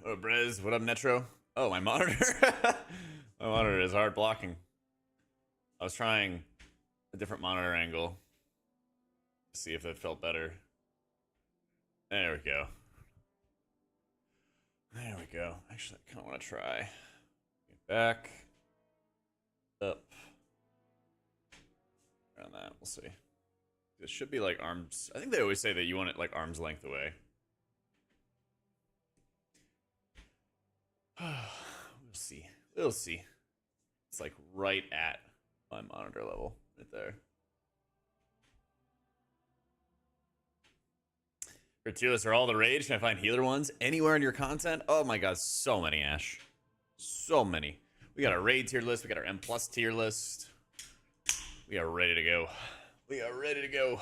Oh, Brez, what up, Netro? Oh, my monitor. My monitor is hard blocking. I was trying a different monitor angle to see if that felt better. There we go. There we go. Actually, I kind of want to try. Get back. Up. Around that. We'll see. This should be like arms. I think they always say that you want it like arm's length away. We'll see. We'll see. It's like right at my monitor level. Right there. For tier lists are all the rage. Can I find healer ones anywhere in your content? Oh my god, so many, Ash. So many. We got our raid tier list. We got our M plus tier list. We are ready to go. We are ready to go.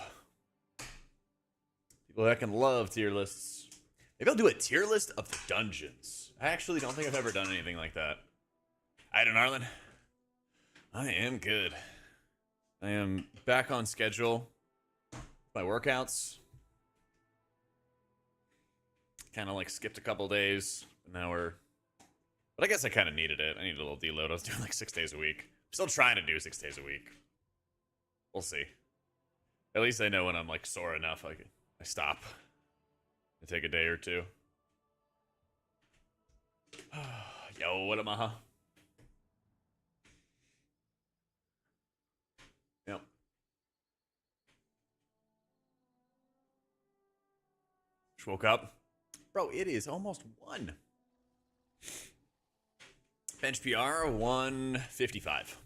People that can love tier lists. Maybe I'll do a tier list of the dungeons. I actually don't think I've ever done anything like that. I don't, Arlen. I am good. I am back on schedule. My workouts. Kind of like skipped a couple days. But now we're... But I guess I kind of needed it. I needed a little deload. I was doing like 6 days a week. I'm still trying to do 6 days a week. We'll see. At least I know when I'm like sore enough, I stop. I take a day or two. Yo, what am I? Yep. Just woke up. Bro, it is almost 1. Bench PR 155.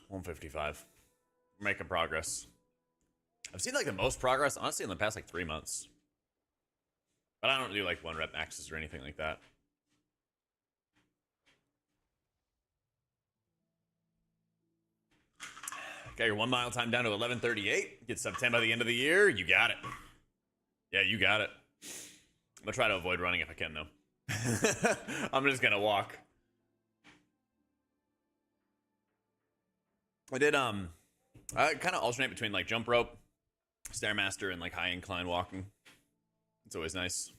155. We're making progress. I've seen like the most progress, honestly, in the past like 3 months. But I don't do like 1 rep maxes or anything like that. Got your 1 mile time down to 11:38. Get sub 10 by the end of the year. You got it. Yeah, you got it. I'm gonna try to avoid running if I can, though. I'm just gonna walk. I did I kind of alternate between like jump rope, stairmaster, and like high incline walking. It's always nice.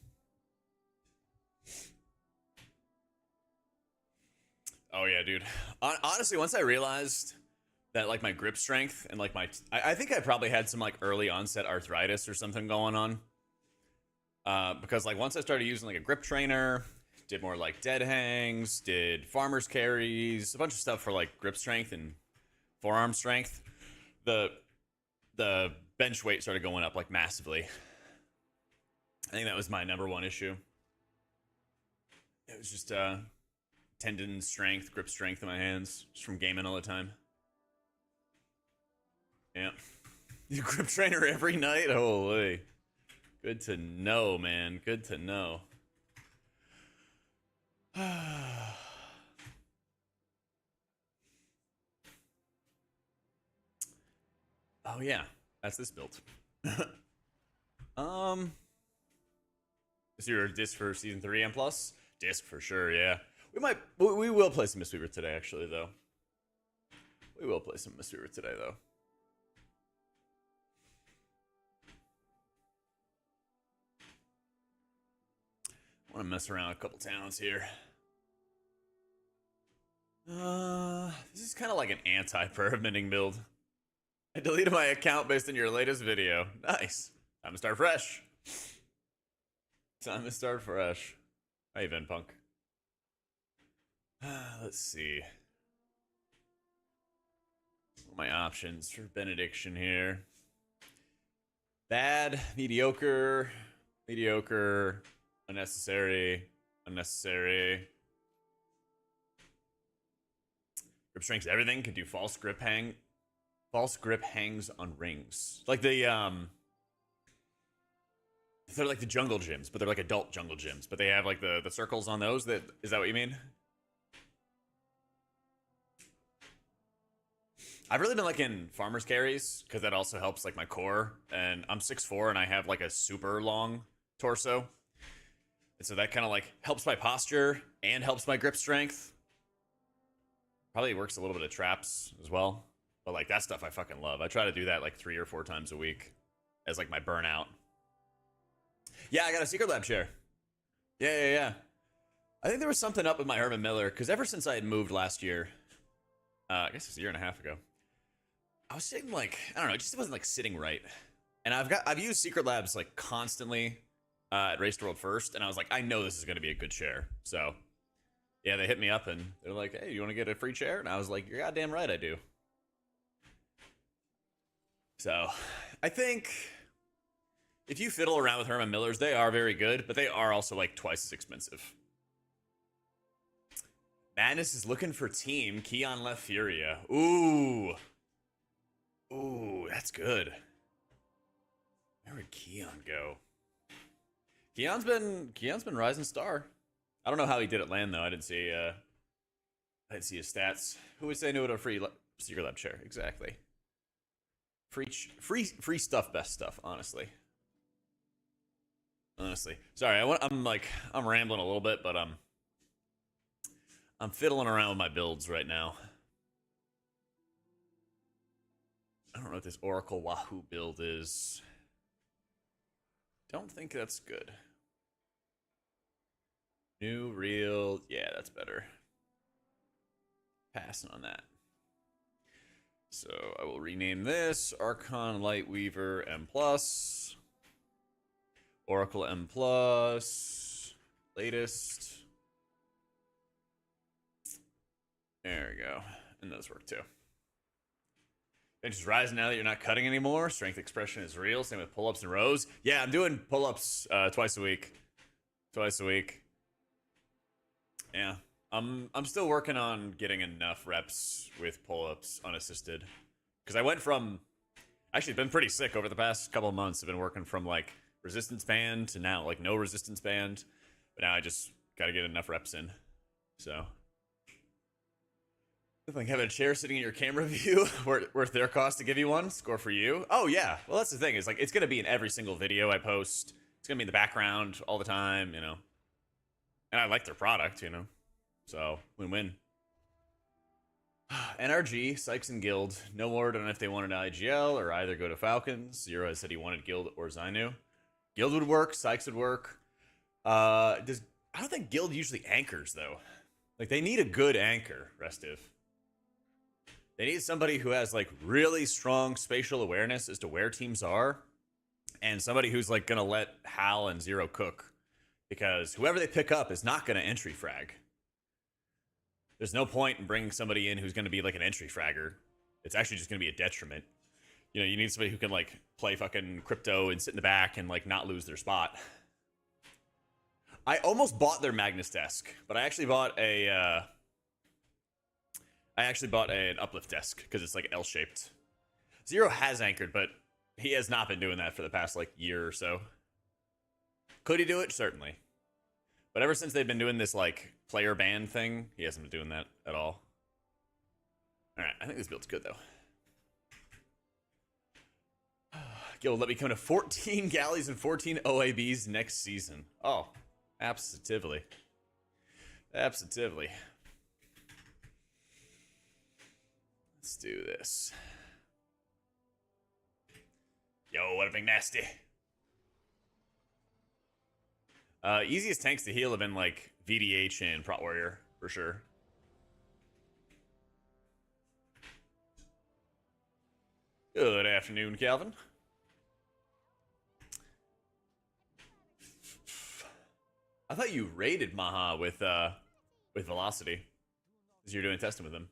Oh yeah, dude. Honestly, once I realized that like my grip strength and like I think I probably had some like early onset arthritis or something going on. Because like once I started using like a grip trainer, did more like dead hangs, did farmer's carries, a bunch of stuff for like grip strength and forearm strength, the bench weight started going up like massively. I think that was my #1 issue. It was just tendon strength, grip strength in my hands, just from gaming all the time. Yeah. You grip trainer every night? Holy. Good to know, man. Good to know. Oh yeah, that's this build. Is your disc for season 3 M plus? Disc for sure, yeah. We will play some Mistweaver today, actually, though. We will play some Mistweaver today, though. I want to mess around with a couple towns here. This is kind of like an anti-permitting build. I deleted my account based on your latest video. Nice. Time to start fresh. Time to start fresh. How you been, punk? Let's see. What are my options for benediction here? Bad, mediocre, mediocre, unnecessary, unnecessary. Grip strengths everything. Can do false grip hangs on rings. Like the they're like the jungle gyms, but they're like adult jungle gyms. But they have like the circles on those. Is that what you mean? I've really been liking farmer's carries because that also helps like my core. And I'm 6'4" and I have like a super long torso. And so that kind of like helps my posture and helps my grip strength. Probably works a little bit of traps as well. But like that stuff I fucking love. I try to do that like 3 or 4 times a week as like my burnout. Yeah, I got a secret lab chair. Yeah. I think there was something up with my Herman Miller because ever since I had moved last year, I guess it was a year and a half ago, I was sitting like I don't know, it just wasn't like sitting right. And I've used Secret Labs like constantly at Race to World First, and I was like, I know this is going to be a good chair. So yeah, they hit me up and they're like, hey, you want to get a free chair? And I was like, you're goddamn right, I do. So I think if you fiddle around with Herman Millers, they are very good, but they are also like twice as expensive. Madness is looking for team. Keon left Furia. Ooh. Ooh, that's good. Where would Keon go? Keon's been rising star. I don't know how he did at land though. I didn't see his stats. Who would say no to a free Secret Lab chair? Exactly. Free stuff, best stuff. Honestly. Sorry, I'm rambling a little bit, but I'm fiddling around with my builds right now. I don't know what this Oracle Wahoo build is. Don't think that's good. New, real, yeah, that's better. Passing on that. So I will rename this Archon Lightweaver M+, Oracle M+, latest. There we go. And those work too. Bench is rising now that you're not cutting anymore. Strength expression is real. Same with pull-ups and rows. Yeah, I'm doing pull-ups twice a week. Yeah. I'm still working on getting enough reps with pull-ups unassisted. Because I went from... Actually, been pretty sick over the past couple of months. I've been working from, like, resistance band to now, like, no resistance band. But now I just gotta get enough reps in. So... Like having a chair sitting in your camera view worth their cost to give you one. Score for you. Oh yeah. Well, that's the thing. It's like it's gonna be in every single video I post. It's gonna be in the background all the time, you know. And I like their product, you know. So win-win. NRG, Sykes and Guild. No word on if they wanted IGL or either go to Falcons. Zero has said he wanted Guild or Zainu. Guild would work. Sykes would work. I don't think Guild usually anchors though. Like they need a good anchor, Restive. They need somebody who has like really strong spatial awareness as to where teams are, and somebody who's like gonna let Hal and Zero cook, because whoever they pick up is not gonna entry frag. There's no point in bringing somebody in who's gonna be like an entry fragger. It's actually just gonna be a detriment. You know, you need somebody who can like play fucking crypto and sit in the back and like not lose their spot. I almost bought their Magnus desk, but I actually bought an uplift desk because it's like L-shaped. Zero has anchored, but he has not been doing that for the past like year or so. Could he do it? Certainly. But ever since they've been doing this like player ban thing, he hasn't been doing that at all. Alright, I think this build's good though. Guild, let me come to 14 galleys and 14 OABs next season. Oh, absolutely. Absolutely. Let's do this. Yo, what a big nasty. Easiest tanks to heal have been like VDH and Prot Warrior, for sure. Good afternoon, Calvin. I thought you raided Maha with Velocity, because you're doing testing with him.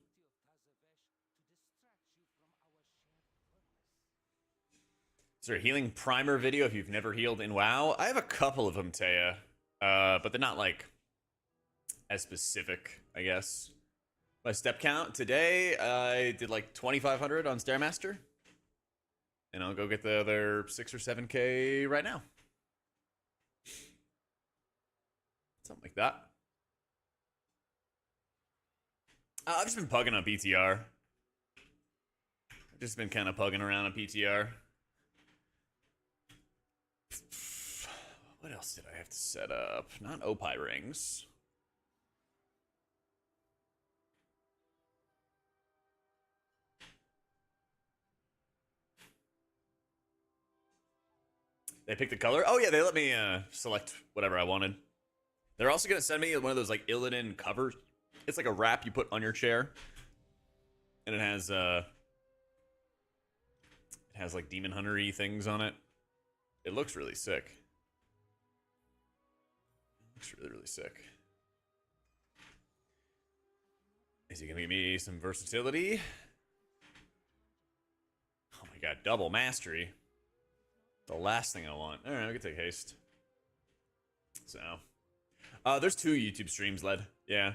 Is there a healing primer video if you've never healed in WoW? I have a couple of them, Taya. But they're not like as specific, I guess. My step count today, I did like 2,500 on Stairmaster. And I'll go get the other 6 or 7K right now. Something like that. I've just been pugging on PTR. I've just been kind of pugging around on PTR. What else did I have to set up? Not Opie rings. They picked the color? Oh yeah, they let me select whatever I wanted. They're also gonna send me one of those like Illidan covers. It's like a wrap you put on your chair, and it has like demon hunter-y things on it. It looks really sick. It looks really, really sick. Is he gonna give me some versatility? Oh my god, double mastery. The last thing I want. All right, we can take haste. So, there's 2 YouTube streams led. Yeah,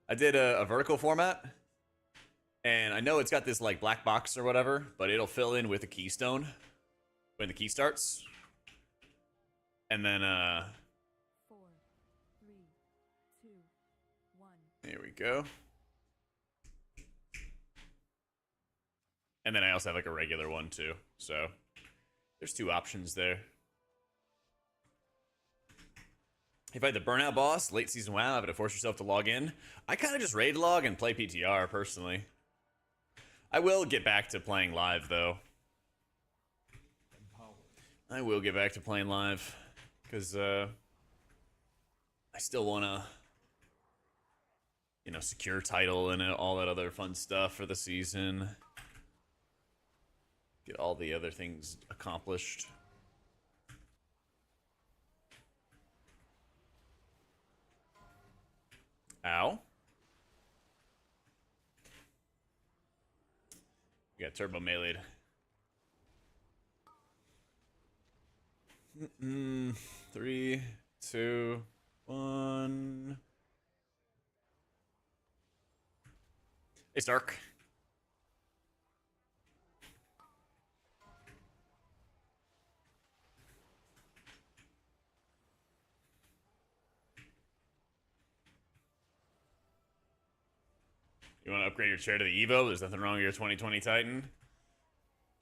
I did a vertical format, and I know it's got this like black box or whatever, but it'll fill in with a keystone when the key starts, and then 4, 3, 2, 1. There we go. And then I also have like a regular one too. So there's 2 options there. If I had the burnout boss, late season WoW, have to force yourself to log in. I kind of just raid log and play PTR personally. I will get back to playing live though. I will get back to playing live because I still want to, you know, secure title and all that other fun stuff for the season. Get all the other things accomplished. Ow. We got turbo melee'd. 3, 2, 1. Hey, Stark. You want to upgrade your chair to the Evo? There's nothing wrong with your 2020 Titan.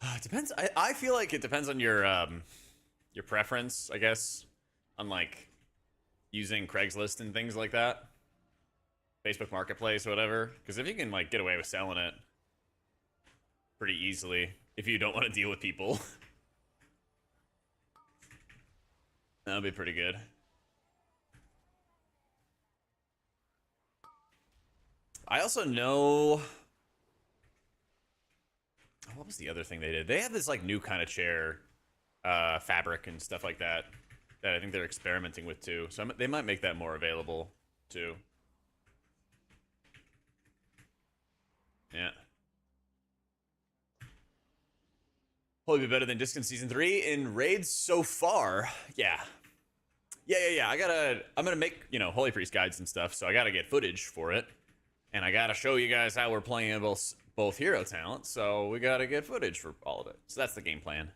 It depends. I feel like it depends on your preference, I guess, on like using Craigslist and things like that, Facebook Marketplace or whatever. Because if you can like get away with selling it pretty easily, if you don't want to deal with people, that'll be pretty good. I also know, what was the other thing they did? They have this like new kind of chair fabric and stuff like that I think they're experimenting with too. So they might make that more available too. Yeah. Probably be better than Disc in Season 3 in raids so far. Yeah. I'm gonna make, you know, Holy Priest guides and stuff, so I gotta get footage for it. And I gotta show you guys how we're playing both hero talents, so we gotta get footage for all of it. So that's the game plan.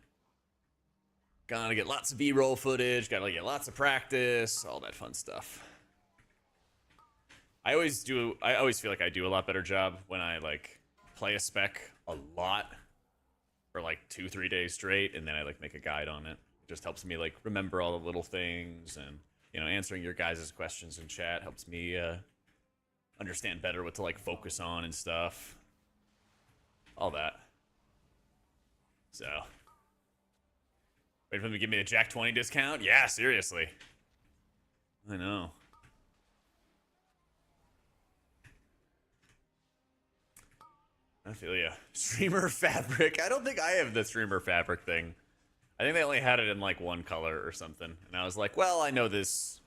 Gotta get lots of B-roll footage, gotta get lots of practice, all that fun stuff. I always feel like I do a lot better job when I like play a spec a lot for like 2-3 days straight, and then I like make a guide on it. It just helps me like remember all the little things, and you know, answering your guys' questions in chat helps me understand better what to like focus on and stuff. All that. So, wait for them to give me a Jack 20 discount? Yeah, seriously. I know. I feel ya. Streamer fabric. I don't think I have the streamer fabric thing. I think they only had it in like one color or something. And I was like, well, I know this.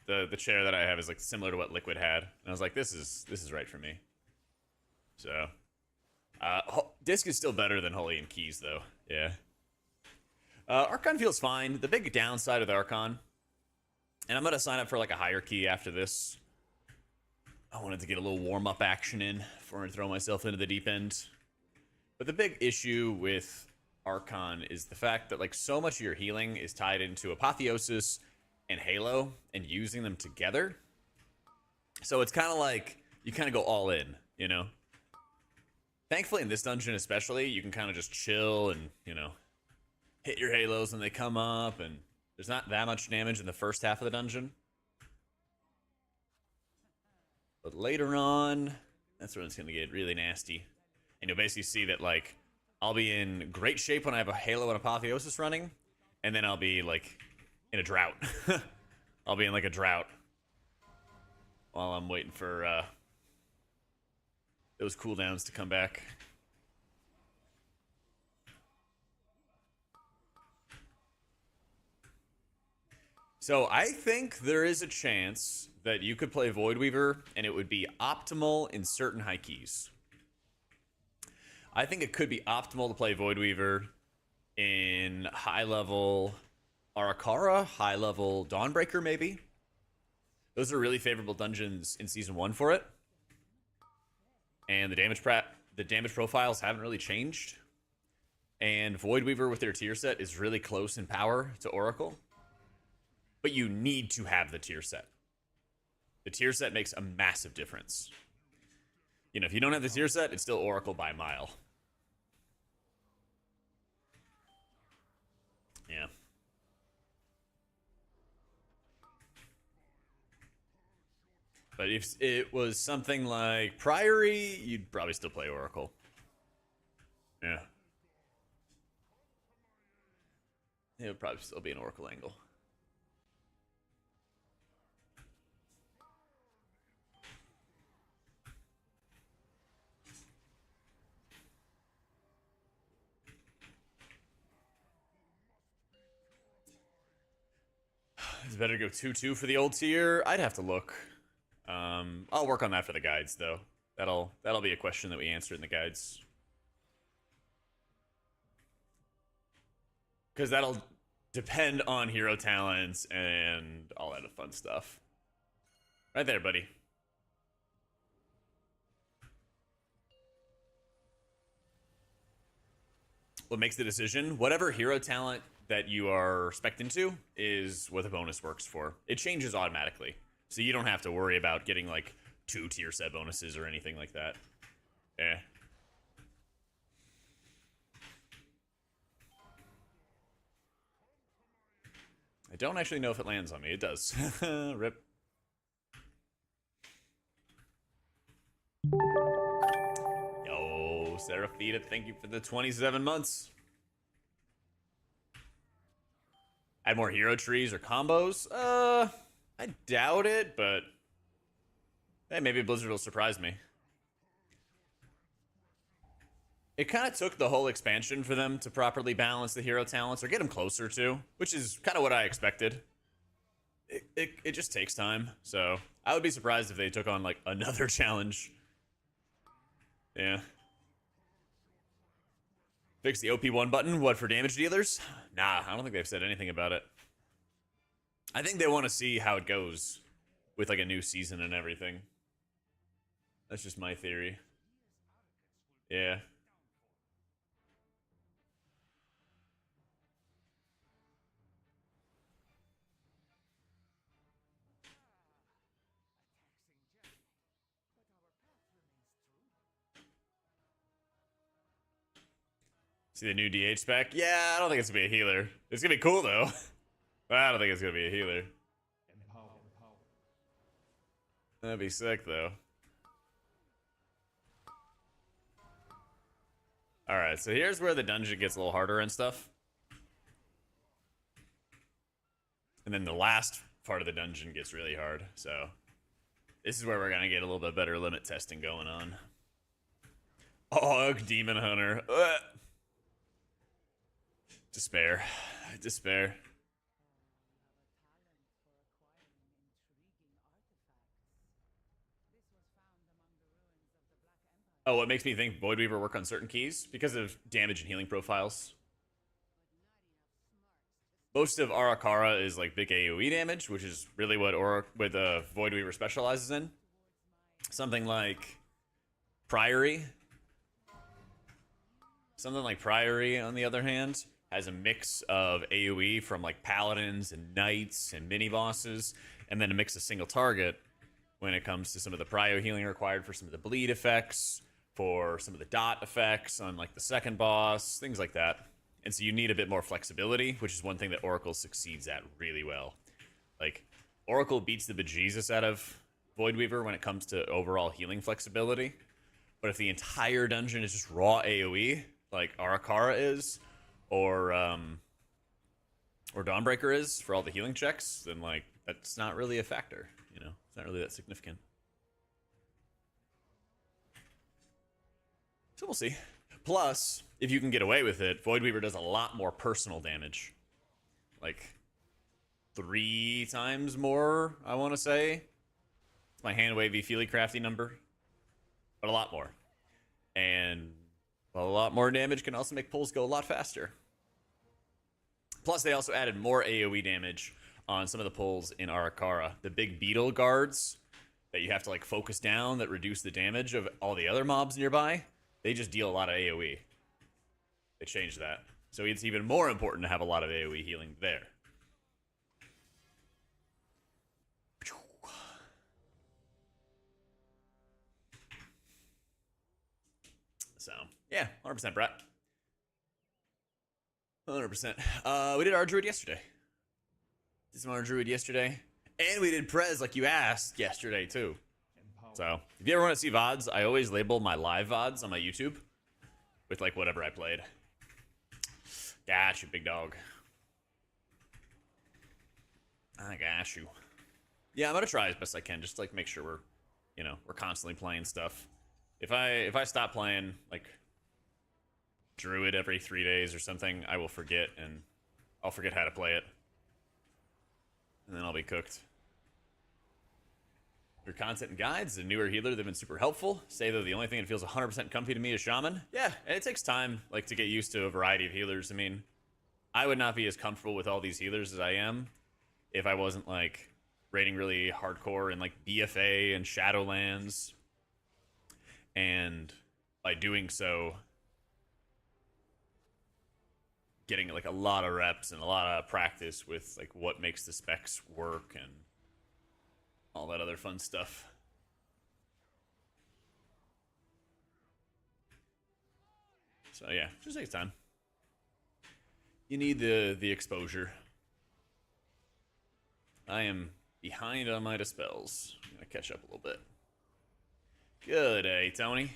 The chair that I have is like similar to what Liquid had. And I was like, this is right for me. So, Disc is still better than Holy and Keys though. Yeah. Archon feels fine. The big downside of the Archon, and I'm gonna sign up for like a higher key after this. I wanted to get a little warm-up action in before I throw myself into the deep end. But the big issue with Archon is the fact that like so much of your healing is tied into Apotheosis and Halo and using them together. So it's kind of like you kind of go all in, you know? Thankfully in this dungeon especially, you can kind of just chill and, you know, hit your Halos when they come up, and there's not that much damage in the first half of the dungeon. But later on, that's when it's going to get really nasty. And you'll basically see that, like, I'll be in great shape when I have a Halo and Apotheosis running, and then I'll be, like, in a drought. I'll be in, like, a drought while I'm waiting for those cooldowns to come back. So I think there is a chance that you could play Void Weaver and it would be optimal in certain high keys. I think it could be optimal to play Void Weaver in high level Arakara, high level Dawnbreaker, maybe. Those are really favorable dungeons in Season 1 for it. And the damage profiles haven't really changed. And Void Weaver with their tier set is really close in power to Oracle. But you need to have the tier set. The tier set makes a massive difference. You know, if you don't have the tier set, it's still Oracle by a mile. Yeah. But if it was something like Priory, you'd probably still play Oracle. Yeah. It would probably still be an Oracle angle. It's better to go 2-2 for the old tier. I'd have to look. I'll work on that for the guides, though. That'll be a question that we answer in the guides. Because that'll depend on hero talents and all that fun stuff. Right there, buddy. What makes the decision? Whatever hero talent that you are spec'd into is what the bonus works for. It changes automatically. So you don't have to worry about getting like 2 tier set bonuses or anything like that. Yeah. I don't actually know if it lands on me. It does. Rip. Yo, Seraphita, thank you for the 27 months. Add more hero trees or combos? I doubt it, but hey, maybe Blizzard will surprise me. It kind of took the whole expansion for them to properly balance the hero talents or get them closer to, which is kind of what I expected. It just takes time, so I would be surprised if they took on like another challenge. Yeah. Fix the OP1 button. What, for damage dealers? Nah, I don't think they've said anything about it. I think they want to see how it goes with like a new season and everything. That's just my theory. Yeah. See the new DH spec? Yeah, I don't think it's gonna be a healer. It's gonna be cool though. I don't think it's gonna be a healer. That'd be sick though. Alright, so here's where the dungeon gets a little harder and stuff. And then the last part of the dungeon gets really hard, so this is where we're gonna get a little bit better limit testing going on. Oh, Demon Hunter. Ugh. Despair. Despair. Oh, what makes me think Void Weaver work on certain keys? Because of damage and healing profiles. Most of Arakara is like big AoE damage, which is really what Void Weaver specializes in. Something like Priory. Something like Priory, on the other hand, has a mix of AoE from like paladins and knights and mini bosses, and then a mix of single target when it comes to some of the prio healing required for some of the bleed effects, for some of the dot effects on like the second boss, things like that. And so you need a bit more flexibility, which is one thing that Oracle succeeds at really well. Like, Oracle beats the bejesus out of Void Weaver when it comes to overall healing flexibility. But if the entire dungeon is just raw AoE, like Arakara is, or Dawnbreaker is for all the healing checks, then like that's not really a factor, you know? It's not really that significant. So we'll see. Plus, if you can get away with it, Void Weaver does a lot more personal damage. Like 3 times more, I want to say. It's my hand wavy feely crafty number. But a lot more. And a lot more damage can also make pulls go a lot faster. Plus, they also added more AoE damage on some of the pulls in Arakara. The big beetle guards that you have to like focus down that reduce the damage of all the other mobs nearby, they just deal a lot of AoE. They changed that. So it's even more important to have a lot of AoE healing there. So, yeah, 100% Brett. 100%. We did our druid yesterday. Did some our druid yesterday. And we did Prez like you asked yesterday too. So, if you ever want to see VODs, I always label my live VODs on my YouTube with like whatever I played. Got you, big dog. I got you. Yeah, I'm gonna try as best I can, just to, like make sure we're constantly playing stuff. If I stop playing like Druid every 3 days or something, I will forget, and I'll forget how to play it, and then I'll be cooked. Your content and guides, the newer healer, they've been super helpful. Say though, the only thing that feels 100% comfy to me is Shaman. Yeah, and it takes time like to get used to a variety of healers. I mean, I would not be as comfortable with all these healers as I am if I wasn't like raiding really hardcore in like BFA and Shadowlands, and by doing so getting like a lot of reps and a lot of practice with like what makes the specs work and all that other fun stuff. So yeah, just takes time. You need the exposure. I am behind on my dispels. I'm gonna catch up a little bit. Good day, Tony.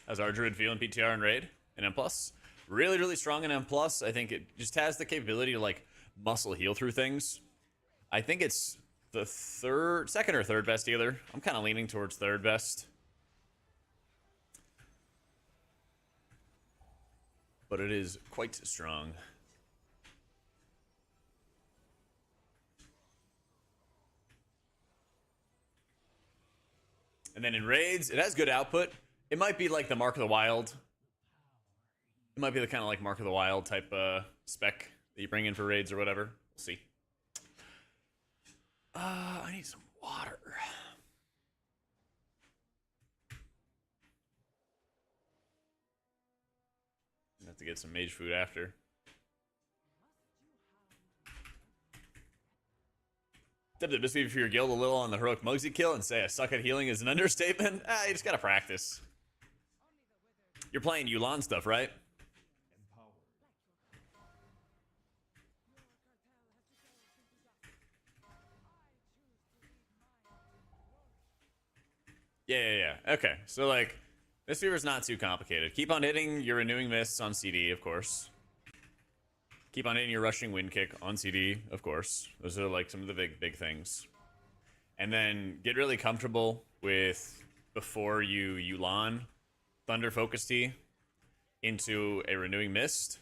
How's our druid feeling PTR and raid and M+? Really, really strong in M+. I think it just has the capability to like muscle heal through things. I think it's the second or third best healer. I'm kind of leaning towards third best. But it is quite strong. And then in raids, it has good output. It might be like the Mark of the Wild. It might be the kind of like Mark of the Wild type spec that you bring in for raids or whatever. We'll see. I need some water. I have to get some mage food after. Tip the misbehavior for your guild a little on the heroic Mugsy kill and say I suck at healing is an understatement. You just gotta practice. You're playing Yulan stuff, right? Yeah. Okay, so like, Mistweaver's not too complicated. Keep on hitting your Renewing Mists on CD, of course. Keep on hitting your Rushing Wind Kick on CD, of course. Those are like some of the big things. And then get really comfortable with, before you Yulan, Thunder Focus Tea into a Renewing Mist.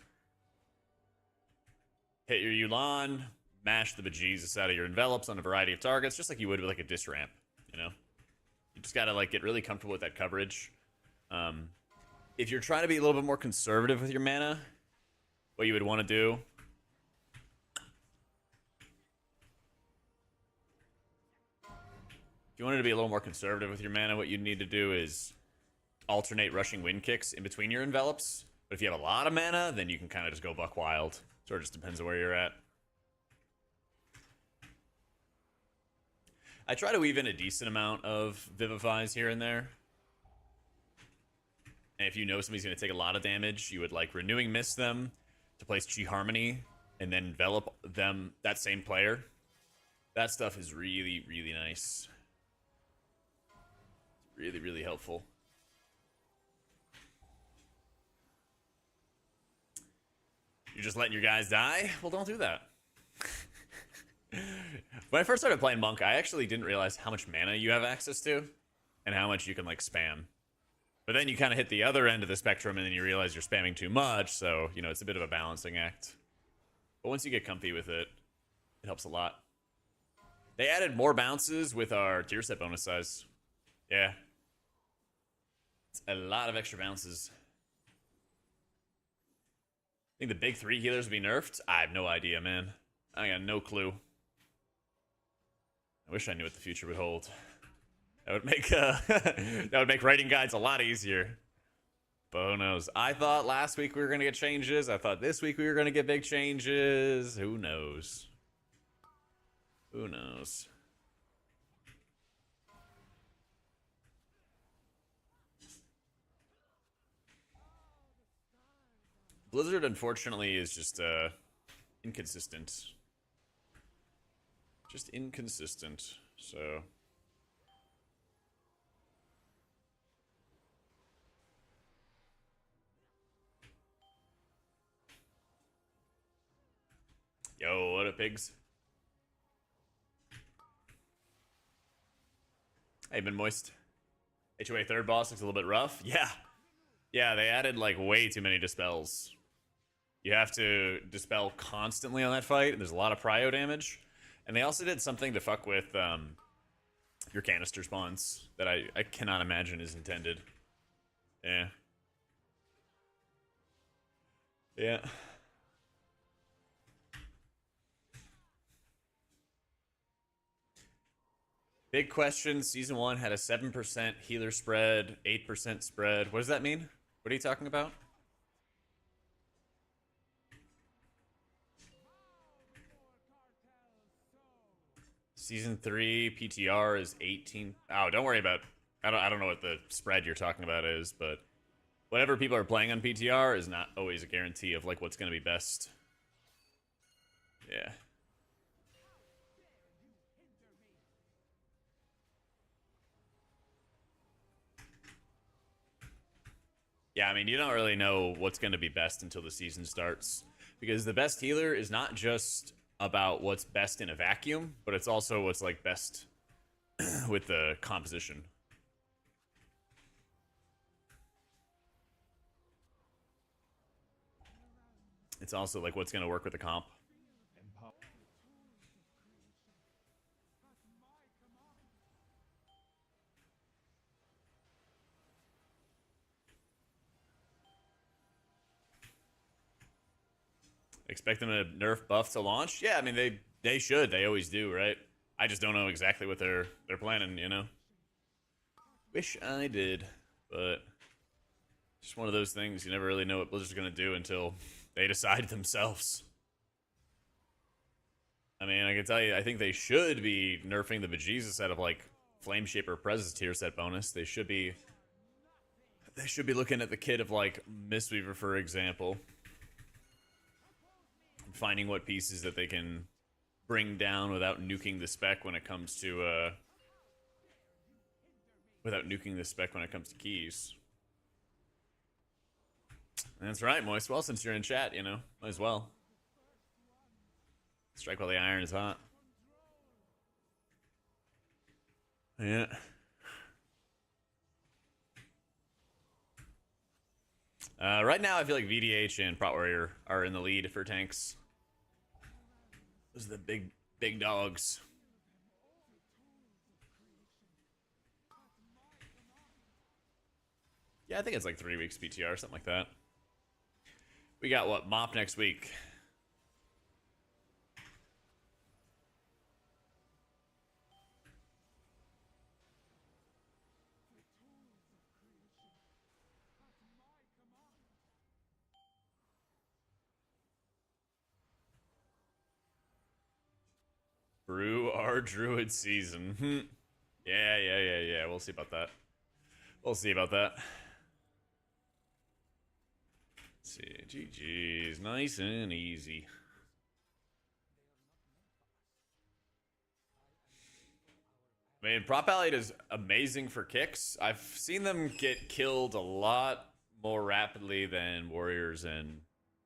Hit your Yulan, mash the bejesus out of your envelops on a variety of targets, just like you would with like a dis ramp, you know? You just gotta like get really comfortable with that coverage. If you're trying to be a little bit more conservative with your mana, what you would want to do if you wanted to be a little more conservative with your mana, what you need to do is alternate Rushing Wind Kicks in between your envelops. But if you have a lot of mana, then you can kind of just go buck wild. Sort of just depends on where you're at. I try to weave in a decent amount of Vivifies here and there. And if you know somebody's going to take a lot of damage, you would like Renewing Mist them to place Chi Harmony and then envelop them, that same player. That stuff is really, really nice. Really, really helpful. You're just letting your guys die? Well, don't do that. When I first started playing Monk, I actually didn't realize how much mana you have access to and how much you can, like, spam. But then you kind of hit the other end of the spectrum and then you realize you're spamming too much, so, you know, it's a bit of a balancing act. But once you get comfy with it, it helps a lot. They added more bounces with our tier set bonus size. Yeah. It's a lot of extra bounces. I think the big 3 healers will be nerfed? I have no idea, man. I got no clue. I wish I knew what the future would hold. That would make that would make writing guides a lot easier. But who knows? I thought last week we were gonna get changes. I thought this week we were gonna get big changes. Who knows? Who knows? Blizzard, unfortunately, is just inconsistent. Just inconsistent. So. Yo, what up, pigs? Hey, been moist. HOA third boss looks a little bit rough. Yeah. Yeah, they added, like, way too many dispels. You have to dispel constantly on that fight, and there's a lot of prio damage. And they also did something to fuck with your canister spawns that I cannot imagine is intended. Yeah. Yeah. Big question. Season 1 had a 7% healer spread, 8% spread. What does that mean? What are you talking about? Season 3 PTR is 18. Oh, don't worry about. I don't know what the spread you're talking about is, but whatever people are playing on PTR is not always a guarantee of like what's going to be best. Yeah. Yeah, I mean, you don't really know what's going to be best until the season starts. Because the best healer is not just about what's best in a vacuum, but it's also what's like best with the composition. It's also like what's going to work with the comp. Expect them to nerf buff to launch? Yeah, I mean they should. They always do, right? I just don't know exactly what they're planning, you know. Wish I did, but just one of those things. You never really know what Blizzard's gonna do until they decide themselves. I mean, I can tell you, I think they should be nerfing the bejesus out of like Flame Shaper Prez's tier set bonus. They should be looking at the kit of like Mistweaver, for example. Finding what pieces that they can bring down without nuking the spec when it comes to keys. And that's right, Moist. Well, since you're in chat, you know, might as well strike while the iron is hot. Yeah. Right now, I feel like VDH and Prot Warrior are in the lead for tanks. Those are the big dogs. Yeah, I think it's like 3 weeks PTR, something like that. We got what? Mop next week. Brew our druid season. Yeah. We'll see about that. Let's see. GG's. Nice and easy. I mean, Prop Allied is amazing for kicks. I've seen them get killed a lot more rapidly than Warriors and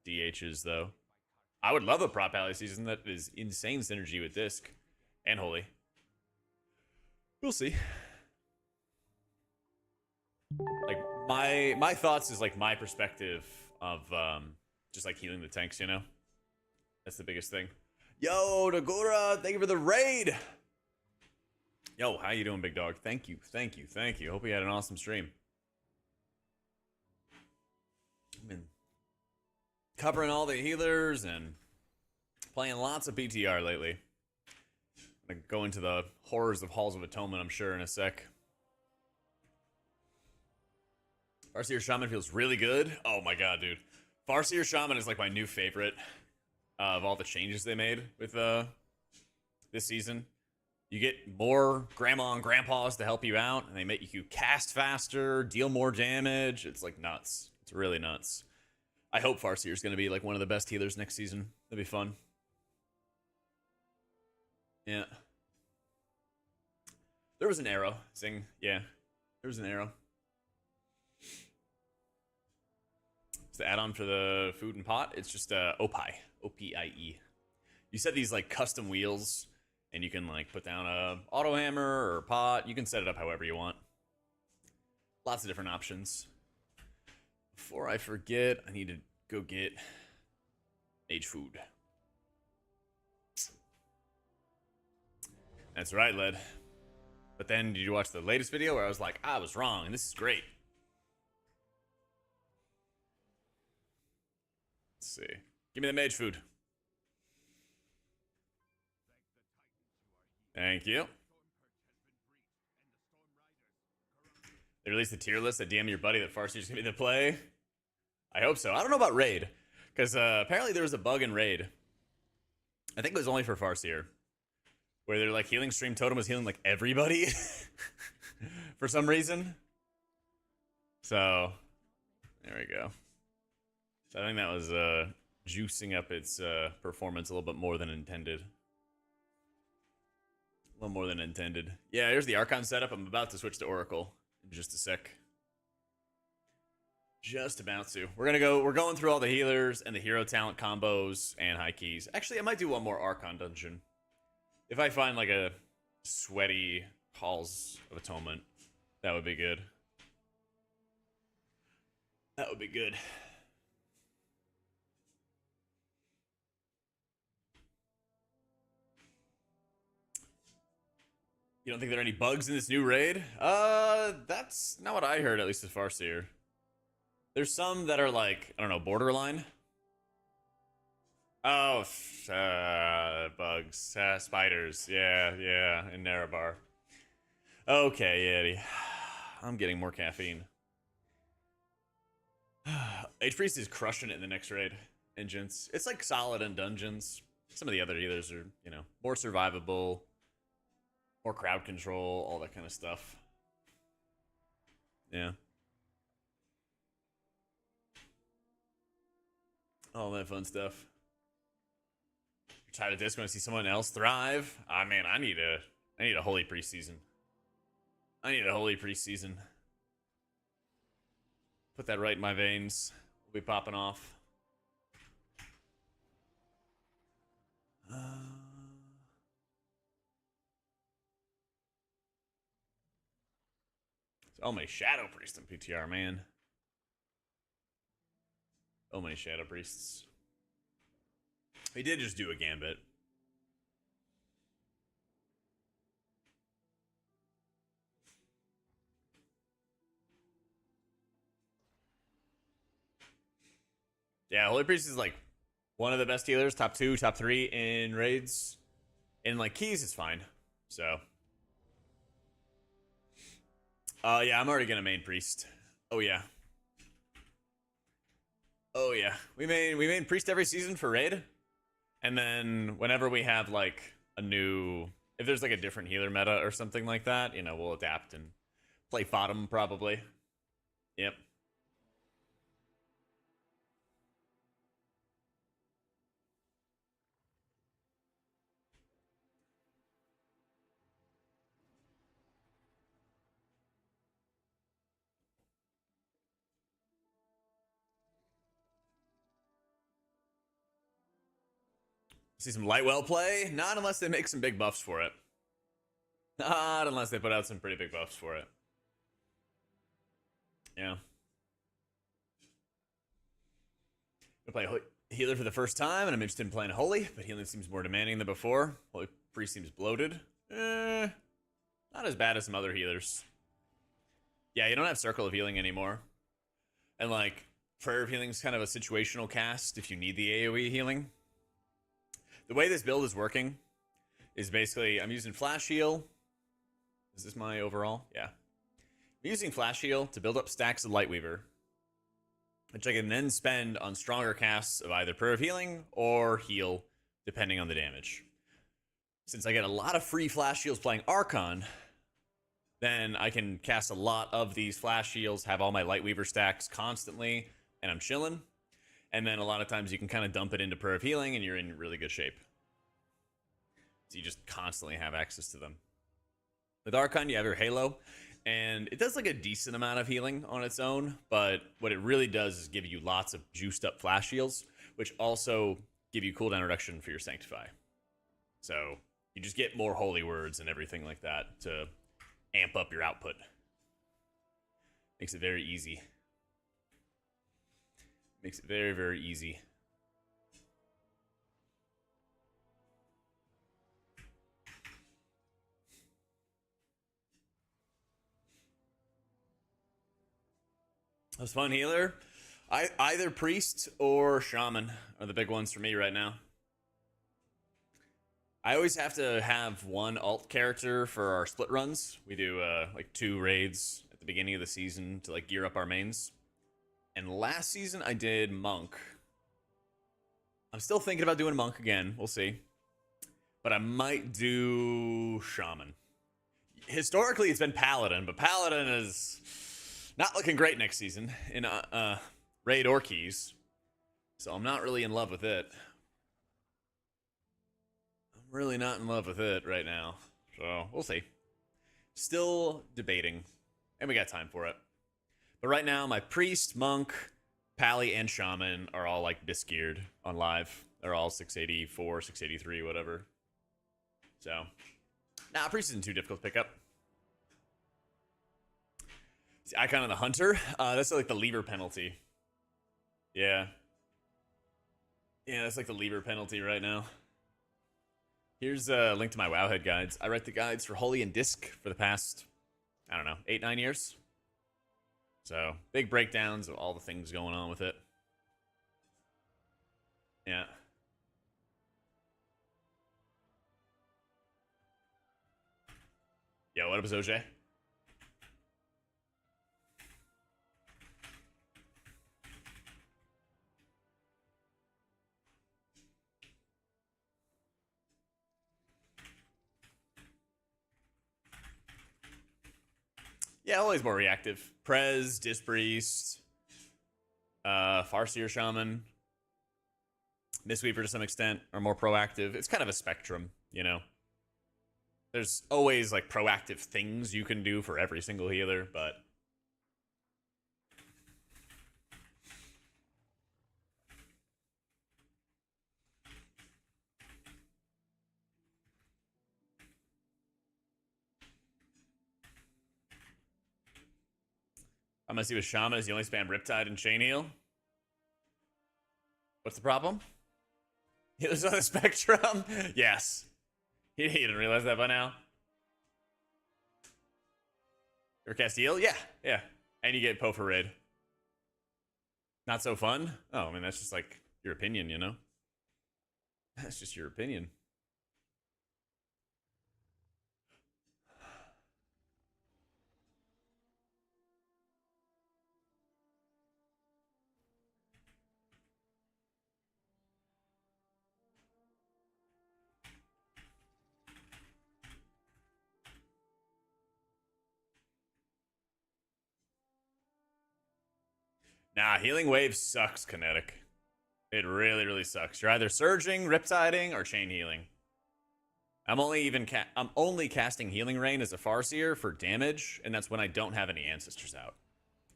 DHs though. I would love a prop alley season that is insane synergy with Disc and Holy. We'll see. Like my thoughts is like my perspective of just like healing the tanks, you know? That's the biggest thing. Yo, Nagura, thank you for the raid. Yo, how you doing, big dog? Thank you. Hope you had an awesome stream. I've been covering all the healers and playing lots of PTR lately. I'm gonna go into the horrors of Halls of Atonement, I'm sure, in a sec. Farseer Shaman feels really good. Oh my god, dude. Farseer Shaman is like my new favorite of all the changes they made with this season. You get more grandma and grandpas to help you out, and they make you cast faster, deal more damage. It's like nuts. It's really nuts. I hope Farseer is going to be like one of the best healers next season. That'd be fun. Yeah. There was an arrow. Zing. Yeah. There was an arrow. It's the add-on for the food and pot. It's just OPIE. O-P-I-E. You set these like custom wheels, and you can like put down a auto hammer or pot. You can set it up however you want. Lots of different options. Before I forget, I need to go get age food. That's right, Led. But then, did you watch the latest video where I was like, I was wrong, and this is great? Let's see. Give me the mage food. Thank you. They released the tier list that DM your buddy that Farseer's gonna be the play. I hope so. I don't know about raid, because apparently there was a bug in raid. I think it was only for Farseer, where they're like healing stream totem was healing like everybody for some reason. So there we go. So I think that was juicing up its performance a little bit more than intended. A little more than intended. Yeah, here's the Archon setup. I'm about to switch to Oracle in just a sec. Just about to. We're going through all the healers and the hero talent combos and high keys. Actually, I might do one more Archon dungeon. If I find like a sweaty Halls of Atonement, that would be good. That would be good. You don't think there are any bugs in this new raid? That's not what I heard, at least as Farseer. There's some that are like, I don't know, borderline. Oh, bugs, spiders. Yeah, in Narabar. Okay, Eddie. I'm getting more caffeine. H-Priest is crushing it in the next raid. Engines. It's like solid in dungeons. Some of the other healers are, you know, more survivable. More crowd control, all that kind of stuff. Yeah. All that fun stuff. You're tired of this, want to see someone else thrive? Ah, man, I need a holy priest season. I need a holy priest season. Put that right in my veins. We'll be popping off. So many Shadow Priests in PTR, man. So many Shadow Priests. He did just do a Gambit. Yeah, Holy Priest is like one of the best healers, top 2, top 3 in raids. In like keys is fine. So yeah, I'm already gonna main priest. Oh yeah. Oh yeah. We main priest every season for raid. And then whenever we have like a new, if there's like a different healer meta or something like that, you know, we'll adapt and play bottom probably. Yep. See some Lightwell play? Not unless they make some big buffs for it. Not unless they put out some pretty big buffs for it. Yeah. I play healer for the first time, and I'm interested in playing Holy, but healing seems more demanding than before. Holy Priest seems bloated. Not as bad as some other healers. Yeah, you don't have Circle of Healing anymore. And, like, Prayer of Healing is kind of a situational cast if you need the AoE healing. The way this build is working is basically I'm using Flash Heal. Is this my overall? Yeah. I'm using Flash Heal to build up stacks of Lightweaver, which I can then spend on stronger casts of either Prayer of Healing or Heal, depending on the damage. Since I get a lot of free Flash Heals playing Archon, then I can cast a lot of these Flash Heals, have all my Lightweaver stacks constantly, and I'm chilling. And then a lot of times you can kind of dump it into Prayer of Healing, and you're in really good shape. So you just constantly have access to them. With Archon, you have your Halo, and it does like a decent amount of healing on its own, but what it really does is give you lots of juiced up Flash Heals, which also give you cooldown reduction for your Sanctify. So you just get more holy words and everything like that to amp up your output. Makes it very easy. Makes it very, very easy. Most fun healer? Either Priest or Shaman are the big ones for me right now. I always have to have one alt character for our split runs. We do like 2 raids at the beginning of the season to like gear up our mains. And last season I did Monk. I'm still thinking about doing Monk again. We'll see. But I might do Shaman. Historically it's been Paladin, but Paladin is not looking great next season in raid or keys. So I'm not really in love with it. I'm really not in love with it right now. So we'll see. Still debating. And we got time for it. But right now, my Priest, Monk, Pally, and Shaman are all like bisc geared on live. They're all 684, 683, whatever. So, nah, Priest isn't too difficult to pick up. It's the Icon of the Hunter. That's like the lever penalty. Yeah. Yeah, that's like the lever penalty right now. Here's a link to my Wowhead guides. I write the guides for Holy and Disc for the past, I don't know, 8-9 years. So, big breakdowns of all the things going on with it. Yeah. Yo, what up, OJ? Yeah, always more reactive. Prez, Dispriest, Farseer Shaman, Mistweaver to some extent are more proactive. It's kind of a spectrum, you know? There's always like proactive things you can do for every single healer, but I'm gonna see with Shaman is you only spam Riptide and Chain Heal. What's the problem? Healers on the spectrum? Yes. You didn't realize that by now? Ever cast heal? Yeah, yeah. And you get Poe for raid. Not so fun? Oh, I mean, that's just like your opinion, you know? That's just your opinion. Nah, Healing Wave sucks, Kinetic. It really, really sucks. You're either surging, riptiding, or chain healing. I'm only casting Healing Rain as a Farseer for damage, and that's when I don't have any ancestors out.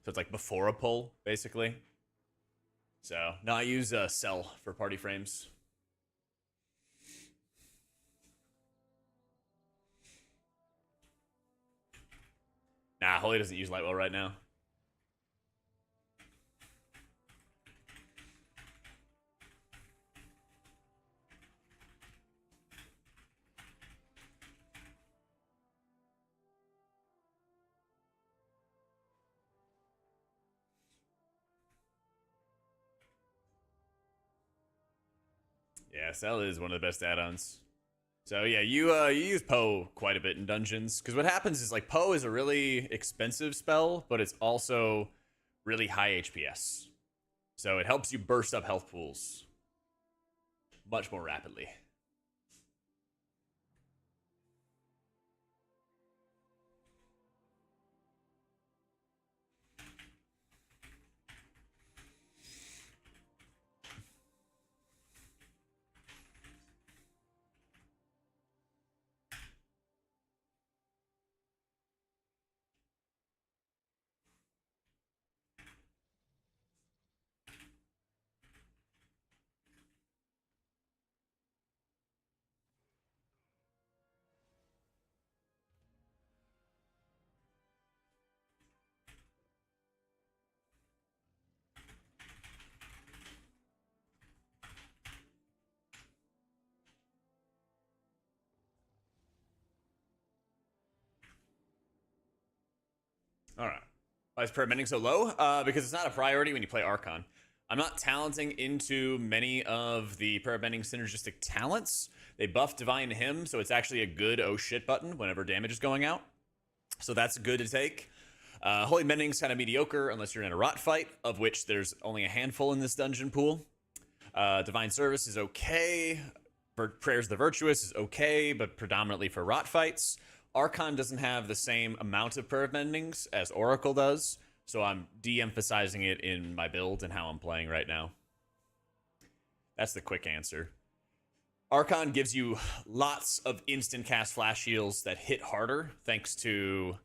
So it's like before a pull, basically. So no, I use Cell for party frames. Nah, Holy doesn't use Lightwell right now. Yeah, Cell is one of the best add-ons. So yeah, you use Poe quite a bit in dungeons because what happens is like Poe is a really expensive spell, but it's also really high HPS. So it helps you burst up health pools much more rapidly. All right. Why is prayer mending so low? Because it's not a priority when you play Archon. I'm not talenting into many of the prayer bending synergistic talents. They buff Divine Hymn, so it's actually a good oh shit button whenever damage is going out. So that's good to take. Holy Mending's kind of mediocre unless you're in a rot fight, of which there's only a handful in this dungeon pool. Divine Service is okay. Prayers of the Virtuous is okay, but predominantly for rot fights. Archon doesn't have the same amount of prayer bendings as Oracle does, so I'm de-emphasizing it in my build and how I'm playing right now. That's the quick answer. Archon gives you lots of instant cast flash heals that hit harder thanks to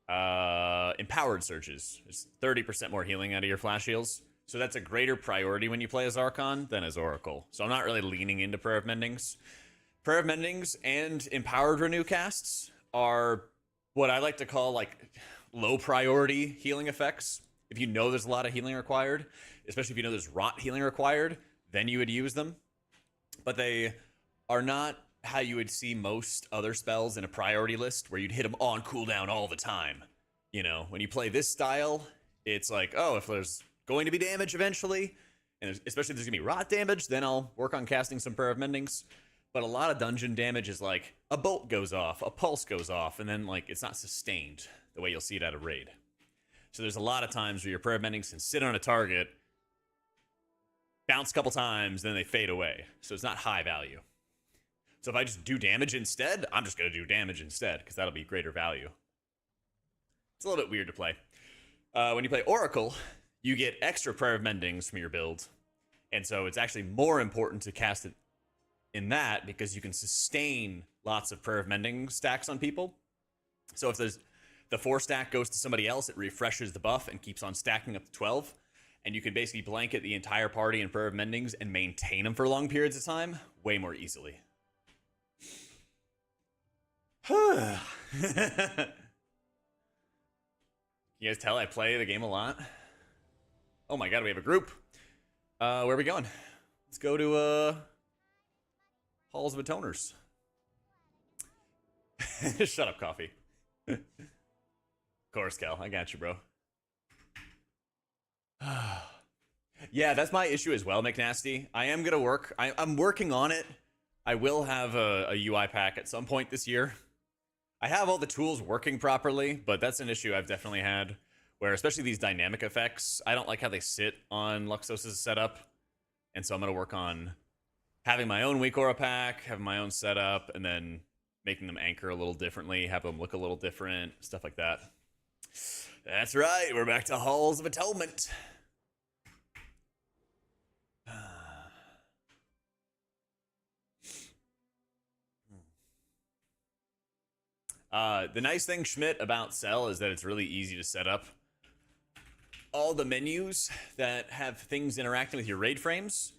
empowered surges. There's 30% more healing out of your flash heals. So that's a greater priority when you play as Archon than as Oracle. So I'm not really leaning into Prayer of Mendings. Prayer of Mendings and Empowered Renew casts are what I like to call like low priority healing effects. If you know there's a lot of healing required, especially if you know there's rot healing required, then you would use them. But they are not how you would see most other spells in a priority list where you'd hit them on cooldown all the time. You know, when you play this style, it's like, oh, if there's going to be damage eventually, and especially if there's going to be rot damage, then I'll work on casting some Prayer of Mendings. But a lot of dungeon damage is like a bolt goes off, a pulse goes off, and then like it's not sustained the way you'll see it at a raid. So there's a lot of times where your Prayer of Mendings can sit on a target, bounce a couple times, then they fade away. So it's not high value. So if I just do damage instead, I'm just going to do damage instead because that'll be greater value. It's a little bit weird to play. When you play Oracle, you get extra Prayer of Mendings from your build. And so it's actually more important to cast it in that because you can sustain lots of Prayer of Mending stacks on people. So if there's the 4 stack goes to somebody else, it refreshes the buff and keeps on stacking up to 12. And you can basically blanket the entire party in Prayer of Mendings and maintain them for long periods of time way more easily. You guys tell I play the game a lot? Oh my god, we have a group. Where are we going? Let's go to Halls of Atoners. Shut up, Coffee. Of course, Cal. I got you, bro. Yeah, that's my issue as well, McNasty. I am gonna work. I'm working on it. I will have a UI pack at some point this year. I have all the tools working properly, but that's an issue I've definitely had, where especially these dynamic effects, I don't like how they sit on Luxos's setup, and so I'm gonna work on having my own weak aura pack, having my own setup, and then making them anchor a little differently, have them look a little different, stuff like that. That's right, we're back to Halls of Atonement. The nice thing, Schmidt, about Cell is that it's really easy to set up. All the menus that have things interacting with your raid frames,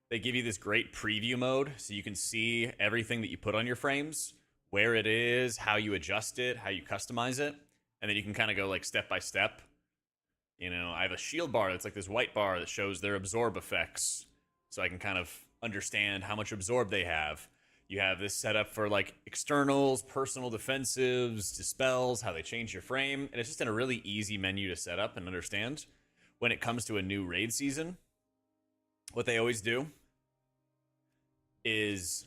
they give you this great preview mode, so you can see everything that you put on your frames, where it is, how you adjust it, how you customize it. and then you can kind of go like step by step. You know, I have a shield bar that's like this white bar that shows their absorb effects, so I can kind of understand how much absorb they have. You have this set up for like externals, personal defensives, dispels, how they change your frame, and it's just in a really easy menu to set up and understand. When it comes to a new raid season, what they always do is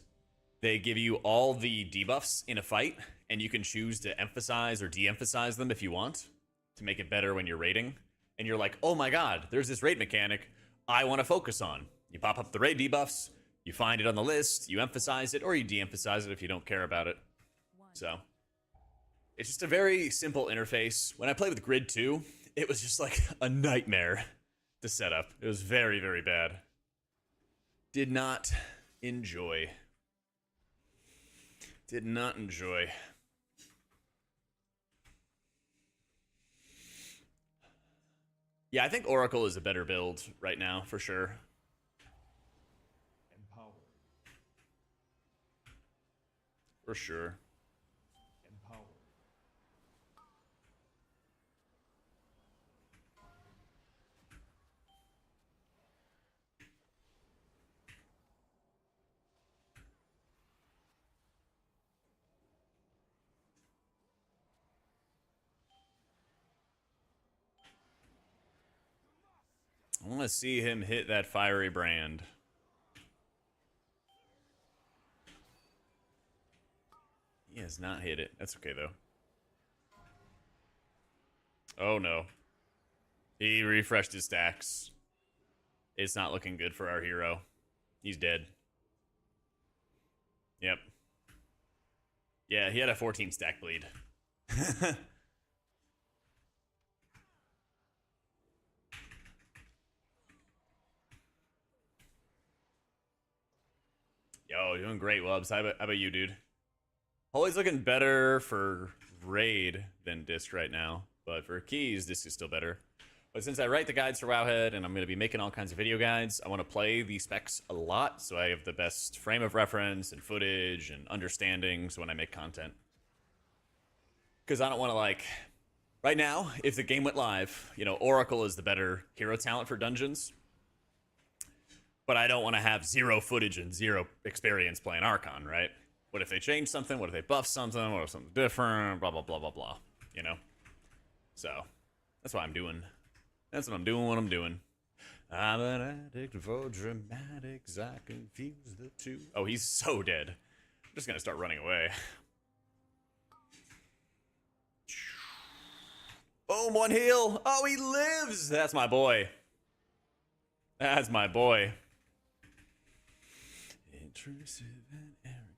they give you all the debuffs in a fight, and you can choose to emphasize or de-emphasize them if you want to make it better when you're raiding. And you're like, oh my god, there's this raid mechanic I want to focus on. You pop up the raid debuffs, you find it on the list, you emphasize it, or you de-emphasize it if you don't care about it. So, it's just a very simple interface. When I played with Grid 2, it was just like a nightmare to set up. It was very, very bad. Did not enjoy. Did not enjoy. Yeah, I think Oracle is a better build right now, for sure. Empower. For sure. Empower. I want to see him hit that fiery brand. He has not hit it. That's okay, though. Oh, no. He refreshed his stacks. It's not looking good for our hero. He's dead. Yep. Yeah, he had a 14 stack bleed. Yo, doing great, Wubs. How about you, dude? Holy's looking better for raid than disc right now, but for keys, disc is still better. But since I write the guides for Wowhead and I'm going to be making all kinds of video guides, I want to play the specs a lot so I have the best frame of reference and footage and understandings when I make content. Because I don't want to, like, right now, if the game went live, you know, Oracle is the better hero talent for dungeons. But I don't want to have zero footage and zero experience playing Archon, right? What if they change something? What if they buff something? What if something's different? Blah, blah, blah, blah, blah. You know? So, that's what I'm doing. That's what I'm doing, what I'm doing. I'm an addict for dramatics. I confuse the two. Oh, he's so dead. I'm just going to start running away. Boom, one heal. Oh, he lives. That's my boy. That's my boy. Intrusive and arrogant.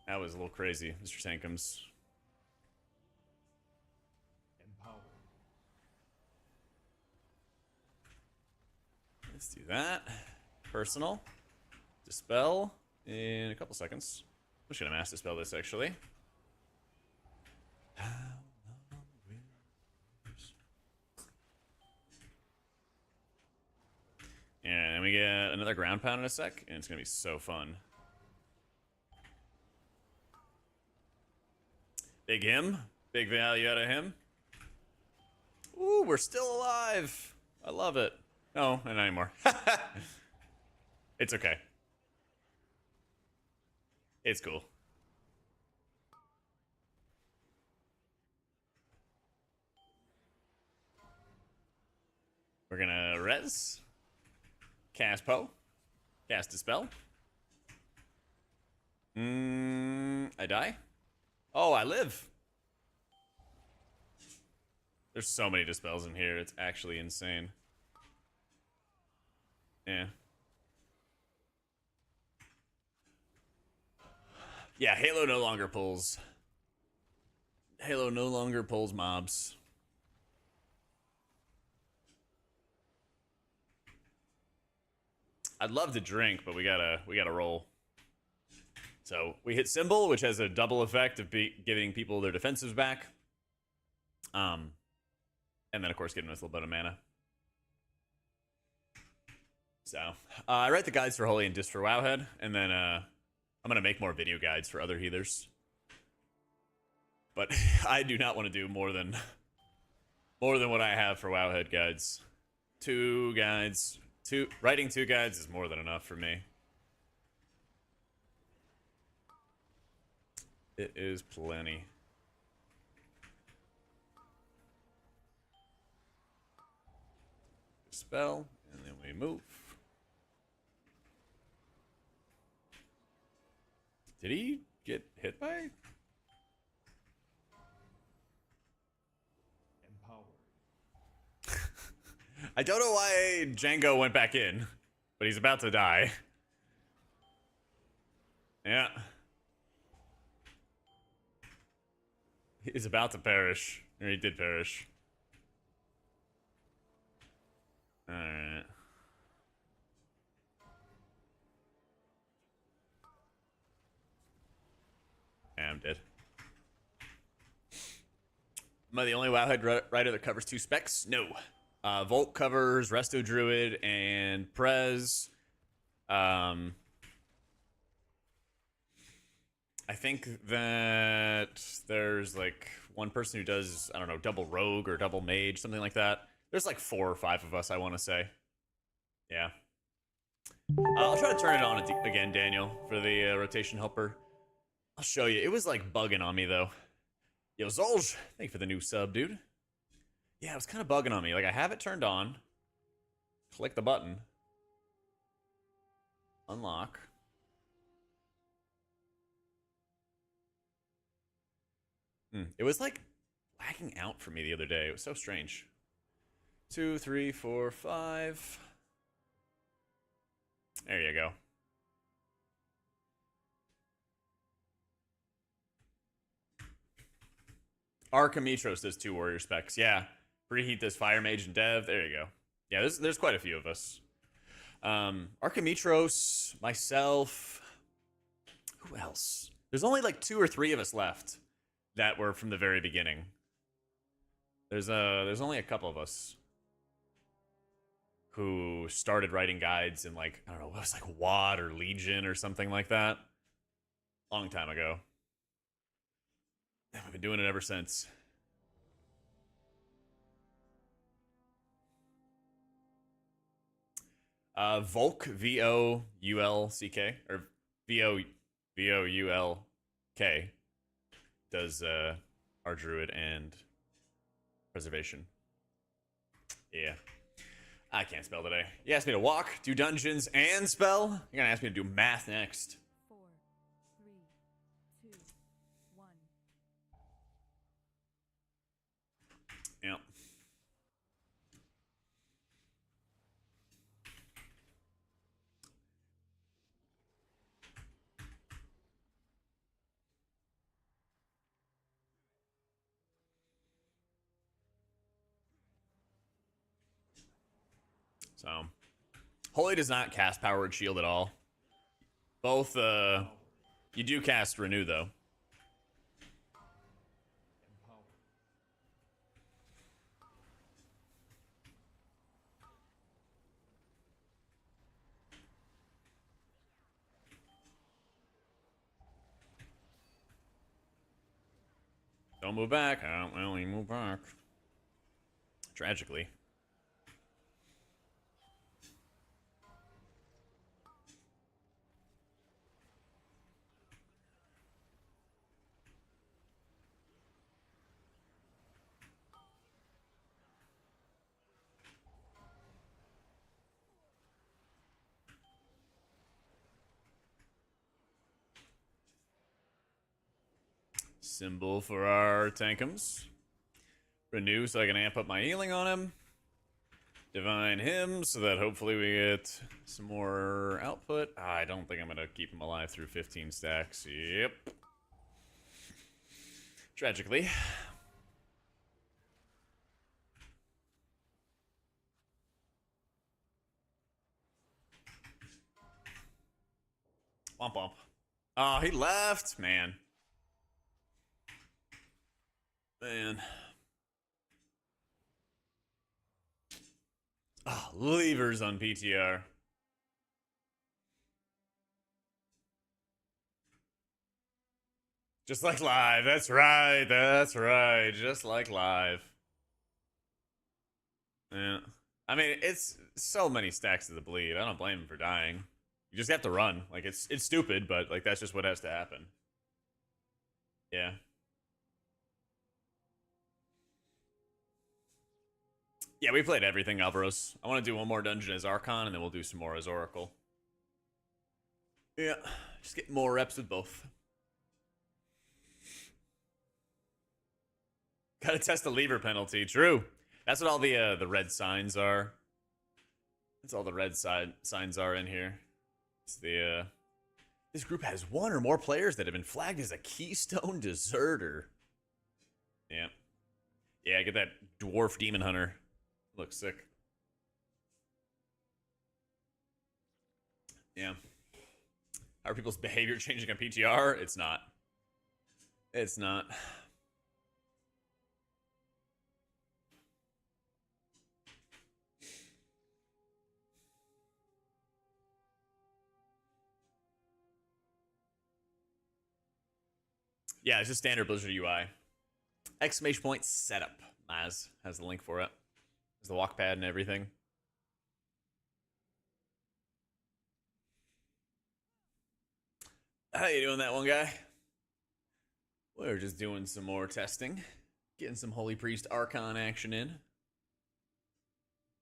That was a little crazy, Mr. Sankums. Empower. Let's do that. Personal. Dispel in a couple seconds. I'm just gonna mass dispel this actually. And we get another ground pound in a sec, and it's gonna be so fun. Big him. Big value out of him. Ooh, we're still alive. I love it. No, not anymore. It's okay. It's cool. We're gonna res. Cast Po. Cast Dispel. I die? Oh, I live. There's so many Dispels in here. It's actually insane. Yeah. Yeah, Halo no longer pulls. Halo no longer pulls mobs. I'd love to drink, but we gotta roll. So we hit Symbol, which has a double effect of giving people their defensives back. And then of course giving us a little bit of mana. So I write the guides for Holy and Disc for Wowhead, and then I'm gonna make more video guides for other healers. But I do not want to do more than what I have for Wowhead guides. 2 guides. Writing 2 guides is more than enough for me. It is plenty. Spell, and then we move. Did he get hit by? Empowered. I don't know why Django went back in, but he's about to die. Yeah. He's about to perish. Or he did perish. Alright. Yeah, I'm dead. Am I the only Wowhead writer that covers 2 specs? No. Volt covers Resto Druid and Prez. I think that there's like one person who does, I don't know, double rogue or double mage, something like that. There's like 4 or 5 of us, I want to say. Yeah. I'll try to turn it on again, Daniel, for the rotation helper. I'll show you. It was like bugging on me, though. Yo, Zolj, thank you for the new sub, dude. Yeah, it was kind of bugging on me. Like, I have it turned on. Click the button. Unlock. It was like lagging out for me the other day. It was so strange. 2, 3, 4, 5. There you go. Archimetros does 2 warrior specs. Yeah. Preheat does fire mage and dev. There you go. Yeah, there's quite a few of us. Archimetros, myself. Who else? There's only like 2 or 3 of us left that were from the very beginning. There's only a couple of us who started writing guides in like, I don't know, what was like WAD or Legion or something like that. Long time ago. And we've been doing it ever since. Volk, V-O-U-L-C-K, or V-O-U-L-K, does our druid and preservation. Yeah. I can't spell today. You asked me to walk, do dungeons, and spell? You're gonna ask me to do math next. 4, 3, 2, 1. Yep. So, Holy does not cast Powered Shield at all. Both, you do cast Renew, though. Empowered. Don't move back. Oh, well, you move back. Tragically. Symbol for our Tankums. Renew so I can amp up my healing on him. Divine him so that hopefully we get some more output. I don't think I'm going to keep him alive through 15 stacks. Yep. Tragically. Womp womp. Oh, he left, man. Man. Oh, levers on PTR. Just like live. That's right. That's right. Just like live. Yeah. I mean, it's so many stacks of the bleed. I don't blame him for dying. You just have to run. Like it's stupid, but like that's just what has to happen. Yeah. Yeah, we played everything, Alvaros. I want to do one more dungeon as Archon, and then we'll do some more as Oracle. Yeah, just get more reps with both. Gotta test the lever penalty. True. That's what all the red signs are. That's all the red signs are in here. It's the this group has one or more players that have been flagged as a Keystone deserter. Yeah. Yeah, get that dwarf demon hunter. Looks sick. Yeah. How are people's behavior changing on PTR? It's not. It's not. Yeah, it's just standard Blizzard UI. Exclamation point setup. Maz has the link for it. There's the walk pad and everything. How you doing, that one guy? We're just doing some more testing. Getting some Holy Priest Archon action in.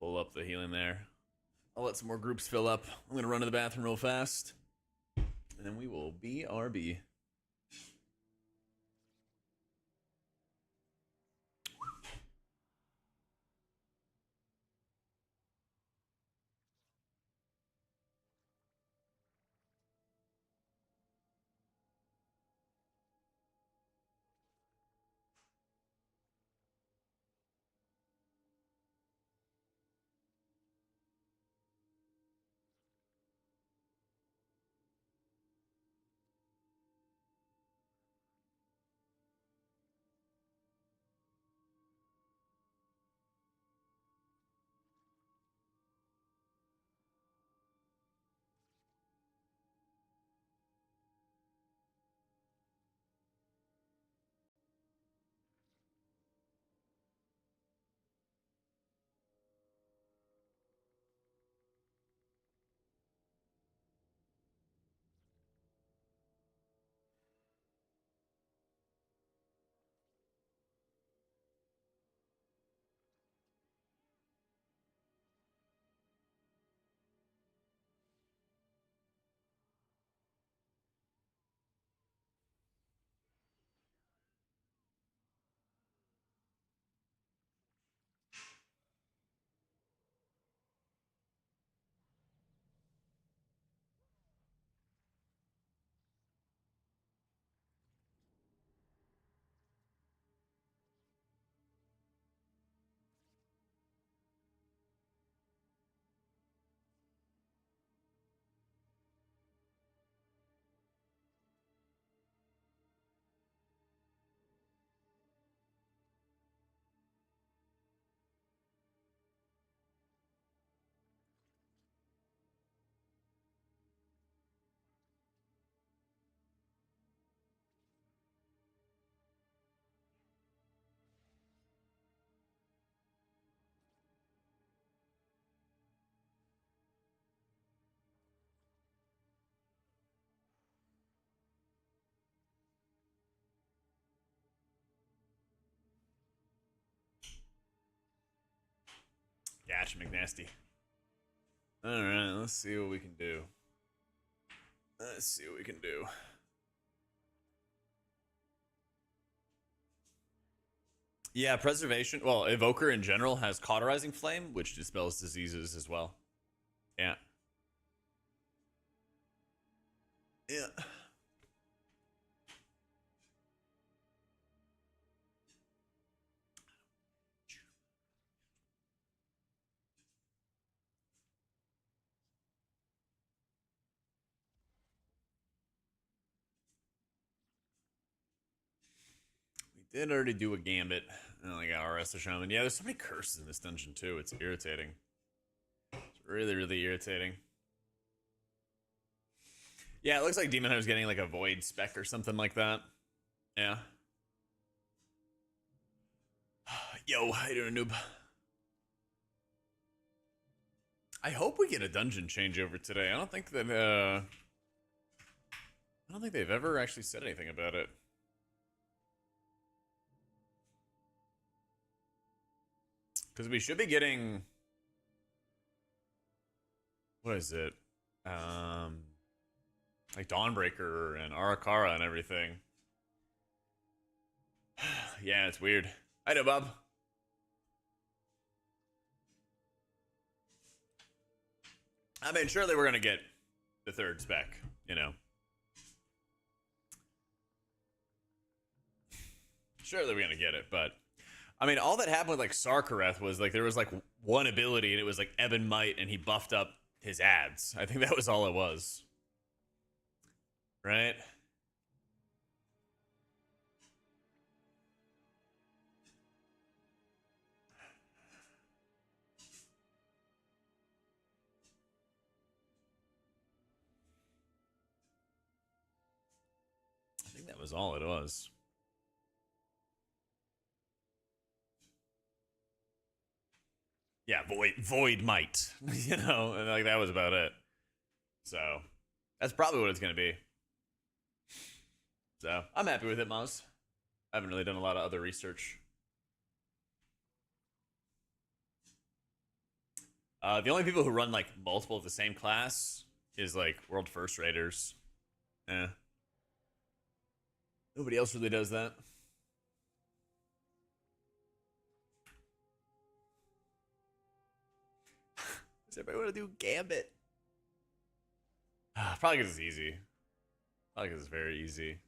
Pull up the healing there. I'll let some more groups fill up. I'm going to run to the bathroom real fast. And then we will BRB. Gotcha, McNasty. Alright, let's see what we can do. Let's see what we can do. Yeah, preservation. Well, Evoker in general has cauterizing flame, which dispels diseases as well. Yeah. Yeah. We did already do a gambit. And then I got RS Shaman. Yeah, there's so many curses in this dungeon too. It's irritating. It's really, really irritating. Yeah, it looks like Demon Hunter's getting like a void spec or something like that. Yeah. Yo, how you doing, noob? I hope we get a dungeon changeover today. I don't think they've ever actually said anything about it. Because we should be getting, what is it? Like Dawnbreaker and Arakara and everything. Yeah, it's weird. I know, Bob. I mean, surely we're gonna get the third spec, you know. Surely we're gonna get it, but I mean, all that happened with like Sarkareth was like there was like one ability and it was like Ebon Might and he buffed up his ads. I think that was all it was. Right? I think that was all it was. Yeah, void might, you know, and like that was about it. So that's probably what it's gonna be. So I'm happy with it, Moz. I haven't really done a lot of other research. The only people who run like multiple of the same class is like World First Raiders. Eh. Nobody else really does that. Does everybody want to do Gambit? Probably because it's easy. Probably because it's very easy.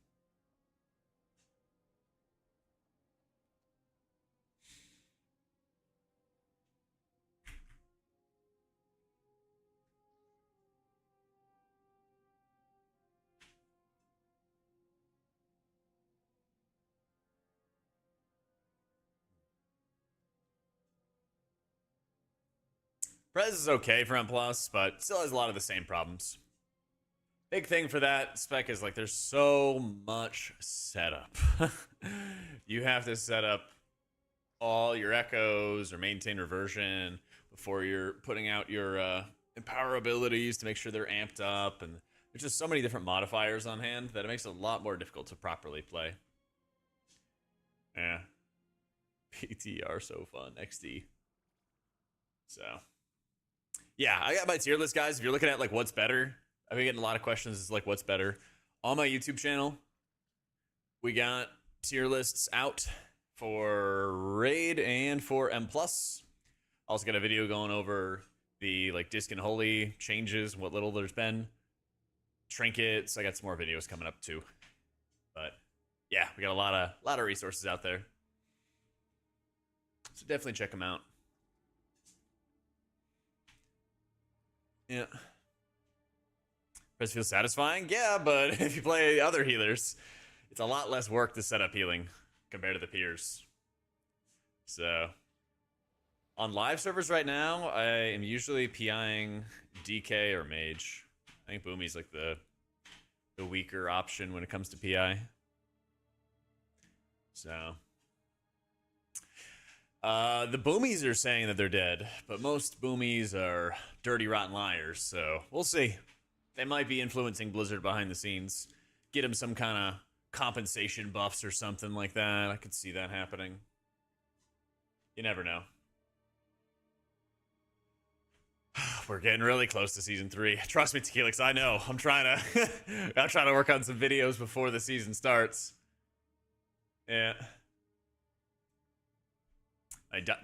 Prez is okay for M+, but still has a lot of the same problems. Big thing for that spec is like there's so much setup. You have to set up all your echoes or maintain reversion before you're putting out your empower abilities to make sure they're amped up, and there's just so many different modifiers on hand that it makes it a lot more difficult to properly play. Yeah. PTR so fun. XD. So yeah, I got my tier list, guys. If you're looking at like what's better, I've been getting a lot of questions. Is like what's better on my YouTube channel. We got tier lists out for Raid and for M+. Also got a video going over the like Disc and Holy changes, what little there's been. Trinkets. I got some more videos coming up too. But yeah, we got a lot of resources out there. So definitely check them out. Yeah. Does it feel satisfying? Yeah, but if you play other healers, it's a lot less work to set up healing compared to the peers. So, on live servers right now, I am usually PIing DK or Mage. I think Boomy's like the weaker option when it comes to PI. So, the Boomies are saying that they're dead, but most Boomies are dirty, rotten liars, so we'll see. They might be influencing Blizzard behind the scenes. Get him some kind of compensation buffs or something like that. I could see that happening. You never know. We're getting really close to season 3. Trust me, Tequilix, I know. I'm trying to work on some videos before the season starts. Yeah.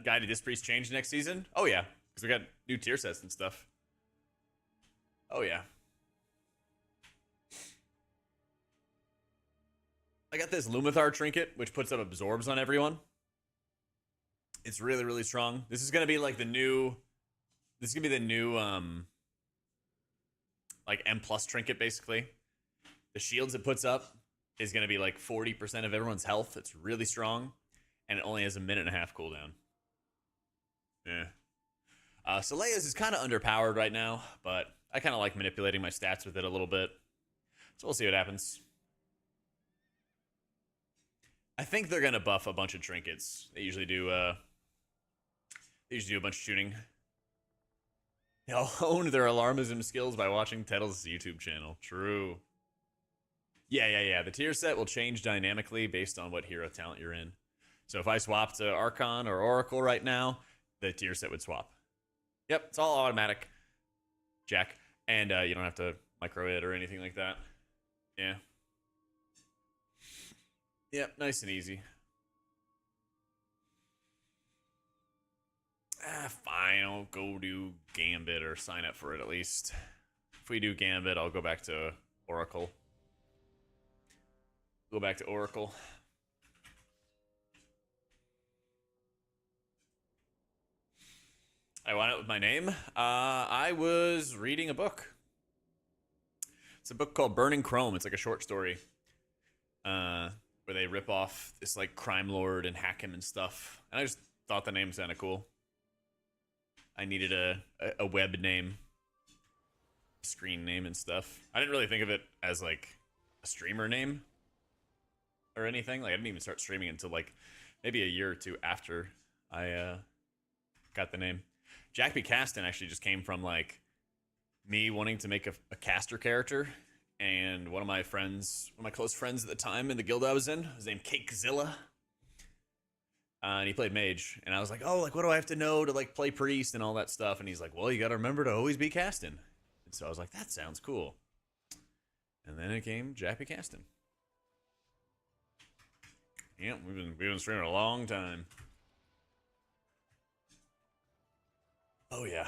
Guided Disc Priest change next season? Oh yeah, because we got new tier sets and stuff. Oh yeah. I got this Lumathar trinket, which puts up absorbs on everyone. It's really, really strong. This is gonna be like the new. This is gonna be the new like M+ trinket basically. The shields it puts up is gonna be like 40% of everyone's health. It's really strong, and it only has a 1.5-minute cooldown. Yeah. Solea's is kind of underpowered right now, but I kind of like manipulating my stats with it a little bit. So we'll see what happens. I think they're gonna buff a bunch of trinkets. They usually do. They usually do a bunch of shooting. They'll hone their alarmism skills by watching Tettle's YouTube channel. True. Yeah. The tier set will change dynamically based on what hero talent you're in. So if I swap to Archon or Oracle right now, the tier set would swap. Yep, it's all automatic, Jack. And you don't have to micro it or anything like that. Yeah. Yep, nice and easy. Fine, I'll go do Gambit or sign up for it at least. If we do Gambit, I'll go back to Oracle. Go back to Oracle. I went out with my name. I was reading a book. It's a book called Burning Chrome. It's like a short story. Where they rip off this like crime lord and hack him and stuff. And I just thought the name sounded cool. I needed a web name, screen name and stuff. I didn't really think of it as like a streamer name or anything. Like I didn't even start streaming until like maybe a year or two after I got the name. Jack B. Caston actually just came from like me wanting to make a caster character, and one of my close friends at the time in the guild I was in, his name Cakezilla. And he played mage, and I was like, oh, like, what do I have to know to, like, play priest and all that stuff? And he's like, well, you gotta remember to always be casting. And so I was like, that sounds cool. And then it came Jack B. Caston. Yep, we've been streaming a long time. Oh, yeah.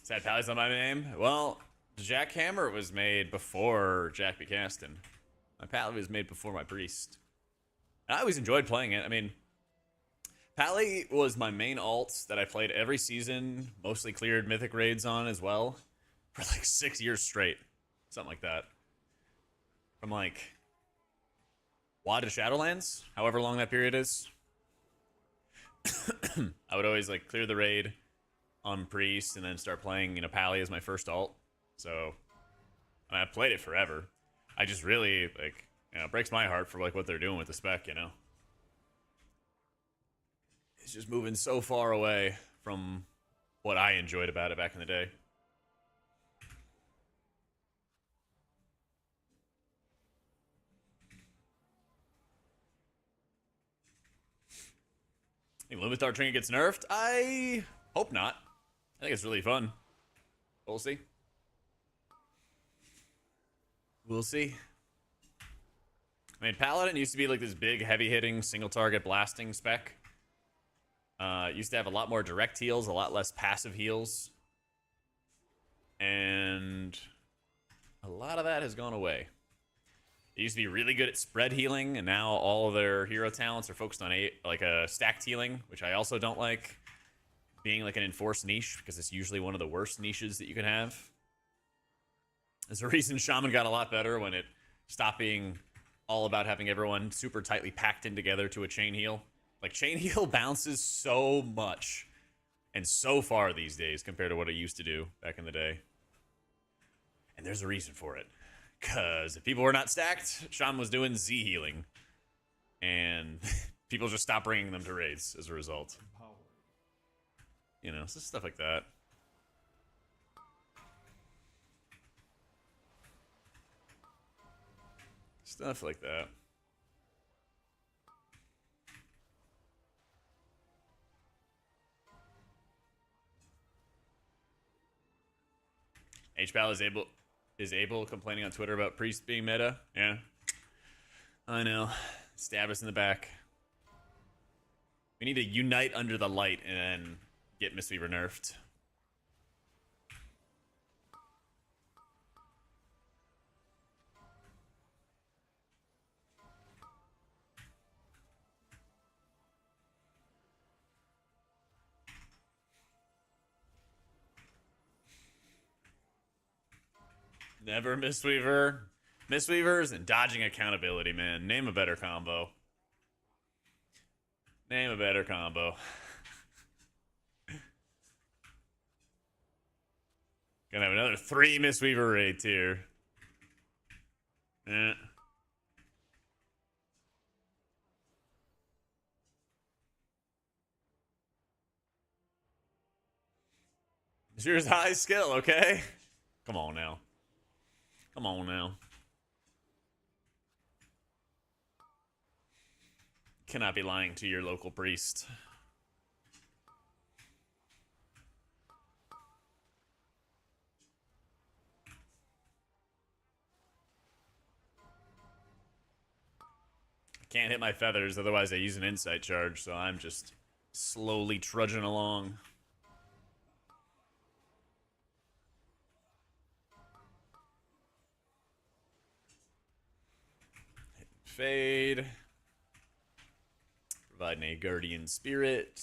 Sad Pally's not my name. Well, Jack Hammer was made before Jack B. Caston. My Pally was made before my priest. And I always enjoyed playing it. I mean, Pally was my main alt that I played every season, mostly cleared mythic raids on as well, for like 6 years straight. Something like that. From like WoD to Shadowlands, however long that period is. I would always like clear the raid on priest and then start playing, Pally as my first alt. So I mean, I played it forever. I just really like, it breaks my heart for like what they're doing with the spec, It's just moving so far away from what I enjoyed about it back in the day. Think Lumitar Trinket gets nerfed? I hope not. I think it's really fun. We'll see. We'll see. I mean, Paladin used to be like this big, heavy-hitting, single-target blasting spec. It used to have a lot more direct heals, a lot less passive heals. And a lot of that has gone away. They used to be really good at spread healing, and now all of their hero talents are focused on stacked healing, which I also don't like. Being like an enforced niche, because it's usually one of the worst niches that you can have. There's a reason Shaman got a lot better when it stopped being all about having everyone super tightly packed in together to a chain heal. Like, chain heal bounces so much and so far these days compared to what it used to do back in the day. And there's a reason for it. Because if people were not stacked, Shaman was doing Z healing. And people just stopped bringing them to raids as a result. So stuff like that. Stuff like that. HPAL is able complaining on Twitter about Priest being meta. Yeah. I know. Stab us in the back. We need to unite under the light and then get Mistweaver nerfed. Never Mistweaver. Mistweavers and dodging accountability, man. Name a better combo. Name a better combo. Gonna have another 3 Mistweaver raids here. Eh. It's yours high skill, okay? Come on now. Come on now. Cannot be lying to your local priest. Can't hit my feathers, otherwise I use an insight charge, so I'm just slowly trudging along. Fade. Providing a guardian spirit.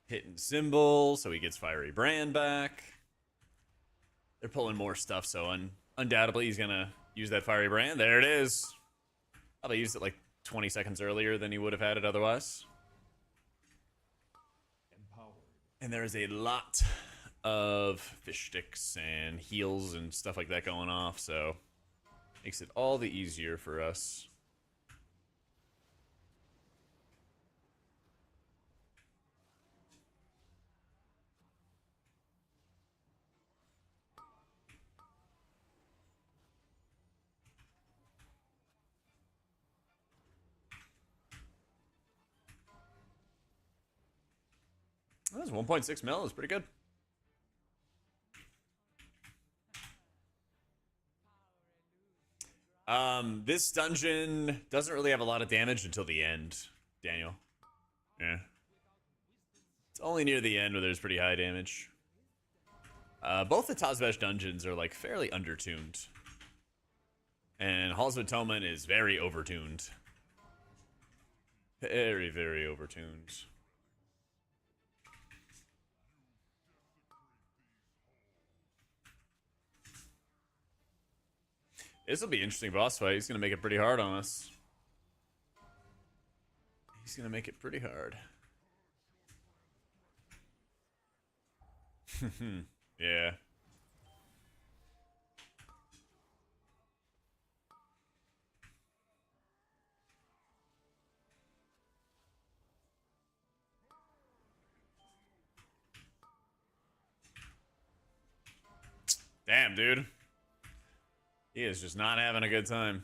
Hitting symbol, so he gets fiery brand back. They're pulling more stuff, so undoubtedly he's gonna use that fiery brand. There it is. Probably used it like 20 seconds earlier than he would have had it otherwise. Empowered. And there is a lot of fish sticks and heals and stuff like that going off, so makes it all the easier for us. That was 1.6 mil. Is pretty good. This dungeon doesn't really have a lot of damage until the end, Daniel. Yeah. It's only near the end where there's pretty high damage. Both the Tazvesh dungeons are like fairly undertuned. And Halls of Atonement is very overtuned. Very, very overtuned. This will be an interesting boss fight. He's going to make it pretty hard on us. He's going to make it pretty hard. Yeah. Damn, dude. He is just not having a good time.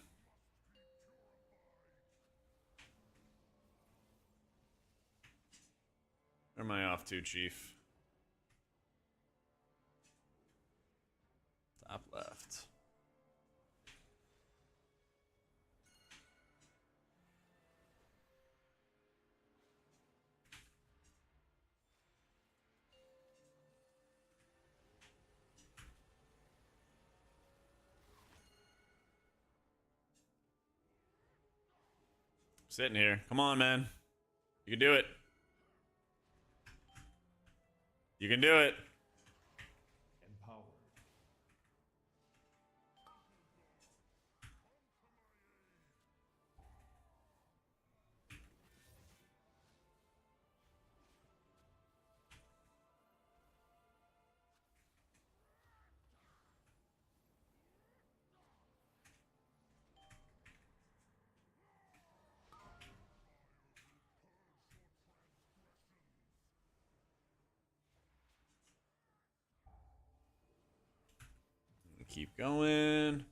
Where am I off to, Chief? Top left. Sitting here. Come on, man. You can do it. You can do it. Empowered. Keep going.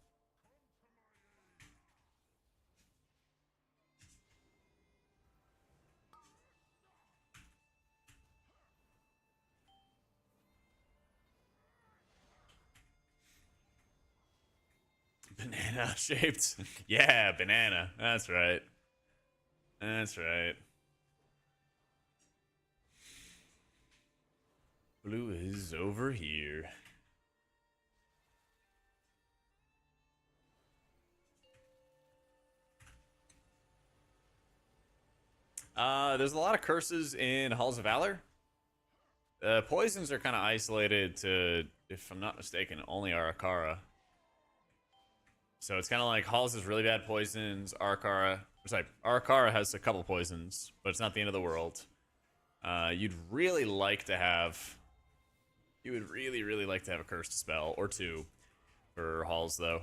Banana shaped. Yeah, banana. That's right. That's right. Blue is over here. There's a lot of curses in Halls of Valor. Poisons are kind of isolated to, if I'm not mistaken, only Arakara. So it's kind of like Halls has really bad poisons. Arakara has a couple poisons, but it's not the end of the world. You'd really like to have. You would really, really like to have a cursed spell or two for Halls, though.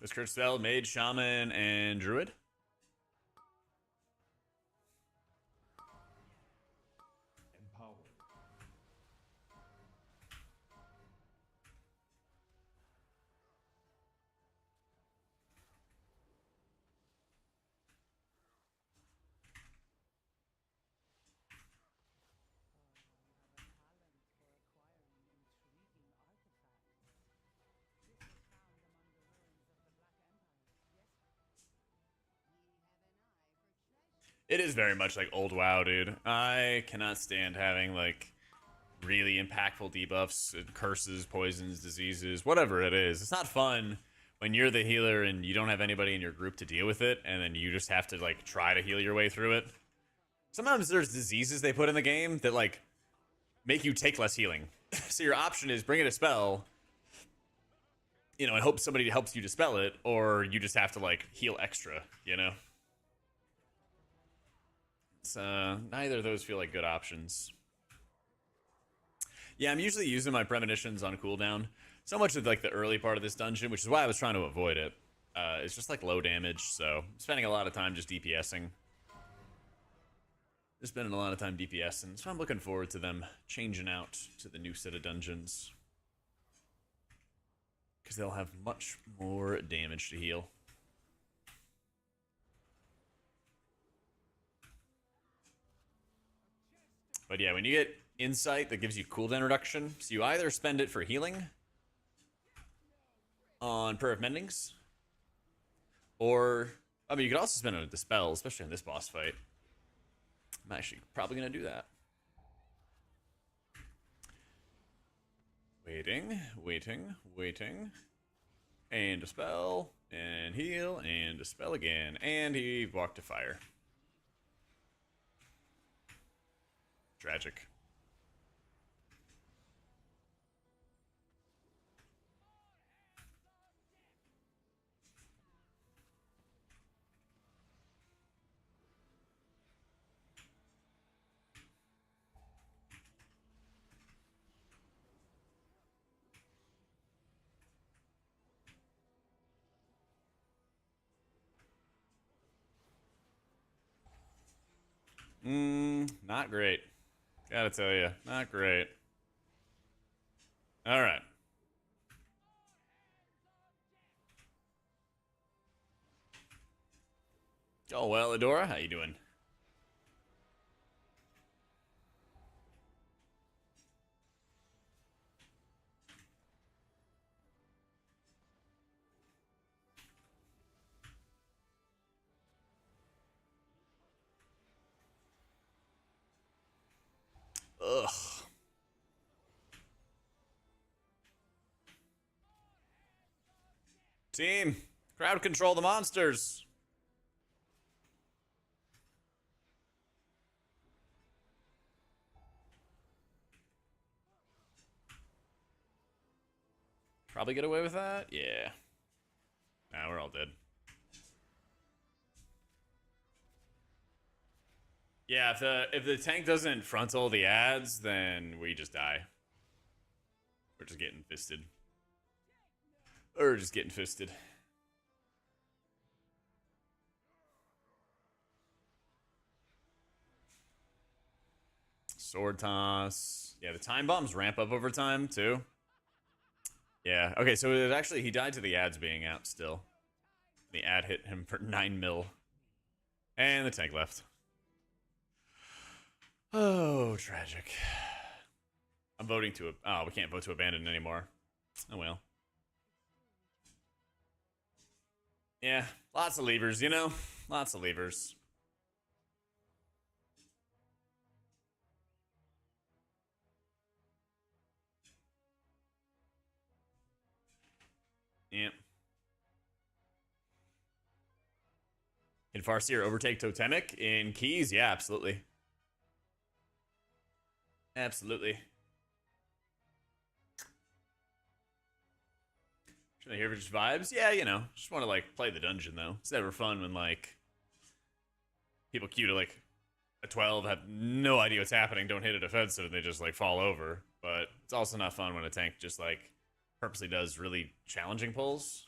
This cursed spell, Mage, Shaman, and Druid. Empowered. It is very much like old WoW, dude. I cannot stand having like really impactful debuffs, curses, poisons, diseases, whatever it is. It's not fun when you're the healer and you don't have anybody in your group to deal with it, and then you just have to like try to heal your way through it. Sometimes there's diseases they put in the game that like make you take less healing. So your option is bring in a spell, you know, and hope somebody helps you dispel it, or you just have to like heal extra, you know? It's, neither of those feel like good options. Yeah, I'm usually using my premonitions on cooldown. So much of like the early part of this dungeon, which is why I was trying to avoid it. It's just like low damage, so I'm spending a lot of time just DPSing. Just spending a lot of time DPSing, so I'm looking forward to them changing out to the new set of dungeons. Because they'll have much more damage to heal. But yeah, when you get insight that gives you cooldown reduction, so you either spend it for healing on Prayer of Mendings, or, I mean, you could also spend it on Dispel, especially in this boss fight. I'm actually probably going to do that. Waiting. And Dispel, and heal, and Dispel again. And he walked to fire. Tragic. Not great. Gotta tell you, not great. All right. Oh well, Adora, how you doing? Ugh. Team, crowd control the monsters. Probably get away with that? Yeah. Nah, we're all dead. Yeah, if the tank doesn't frontal the ads, then we just die. We're just getting fisted. Or just getting fisted. Sword toss. Yeah, the time bombs ramp up over time too. Yeah. Okay, so it actually he died to the ads being out still. The ad hit him for 9 mil. And the tank left. Oh, tragic. I'm voting to... Oh, we can't vote to abandon anymore. Oh, well. Yeah, lots of levers, you know? Lots of levers. Yep. Can Farseer overtake Totemic in keys? Yeah, absolutely. Absolutely. Should I hear just vibes? Yeah, you know, just want to like play the dungeon though. It's never fun when like people queue to like a 12, have no idea what's happening, don't hit a defensive, and they just like fall over. But it's also not fun when a tank just like purposely does really challenging pulls.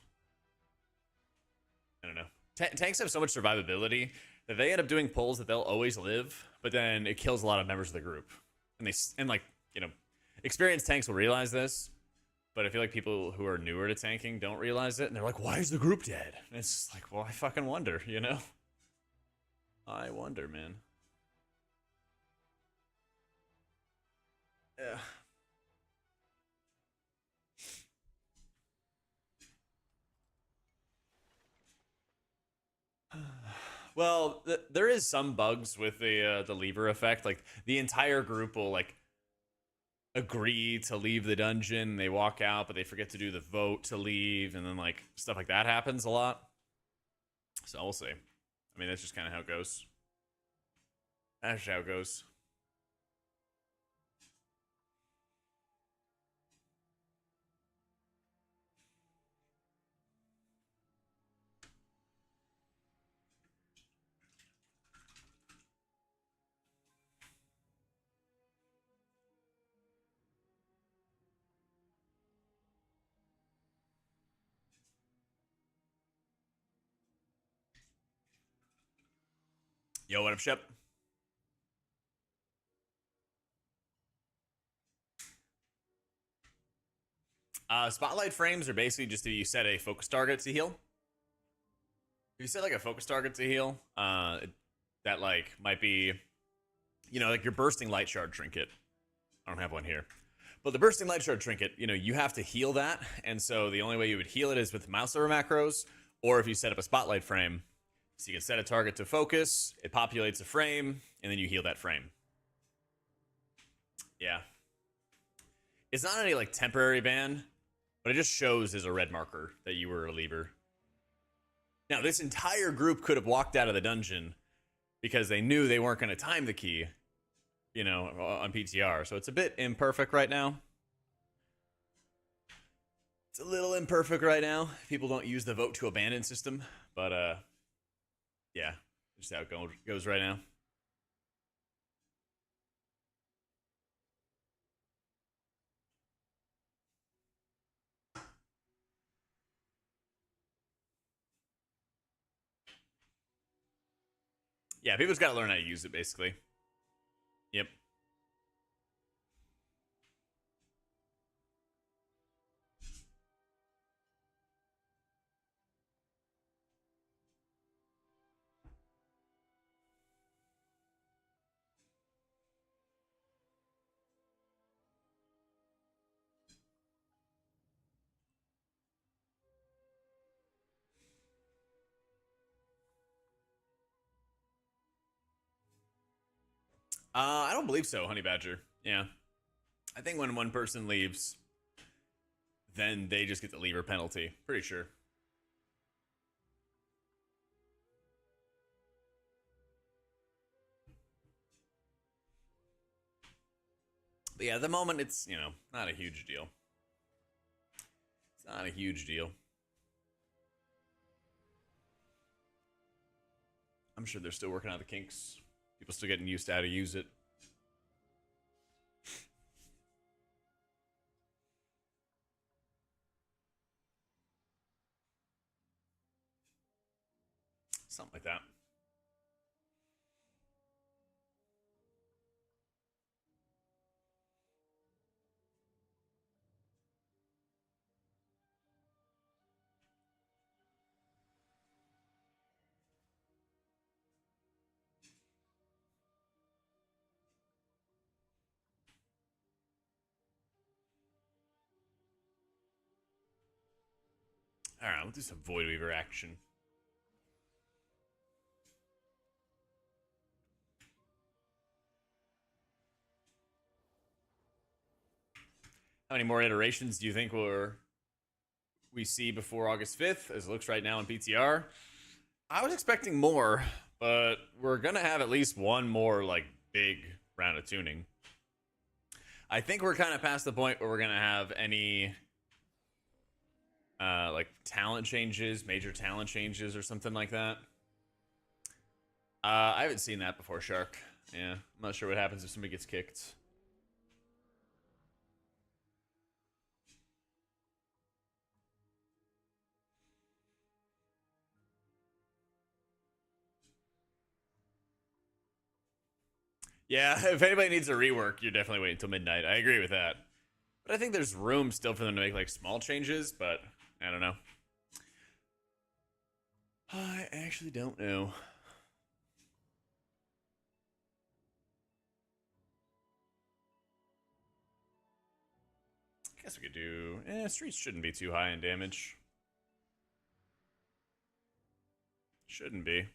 I don't know. Tanks have so much survivability that they end up doing pulls that they'll always live, but then it kills a lot of members of the group. And like, you know, experienced tanks will realize this, but I feel like people who are newer to tanking don't realize it, and they're like, why is the group dead? And it's just like, well, I fucking wonder, you know? I wonder, man. Yeah. Well, there is some bugs with the lever effect. Like the entire group will like agree to leave the dungeon. They walk out, but they forget to do the vote to leave, and then like stuff like that happens a lot. So we'll see. I mean, that's just kind of how it goes. That's just how it goes. Yo, what up, Shep? Spotlight frames are basically just if you set a focus target to heal. If you set like a focus target to heal, that like might be, you know, like your bursting light shard trinket. I don't have one here, but the bursting light shard trinket, you know, you have to heal that, and so the only way you would heal it is with mouse over macros, or if you set up a spotlight frame, so you can set a target to focus, it populates a frame, and then you heal that frame. Yeah, it's not any like temporary ban, but it just shows as a red marker that you were a lever. Now, this entire group could have walked out of the dungeon because they knew they weren't going to time the key, you know, on PTR. So it's a bit imperfect right now. It's a little imperfect right now. People don't use the vote to abandon system, but yeah, just how it goes right now. Yeah, people just got to learn how to use it, basically. Yep. I don't believe so, Honey Badger. Yeah. I think when one person leaves, then they just get the lever penalty. Pretty sure. But yeah, at the moment, it's, you know, not a huge deal. It's not a huge deal. I'm sure they're still working out the kinks. People still getting used to how to use it. Something like that. All right, we'll do some Void Weaver action. How many more iterations do you think we see before August 5th, as it looks right now in PTR? I was expecting more, but we're gonna have at least one more like big round of tuning. I think we're kind of past the point where we're gonna have any like talent changes, major talent changes, or something like that. I haven't seen that before, Shark. Yeah, I'm not sure what happens if somebody gets kicked. Yeah, if anybody needs a rework, you're definitely waiting until midnight. I agree with that. But I think there's room still for them to make like small changes, but I don't know. I actually don't know. I guess we could do... streets shouldn't be too high in damage. Shouldn't be.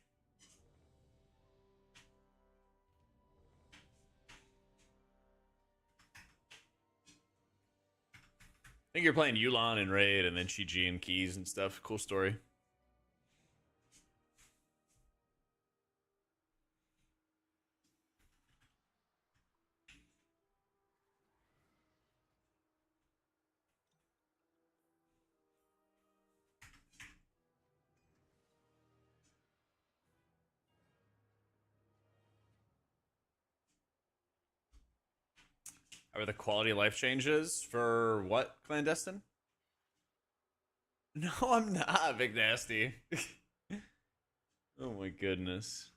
I think you're playing Yulon and Raid and then Shiji and Keys and stuff. Cool story. How are the quality of life changes for what, Clandestine? No, I'm not, Big Nasty. Oh my goodness.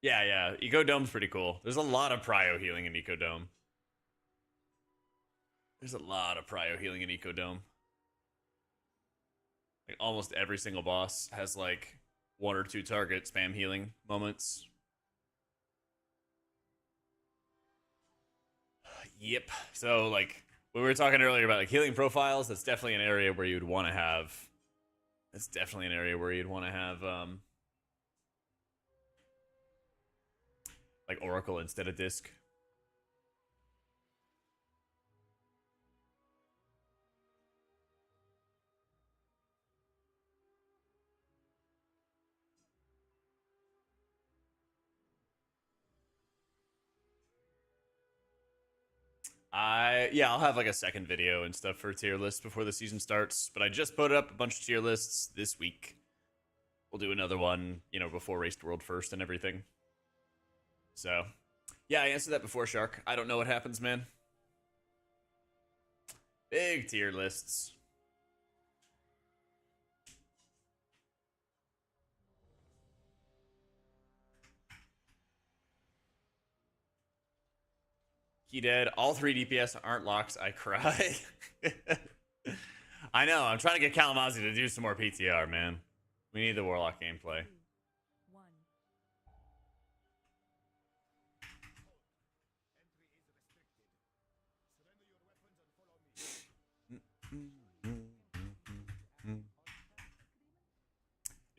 Yeah. Eco Dome's pretty cool. There's a lot of prio healing in Eco Dome. There's a lot of prio healing in Eco Dome. Like almost every single boss has like 1 or 2 target spam healing moments. Yep. So like when we were talking earlier about like healing profiles, that's definitely an area where you'd want to have. That's definitely an area where you'd want to have like Oracle instead of Disc. I'll have like a second video and stuff for tier lists before the season starts, but I just put up a bunch of tier lists this week. We'll do another one, before Race to World first and everything. So, yeah, I answered that before, Shark. I don't know what happens, man. Big tier lists. He dead. All 3 DPS aren't locks. I cry. I know. I'm trying to get Kalamazoo to do some more PTR, man. We need the Warlock gameplay. 2, 1.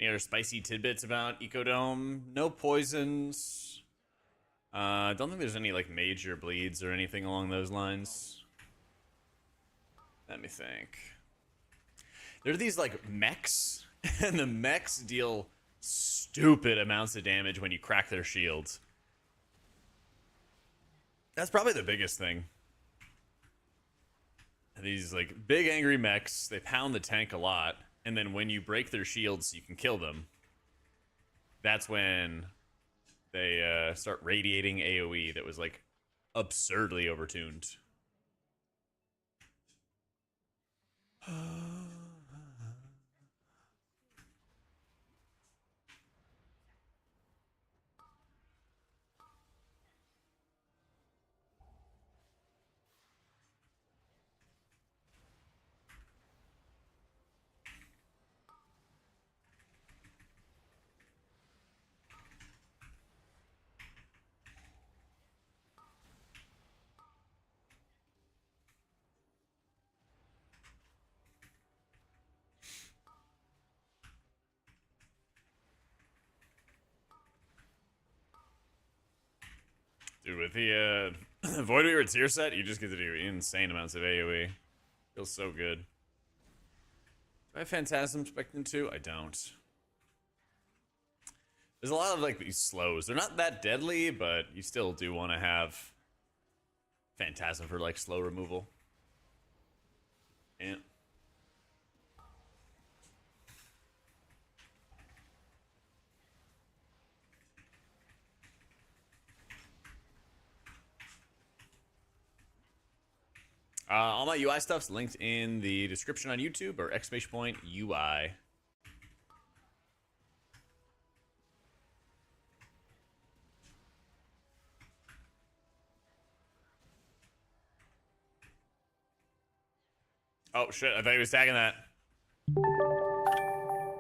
Any other spicy tidbits about Ecodome? No poisons. I don't think there's any like major bleeds or anything along those lines. Let me think. There are these like mechs, and the mechs deal stupid amounts of damage when you crack their shields. That's probably the biggest thing. These like big angry mechs, they pound the tank a lot, and then when you break their shields, you can kill them. That's when they start radiating AoE that was like absurdly overtuned. Dude, with the Void Weaver tier set, you just get to do insane amounts of AoE. Feels so good. Do I have Phantasm Spectrum too? I don't. There's a lot of like these slows. They're not that deadly, but you still do want to have Phantasm for like slow removal. Yeah. All my UI stuff's linked in the description on YouTube or exclamation point UI. Oh shit, I thought he was tagging that.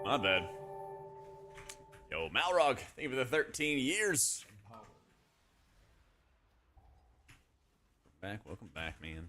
My bad. Yo, Malrog, thank you for the 13 years. Welcome back, man.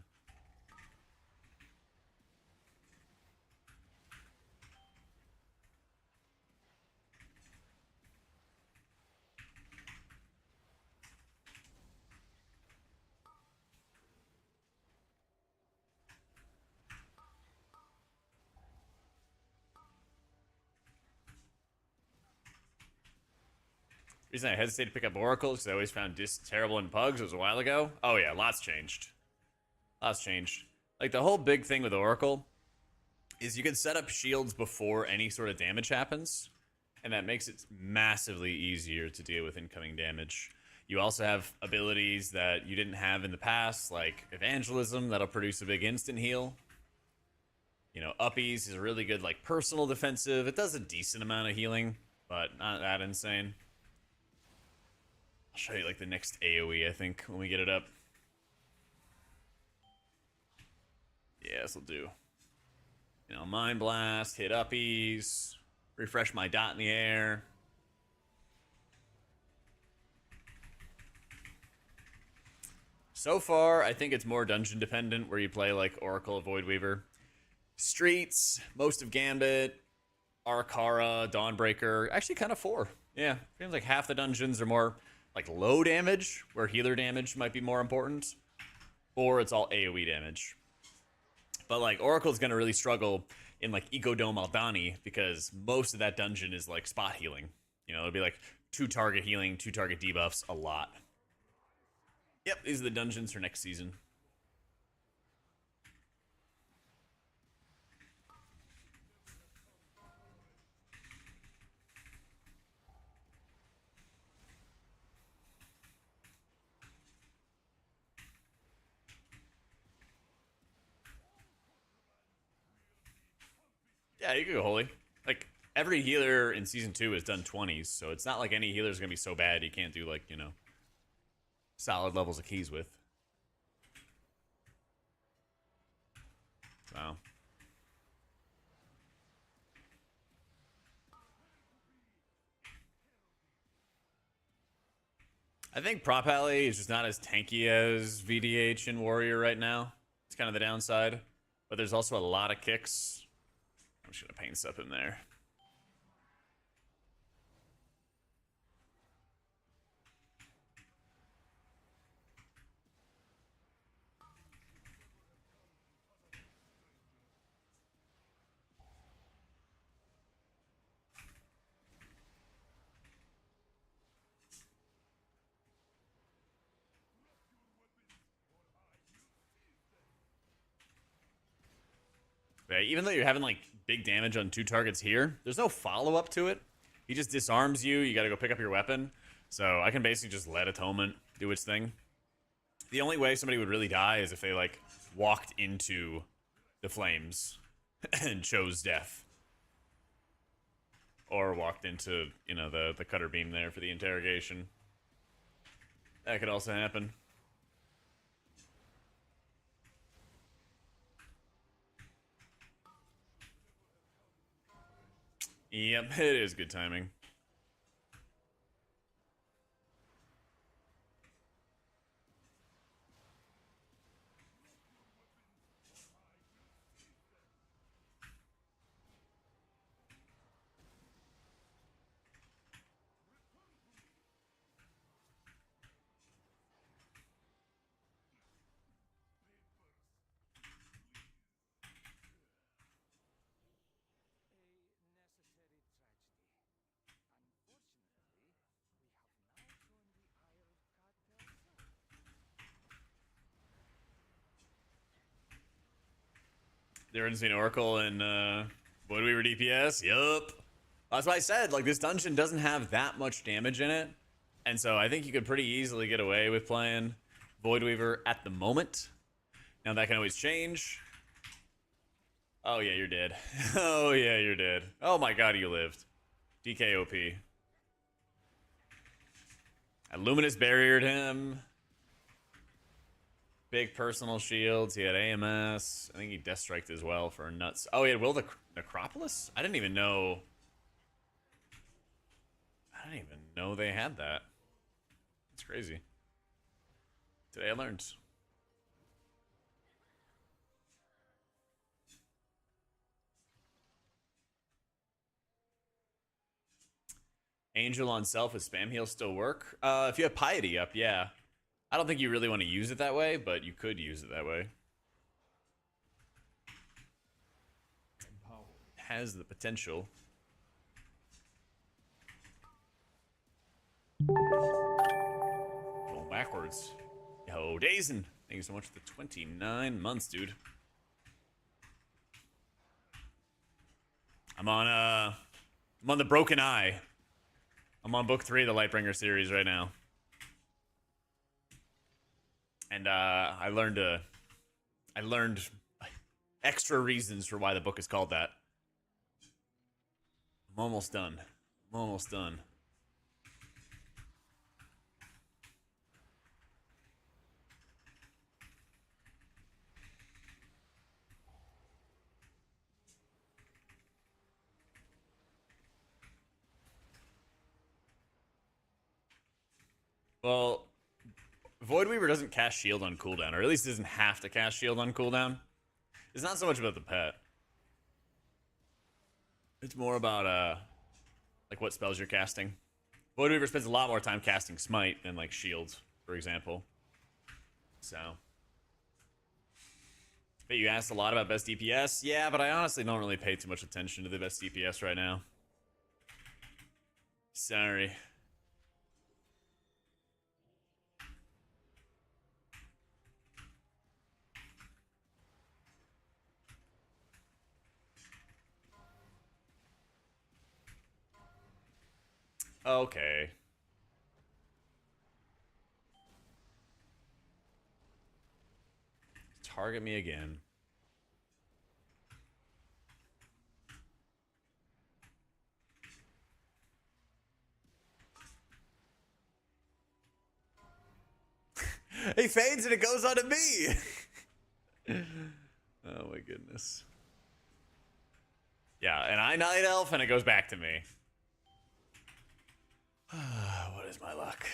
Reason I hesitate to pick up Oracle is because I always found Disc terrible in Pugs. It was a while ago. Oh yeah, lots changed. Lots changed. Like the whole big thing with Oracle is you can set up shields before any sort of damage happens, and that makes it massively easier to deal with incoming damage. You also have abilities that you didn't have in the past, like Evangelism, that'll produce a big instant heal. You know, Uppies is a really good like personal defensive. It does a decent amount of healing, but not that insane. I'll show you like the next AoE, I think, when we get it up. Yeah, this'll do. You know, Mind Blast, hit Uppies, refresh my dot in the air. So far, I think it's more dungeon dependent, where you play like Oracle, Void Weaver. Streets, most of Gambit, Arcara, Dawnbreaker, actually kind of 4. Yeah, seems like half the dungeons are more like low damage, where healer damage might be more important, or it's all AoE damage. But like Oracle's gonna really struggle in like Ecodome Aldani because most of that dungeon is like spot healing. You know, it'll be like 2 target healing, 2 target debuffs, a lot. Yep, these are the dungeons for next season. Yeah, you could go holy. Like every healer in season 2 has done 20s, so it's not like any healer's gonna be so bad you can't do like, you know, solid levels of keys with. So I think Prop Alley is just not as tanky as VDH and Warrior right now. It's kind of the downside. But there's also a lot of kicks. I'm just gonna paint stuff in there. Yeah, even though you're having like big damage on 2 targets here, there's no follow-up to it. He just disarms you, you gotta go pick up your weapon. So I can basically just let Atonement do its thing. The only way somebody would really die is if they like walked into the flames and chose death. Or walked into, you know, the cutter beam there for the interrogation. That could also happen. Yep, it is good timing. The Unseen Oracle and Void Weaver DPS. Yup. That's why I said, like, this dungeon doesn't have that much damage in it. And so I think you could pretty easily get away with playing Void Weaver at the moment. Now that can always change. Oh yeah, you're dead. Oh yeah, you're dead. Oh my god, you lived. DKOP. I Luminous barriered him. Big personal shields. He had AMS. I think he Death Striked as well for nuts. Oh, he had Will the Necropolis? I didn't even know. I didn't even know they had that. That's crazy. Today I learned. Angel on self with spam heal still work? If you have Piety up, yeah. I don't think you really want to use it that way, but you could use it that way. Empower. Has the potential. Going backwards. Yo, Dazen. Thank you so much for the 29 months, dude. I'm on the Broken Eye. I'm on book 3 of the Lightbringer series right now. And I learned extra reasons for why the book is called that. I'm almost done. I'm almost done. Well, Void Weaver doesn't cast shield on cooldown, or at least doesn't have to cast shield on cooldown. It's not so much about the pet. It's more about like what spells you're casting. Void Weaver spends a lot more time casting Smite than like Shield, for example. So, but you asked a lot about best DPS. Yeah, but I honestly don't really pay too much attention to the best DPS right now. Sorry. Okay. Target me again. He fades and it goes on to me. Oh my goodness. Yeah, and I Night Elf and it goes back to me. What is my luck?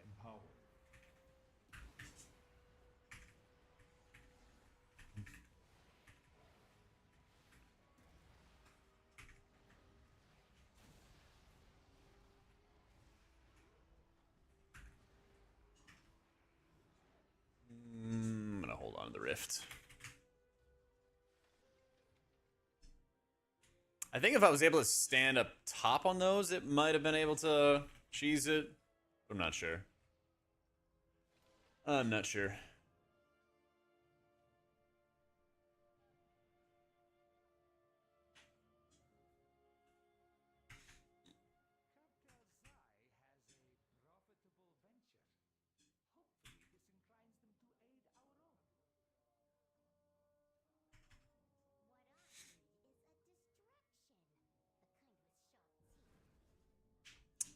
Empower. I'm gonna hold on to the Rift. I think if I was able to stand up top on those, it might have been able to cheese it. But I'm not sure. I'm not sure.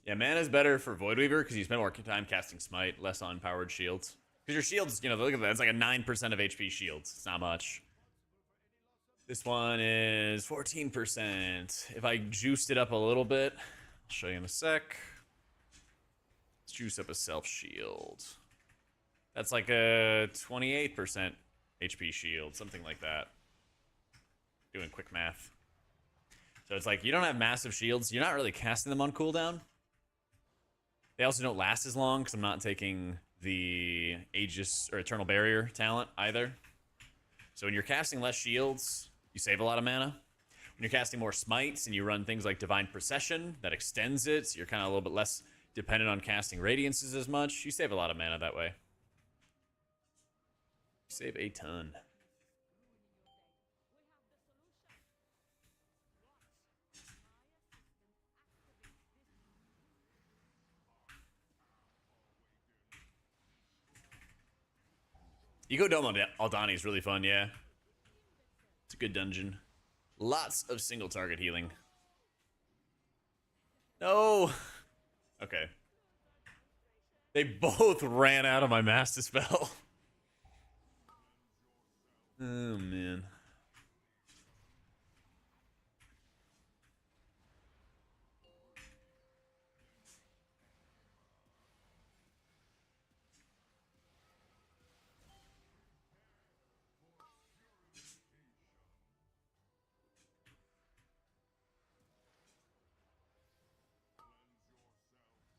Yeah, mana's better for Void Weaver because you spend more time casting Smite, less on powered shields. Because your shields, you know, look at that. It's like a 9% of HP shields. It's not much. This one is 14%. If I juiced it up a little bit, I'll show you in a sec. Let's juice up a self shield. That's like a 28% HP shield, something like that. Doing quick math. So it's like you don't have massive shields. You're not really casting them on cooldown. They also don't last as long because I'm not taking the Aegis or Eternal Barrier talent either. So when you're casting less shields, you save a lot of mana. When you're casting more smites and you run things like Divine Procession, that extends it, so you're kind of a little bit less dependent on casting radiances as much. You save a lot of mana that way. You save a ton. Eco Dome Aldani is really fun, yeah. It's a good dungeon. Lots of single target healing. No! Okay. They both ran out of my Master Spell. Oh, man.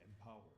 Empowered.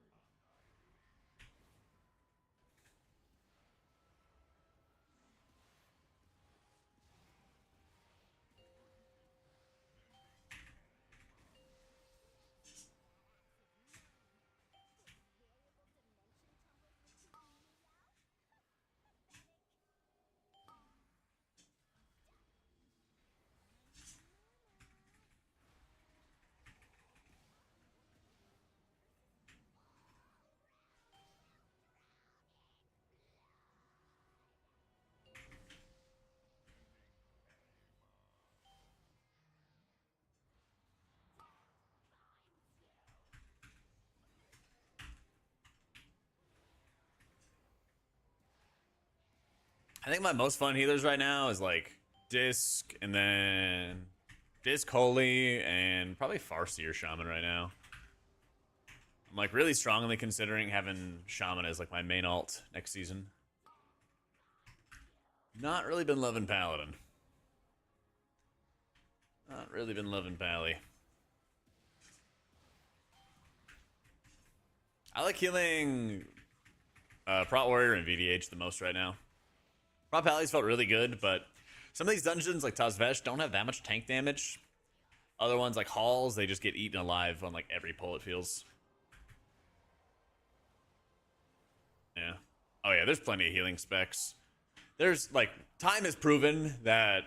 I think my most fun healers right now is like Disc and then Disc Holy and probably Farseer Shaman right now. I'm like really strongly considering having Shaman as like my main alt next season. Not really been loving Paladin. Not really been loving Pally. I like healing Prot Warrior and VDH the most right now. Prot Pally's felt really good, but some of these dungeons like Tazvesh don't have that much tank damage. Other ones like Halls, they just get eaten alive on like every pull, it feels. Yeah. Oh yeah, there's plenty of healing specs. There's like, time has proven that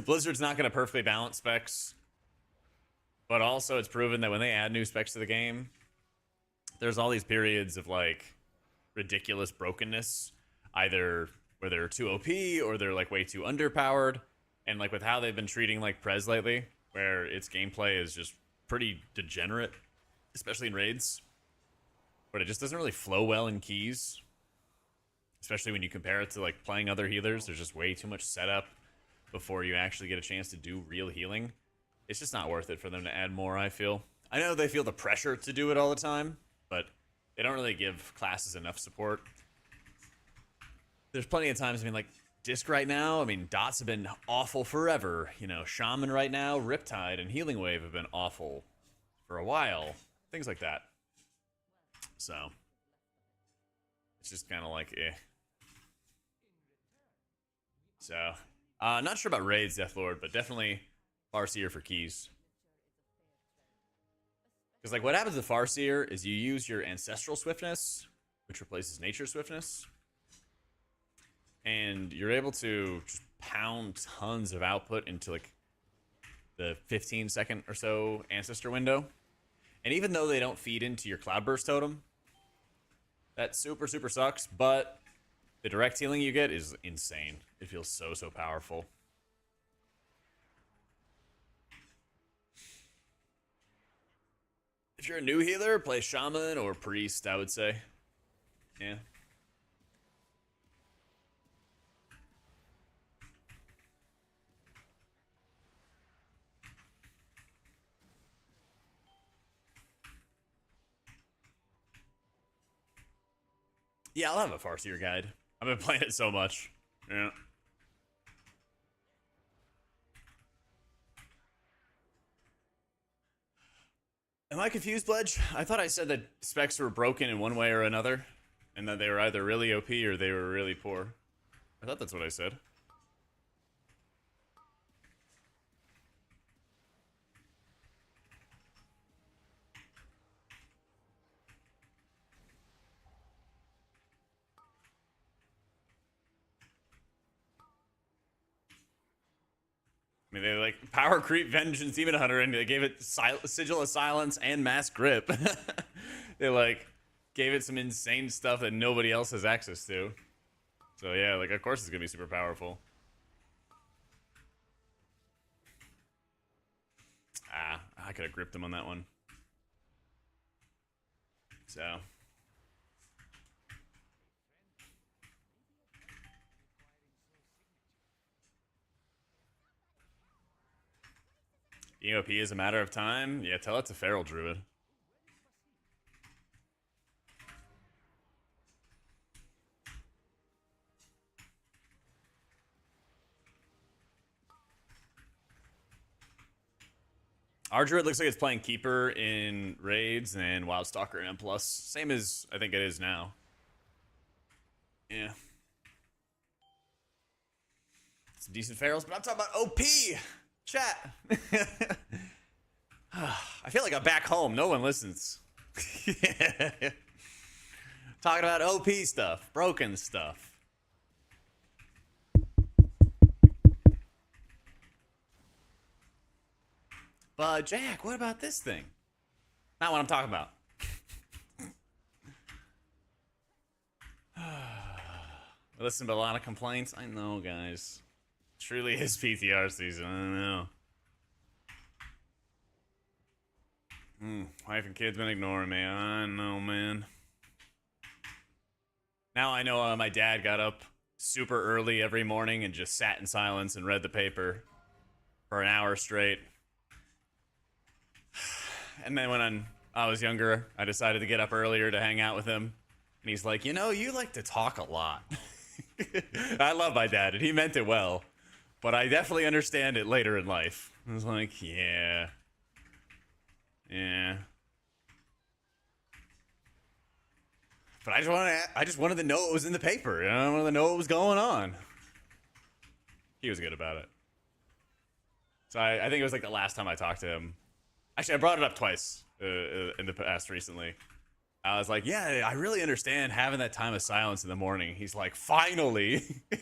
Blizzard's not going to perfectly balance specs. But also it's proven that when they add new specs to the game, there's all these periods of like ridiculous brokenness, either where they're too OP or they're like way too underpowered. And like with how they've been treating like Prez lately, where its gameplay is just pretty degenerate, especially in raids, but it just doesn't really flow well in keys, especially when you compare it to like playing other healers. There's just way too much setup before you actually get a chance to do real healing. It's just not worth it for them to add more, I feel. I know they feel the pressure to do it all the time, but they don't really give classes enough support. There's plenty of times, I mean, like, Disc right now, I mean, Dots have been awful forever. You know, Shaman right now, Riptide, and Healing Wave have been awful for a while. Things like that. So, it's just kind of like, eh. So, not sure about raids, Deathlord, but definitely Farseer for keys. Because, like, what happens with Farseer is you use your Ancestral Swiftness, which replaces Nature Swiftness, and you're able to just pound tons of output into, like, the 15-second or so Ancestor window. And even though they don't feed into your Cloudburst totem, that super, super sucks, but the direct healing you get is insane. It feels so, so powerful. If you're a new healer, play Shaman or Priest, I would say. Yeah. Yeah, I'll have a Farseer guide. I've been playing it so much. Yeah. Am I confused, Bledge? I thought I said that specs were broken in one way or another, and that they were either really OP or they were really poor. I thought that's what I said. I mean, they like power creep, vengeance, demon hunter, and they gave it sigil of silence and mass grip. They like gave it some insane stuff that nobody else has access to. So yeah, like of course it's gonna be super powerful. Ah, I could have gripped him on that one. So. EOP is a matter of time. Yeah, tell it to Feral Druid. Our Druid looks like it's playing Keeper in raids and Wildstalker in M+. Same as I think it is now. Yeah. Some decent ferals, but I'm talking about OP! Chat! I feel like I'm back home. No one listens. Talking about OP stuff, broken stuff. But Jack, what about this thing? Not what I'm talking about. I listen to a lot of complaints. I know, guys. Truly is PTR season. I know. Wife and kids been ignoring me. I know, man. Now I know my dad got up super early every morning and just sat in silence and read the paper for an hour straight. And then when I was younger, I decided to get up earlier to hang out with him. And he's like, you know, you like to talk a lot. I love my dad, and he meant it well. But I definitely understand it later in life. I was like, yeah. Yeah. But I just wanted to know what was in the paper. You know? I wanted to know what was going on. He was good about it. So I think it was like the last time I talked to him. Actually, I brought it up twice in the past recently. I was like, yeah, I really understand having that time of silence in the morning. He's like, finally. I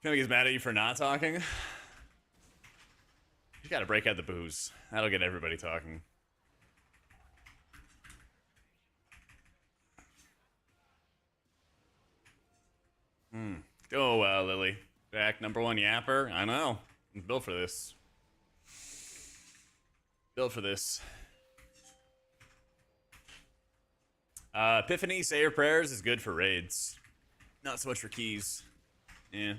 feel like he's mad at you for not talking. You gotta break out the booze. That'll get everybody talking. Go well, Lily. Back #1 yapper. I know. I'm built for this. Built for this. Epiphany, say your prayers is good for raids. Not so much for keys. Yeah.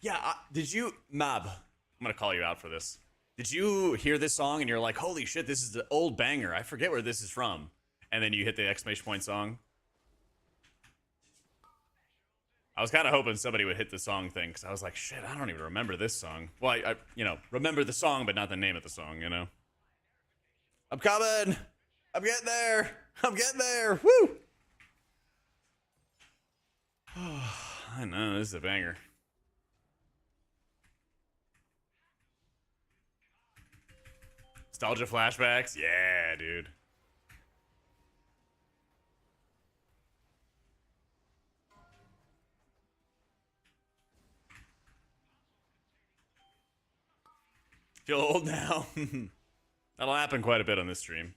Yeah, did you... Mab, I'm gonna call you out for this. Did you hear this song and you're like, holy shit, this is the old banger. I forget where this is from. And then you hit the exclamation point song. I was kind of hoping somebody would hit the song thing, because I was like, shit, I don't even remember this song. Well, I remember the song, but not the name of the song, you know? I'm coming! I'm getting there! I'm getting there! Woo! I know, this is a banger. Nostalgia flashbacks? Yeah, dude. Feel old now. That'll happen quite a bit on this stream.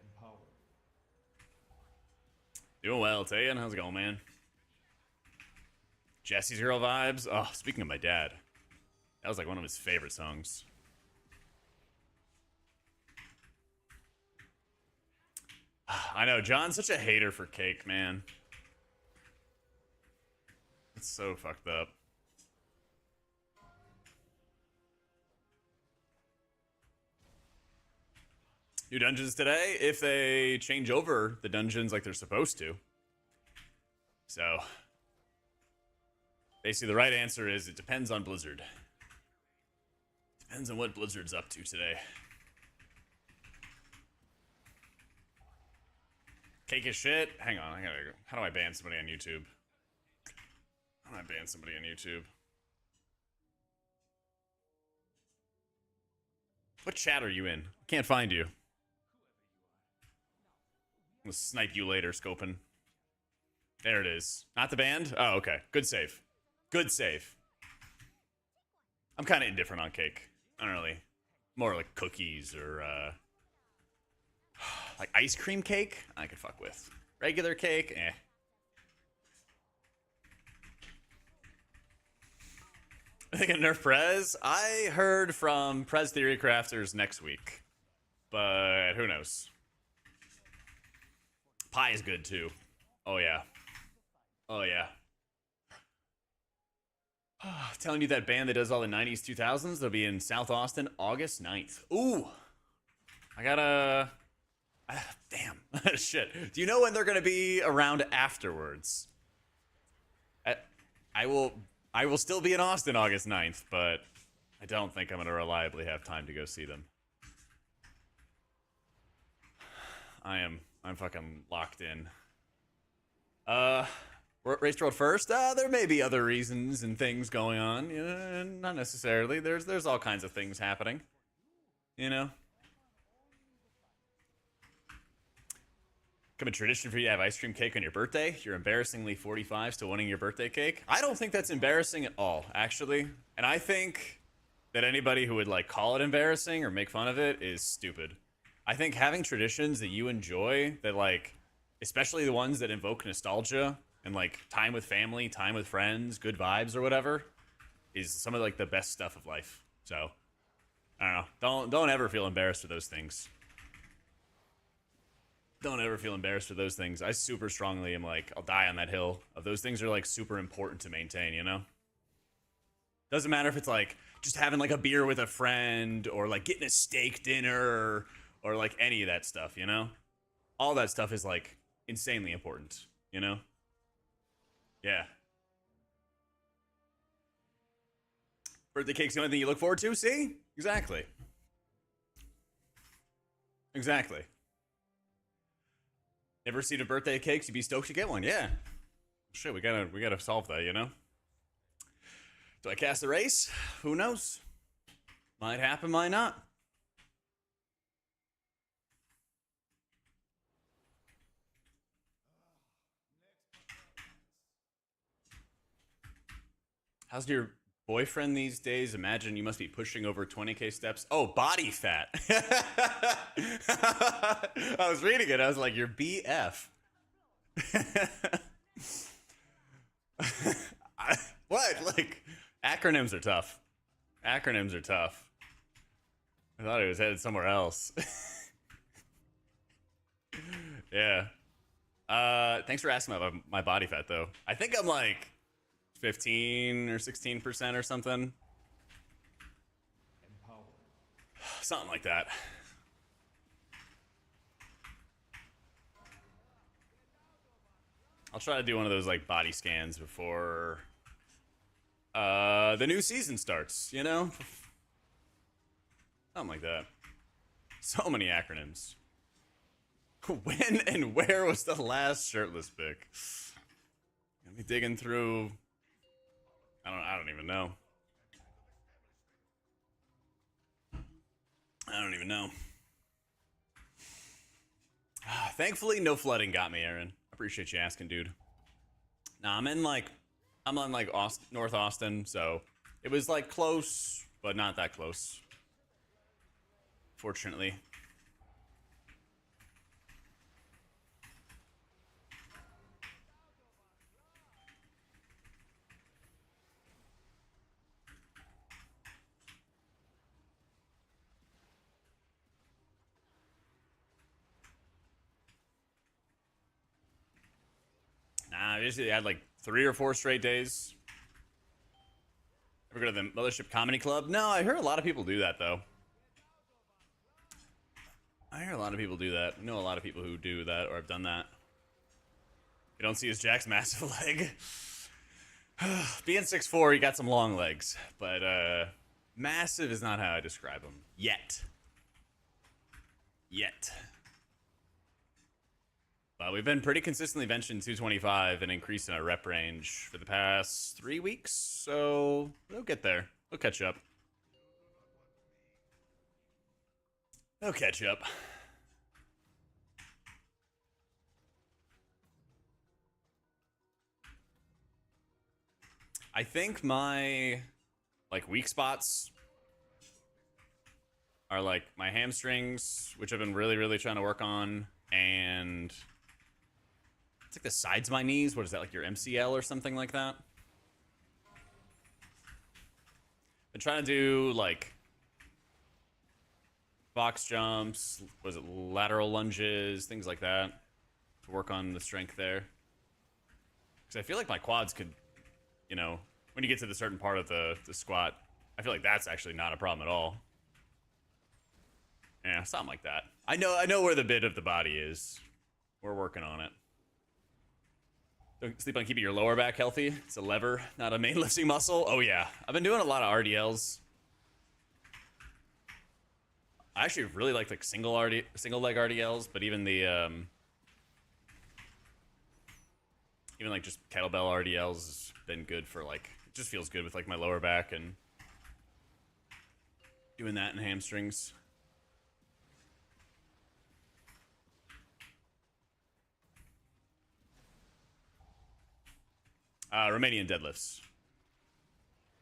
Empower. Doing well, Tayan. How's it going, man? Jesse's Girl vibes. Oh, speaking of my dad, that was like one of his favorite songs. I know, John's such a hater for cake, man. It's so fucked up. New dungeons today, if they change over the dungeons like they're supposed to. So, basically the right answer is it depends on Blizzard. Depends on what Blizzard's up to today. Cake is shit? Hang on, I gotta go. How do I ban somebody on YouTube? How do I ban somebody on YouTube? What chat are you in? Can't find you. I'm gonna snipe you later, Scopin. There it is. Not the band? Oh, okay. Good save. Good save. I'm kind of indifferent on cake. I don't really. More like cookies or, like ice cream cake? I could fuck with. Regular cake? Eh. I think nerf Prez? I heard from Prez Theory Crafters next week. But who knows? Pie is good too. Oh yeah. Oh yeah. Telling you that band that does all the 90s, 2000s, they'll be in South Austin August 9th. Ooh. I gotta... damn. Shit. Do you know when they're gonna be around afterwards? I will still be in Austin August 9th, but I don't think I'm gonna reliably have time to go see them. I'm fucking locked in. Race World first? There may be other reasons and things going on. Not necessarily. There's all kinds of things happening. You know? Become a tradition for you to have ice cream cake on your birthday? You're embarrassingly 45, still wanting your birthday cake? I don't think that's embarrassing at all, actually. And I think that anybody who would, like, call it embarrassing or make fun of it is stupid. I think having traditions that you enjoy, that, like, especially the ones that invoke nostalgia and, like, time with family, time with friends, good vibes or whatever, is some of, like, the best stuff of life. So, I don't know. Don't ever feel embarrassed for those things. Don't ever feel embarrassed for those things. I super strongly am like, I'll die on that hill of those things are, like, super important to maintain, you know? Doesn't matter if it's, like, just having, like, a beer with a friend or, like, getting a steak dinner or like, any of that stuff, you know? All that stuff is, like, insanely important, you know? Yeah. Birthday cake's the only thing you look forward to? See? Exactly. Exactly. Never received a birthday cake, so you'd be stoked to get one. Yeah. Shit, we gotta solve that, you know? Do I cast the race? Who knows? Might happen, might not. How's your boyfriend these days? Imagine you must be pushing over 20K steps. Oh, body fat. I was reading it. I was like, your BF. What? Like, acronyms are tough. Acronyms are tough. I thought he was headed somewhere else. Yeah. Thanks for asking about my body fat, though. I think I'm like 15 or 16% or something. Empowered. Something like that. I'll try to do one of those, like, body scans before the new season starts, you know? Something like that. So many acronyms. When and where was the last shirtless pic? Let me digging through. I don't even know. I don't even know. Thankfully, no flooding got me, Aaron. Appreciate you asking, dude. Nah, I'm in like North Austin, so it was like close, but not that close. Fortunately. Nah, I usually had like 3 or 4 straight days. Ever go to the Mothership Comedy Club? No, I heard a lot of people do that, though. I hear a lot of people do that. I know a lot of people who do that or have done that. You don't see his Jack's massive leg. Being 6'4", he got some long legs. But massive is not how I describe him. Yet. But we've been pretty consistently benching 225 and increasing our rep range for the past 3 weeks. So we'll get there. We'll catch up. No ketchup. I think my like weak spots are like my hamstrings, which I've been really trying to work on, and it's like the sides of my knees. What is that, like your MCL or something like that? Been trying to do like box jumps, was it lateral lunges, things like that to work on the strength there. Because I feel like my quads could, you know, when you get to the certain part of the squat, I feel like that's actually not a problem at all. Yeah, something like that. I know where the bit of the body is. We're working on it. Don't sleep on keeping your lower back healthy. It's a lever, not a main lifting muscle. Oh yeah, I've been doing a lot of RDLs. I actually really like single leg RDLs, but even the even like just kettlebell RDLs has been good for like, it just feels good with like my lower back and doing that in hamstrings. Romanian deadlifts.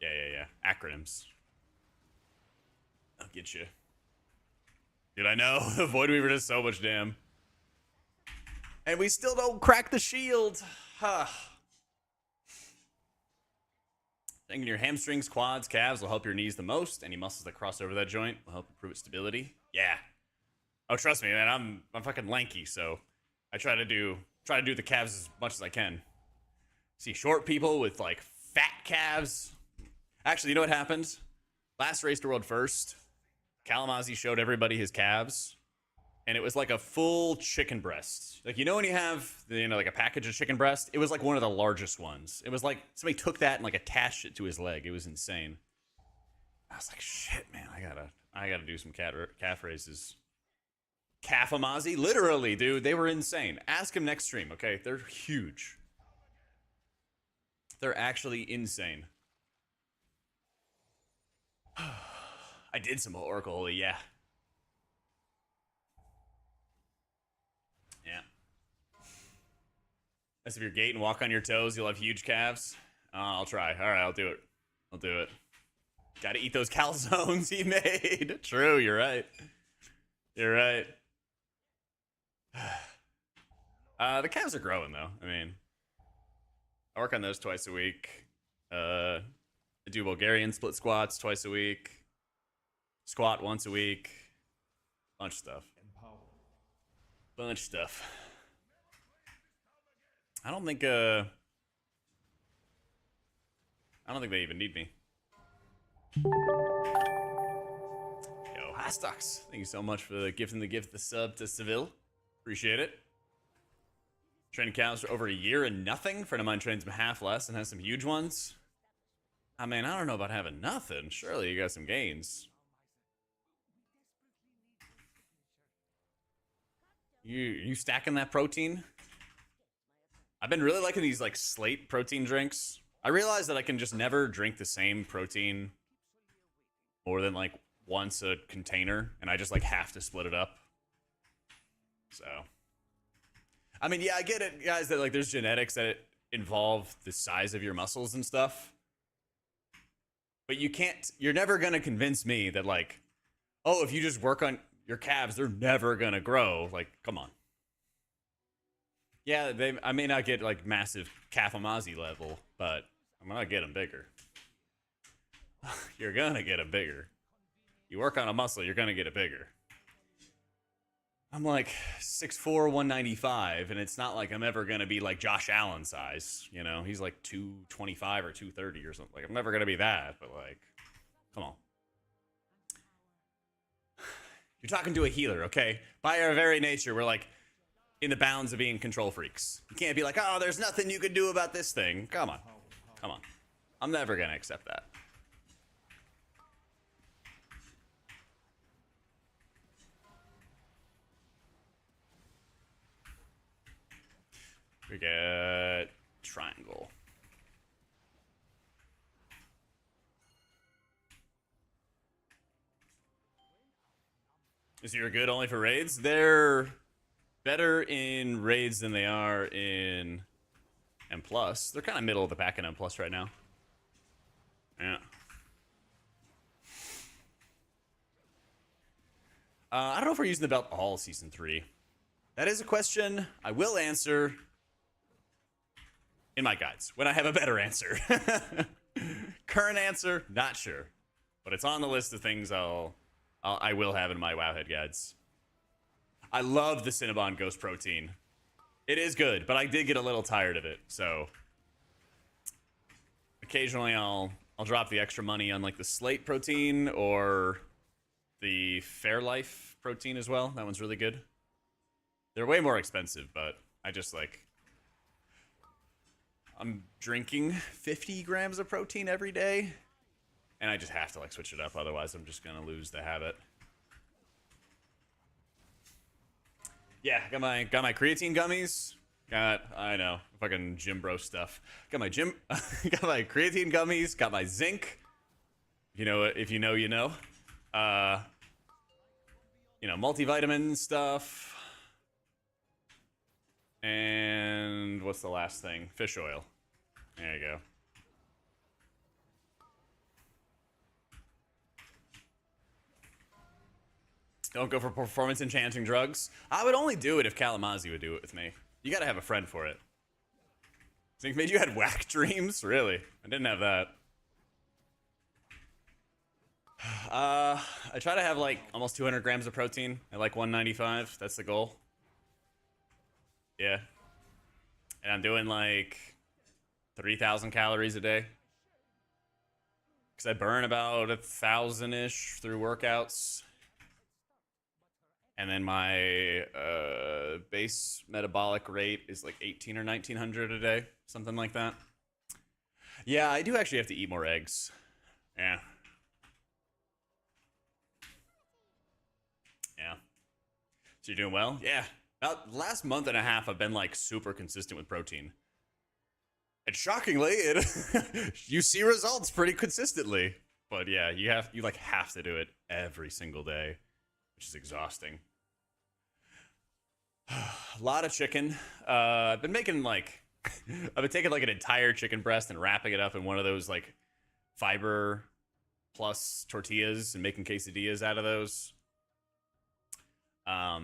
Yeah. Acronyms. I'll get you. Dude, I know. The Void Weaver does so much damn. And we still don't crack the shield. Huh. Thinking your hamstrings, quads, calves will help your knees the most. Any muscles that cross over that joint will help improve its stability. Yeah. Oh, trust me, man. I'm fucking lanky, so I try to do the calves as much as I can. See short people with like fat calves. Actually, you know what happened? Last race to world first, Kalamazoo showed everybody his calves, and it was like a full chicken breast. Like, you know when you have, you know, like a package of chicken breast? It was like one of the largest ones. It was like somebody took that and like attached it to his leg. It was insane. I was like, shit, man, I gotta do some calf races. Calfamazi, literally, dude, they were insane. Ask him next stream, okay? They're huge. They're actually insane. I did some Oracle, yeah. Yeah. As if you're gait and walk on your toes, you'll have huge calves. I'll try. All right, I'll do it. I'll do it. Gotta eat those calzones he made. True, you're right. You're right. The calves are growing, though. I mean, I work on those twice a week. I do Bulgarian split squats twice a week. Squat once a week. Bunch of stuff. Bunch of stuff. I don't think they even need me. Yo, hi stocks. Thank you so much for the gift the sub to Seville. Appreciate it. Training cows for over a year and nothing. Friend of mine trains them half less and has some huge ones. I mean, I don't know about having nothing. Surely you got some gains. You stacking that protein? I've been really liking these like Slate protein drinks. I realize that I can just never drink the same protein more than like once a container, and I just like have to split it up. So, I mean, yeah, I get it, guys, that like there's genetics that involve the size of your muscles and stuff. But you're never gonna convince me that like, oh, if you just work on your calves, they're never gonna grow. Like, come on. Yeah, I may not get like massive Calfamazi level, but I'm gonna get them bigger. You're gonna get them bigger. You work on a muscle, you're gonna get it bigger. I'm like 6'4", 195, and it's not like I'm ever gonna be like Josh Allen size. You know, he's like 225 or 230 or something. Like, I'm never gonna be that, but like, come on. You're talking to a healer, okay? By our very nature, we're like in the bounds of being control freaks. You can't be like, oh, there's nothing you can do about this thing. Come on. Come on. I'm never gonna accept that. We get triangle. Because you're good only for raids? They're better in raids than they are in M+. They're kind of middle of the pack in M+ right now. Yeah. I don't know if we're using the belt all Season 3. That is a question I will answer in my guides when I have a better answer. Current answer, not sure. But it's on the list of things I will have in my Wowhead guides. I love the Cinnabon Ghost Protein. It is good, but I did get a little tired of it, so occasionally I'll drop the extra money on like the Slate Protein or the Fairlife Protein as well. That one's really good. They're way more expensive, but I just like... I'm drinking 50 grams of protein every day, and I just have to like switch it up, otherwise I'm just gonna lose the habit. Yeah, got my creatine gummies. I know, fucking gym bro stuff. Got my creatine gummies. Got my zinc. You know, if you know, you know. You know, multivitamin stuff. And what's the last thing? Fish oil. There you go. Don't go for performance enhancing drugs. I would only do it if Kalamazoo would do it with me. You gotta have a friend for it. Think maybe you had whack dreams? Really? I didn't have that. I try to have like almost 200 grams of protein at like 195. That's the goal. Yeah. And I'm doing like 3,000 calories a day. Because I burn about 1,000-ish through workouts. And then my base metabolic rate is like 1,800 or 1,900 a day. Something like that. Yeah, I do actually have to eat more eggs. Yeah. Yeah. So you're doing well? Yeah. About last month and a half, I've been like super consistent with protein. And shockingly, you see results pretty consistently. But yeah, you like have to do it every single day, which is exhausting. A lot of chicken. I've been making like, I've been taking like an entire chicken breast and wrapping it up in one of those like fiber plus tortillas and making quesadillas out of those. A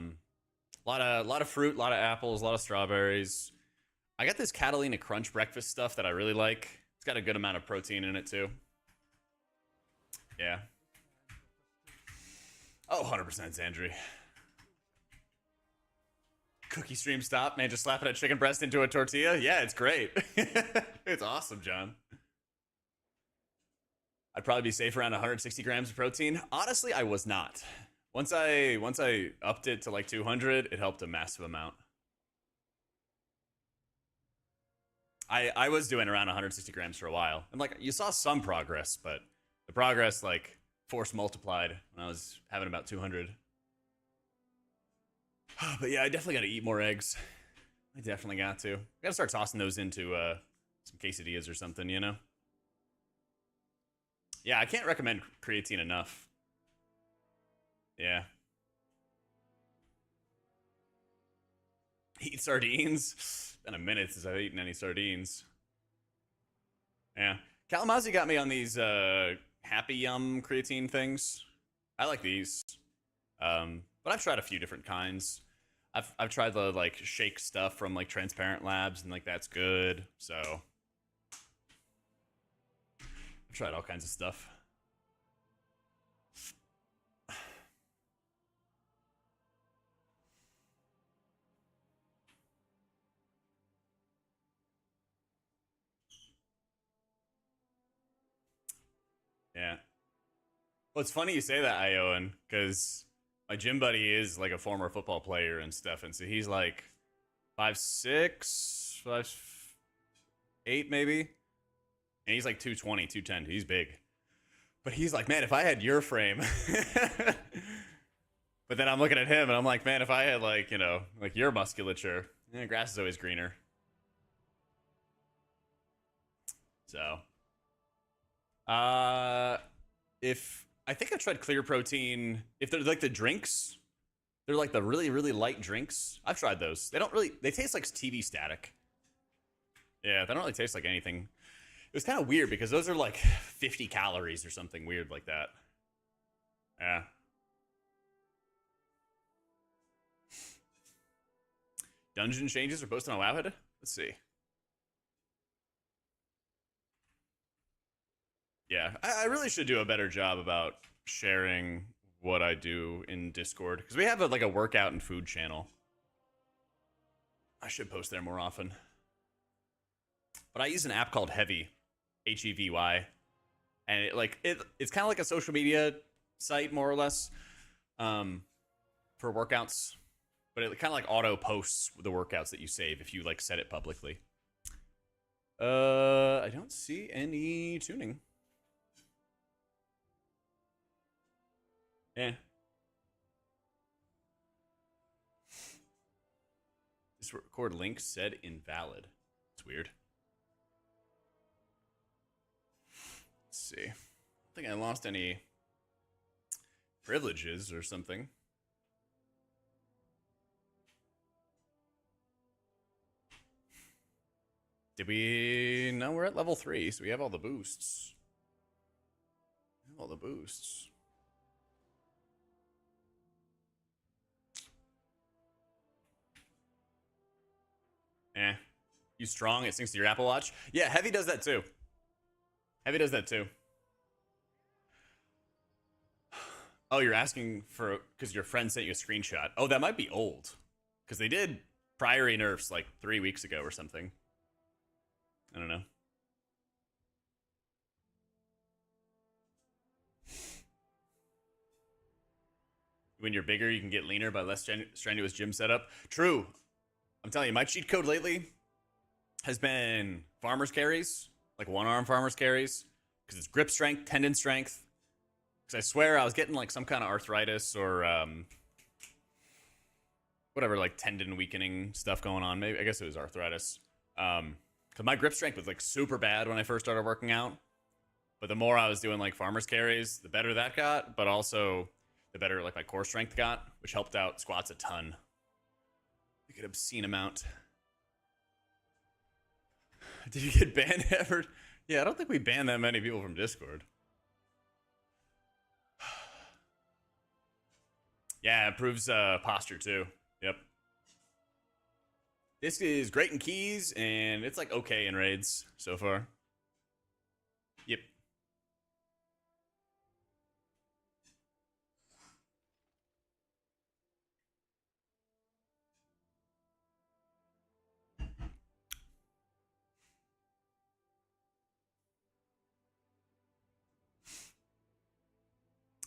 lot of fruit, a lot of apples, a lot of strawberries. I got this Catalina Crunch breakfast stuff that I really like. It's got a good amount of protein in it too. Yeah. Oh, 100% Zandri. Cookie stream stop, man. Just slapping a chicken breast into a tortilla. Yeah, it's great. It's awesome, John. I'd probably be safe around 160 grams of protein. Honestly, I was not. Once I upped it to like 200, it helped a massive amount. I was doing around 160 grams for a while. And like, you saw some progress, but the progress like force multiplied when I was having about 200. But yeah, I definitely got to eat more eggs. I definitely got to. Got to start tossing those into some quesadillas or something, you know? Yeah, I can't recommend creatine enough. Yeah. Eat sardines? It's been a minute since I've eaten any sardines. Yeah. Kalamazoo got me on these Happy Yum creatine things. I like these. But I've tried a few different kinds. I've tried the like shake stuff from like Transparent Labs and like that's good. So I've tried all kinds of stuff. Yeah. Well, it's funny you say that, Ioan, because my gym buddy is like a former football player and stuff, and so he's like 5'6", 5'8", maybe, and he's like 220, 210. He's big, but he's like, man, if I had your frame. But then I'm looking at him and I'm like, man, if I had like, you know, like your musculature, grass is always greener. So, if I think I've tried Clear Protein, if they're like the drinks, They're like the really, really light drinks. I've tried those. They don't really, they taste like TV static. Yeah, they don't really taste like anything. It was kind of weird because those are like 50 calories or something weird like that. Yeah. Dungeon changes are posted on Wowhead? Let's see. Yeah, I really should do a better job about sharing what I do in Discord. Because we have like a workout and food channel. I should post there more often. But I use an app called Heavy. Hevy. And it's kind of like a social media site, more or less. For workouts. But it kind of like auto posts the workouts that you save if you like set it publicly. I don't see any tuning. Yeah. This record link said invalid. It's weird. Let's see. I don't think I lost any privileges or something. Did we? No, we're at level 3, so we have all the boosts. We have all the boosts. You strong, it syncs to your Apple Watch. Yeah, Heavy does that too. Heavy does that too. Oh, you're asking for, because your friend sent you a screenshot. Oh, that might be old. Because they did priority nerfs like 3 weeks ago or something. I don't know. When you're bigger, you can get leaner by less strenuous gym setup. True. I'm telling you, my cheat code lately has been farmer's carries, like one-arm farmer's carries, because it's grip strength, tendon strength. Because I swear I was getting like some kind of arthritis or whatever, like tendon weakening stuff going on. Maybe I guess it was arthritis. Because my grip strength was like super bad when I first started working out. But the more I was doing like farmer's carries, the better that got. But also the better like my core strength got, which helped out squats a ton. Like an obscene amount. Did you get banned ever? Yeah, I don't think we banned that many people from Discord. Yeah, it improves posture too. Yep. This is great in keys, and it's like okay in raids so far. Yep.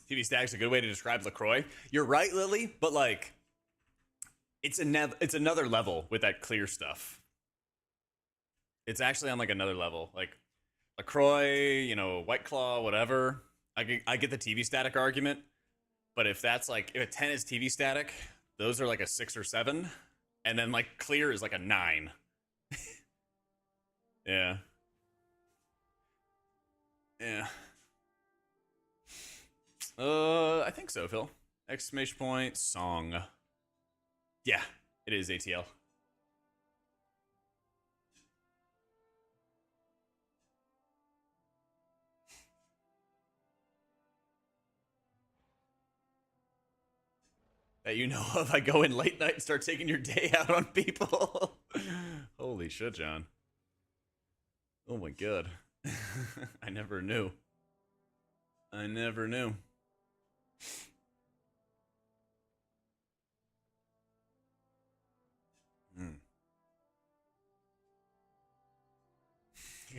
TV Stag's a good way to describe LaCroix. You're right, Lily, but like, it's another level with that clear stuff. It's actually on like another level. Like LaCroix, you know, White Claw, whatever. I get the TV static argument, but if that's like, if a 10 is TV static, those are like a 6 or 7, and then like clear is like a 9. Yeah. Yeah. I think so, Phil. Exclamation point, song. Yeah, it is ATL. That you know of, I go in late night and start taking your day out on people. Holy shit, John. Oh my god. I never knew. I never knew.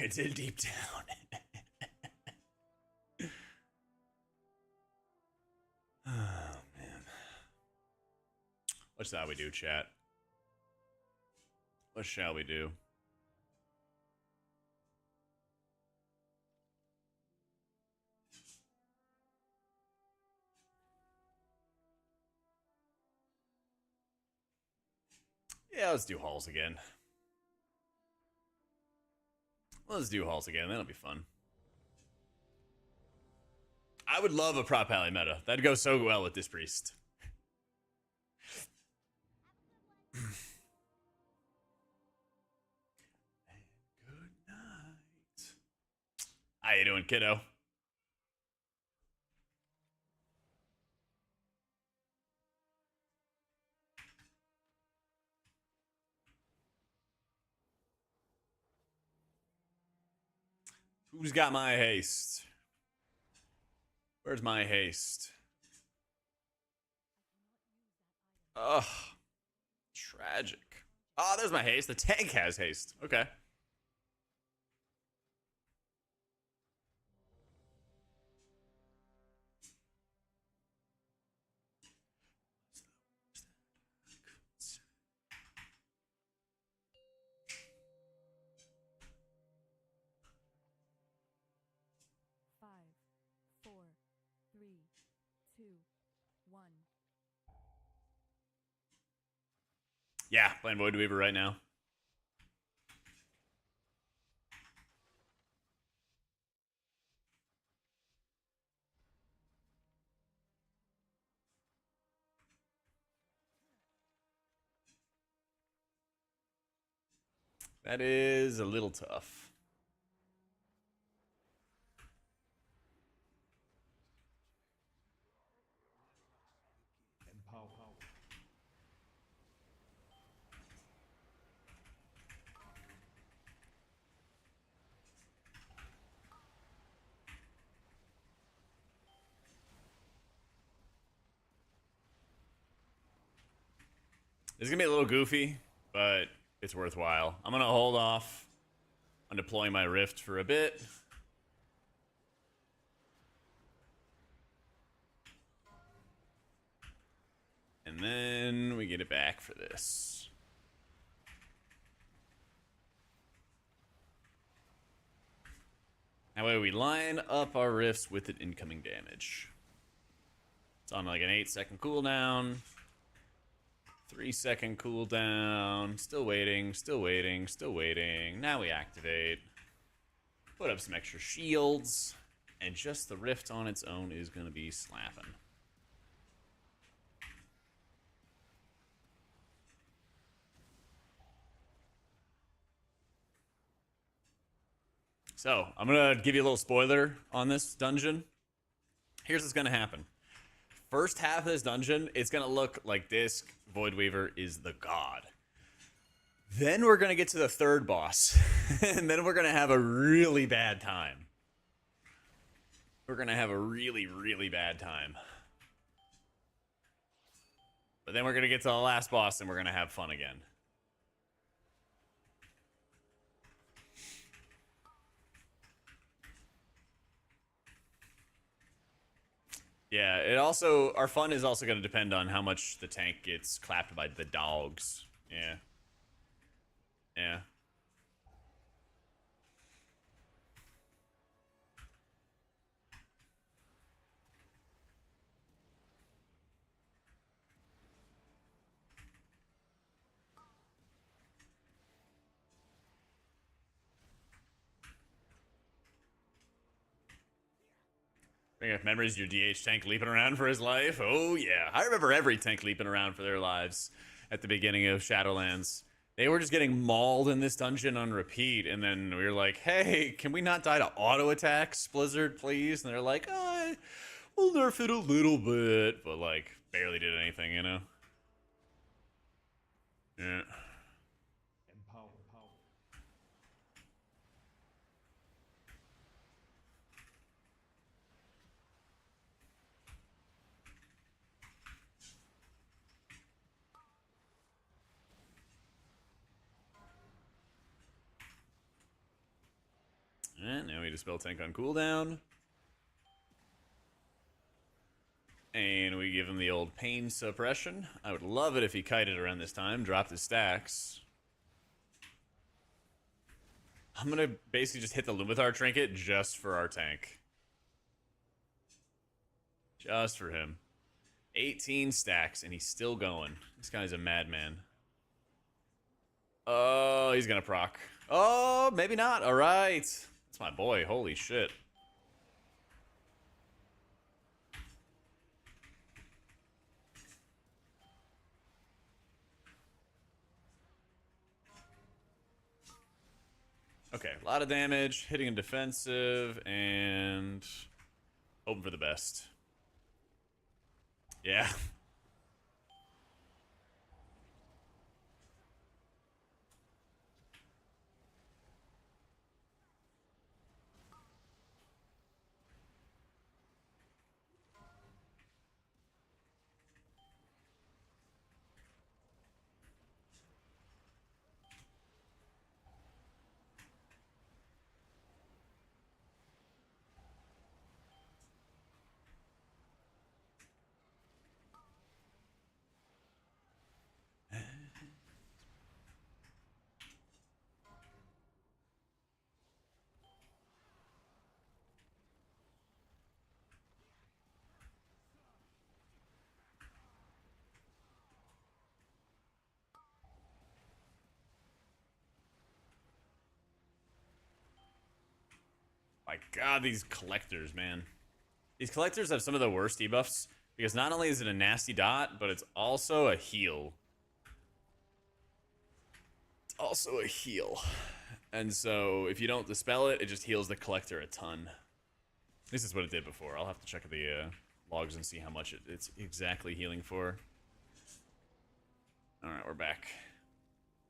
I did deep down. Oh, man. What shall we do, chat? What shall we do? Yeah, let's do halls again. Let's do halls again. That'll be fun. I would love a prop alley meta. That'd go so well with this priest. Good night. How you doing, kiddo? Who's got my haste? Where's my haste? Ugh. Tragic. Oh, there's my haste. The tank has haste. Okay. Five, four, three, two, one. Yeah, playing Void Weaver right now. That is a little tough. Empower. This is gonna be a little goofy, but it's worthwhile. I'm gonna hold off on deploying my Rift for a bit. And then we get it back for this. That way we line up our Rifts with an incoming damage. It's on like an 8-second cooldown. 3-second cooldown. Still waiting, still waiting, still waiting. Now we activate. Put up some extra shields. And just the Rift on its own is going to be slapping. So, I'm going to give you a little spoiler on this dungeon. Here's what's going to happen. First half of this dungeon, it's going to look like this Void Weaver is the god. Then we're going to get to the third boss. And then we're going to have a really bad time. We're going to have a really, really bad time. But then we're going to get to the last boss and we're going to have fun again. Yeah, it also, our fun is also going to depend on how much the tank gets clapped by the dogs. Yeah. Yeah. Bring up memories of your DH tank leaping around for his life. Oh, yeah. I remember every tank leaping around for their lives at the beginning of Shadowlands. They were just getting mauled in this dungeon on repeat, and then we were like, hey, can we not die to auto attacks, Blizzard, please? And they're like, oh, we'll nerf it a little bit, but, like, barely did anything, you know? Yeah. Empower. And now we dispel tank on cooldown. And we give him the old pain suppression. I would love it if he kited around this time, dropped his stacks. I'm gonna basically just hit the Luminar trinket just for our tank. Just for him. 18 stacks, and he's still going. This guy's a madman. Oh, he's gonna proc. Oh, maybe not. All right. That's my boy. Holy shit. Okay, a lot of damage, hitting and defensive, and hoping for the best. Yeah. My god, these collectors, man. These collectors have some of the worst debuffs because not only is it a nasty dot, but it's also a heal. It's also a heal. And so if you don't dispel it, it just heals the collector a ton. This is what it did before. I'll have to check the logs and see how much it's exactly healing for. Alright, we're back.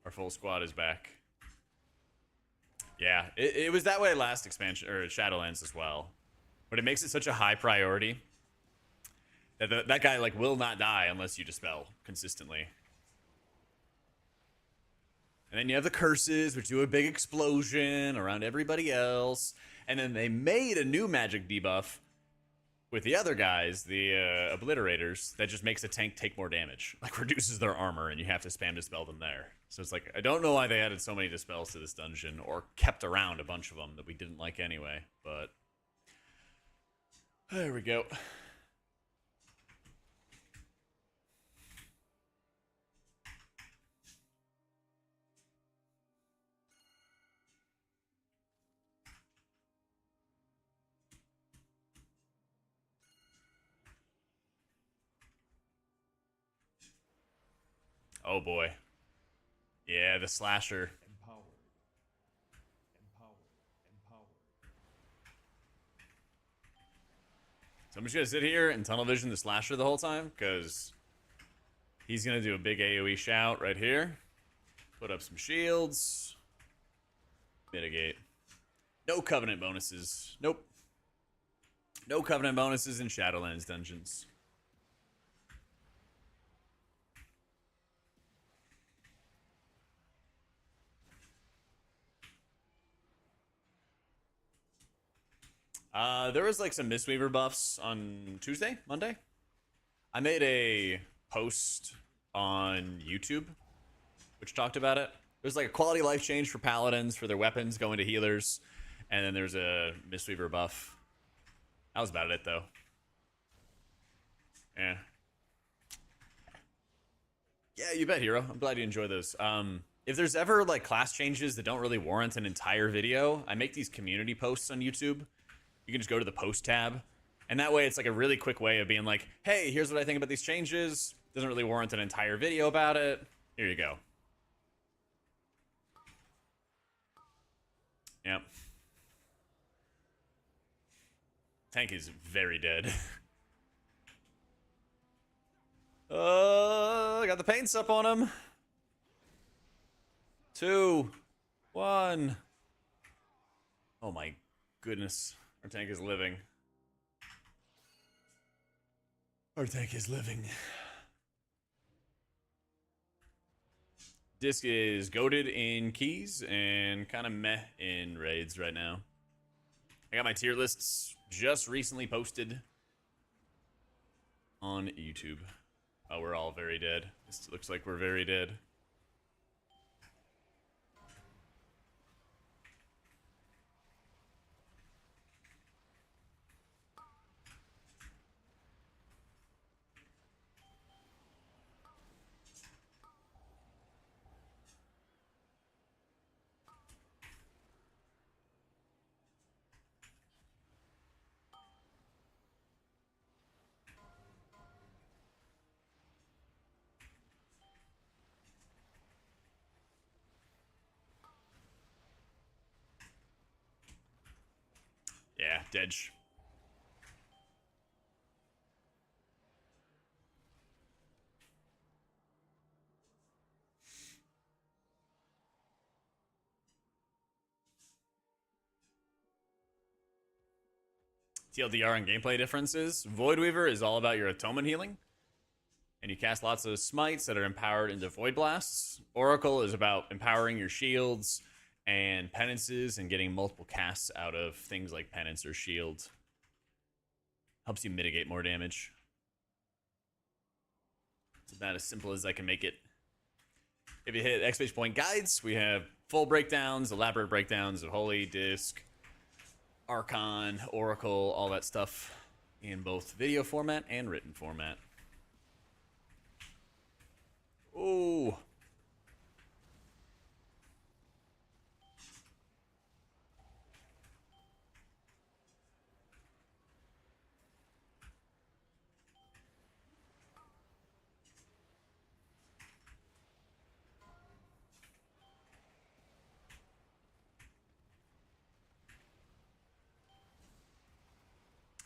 Our full squad is back. Yeah, it was that way last expansion, or Shadowlands as well. But it makes it such a high priority that that guy like will not die unless you dispel consistently. And then you have the curses, which do a big explosion around everybody else. And then they made a new magic debuff with the other guys, the obliterators, that just makes the tank take more damage. Like reduces their armor and you have to spam dispel them there. So it's like, I don't know why they added so many dispels to this dungeon or kept around a bunch of them that we didn't like anyway, but there we go. Oh boy. Yeah, the slasher. Empowered. Empowered. Empowered. So I'm just gonna sit here and tunnel vision the slasher the whole time, because he's gonna do a big AoE shout right here. Put up some shields. Mitigate. No covenant bonuses. Nope. No covenant bonuses in Shadowlands dungeons. There was like some Mistweaver buffs on Tuesday, Monday. I made a post on YouTube which talked about it. There's like a quality of life change for paladins for their weapons going to healers, and then there's a Mistweaver buff. That was about it though. Yeah. Yeah, you bet, Hero. I'm glad you enjoy those. If there's ever like class changes that don't really warrant an entire video, I make these community posts on YouTube. You can just go to the post tab, and that way it's like a really quick way of being like, hey, here's what I think about these changes. Doesn't really warrant an entire video about it. Here you go. Yep. Tank is very dead. I got the paints up on him. 2, 1. Oh my goodness. Our tank is living. Our tank is living. Disc is goated in keys and kind of meh in raids right now. I got my tier lists just recently posted on YouTube. Oh, we're all very dead. This looks like we're very dead. Dedge. TLDR and gameplay differences. Voidweaver is all about your atonement healing, and you cast lots of smites that are empowered into Void Blasts. Oracle is about empowering your shields and penances and getting multiple casts out of things like penance or shield. Helps you mitigate more damage. It's about as simple as I can make it. If you hit exclamation point guides, we have full breakdowns, elaborate breakdowns of Holy, Disc, Archon, Oracle, all that stuff in both video format and written format. Ooh.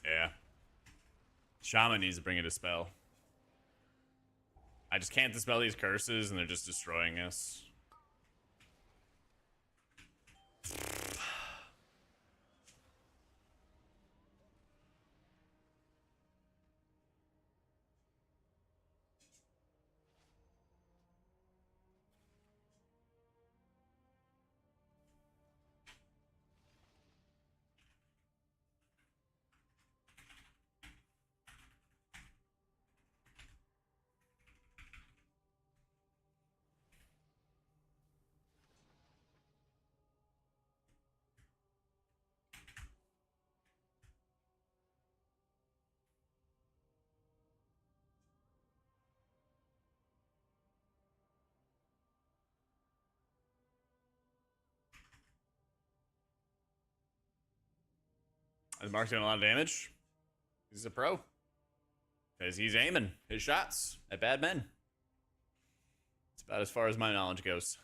Yeah. Shaman needs to bring a dispel. I just can't dispel these curses and they're just destroying us. Is Mark doing a lot of damage? He's a pro. Because he's aiming his shots at bad men. It's about as far as my knowledge goes.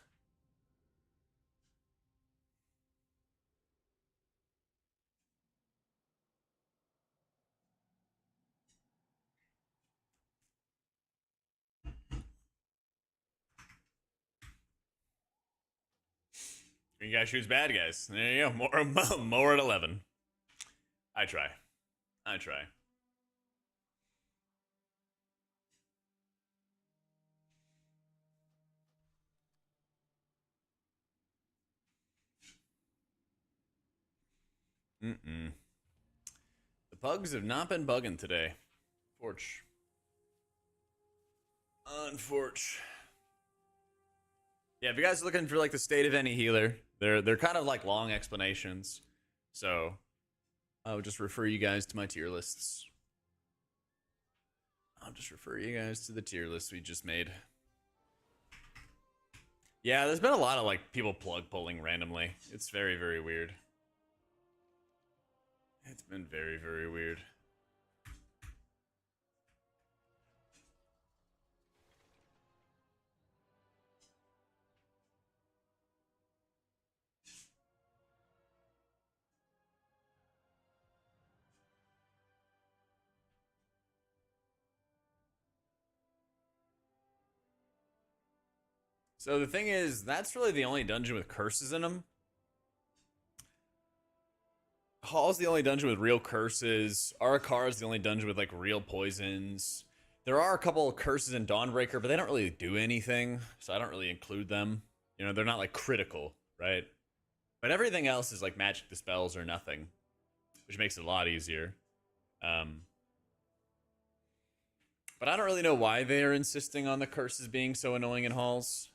Green guy shoots bad guys. There you go. More at 11. I try. I try. The pugs have not been bugging today. Forge. Unforge. Yeah, if you guys are looking for like the state of any healer, they're kind of like long explanations. So I would just refer you guys to my tier lists. I'll just refer you guys to the tier list we just made. Yeah, there's been a lot of like people plug pulling randomly. It's very, very weird. It's been very, very weird. So the thing is, that's really the only dungeon with curses in them. Hall's the only dungeon with real curses. Arakar is the only dungeon with like real poisons. There are a couple of curses in Dawnbreaker, but they don't really do anything, so I don't really include them. You know, they're not like critical, right? But everything else is like magic dispels or nothing, which makes it a lot easier. But I don't really know why they are insisting on the curses being so annoying in Halls.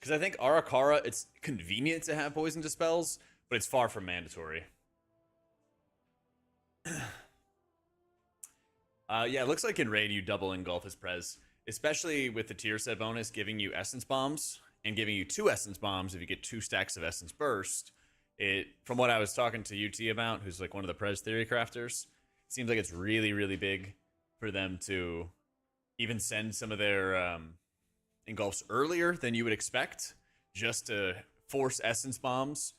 Because I think Arakara, it's convenient to have poison dispels, but it's far from mandatory. Yeah, it looks like in Raid you double engulf as Prez, especially with the tier set bonus giving you Essence Bombs and giving you 2 Essence Bombs if you get 2 stacks of Essence Burst. It, from what I was talking to UT about, who's like one of the Prez theory crafters, it seems like it's really, really big for them to even send some of their engulfs earlier than you would expect, just to force Essence Bombs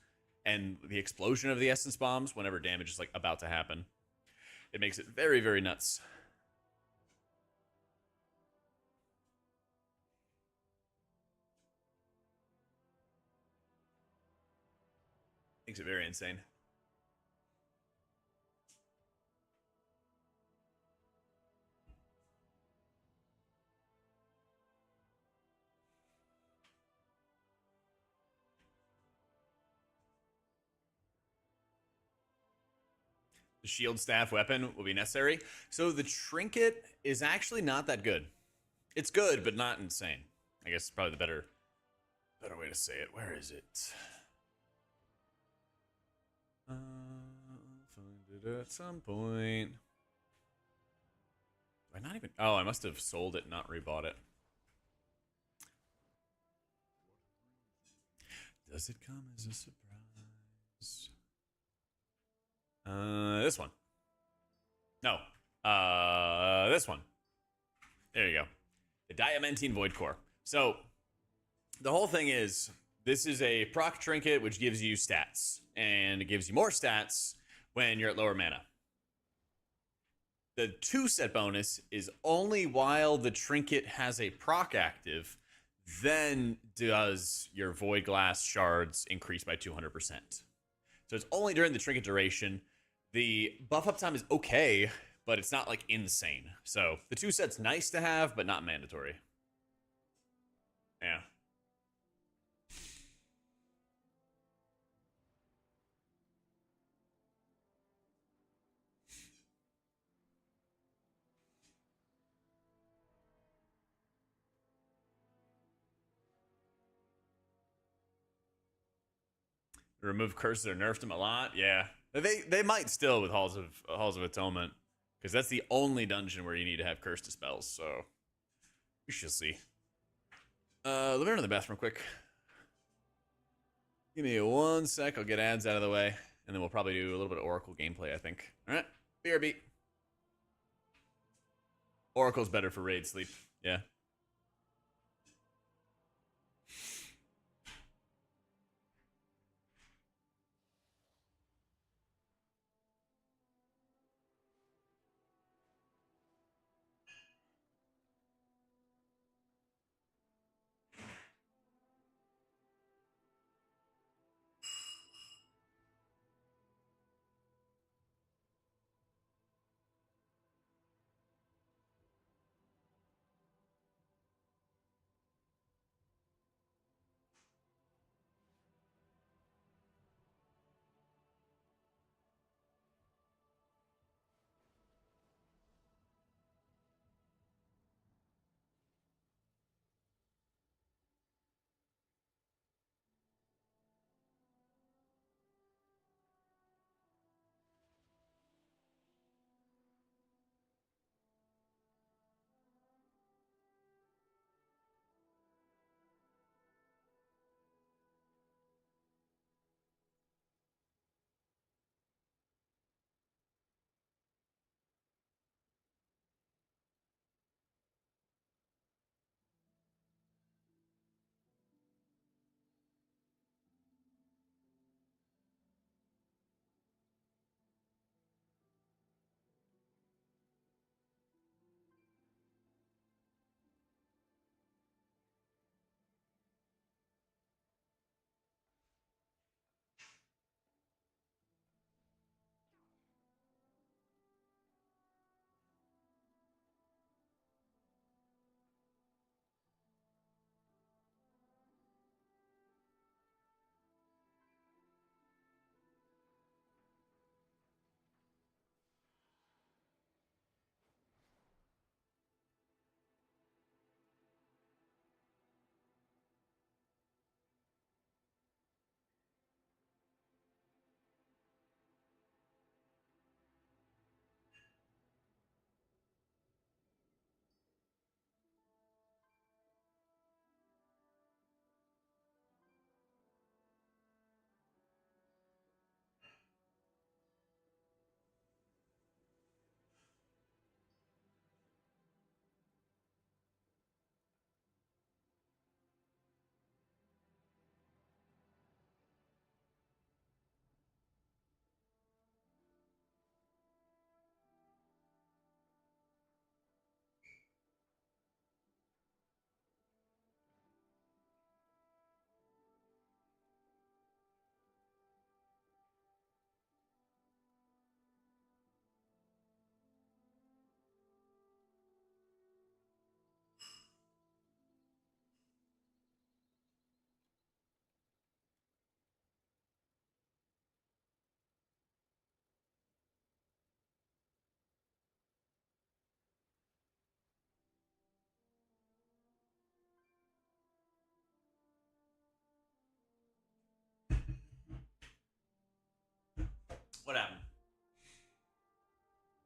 and the explosion of the essence bombs whenever damage is like about to happen. It makes it very, very nuts. Makes it very insane. The shield staff weapon will be necessary. So the trinket is actually not that good. It's good, but not insane. I guess probably the better way to say it. Where is it? I'll find it at some point. Do I not even? Oh, I must have sold it, not rebought it. Does it come as a surprise? This one. No. This one. There you go. The Diamantine Void Core. So, the whole thing is, this is a proc trinket which gives you stats, and it gives you more stats when you're at lower mana. The 2-set bonus is only while the trinket has a proc active, then does your Void Glass shards increase by 200%. So it's only during the trinket duration. The buff up time is okay, but it's not like insane. So the 2-set's nice to have, but not mandatory. Yeah. Remove curses or nerfed them a lot. Yeah, they might still with Halls of Atonement, because that's the only dungeon where you need to have curse dispels. So we shall see. Let me run to the bathroom quick. Give me 1 sec. I'll get ads out of the way, and then we'll probably do a little bit of Oracle gameplay, I think. All right, BRB. Oracle's better for raid sleep. Yeah.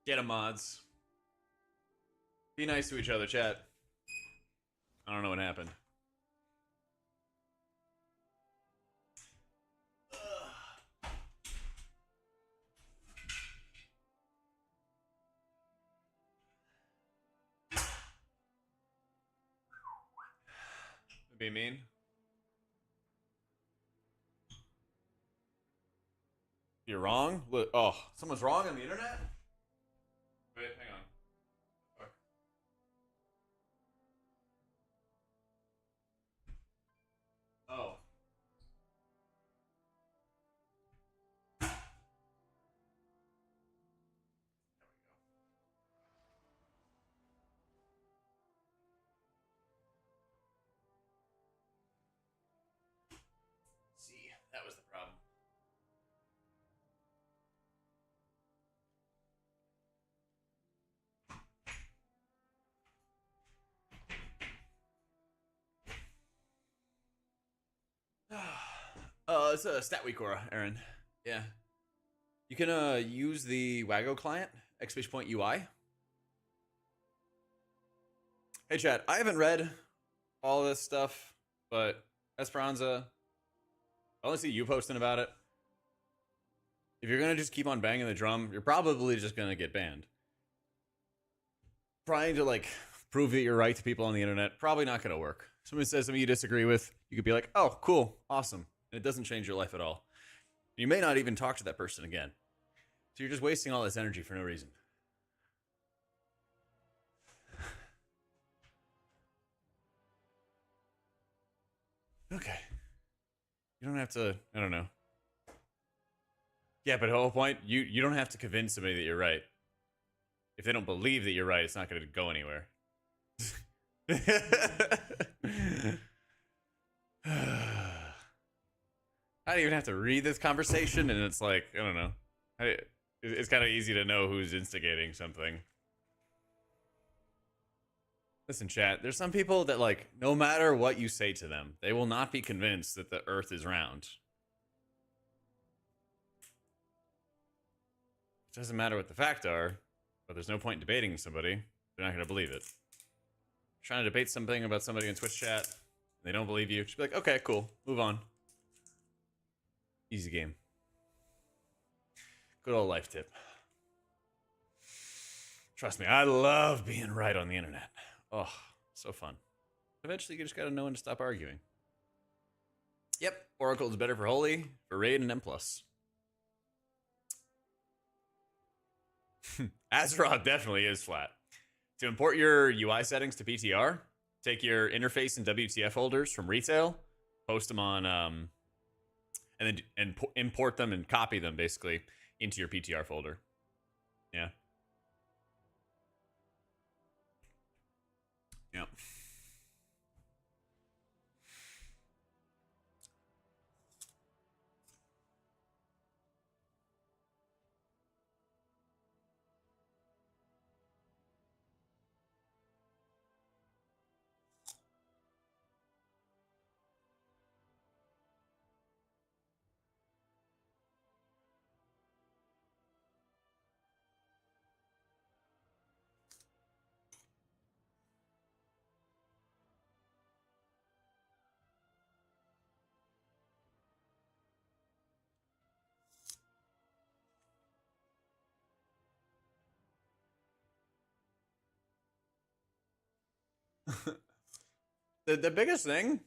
Get 'em, mods. Be nice to each other, chat. I don't know what happened. Be mean. You're wrong? Oh, someone's wrong on the internet? Wait, hang on. Fuck. Oh. See, that was the problem. It's a stat week, Aura, Aaron. Yeah. You can use the Wago client, !UI. Hey, chat. I haven't read all this stuff, but Esperanza, I only see you posting about it. If you're gonna just keep on banging the drum, you're probably just gonna get banned. Trying to like prove that you're right to people on the internet, probably not gonna work. Someone says something you disagree with, you could be like, "Oh, cool, awesome," and it doesn't change your life at all. You may not even talk to that person again. So you're just wasting all this energy for no reason. Okay. You don't have to, I don't know. Yeah, but the whole point, you don't have to convince somebody that you're right. If they don't believe that you're right, it's not going to go anywhere. I don't even have to read this conversation, and it's like, I don't know. It's kind of easy to know who's instigating something. Listen, chat, there's some people that, like, no matter what you say to them, they will not be convinced that the earth is round. It doesn't matter what the facts are, but there's no point in debating somebody. They're not going to believe it. Trying to debate something about somebody in Twitch chat, they don't believe you. Just be like, okay, cool, move on. Easy game. Good old life tip. Trust me, I love being right on the internet. Oh, so fun. Eventually, you just gotta know when to stop arguing. Yep, Oracle is better for Holy, for Raid, and M+. Azeroth definitely is flat. To import your UI settings to PTR, take your interface and WTF folders from retail, post them on, and then import them and copy them basically into your PTR folder. Yeah. Yeah. The biggest thing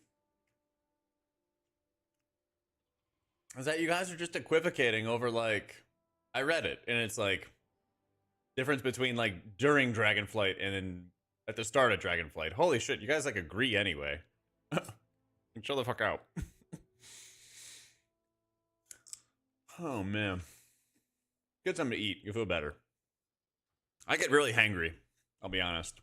is that you guys are just equivocating over, like, I read it, and it's like difference between like during Dragonflight and then at the start of Dragonflight. Holy shit, you guys like agree anyway. Chill the fuck out. Oh man. Get something to eat. You feel better. I get really hangry, I'll be honest.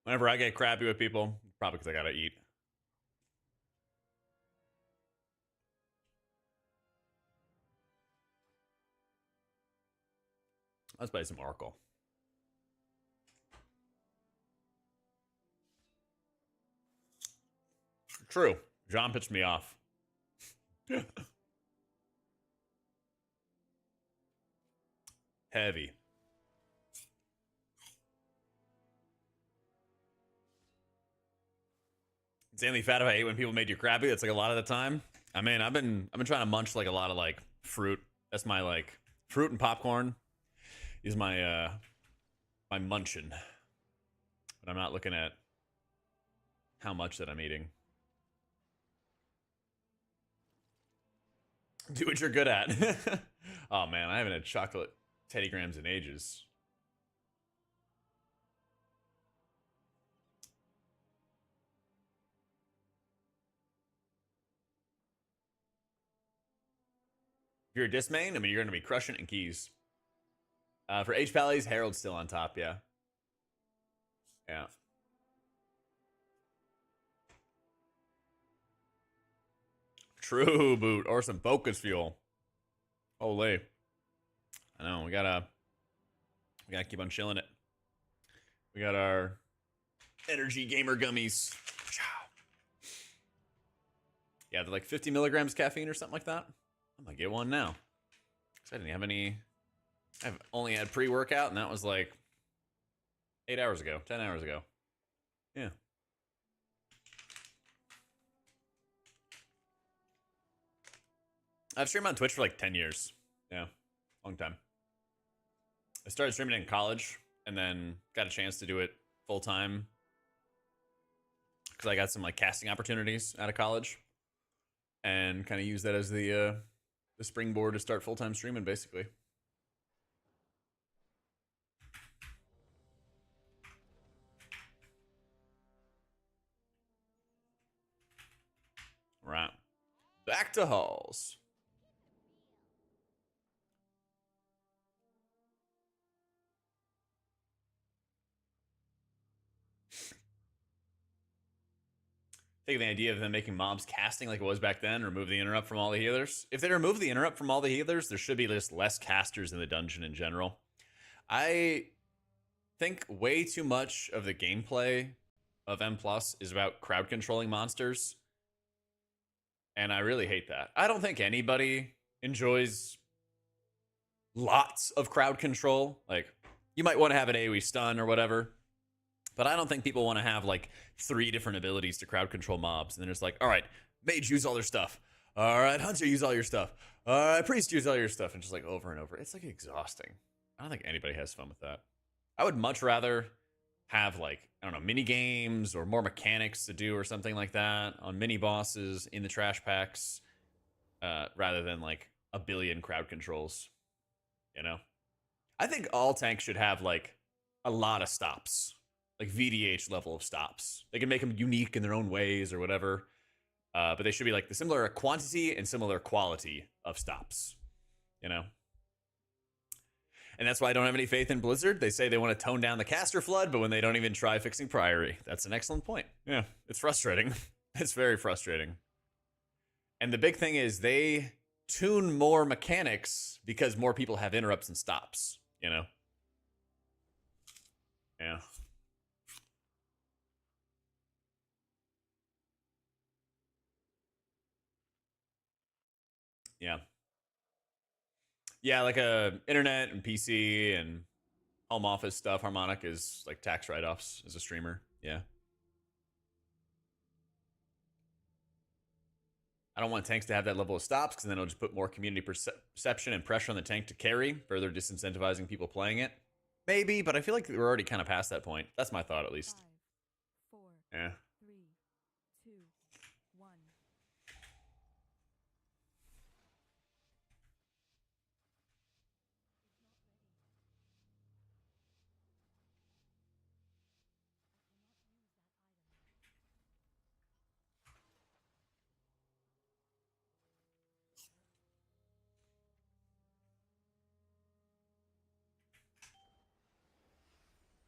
Whenever I get crappy with people, probably because I gotta eat. Let's play some Oracle. True. John pissed me off. Heavy. Insanely fat if I hate when people made you crappy. That's like a lot of the time. I mean, I've been trying to munch like a lot of like fruit. That's my like fruit and popcorn is my my munchin. But I'm not looking at how much that I'm eating. Do what you're good at. Oh man, I haven't had chocolate Teddy Grahams in ages. If you're a Discmain, I mean, you're going to be crushing it in keys. For H Pallies, Harold's still on top, yeah. Yeah. True boot or some focus fuel. Holy. I know, we gotta keep on chilling it. We got our energy gamer gummies. Yeah, they're like 50 milligrams caffeine or something like that. I might get one now. Cause I didn't have any. I've only had pre-workout, and that was like 8 hours ago, 10 hours ago. Yeah. I've streamed on Twitch for like 10 years. Yeah, long time. I started streaming in college, and then got a chance to do it full time because I got some like casting opportunities out of college, and kind of used that as the springboard to start full time streaming, basically. Right. Back to halls. Taking the idea of them making mobs casting like it was back then, remove the interrupt from all the healers. If they remove the interrupt from all the healers, there should be just less casters in the dungeon in general. I think way too much of the gameplay of M Plus is about crowd controlling monsters. And I really hate that. I don't think anybody enjoys lots of crowd control. Like, you might want to have an AoE stun or whatever. But I don't think people want to have like 3 different abilities to crowd control mobs. And then it's like, all right, mage, use all their stuff. All right, hunter, use all your stuff. All right, priest, use all your stuff. And just like over and over. It's like exhausting. I don't think anybody has fun with that. I would much rather have like, I don't know, mini games or more mechanics to do or something like that on mini bosses in the trash packs, rather than like a billion crowd controls, you know? I think all tanks should have like a lot of stops, like VDH level of stops. They can make them unique in their own ways or whatever, but they should be like the similar quantity and similar quality of stops, you know? And that's why I don't have any faith in Blizzard. They say they want to tone down the caster flood, but when they don't even try fixing Priory. That's an excellent point. Yeah, it's frustrating. It's very frustrating. And the big thing is they tune more mechanics because more people have interrupts and stops, you know? Yeah. Yeah. Yeah, like internet and PC and home office stuff. Harmonic is like tax write-offs as a streamer. Yeah. I don't want tanks to have that level of stops because then it'll just put more community perception and pressure on the tank to carry, further disincentivizing people playing it. Maybe, but I feel like we're already kind of past that point. That's my thought, at least. 5, 4, Yeah. 3, 2, 1.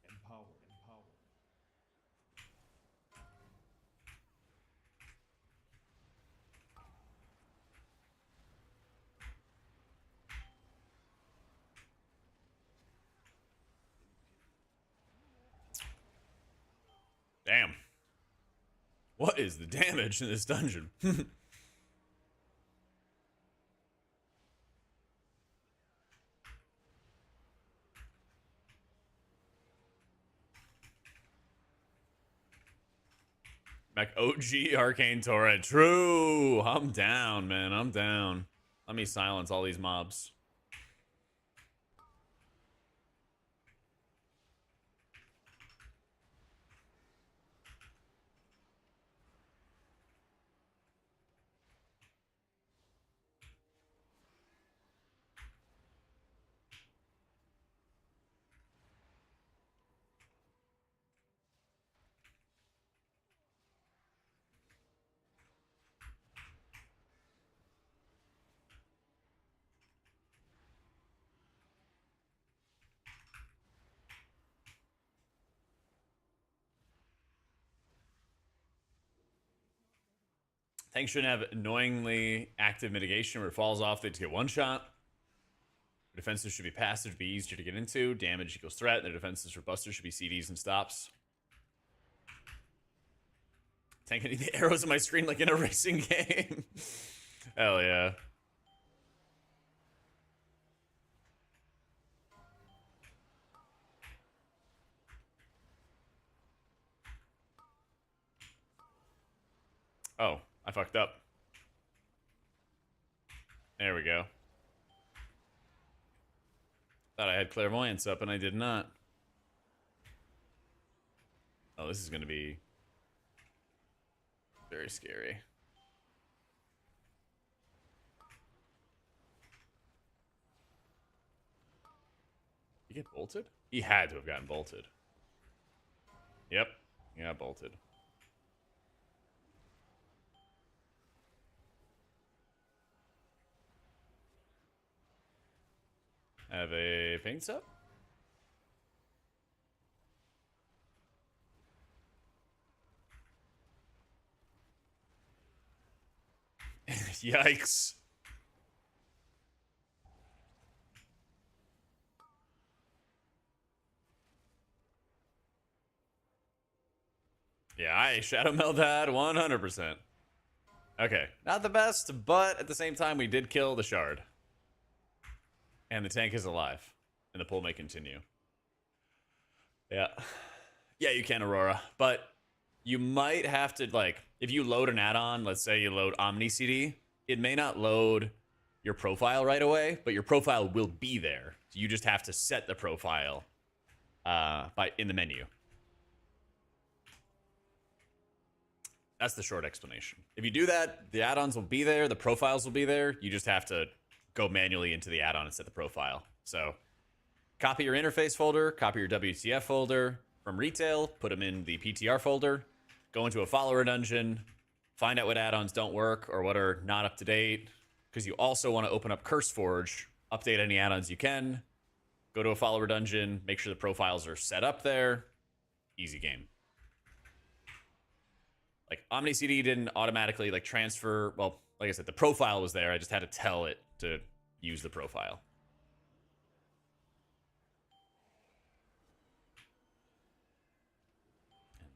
Empower, empower. Damn. What is the damage in this dungeon? Mac OG Arcane Torrent. True. I'm down, man. I'm down. Let me silence all these mobs. Tanks shouldn't have annoyingly active mitigation where it falls off, they just get one shot. Defenses should be passive to be easier to get into. Damage equals threat. Their defenses for busters should be CDs and stops. Tank hitting the arrows on my screen like in a racing game. Hell yeah. Oh, I fucked up. There we go. Thought I had clairvoyance up and I did not. Oh, this is going to be very scary. He get bolted? He had to have gotten bolted. Yep, he got bolted. Have a paints up? Yikes. Yeah, I shadow meld that 100%. Okay, not the best, but at the same time, we did kill the shard. And the tank is alive. And the pull may continue. Yeah. Yeah, you can, Aurora. But you might have to, like, if you load an add-on, let's say you load Omni CD, it may not load your profile right away, but your profile will be there. So you just have to set the profile in the menu. That's the short explanation. If you do that, the add-ons will be there, the profiles will be there. You just have to go manually into the add-on and set the profile. So copy your interface folder, copy your WTF folder from retail, put them in the PTR folder, go into a follower dungeon, find out what add-ons don't work or what are not up to date, because you also want to open up CurseForge, update any add-ons you can, go to a follower dungeon, make sure the profiles are set up there. Easy game. Like Omni CD didn't automatically like transfer. Well, like I said, the profile was there. I just had to tell it to use the profile.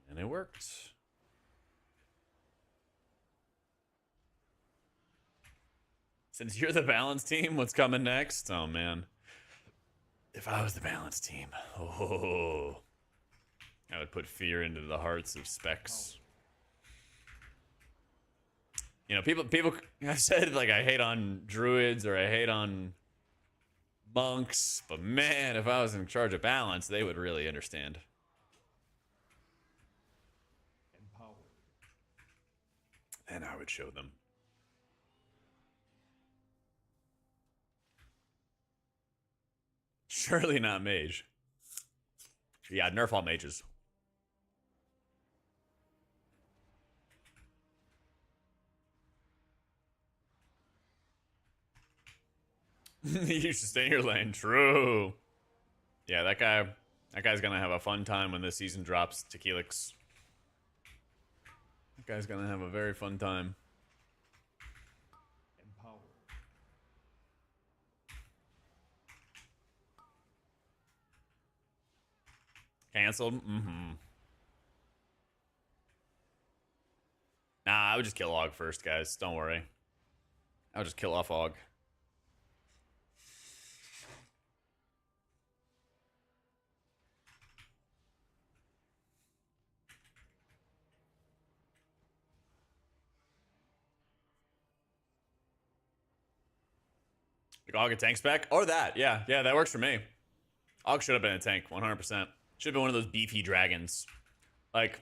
And it worked. Since you're the balance team, what's coming next? Oh man. If I was the balance team, oh, I would put fear into the hearts of specs. You know, people have said, like, I hate on druids or I hate on monks, but man, if I was in charge of balance, they would really understand. Empowered. And I would show them. Surely not mage. Yeah, nerf all mages. You should stay in your lane. True. Yeah, that guy's gonna have a fun time when this season drops. Tequilix. That guy's gonna have a very fun time. Empowered. Canceled? Mm-hmm. Nah, I would just kill Og first, guys. Don't worry. I would just kill off Og. Like Og a tank spec? Or that. Yeah, yeah, that works for me. Og should have been a tank, 100%. Should have been one of those beefy dragons. Like,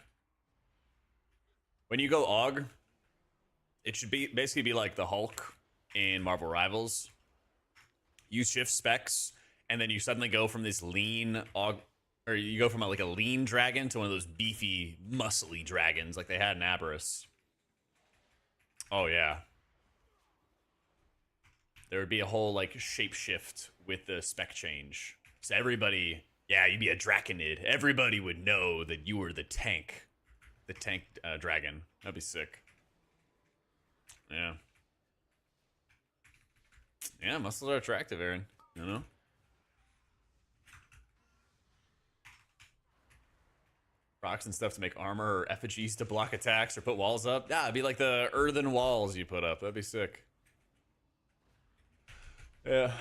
when you go Og, it should be basically be like the Hulk in Marvel Rivals. You shift specs, and then you suddenly go from this lean Og, or you go from like a lean dragon to one of those beefy, muscly dragons like they had in Aberrus. Oh yeah. There would be a whole like shapeshift with the spec change. So everybody, yeah, you'd be a Draconid. Everybody would know that you were the tank dragon. That'd be sick. Yeah. Yeah, muscles are attractive, Aaron. You know? Rocks and stuff to make armor or effigies to block attacks or put walls up. Yeah, it'd be like the earthen walls you put up. That'd be sick. Yeah.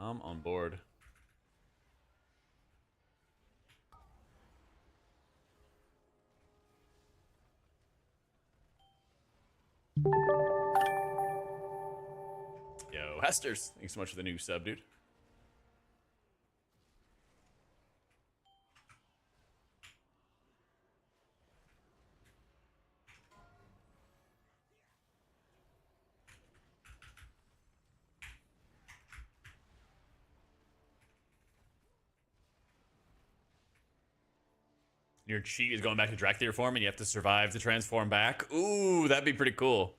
I'm on board. Yo, Hesters, thanks so much for the new sub, dude. Your cheat is going back to Drakthir form and you have to survive to transform back. Ooh, that'd be pretty cool.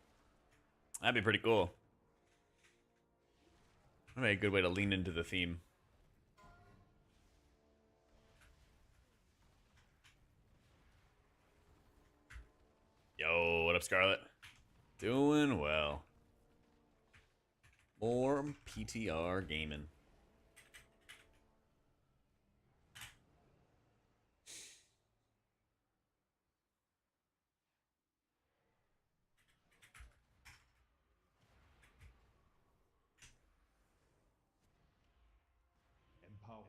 That'd be pretty cool. That'd be a good way to lean into the theme. Yo, what up, Scarlet? Doing well. More PTR gaming. Empower.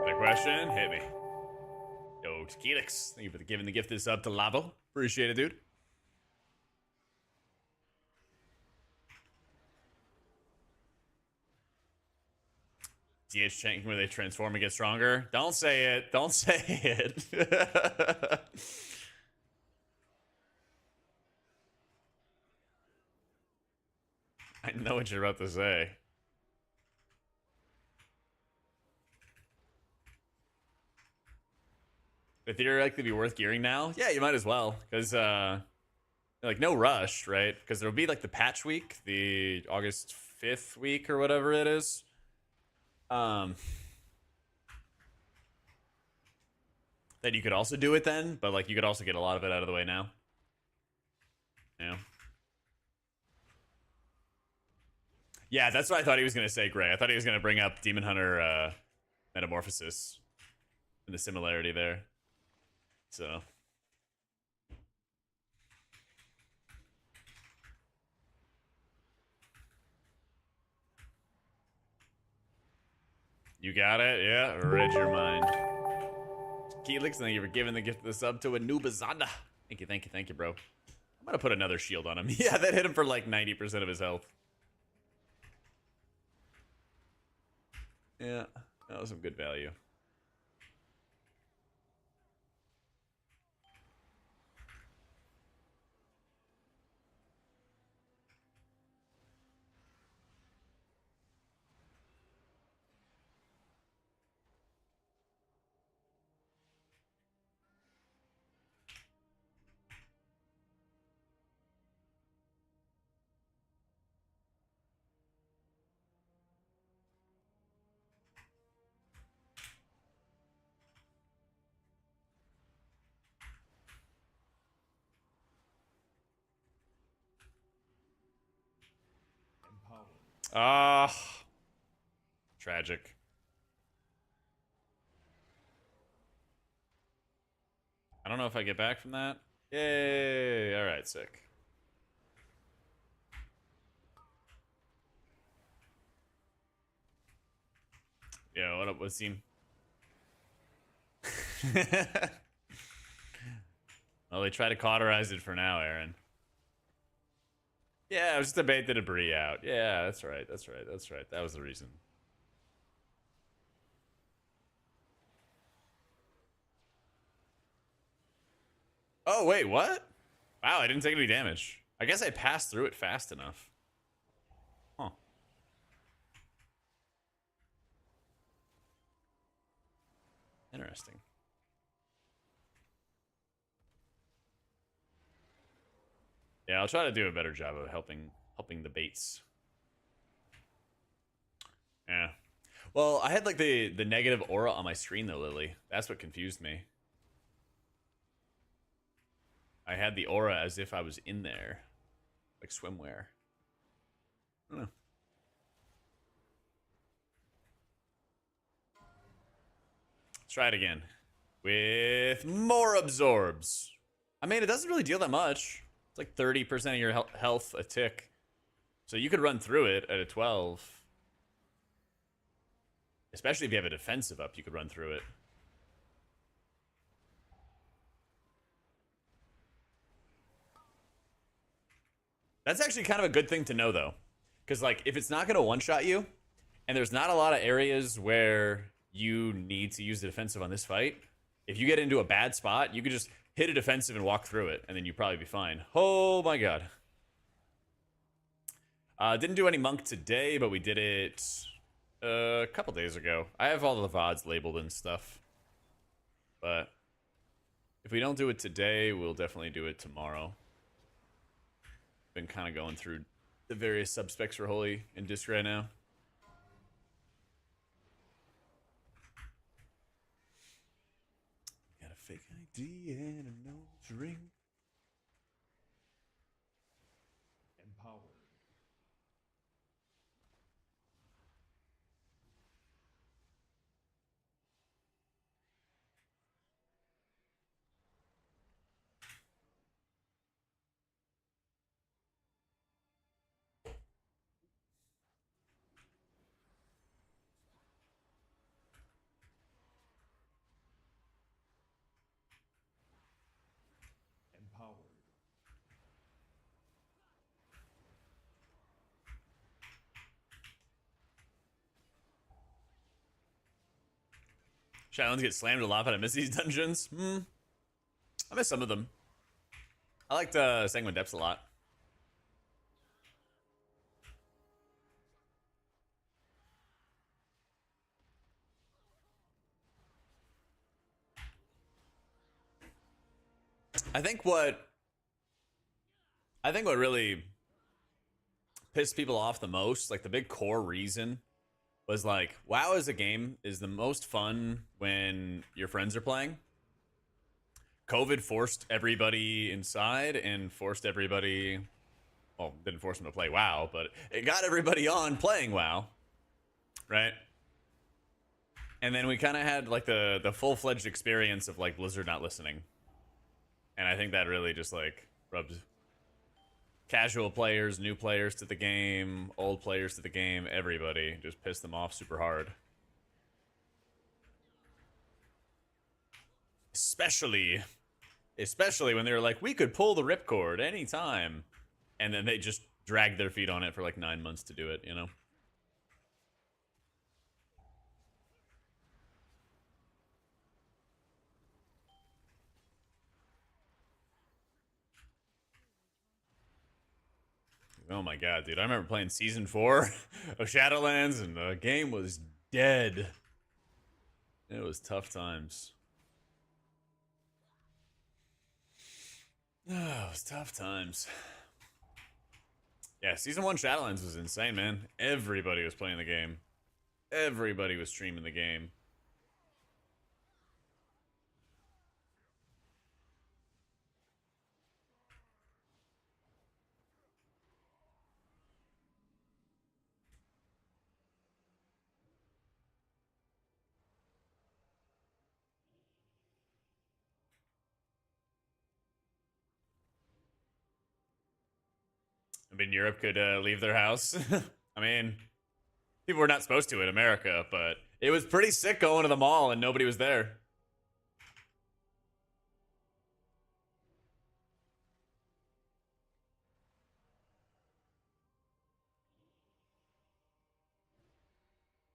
That question hit me. Yo, Tequilix, thank you for giving the gift this up to Lavo. Appreciate it, dude. DH chanting where they transform and get stronger. Don't say it. Don't say it. I know what you're about to say. Would theoretically be worth gearing now? Yeah, you might as well. Because, like, no rush, right? Because there'll be, like, the patch week, the August 5th week or whatever it is. Then you could also do it then, but, like, you could also get a lot of it out of the way now. Yeah. Yeah, that's what I thought he was going to say, Gray. I thought he was going to bring up Demon Hunter Metamorphosis and the similarity there. So. You got it? Yeah, read your mind. Keelix, thank you for giving the gift of the sub to Anubazada. Thank you, bro. I'm gonna put another shield on him. Yeah, that hit him for like 90% of his health. Yeah, that was some good value. Empower. Ah, tragic. I don't know if I get back from that. Yay! All right, sick. Yeah, what up, what's team? Well, they try to cauterize it for now, Aaron. Yeah, it was just to bait the debris out. Yeah, that's right. That's right. That's right. That was the reason. Oh, wait, what? Wow, I didn't take any damage. I guess I passed through it fast enough. Huh. Interesting. Yeah, I'll try to do a better job of helping the baits. Yeah. Well, I had like the negative aura on my screen though, Lily. That's what confused me. I had the aura as if I was in there, like swimwear. I don't know. Let's try it again with more absorbs. I mean, it doesn't really deal that much. It's like 30% of your health a tick. So you could run through it at a 12. Especially if you have a defensive up, you could run through it. That's actually kind of a good thing to know, though. Because, like, if it's not going to one-shot you, and there's not a lot of areas where you need to use the defensive on this fight, if you get into a bad spot, you could just hit a defensive and walk through it, and then you'd probably be fine. Oh, my God. Didn't do any monk today, but we did it a couple days ago. I have all the VODs labeled and stuff. But if we don't do it today, we'll definitely do it tomorrow. Been kind of going through the various subspecs for Holy and Disc right now. Got a fake ID and a nose ring. Empowered. Empowered. Shadowlands get slammed a lot, but I miss these dungeons. I miss some of them. I liked Sanguine Depths a lot. I think what really pissed people off the most, like the big core reason, was like WoW as a game is the most fun when your friends are playing. COVID forced everybody inside and forced everybody, well, didn't force them to play WoW, but it got everybody on playing WoW, right? And then we kind of had like the full-fledged experience of like Blizzard not listening. And I think that really just like rubbed casual players, new players to the game, old players to the game, everybody just pissed them off super hard. Especially when they were like, we could pull the ripcord anytime. And then they just dragged their feet on it for like 9 months to do it, you know? Oh my god, dude. I remember playing Season 4 of Shadowlands, and the game was dead. It was tough times. Oh, it was tough times. Yeah, Season 1 Shadowlands was insane, man. Everybody was playing the game. Everybody was streaming the game. I mean, Europe could leave their house. I mean, people were not supposed to in America, but It was pretty sick going to the mall and nobody was there.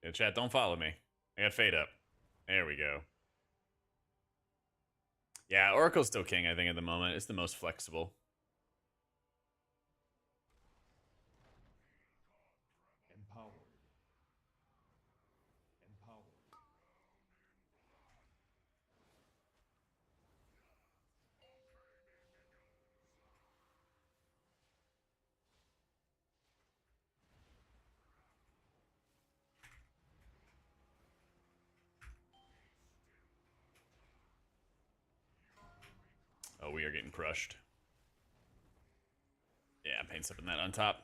Yeah, chat, don't follow me. I got fade up. There we go. Yeah, Oracle's still king, I think, at the moment. It's the most flexible. Empowered. Empowered. Oh, we are getting crushed. Yeah, paint something that on top.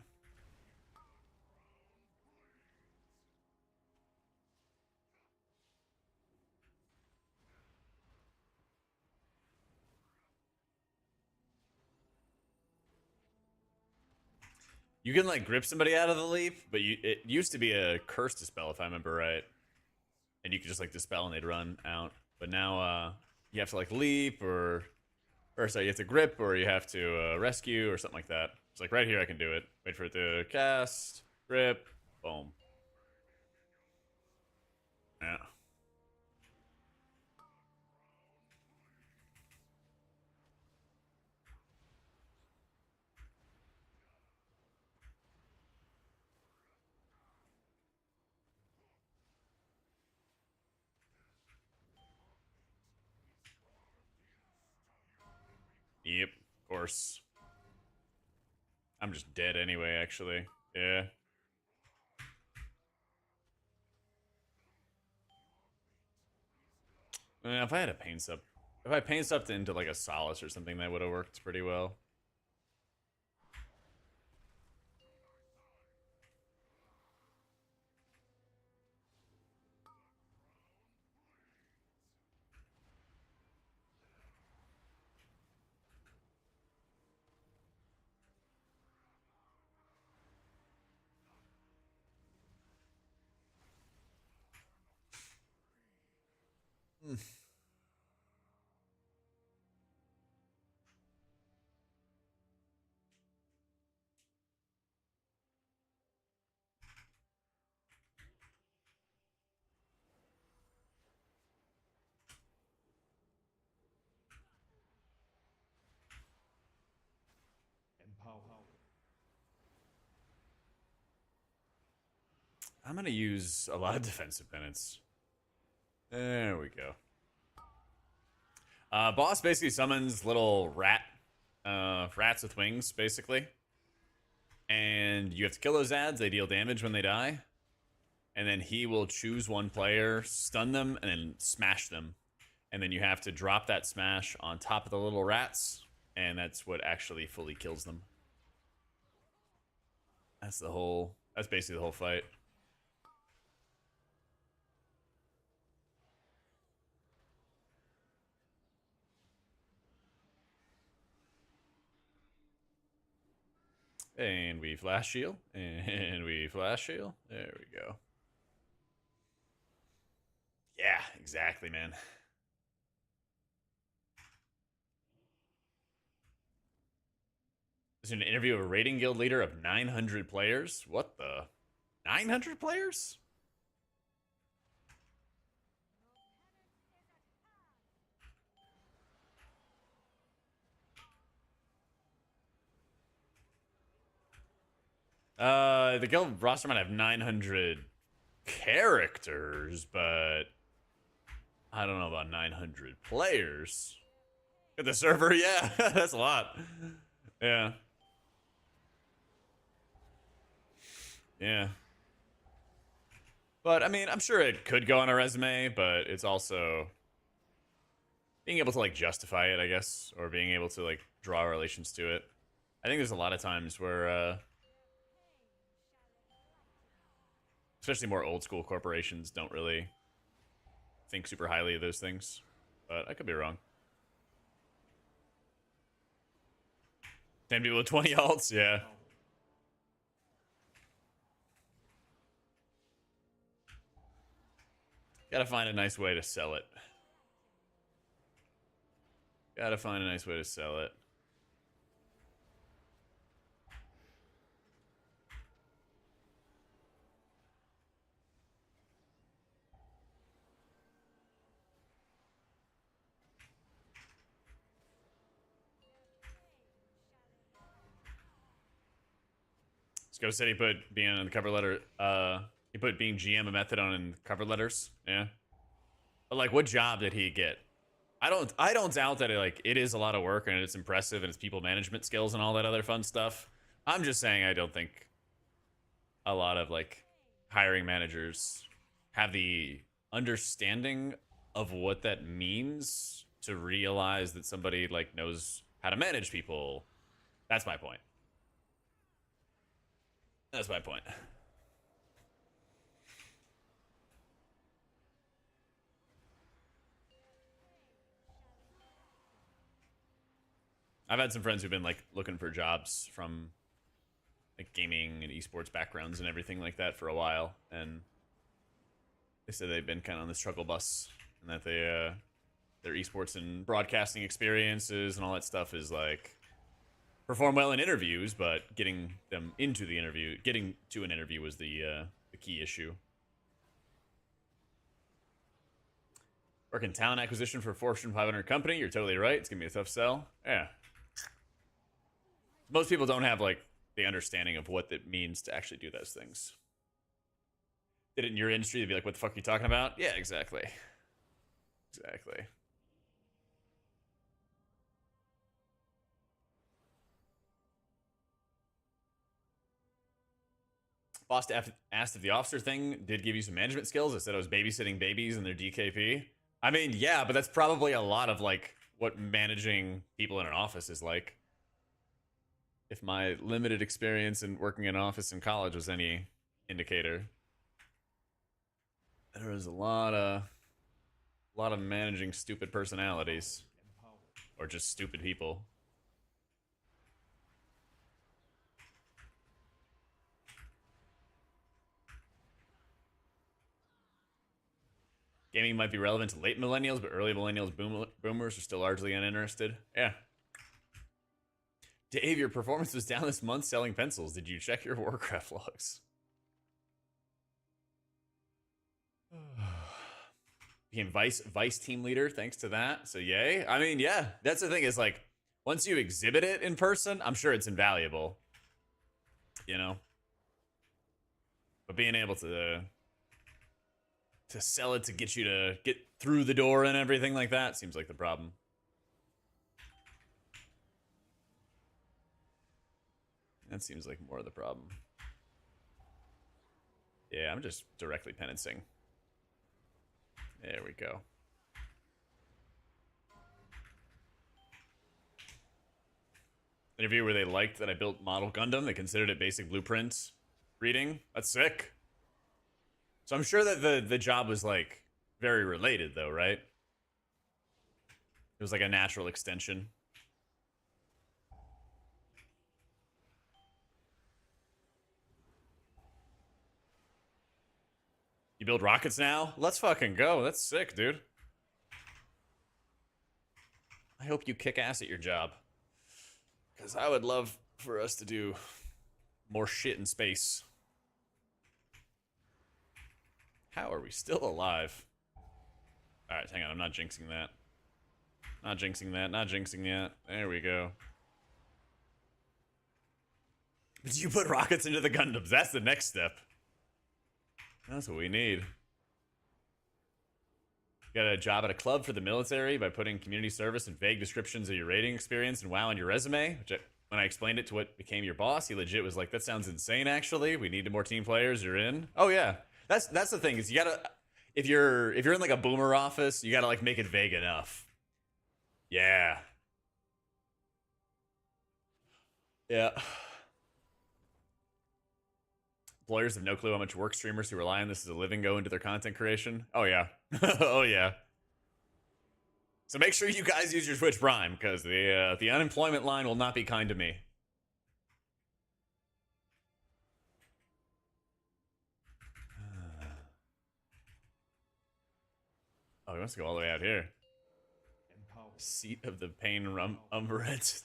You can like grip somebody out of the leap, but it used to be a curse dispel if I remember right, and you could just like dispel and they'd run out. But now you have to like leap or sorry, you have to grip or you have to rescue or something like that. It's like right here I can do it. Wait for it to cast, grip, boom. Yeah. Yep, of course. I'm just dead anyway, actually. Yeah. If I had a paint sub, if I paint stuffed into like a solace or something, that would have worked pretty well. Empowered. I'm gonna use a lot of defensive penance. There we go. Boss basically summons little rats with wings, basically. And you have to kill those ads. They deal damage when they die. And then he will choose one player, stun them, and then smash them. And then you have to drop that smash on top of the little rats. And that's what actually fully kills them. That's basically the whole fight. And we flash shield. And we flash shield. There we go. Yeah, exactly, man. This is an interview of a raiding guild leader of 900 players. What the? 900 players? The guild roster might have 900 characters, but I don't know about 900 players. At the server, yeah, that's a lot. Yeah. Yeah. But I mean, I'm sure it could go on a resume, but it's also being able to like justify it, I guess, or being able to like draw relations to it. I think there's a lot of times where especially more old school corporations don't really think super highly of those things. But I could be wrong. 10 people with 20 alts, yeah. Gotta find a nice way to sell it. Gotta find a nice way to sell it. Sco said he put being on the cover letter. He put being GM a method on in cover letters. Yeah. But like, what job did he get? I don't doubt that it is a lot of work and it's impressive and it's people management skills and all that other fun stuff. I'm just saying I don't think a lot of like hiring managers have the understanding of what that means to realize that somebody like knows how to manage people. That's my point. That's my point. I've had some friends who've been like looking for jobs from like gaming and esports backgrounds and everything like that for a while, and they said they've been kind of on the struggle bus, and that their esports and broadcasting experiences and all that stuff is like perform well in interviews, but getting them into the interview, getting to an interview was the key issue. Work in talent acquisition for a Fortune 500 company. You're totally right. It's gonna be a tough sell. Yeah. Most people don't have like the understanding of what it means to actually do those things. Did it in your industry, they'd be like, what the fuck are you talking about? Yeah, exactly. Exactly. Boss asked if the officer thing did give you some management skills. I said I was babysitting babies in their DKP. I mean, yeah, but that's probably a lot of like what managing people in an office is like. If my limited experience in working in an office in college was any indicator, there was a lot of managing stupid personalities or just stupid people. Gaming might be relevant to late millennials, but early millennials, boomers are still largely uninterested. Yeah. Dave, your performance was down this month selling pencils. Did you check your Warcraft logs? Became vice team leader thanks to that. So yay. I mean, yeah, that's the thing is like once you exhibit it in person, I'm sure it's invaluable. You know? But being able to sell it to get you to get through the door and everything like that seems like the problem. That seems like more of the problem. Yeah, I'm just directly penancing. There we go. Interview where they liked that I built Model Gundam. They considered it basic blueprint reading. That's sick. So I'm sure that the job was like very related though, right? It was like a natural extension. You build rockets now? Let's fucking go. That's sick, dude. I hope you kick ass at your job. Because I would love for us to do more shit in space. How are we still alive? Alright, hang on. I'm not jinxing that. Not jinxing that. Not jinxing that. There we go. But you put rockets into the Gundams. That's the next step. That's what we need. Got a job at a club for the military by putting community service and vague descriptions of your rating experience and WoW on your resume. When I explained it to what became your boss, he legit was like, "That sounds insane. Actually, we need more team players. You're in." Oh yeah, that's the thing is you gotta if you're in like a boomer office, you gotta like make it vague enough. Yeah. Yeah. Employers have no clue how much work streamers who rely on this as a living go into their content creation. Oh yeah. Oh yeah. So make sure you guys use your Twitch Prime, because the unemployment line will not be kind to me. Oh, he wants to go all the way out here. Empowered. Seat of the Pain Umbrette.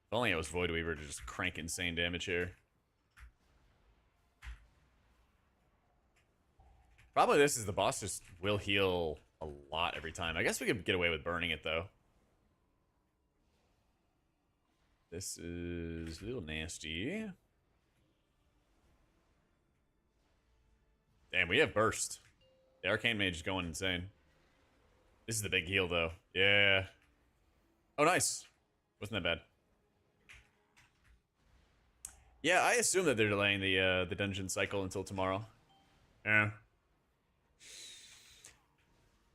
If only it was Void Weaver to just crank insane damage here. Probably this is the boss just will heal a lot every time. I guess we could get away with burning it though. This is a little nasty. Damn, we have burst. The Arcane Mage is going insane. This is the big heal though. Yeah. Oh, nice. Wasn't that bad. Yeah, I assume that they're delaying the dungeon cycle until tomorrow. Yeah.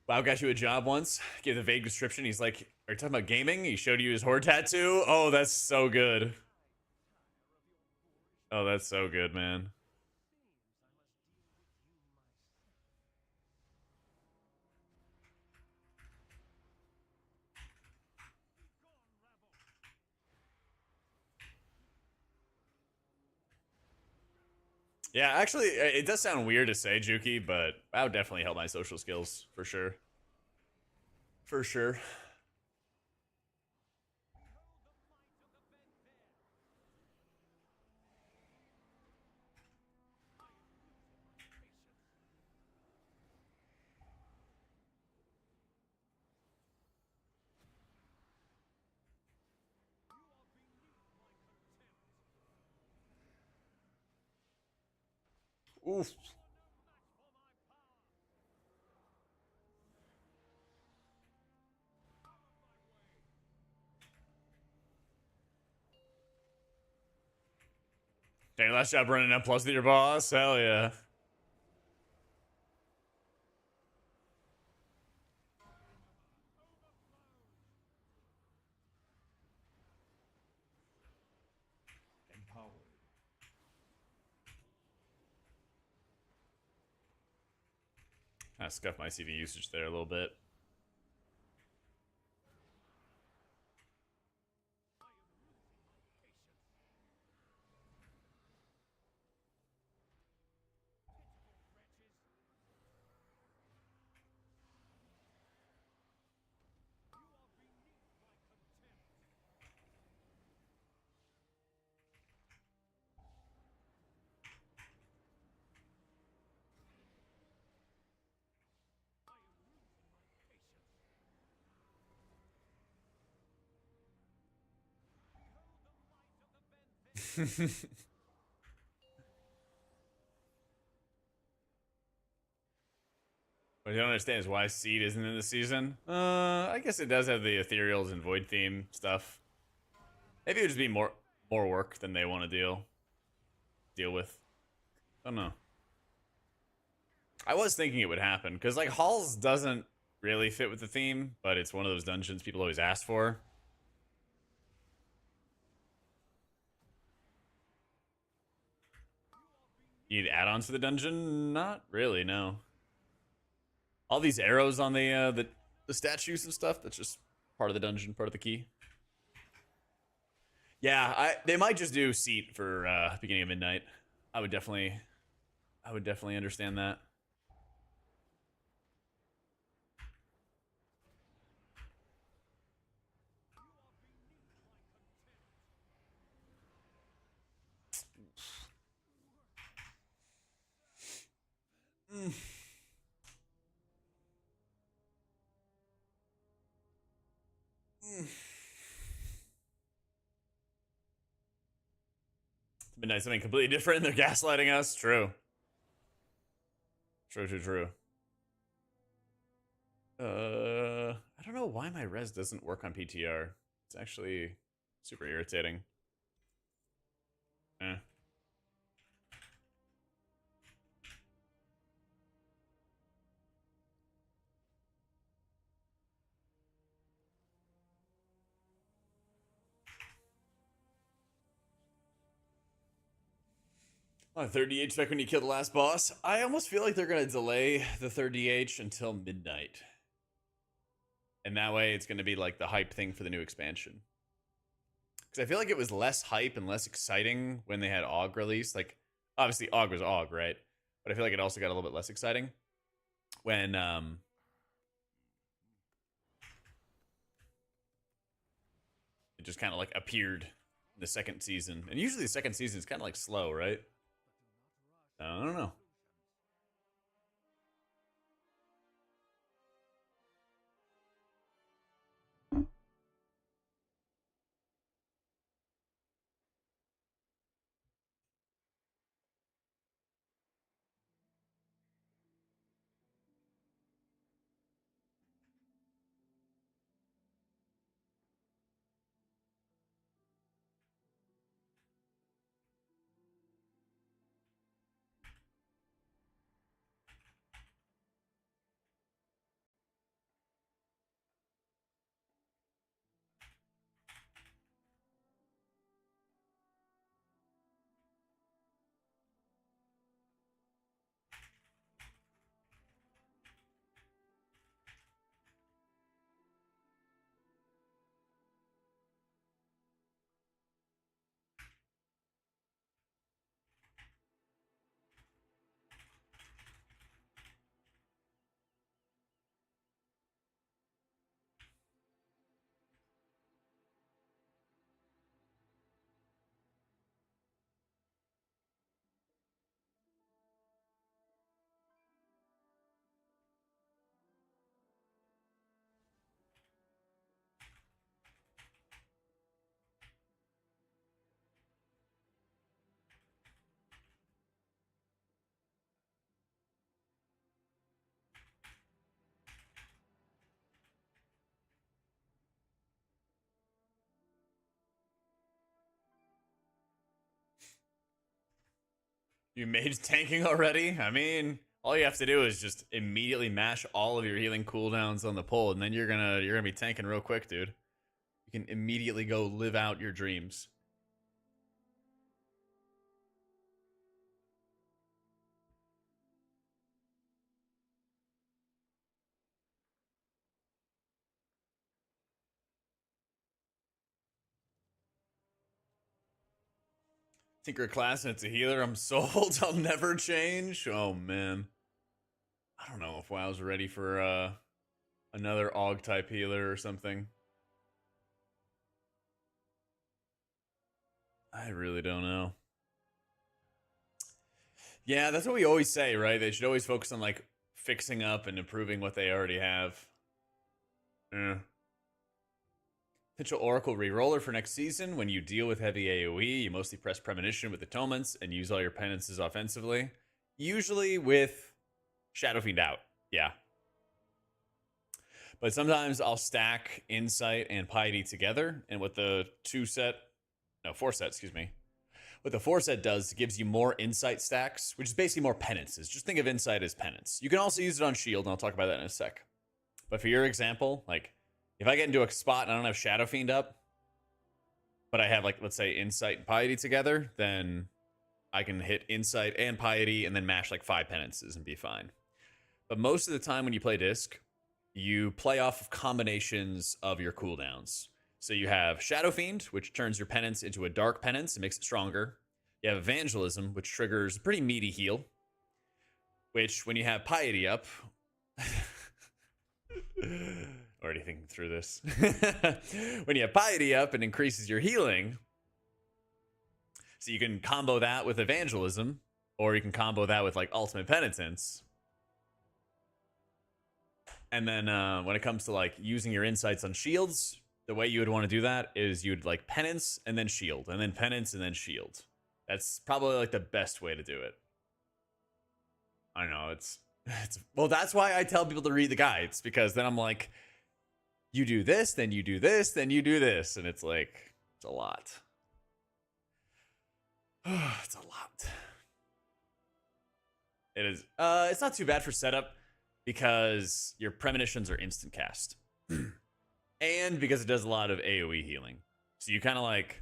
Wow got you a job once. Gave the vague description. He's like, "Are you talking about gaming?" He showed you his horde tattoo. Oh, that's so good. Oh, that's so good, man. Yeah, actually, it does sound weird to say, Juki, but that would definitely help my social skills, for sure. For sure. Oof. Dang, last job running up plus to your boss. Hell yeah. Empowered. I scuffed my CV usage there a little bit. What I don't understand is why Seed isn't in the season. I guess it does have the Ethereals and Void theme stuff. Maybe it would just be more work than they want to deal with. I don't know. I was thinking it would happen because like Halls doesn't really fit with the theme, but it's one of those dungeons people always ask for. You need add-ons for the dungeon? Not really, no. All these arrows on the statues and stuff, that's just part of the dungeon, part of the key. Yeah, they might just do seat for beginning of midnight. I would definitely understand that. Mm. Midnight something completely different. They're gaslighting us. True. True. I don't know why my res doesn't work on PTR. It's actually super irritating. Eh. Oh, 30H back when you kill the last boss. I almost feel like they're gonna delay the 30H until midnight. And that way it's gonna be like the hype thing for the new expansion. Because I feel like it was less hype and less exciting when they had AUG released. Like, Obviously, AUG was AUG, right? But I feel like it also got a little bit less exciting when it just kind of like appeared in the second season. And usually the second season is kind of like slow, right? I don't know. You made tanking already? I mean, all you have to do is just immediately mash all of your healing cooldowns on the pull, and then you're gonna be tanking real quick, dude. You can immediately go live out your dreams. Tinker class and it's a healer. I'm sold. I'll never change. Oh man. I don't know if WoW's ready for another AUG type healer or something. I really don't know. Yeah, that's what we always say, right? They should always focus on like fixing up and improving what they already have. Yeah. Potential Oracle Reroller for next season. When you deal with heavy AoE, you mostly press Premonition with Atonements and use all your penances offensively. Usually with Shadow Fiend out. Yeah. But sometimes I'll stack Insight and Piety together. And what the 4 set, excuse me. What the 4 set does, gives you more Insight stacks, which is basically more penances. Just think of Insight as penance. You can also use it on Shield, and I'll talk about that in a sec. But for your example, like, if I get into a spot and I don't have Shadow Fiend up, but I have, like, let's say Insight and Piety together, then I can hit Insight and Piety and then mash like 5 penances and be fine. But most of the time when you play Disc, you play off of combinations of your cooldowns. So you have Shadow Fiend, which turns your penance into a dark penance and makes it stronger. You have Evangelism, which triggers a pretty meaty heal, which when you have Piety up... Already thinking through this. When you have Piety up, it increases your healing. So you can combo that with Evangelism, or you can combo that with like Ultimate Penitence. And then when it comes to like using your insights on shields, the way you would want to do that is you'd like penance and then shield, and then penance and then shield. That's probably like the best way to do it. I know it's well, that's why I tell people to read the guides, because then I'm like, you do this, then you do this, then you do this, and it's like, it's a lot. It's a lot. It is. It's not too bad for setup because your premonitions are instant cast, and because it does a lot of AOE healing. So you kind of like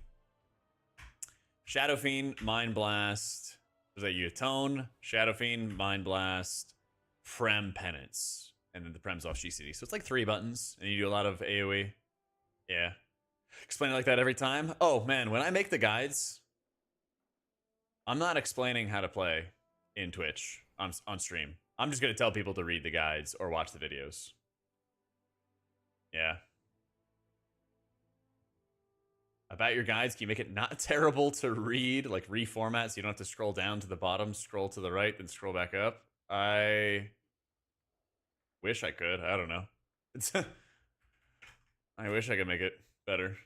Shadow Fiend, Mind Blast. Was that you atone? Shadow Fiend, Mind Blast, Prem Penance, and then the Prem's off GCD. So it's like 3 buttons, and you do a lot of AOE. Yeah. Explain it like that every time. Oh man, when I make the guides, I'm not explaining how to play in Twitch on stream. I'm just gonna tell people to read the guides or watch the videos. Yeah. About your guides, can you make it not terrible to read, like reformat, so you don't have to scroll down to the bottom, scroll to the right, then scroll back up? I wish I could. I don't know. It's I wish I could make it better.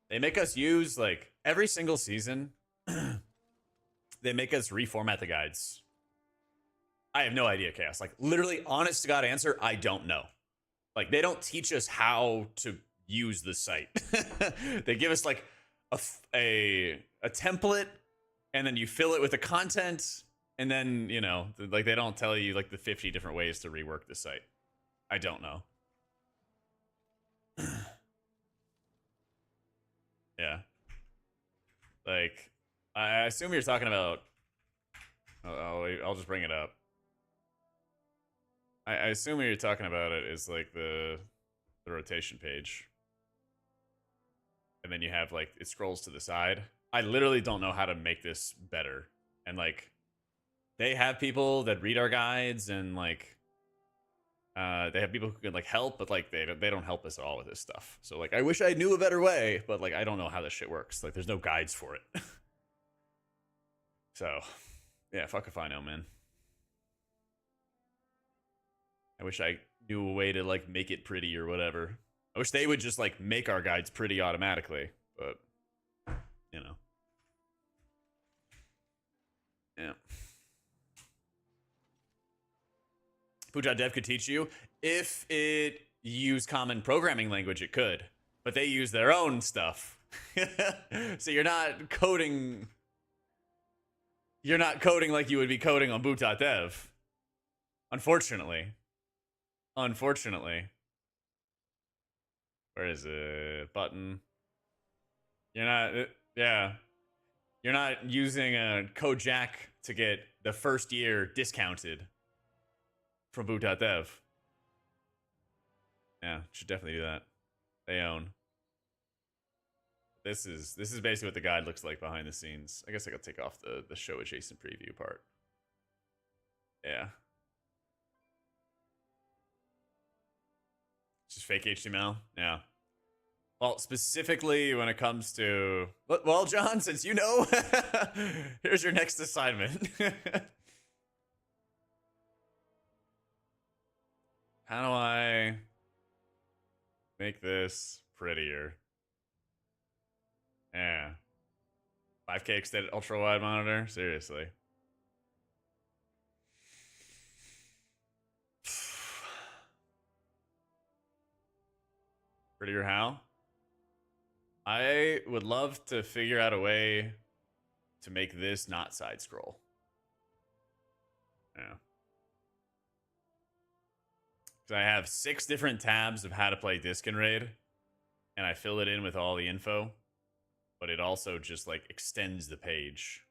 They make us use, like, every single season, they make us reformat the guides. I have no idea, Chaos. Like, literally, honest to God answer, I don't know. Like, they don't teach us how to use the site. They give us, like, a template, and then you fill it with the content, and then, you know, like, they don't tell you, like, the 50 different ways to rework the site. I don't know. Yeah. Like, I assume you're talking about... I'll just bring it up. I assume what you're talking about it is, like, the rotation page. And then you have, like, it scrolls to the side. I literally don't know how to make this better. And, like, they have people that read our guides, and, like, they have people who can, like, help, but, like, they don't help us at all with this stuff. So, like, I wish I knew a better way, but, like, I don't know how this shit works. Like, there's no guides for it. So, yeah, fuck if I know, man. I wish I knew a way to, like, make it pretty or whatever. I wish they would just, like, make our guides pretty automatically, but, you know. Yeah. Puja.dev could teach you. If it used common programming language, it could. But they use their own stuff. So you're not coding... You're not coding like you would be coding on boot.dev. Unfortunately. Unfortunately. Where is it? Button. You're not... Yeah. You're not using a CodeJak to get the first year discounted from boot.dev. Yeah, should definitely do that. They own. This is basically what the guide looks like behind the scenes. I guess I could take off the show adjacent preview part. Yeah. It's just fake HTML. Yeah. Well, specifically when it comes to... Well, John, since you know, here's your next assignment. How do I make this prettier? Yeah. 5K extended ultra wide monitor? Seriously. Prettier how? I would love to figure out a way to make this not side scroll. Yeah. Because I have 6 different tabs of how to play Disc and Raid, and I fill it in with all the info, but it also just, like, extends the page.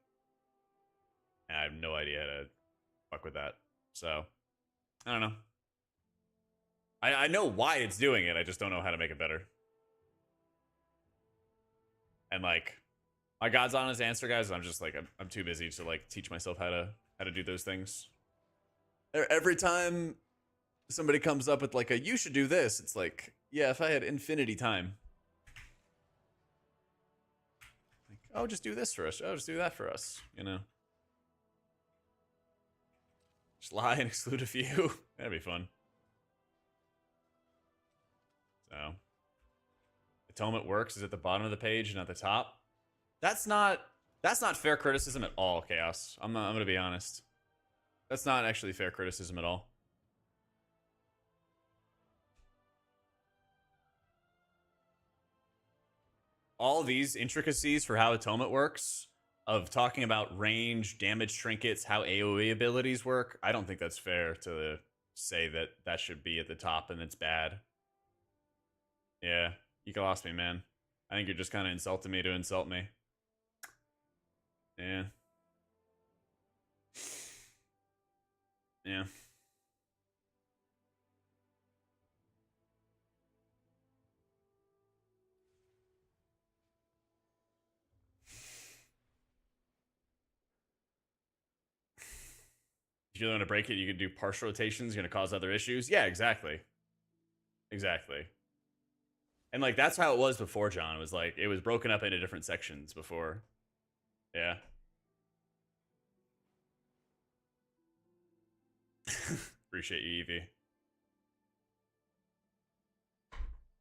And I have no idea how to fuck with that. So, I don't know. I know why it's doing it, I just don't know how to make it better. And, like, my God's honest answer, guys, I'm just, like, I'm too busy to, like, teach myself how to do those things. Every time somebody comes up with, like, a you should do this, it's like, yeah, if I had infinity time. Like, oh, just do this for us. Oh, just do that for us, you know? Just lie and exclude a few. That'd be fun. So, Atonement works is at the bottom of the page and at the top. That's not fair criticism at all, Chaos. I'm gonna be honest. That's not actually fair criticism at all. All these intricacies for how Atonement works, of talking about range, damage trinkets, how AoE abilities work, I don't think that's fair to say that that should be at the top and it's bad. Yeah, you lost me, man. I think you're just kind of insulting me to insult me. Yeah. Yeah. If you really want to break it, you can do partial rotations. Going to cause other issues. Yeah, exactly. Exactly. And like that's how it was before, John. It was like it was broken up into different sections before. Yeah. Appreciate you, Evie.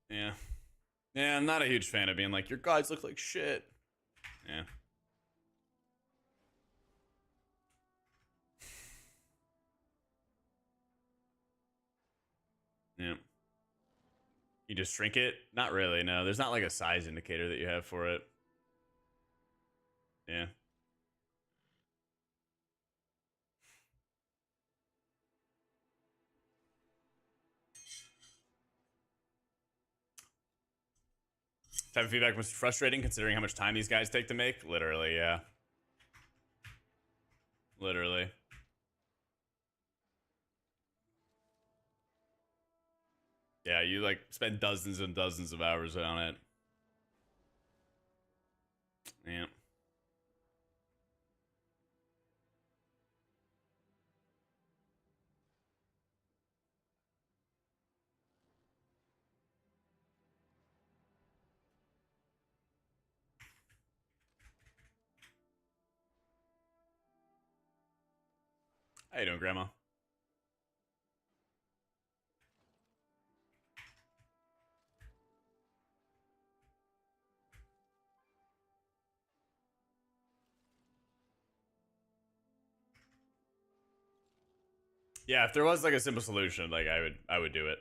Yeah. Yeah, I'm not a huge fan of being like, your guides look like shit. Yeah. Yeah. You just shrink it? Not really, no. There's not like a size indicator that you have for it. Yeah. Type of feedback was frustrating considering how much time these guys take to make. Literally, yeah. Literally. Yeah, you like spend dozens and dozens of hours on it. Yeah. How you doing, Grandma? Yeah, if there was like a simple solution, like I would do it.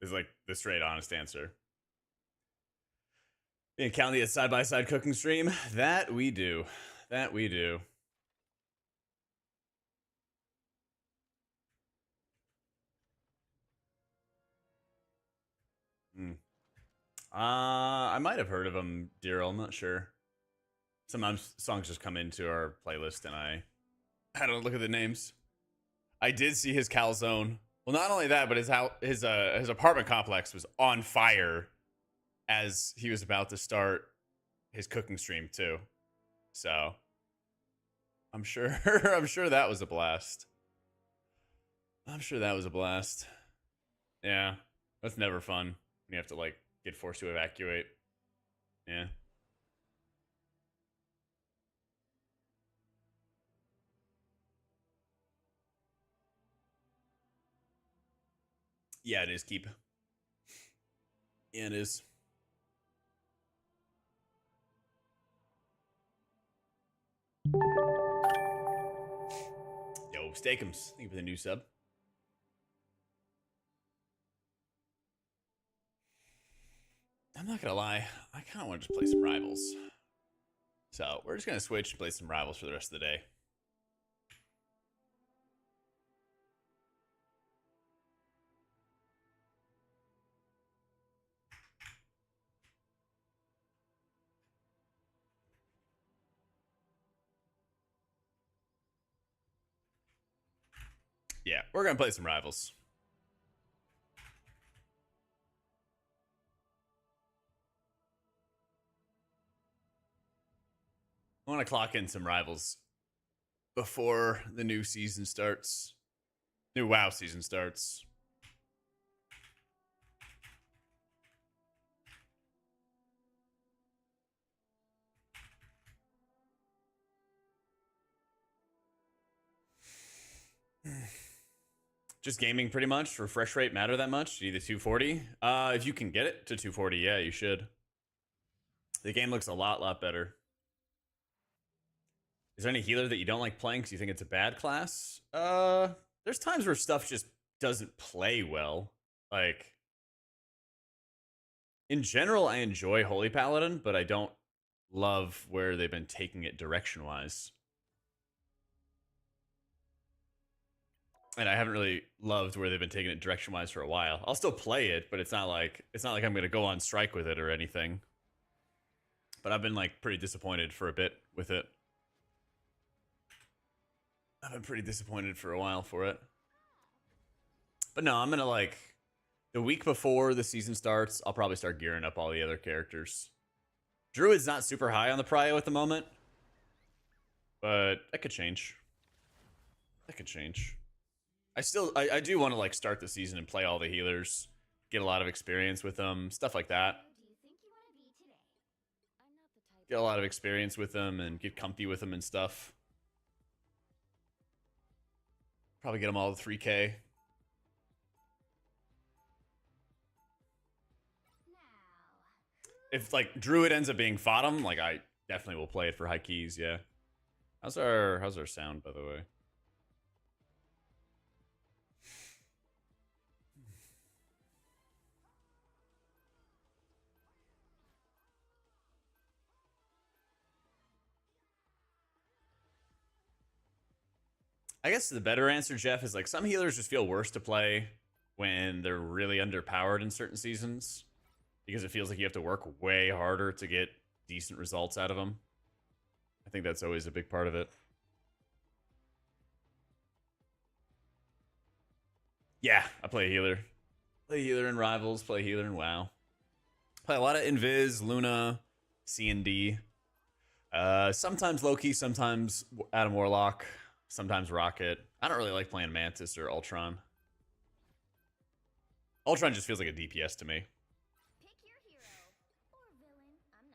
Is like the straight honest answer. Being counting a side by side cooking stream, that we do. That we do. Hmm. I might have heard of him, Daryl. I'm not sure. Sometimes songs just come into our playlist, and I don't look at the names. I did see his calzone. Well, not only that, but his apartment complex was on fire as he was about to start his cooking stream too. So I'm sure I'm sure that was a blast. I'm sure that was a blast. Yeah, that's never fun when you have to like get forced to evacuate. Yeah. Yeah, it is. Keep. Yeah, it is. Yo, Steakums. Thank you for the new sub. I'm not gonna lie. I kind of want to just play some rivals. So we're just gonna switch and play some rivals for the rest of the day. Yeah, we're gonna play some rivals. I want to clock in some rivals before the new season starts. New WoW season starts. Just gaming pretty much. Refresh rate matter that much? Do you need the 240? If you can get it to 240, yeah, you should. The game looks a lot better. Is there any healer that you don't like playing because you think it's a bad class? There's times where stuff just doesn't play well. Like, in general, I enjoy Holy Paladin, but I don't love where they've been taking it direction-wise. And I haven't really loved where they've been taking it direction-wise for a while. I'll still play it, but it's not like I'm gonna go on strike with it or anything. But I've been like pretty disappointed for a bit with it. I've been pretty disappointed for a while for it. But no, I'm gonna like the week before the season starts, I'll probably start gearing up all the other characters. Druid's not super high on the prio at the moment, but that could change. That could change. I do want to like start the season and play all the healers, get a lot of experience with them, stuff like that. Get a lot of experience with them and get comfy with them and stuff. Probably get them all to 3K. If like Druid ends up being Fodom, like I definitely will play it for high keys. Yeah. How's our sound, by the way? I guess the better answer, Jeff, is like some healers just feel worse to play when they're really underpowered in certain seasons because it feels like you have to work way harder to get decent results out of them. I think that's always a big part of it. Yeah, I play a healer. Play healer in Rivals, play healer in WoW. Play a lot of Invis, Luna, C&D. Sometimes Loki, sometimes Adam Warlock, sometimes Rocket. I don't really like playing Mantis or Ultron. Ultron just feels like a DPS to me.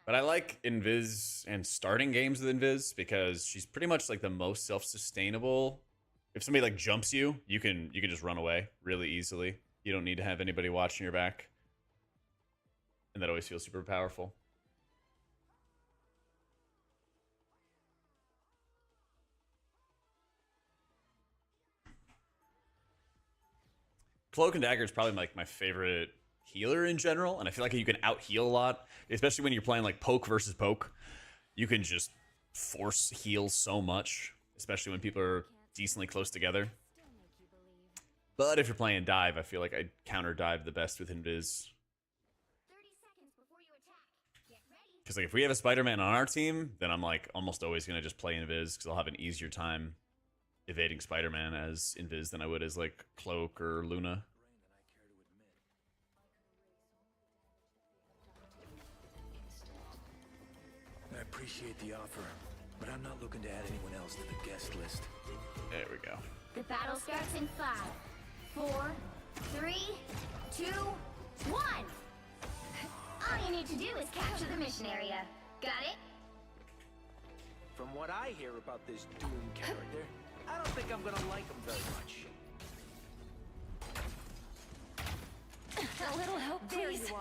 But I like Invis and starting games with Invis because she's pretty much like the most self-sustainable. If somebody like jumps you, you can just run away really easily. You don't need to have anybody watching your back. And that always feels super powerful. Cloak and Dagger is probably like my favorite healer in general, and I feel like you can out heal a lot, especially when you're playing like poke versus poke. You can just force heal so much, especially when people are decently close together. But if you're playing dive, I feel like I counter dive the best with Invis. Because like if we have a Spider-Man on our team, then I'm like almost always gonna just play Invis because I'll have an easier time evading Spider-Man as Invis than I would as like Cloak or Luna. I appreciate the offer, but I'm not looking to add anyone else to the guest list. There we go. The battle starts in 5, 4, 3, 2, 1! All you need to do is capture the mission area. Got it? From what I hear about this Doom character, I don't think I'm gonna like him very much. A little help, There please. you are.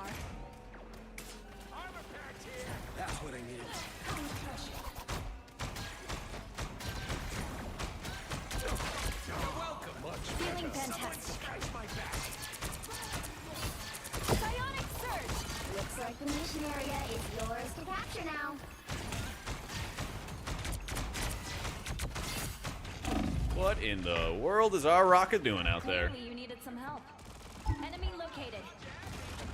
Armor packed here! That's what I needed. You're welcome. Feeling fantastic. Catch my back. Psionic Surge! Looks like the mission area is yours to capture now. What in the world is our Rocket doing out there? Clearly you needed some help. Enemy located.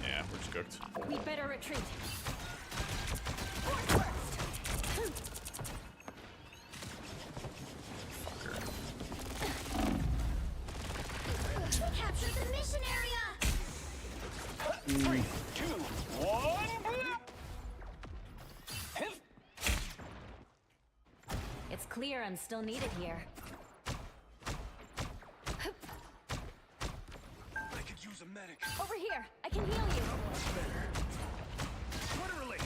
Yeah, we're just cooked. We better retreat. Capture the mission area! 3, 2, 1. It's clear I'm still needed here. I could use a medic. Over here. I can heal you. Literally.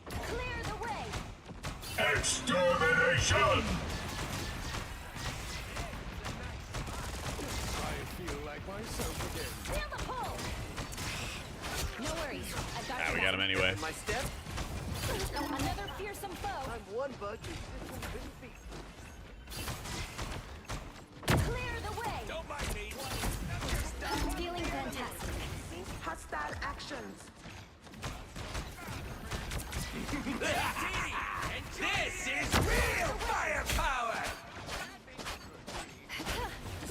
Clear the way. Extermination! I feel like myself again. Feel the pull. No worries. I've got Ah, your we got him back. anyway. My step. Another fearsome foe. I'm one bug and 6 feet. Clear the way. Don't mind me. Feeling fantastic. Hostile actions. And this is real firepower!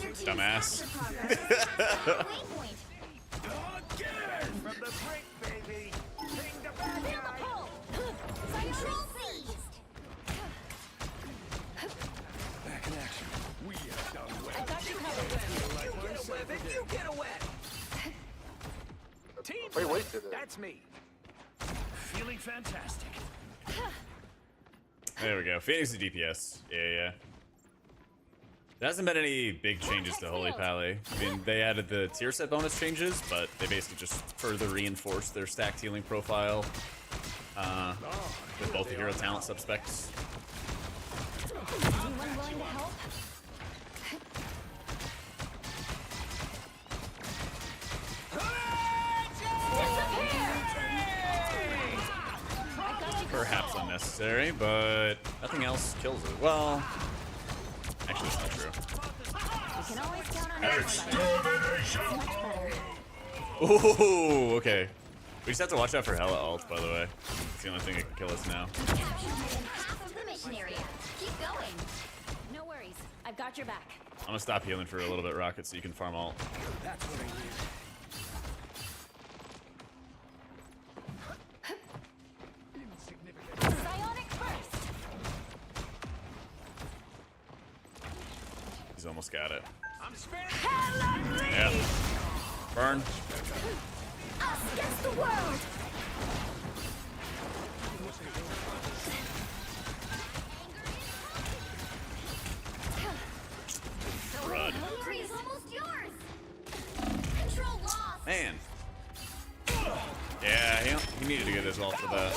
Your team's Dumbass. capture progress is at the waypoint. Again! From the brink, baby! Bring the bad Feel the guy! pull. Control seized. Back in action. We have done well. I got you covered. You get a web and you get a web! Team Wait, play. wasted it. That's me. Feeling fantastic. There we go. Phoenix is DPS. Yeah, yeah. There hasn't been any big changes to Holy Pally. I mean, they added the tier set bonus changes, but they basically just further reinforced their stacked healing profile with both the hero talent subspecs. Anyone willing to help? Perhaps unnecessary, but nothing else kills it. Well, actually, it's not true. You can always count on everybody. Much better. Ooh, okay. We just have to watch out for Hella ult, by the way. It's the only thing that can kill us now. Captured half of the mission area. Keep going. No worries. I've got your back. I'm gonna stop healing for a little bit, Rocket, so you can farm ult. That's what I need. Psionic first. He's almost got it. I'm sparing. Yeah. Burn. Us against the world. Run. Victory is almost yours. Control lost. Man. Yeah, he needed to get his ult for that.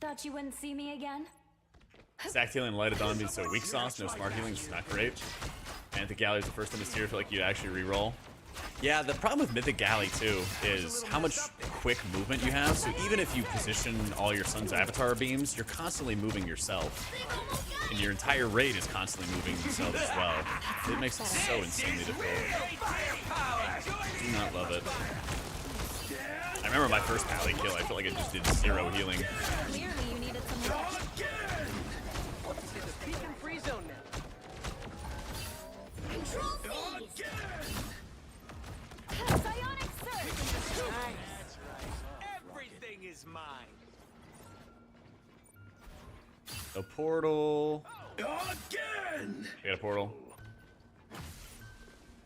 Thought you wouldn't see me again? Stacked healing and light of dawn being so weak sauce, no smart healing is not great. Mythic Galley is the first time this tier I feel like you'd actually reroll. Yeah, the problem with Mythic Galley too is how much quick movement you have. So even if you position all your son's avatar beams, you're constantly moving yourself. And your entire raid is constantly moving themselves as well. It makes it so insanely difficult. Do not love it. I remember my first pally kill, I felt like it just did 0 healing. Clearly you needed some help. Peek in free zone now. Control seize. Psionic surge. Nice. Everything is mine. A portal. Again! We got a portal.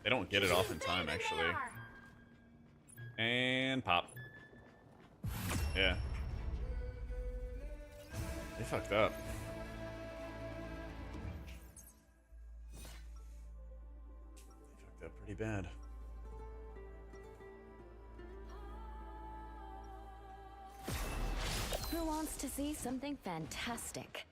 They don't get it off in time, actually. And pop. Yeah. They fucked up. They fucked up pretty bad. Who wants to see something fantastic?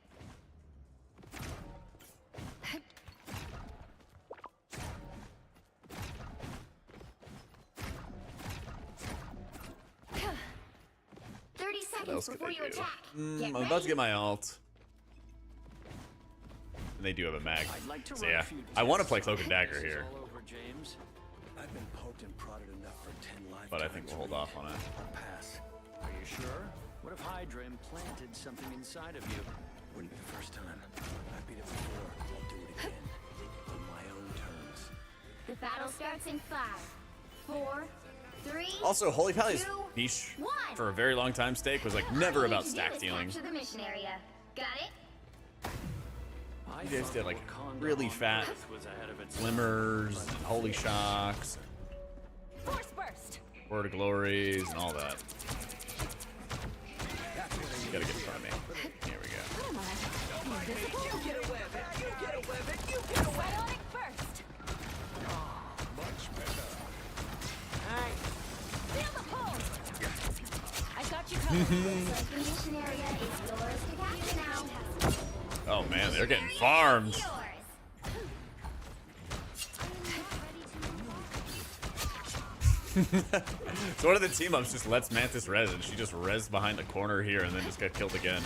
30 What seconds else could before they you do? attack. Get I'm about to ready. get my ult. And they do have a mag. I'd like to So run yeah, a few I want to tests play on Cloak and Dagger this. here, All over, James. I've been poked and prodded enough for 10 lifetimes. but I think we'll hold off on it. I'll pass. Are you sure? What if Hydra implanted something inside of you? Wouldn't be the first time. I beat it before. I'll do it again. On my own terms. The battle starts in 5, 4, 3. Also, Holy Pally's 2, niche 1. for a very long time stake was like All never you need about to do stack is dealing. Capture the mission area. Got it? I You guys thought did like Wakanda really on fat Earth was ahead of its glimmers, and holy shocks, Force burst. word of glories, and all that. You gotta get in front of me. Here we go. What am I? Invisible? You get a web it. You get a web it. You get a web Psionic first. Much better. Hey. Feel the pull. I got you covered. Looks like the mission area is yours to capture now. Oh man, they're getting farmed. Yours. So one of the team ups just lets Mantis res, and she just res behind the corner here, and then just got killed again.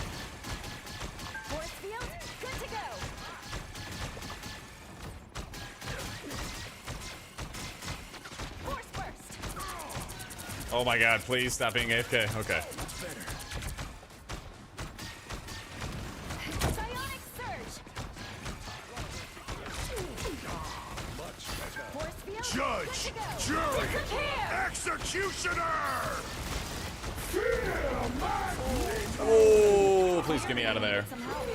Force field. Good to go. Force burst. Oh my god, please stop being AFK. Okay. Psionic surge. Force field. Judge, Good to go. jury, Disappear. executioner! Oh, please get me out of there. Some help.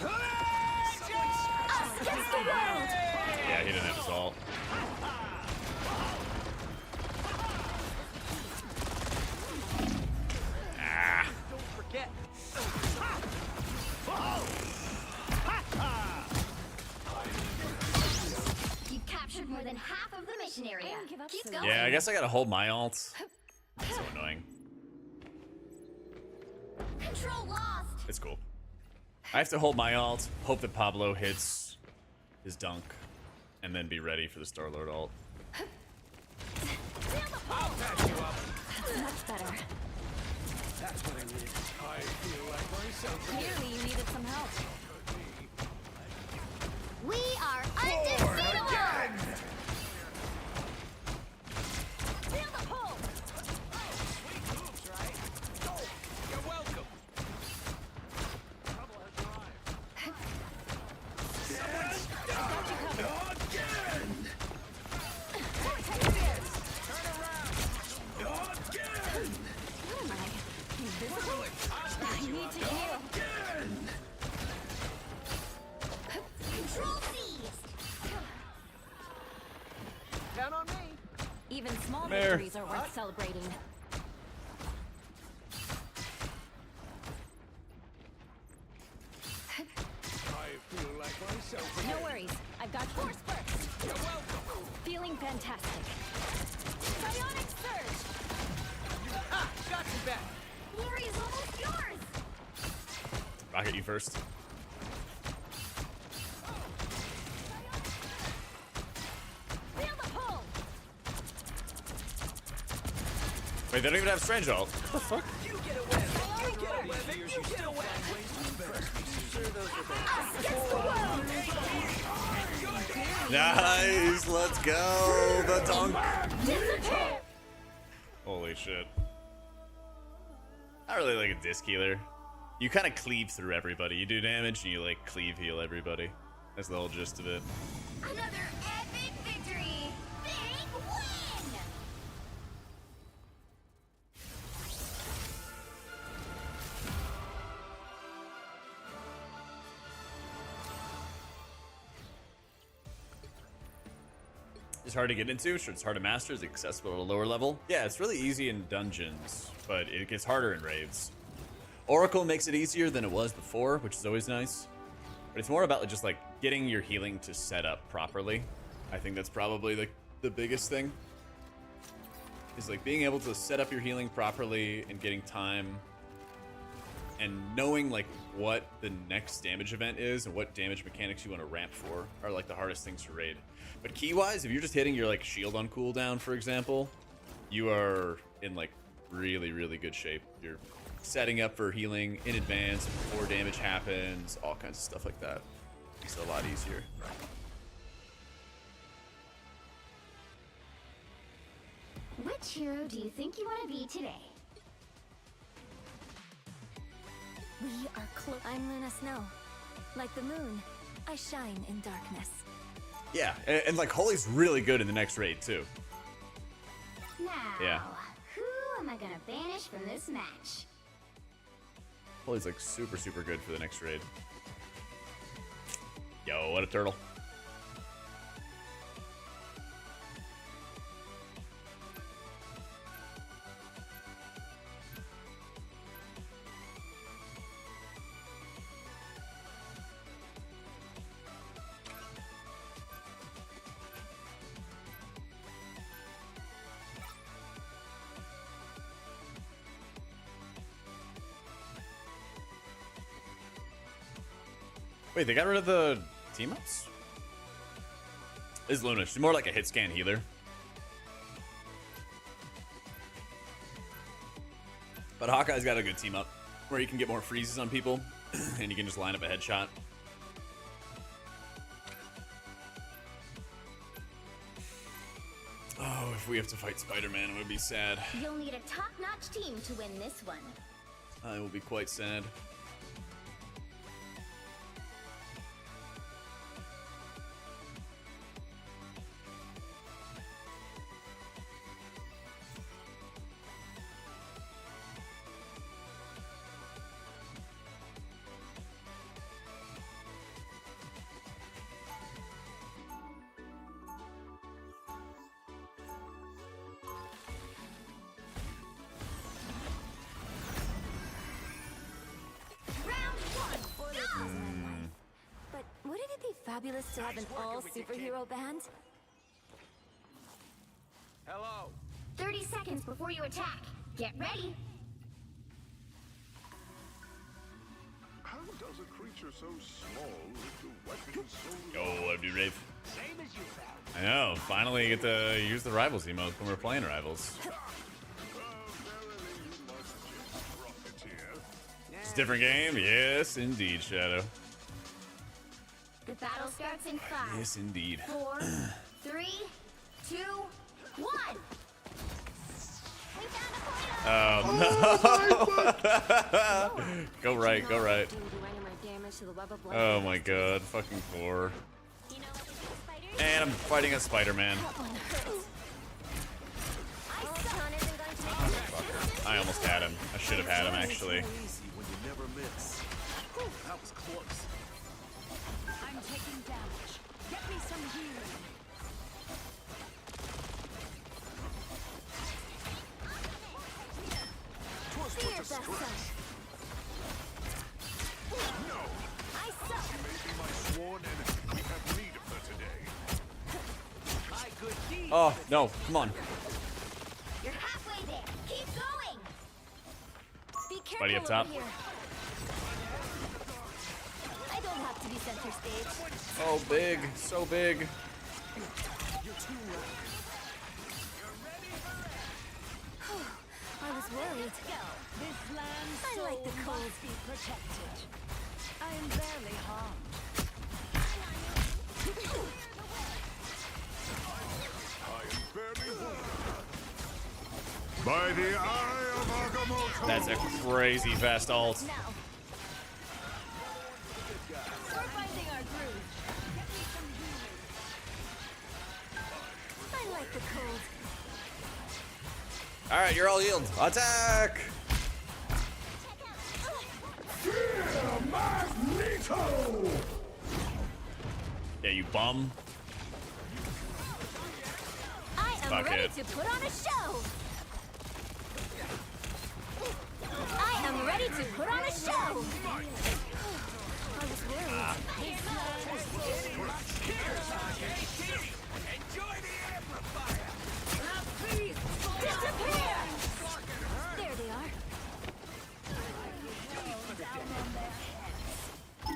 Us against the world. Yeah, he didn't have his ult. Ah. Don't forget. mission area. I don't give up Keep so going. Yeah, I guess I gotta hold my ult. So annoying. Control lost. It's cool. I have to hold my ult, hope that Pablo hits his dunk, and then be ready for the Star-Lord ult. I'll patch you up. Much better. That's what I needed. I feel like myself again. Clearly, you needed some help. We are Born undefeatable. again! Feel the pull. Sweet moves, right? Oh, you're welcome. Trouble has arrived. Again! Turn around! Again! What am I? Invisible? I need to heal. Again! Control seized. Count on me. Even small There. victories are worth celebrating. I feel like myself again. No worries. I've got force burst. You're welcome. Feeling fantastic. Bionic surge. Ah, got you back. Glory is almost yours. Rocket, you first. Feel the pull. Wait, they don't even have strange ult. What the fuck? You get away. You get away. You get away. Nice, let's go. The dunk. Holy shit. I really like a disc healer. You kind of cleave through everybody. You do damage and you like cleave heal everybody. That's the whole gist of it. Another epic victory. Big win. It's hard to get into, sure, it's hard to master, it's accessible at a lower level. Yeah, it's really easy in dungeons, but it gets harder in raids. Oracle makes it easier than it was before, which is always nice. But it's more about just like getting your healing to set up properly. I think that's probably the biggest thing. Is like being able to set up your healing properly and getting time and knowing like what the next damage event is and what damage mechanics you want to ramp for are like the hardest things to raid. But key wise, if you're just hitting your like shield on cooldown, for example, you are in like really, really good shape. You're setting up for healing in advance before damage happens, all kinds of stuff like that. It's a lot easier. Which hero do you think you want to be today? We are close. I'm Luna Snow. Like the moon, I shine in darkness. Yeah, and like Holy's really good in the next raid too. Now, Yeah. who am I gonna banish from this match? Holy's like super, super good for the next raid. Yo, what a turtle. Wait, they got rid of the team-ups? This is Luna. She's more like a hit scan healer. But Hawkeye's got a good team up where you can get more freezes on people and you can just line up a headshot. Oh, if we have to fight Spider-Man, it would be sad. You'll need a top-notch team to win this one. I will be quite sad. Round one, go! But wouldn't it be fabulous to have an all-superhero band? Hello. 30 seconds before you attack. Get ready. How does a creature so small lift a weapon so Yo, what up, dude, Rave? Same as you, pal. I know. Finally, get to use the Rivals emote when we're playing Rivals. It's a different game. Yes, indeed, Shadow. The battle starts in 5, Yes, indeed. 4, 3, 2, 1. We found a portal. No. Go right, go right. Do any more damage to the web of light? Oh my god, fucking 4. You know what to do, spiders? And I'm fighting a Spider-Man. That one hurts. Con isn't going to make a Fucker. I almost had him. I should have had him, actually. Easy when you never miss. Whew, that was close. I'm taking damage. Get me some healing. Fear that such. I suck. maybe my sworn enemy. We have need of her today. My good deed. Oh, no. Come on. You're halfway there. Keep going. Be careful Buddy up top. over here. I don't have to be center stage. Oh, big. So big. I was worried. This land I soul like the cold. must be protected. I am barely harmed. I am very wounded. By the eye of Agamotto. That's a crazy fast ult. Now, We're finding our groove. Get me some healing. I like the cold. Alright, you're all healed. Attack! Magneto! Yeah, you bum. I am Fuck ready it. to put on a show. I am ready to put on a show. I was worried. This land soul must be protected. Enjoy the amplifier. Disappear! There they are.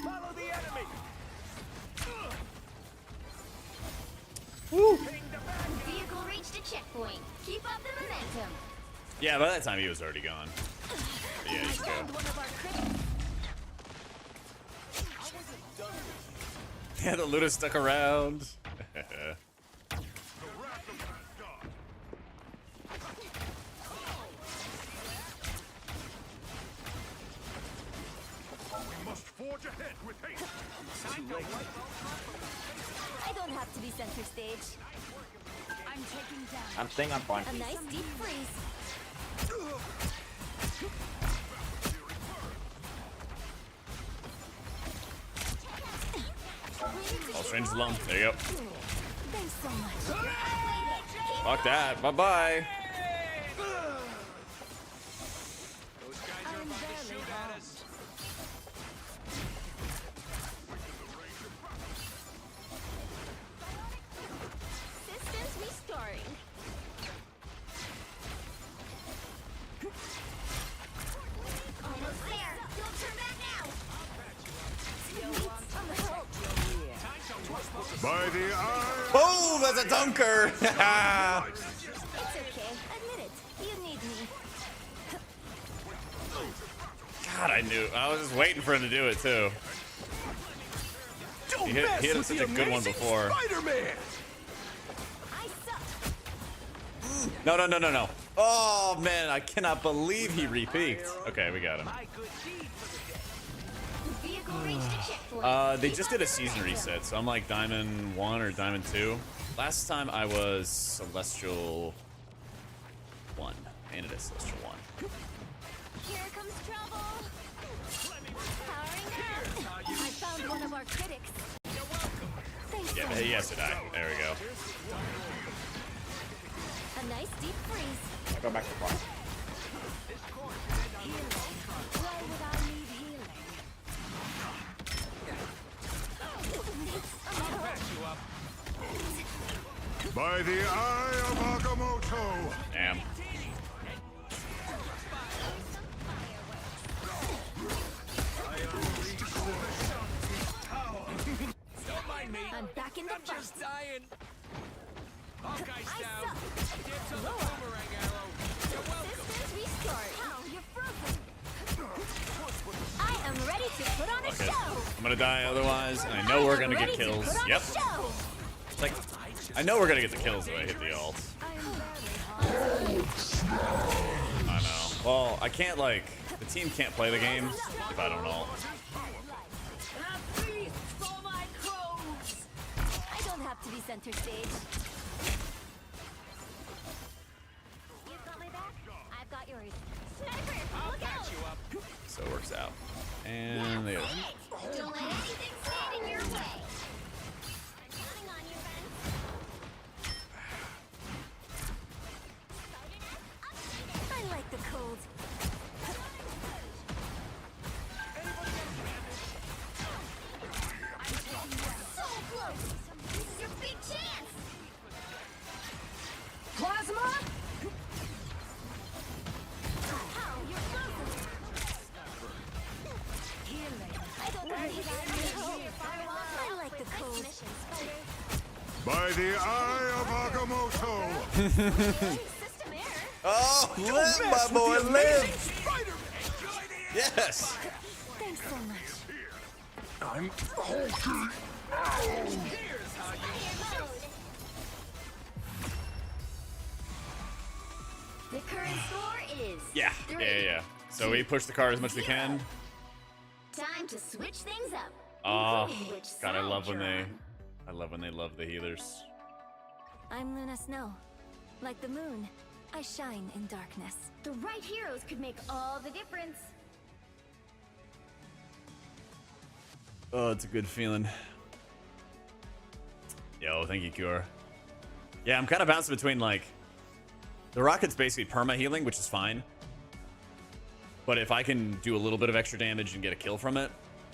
Follow the enemy. Vehicle reached a checkpoint. Keep up the momentum. Yeah, by that time he was already gone. But yeah, he's good. Found one of our critics. Yeah, the Luda stuck around. We must forge ahead with haste. I don't have to be center stage. I'm taking damage. I'm staying on point. A nice deep freeze. All strangers alone. There you go. Thanks so much. Fuck that. Bye-bye. Those guys are I'm about to barely shoot at harmed. us. Systems restoring. Almost there. Don't turn back now. By the eye. Boom! That's a dunker! It's okay. Admit it. You need me. God, I knew. I was just waiting for him to do it, too. He hit such a good one before. Spider-Man! I suck. No. Oh, man, I cannot believe he repeaked. Okay, we got him. My good deed for the day. Vehicle reached a checkpoint. They just did a season reset, so I'm like Diamond 1 or Diamond 2. Last time I was Celestial 1. And it is Celestial 1. Here comes trouble. Powering up. I found one of our critics. Thanks so Yeah, much. he has to die. There we go. A nice deep freeze. I go back to point. Why would I need healing? By the eye of Agamotto. Yamamoto. Damn. Don't mind me. I'm back in the I'm fight. just dying. Hawkeye's I down. suck. Dibs on the boomerang arrow. You're welcome. Systems restart. How you're frozen. I am ready to put on a Okay. show. I'm gonna die otherwise, and I know we're gonna get kills. Yep. It's like, I know we're gonna get the kills if I hit the ult. I know. Well, I can't, like, the team can't play the game if I don't ult. I don't have to be center stage. You've got my back. I've got yours. Sniper, look out! You up. So it works out. And there. Don't let anything stand in your way. I'm counting on you, friends. I like the cold. So close. This is your big chance. Plasma. How you're frozen. I don't know. I like the cold. By the eye of Agamotto. System error. Oh, live, my boy, live! Yes! Thanks so much. I'm hulking. The current score is Yeah, yeah. So we push the car as much as we can. time to switch things up. Oh, including which God, I side love when you're they, on. I love when they love the healers. I'm Luna Snow. Like the moon, I shine in darkness. The right heroes could make all the difference. Oh, it's a good feeling. Yo, thank you, Cure. Yeah, I'm kind of bouncing between, like, the rocket's basically perma healing, which is fine. But if I can do a little bit of extra damage and get a kill from it,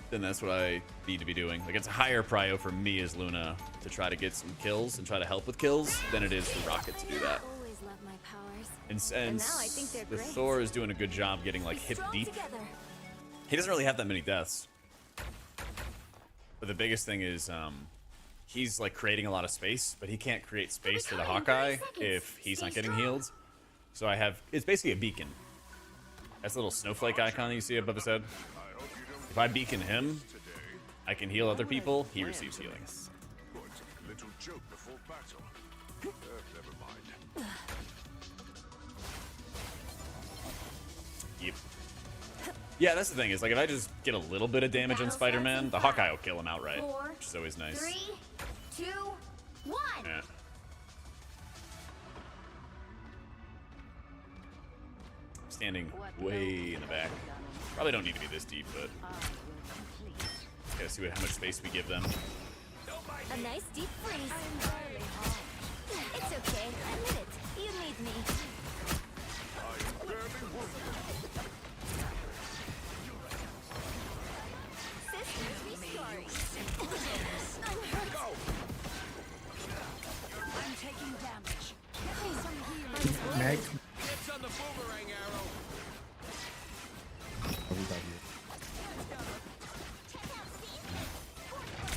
then that's what I need to be doing. Like, it's a higher prio for me as Luna to try to get some kills and try to help with kills than it is for Rocket to do that. I always love my powers. And now I think they're the great. Thor is doing a good job getting, like, hip Strong deep. together. He doesn't really have that many deaths. But the biggest thing is, he's like creating a lot of space, but he can't create space for the Hawkeye if he's not getting healed. So I have, it's basically a beacon. That's a little snowflake icon that you see above his head. If I beacon him, I can heal other people, he receives healing. Little joke before battle. Never mind. Yep. Yeah, that's the thing, is like if I just get a little bit of damage on Spider-Man, the Hawkeye will kill him outright, which is always nice. 3, 2, 1. Yeah. Standing way in the back. Probably don't need to be this deep, but gotta see how much space we give them. A nice deep freeze. It's okay. Admit it. You need me. Sisters restoring. I'm hurt. I'm taking damage. Meg. Dibs on the boomerang arrow.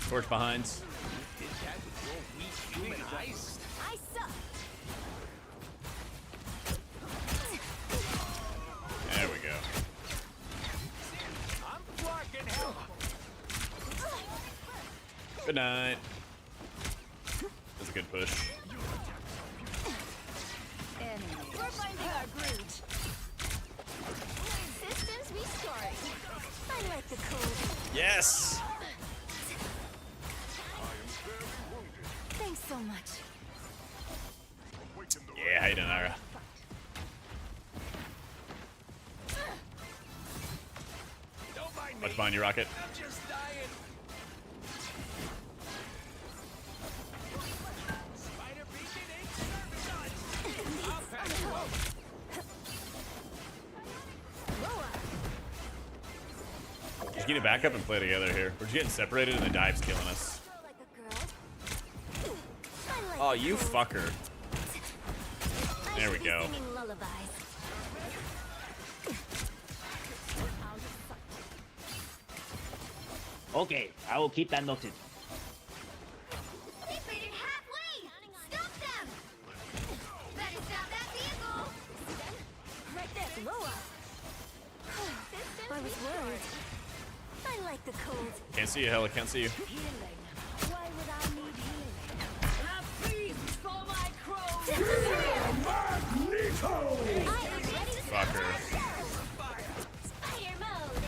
Torch behind. Did that with your weak human eyes? I suck. There we go. I'm blocking help. Good night. That's a good push. We're finding our groove. Systems restoring. I like the cold. Yes! Thanks so much. Yeah, how you doing, Ira? Don't mind me. Much behind you, Rocket. I'm just dying. Spider beacon in service. I'll patch you up. Just get it back up and play together here. We're just getting separated and the dive's killing us. Like a girl. I like Oh, the you cold. fucker. I There we go. Singing lullabies. Okay, I will keep that noted. They made it halfway! Stop them! Better stop that vehicle! Right there, blow up. I was worried. I like the cold. Can't see you, Hella. Can't see you. Healing. Why would I need healing? A feast for my crows! I am ready to Fucker. Spider mode.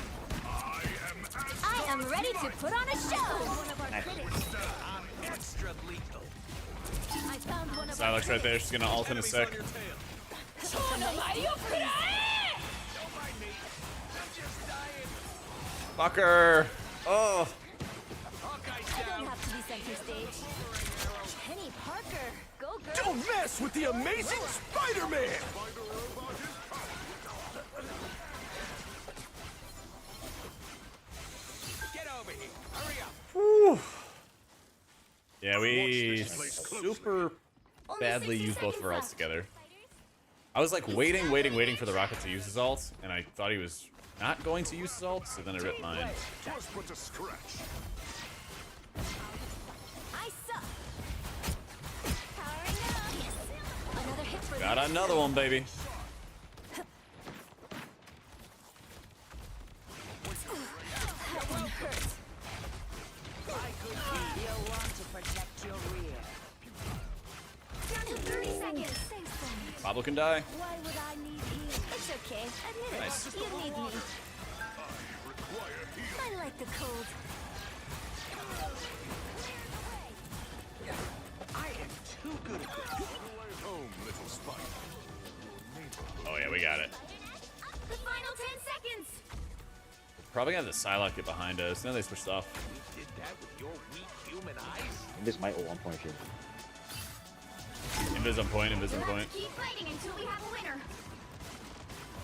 I am ready to put on a show. One of our critics. I'm extra lethal. I found one of Silex right there. She's gonna ult in a sec. Your tail. Don't mind me. I'm just dying. Fucker. Oh. Hawkeye's I don't down. have to be center stage. Penny Parker, go girl. Don't mess with the amazing Spider-Man! Get over here. Hurry up. Whew. Yeah, we super badly used both of our ults together. I was like waiting for the rocket to use his ult, and I thought he was not going to use his ult, so then I ripped mine. Just put a scratch. I suck. Powering up. Yes. Another hit for Got another one, baby. that one hurts. You'll want to protect your rear. Down to 30 seconds! Thanks, Bonnie. Pablo can die. Why would I need healing? It's okay. Admit it. Nice. You need me. I like the cold. I am too good at this. Home, little spider. Oh yeah, we got it. The final 10 seconds! Probably got the Psylocke get behind us. Now they switched off. You did that with your weak human eyes? This might ult 1 point here. Invis on point, invis on We'll point. have to keep fighting until we have a winner.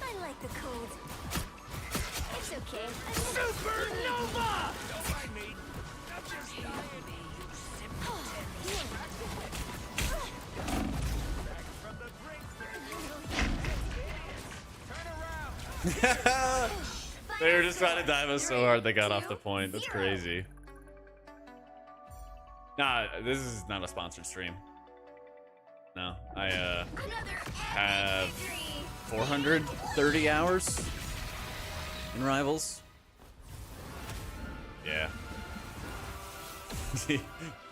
I like the cold. It's okay. Supernova! Don't mind me. I'm just dying. From the brink. Turn around. They were just trying to dive us so hard they got off the point. That's crazy. Nah, this is not a sponsored stream. No, I Another have epic victory! 430 hours in Rivals. Yeah.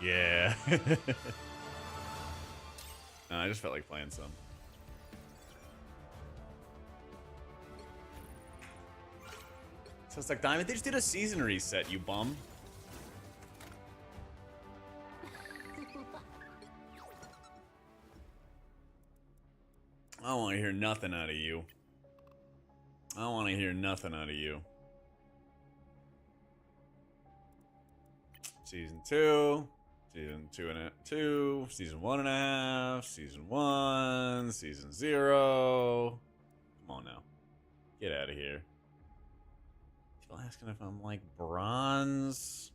Yeah. No, I just felt like playing some. So it's like, Diamond, they just did a season reset, you bum. I don't want to hear nothing out of you. I don't want to hear nothing out of you. Season 2, season 2, season 1.5, season 1, season 0. Come on now. Get out of here. People asking if I'm like bronze.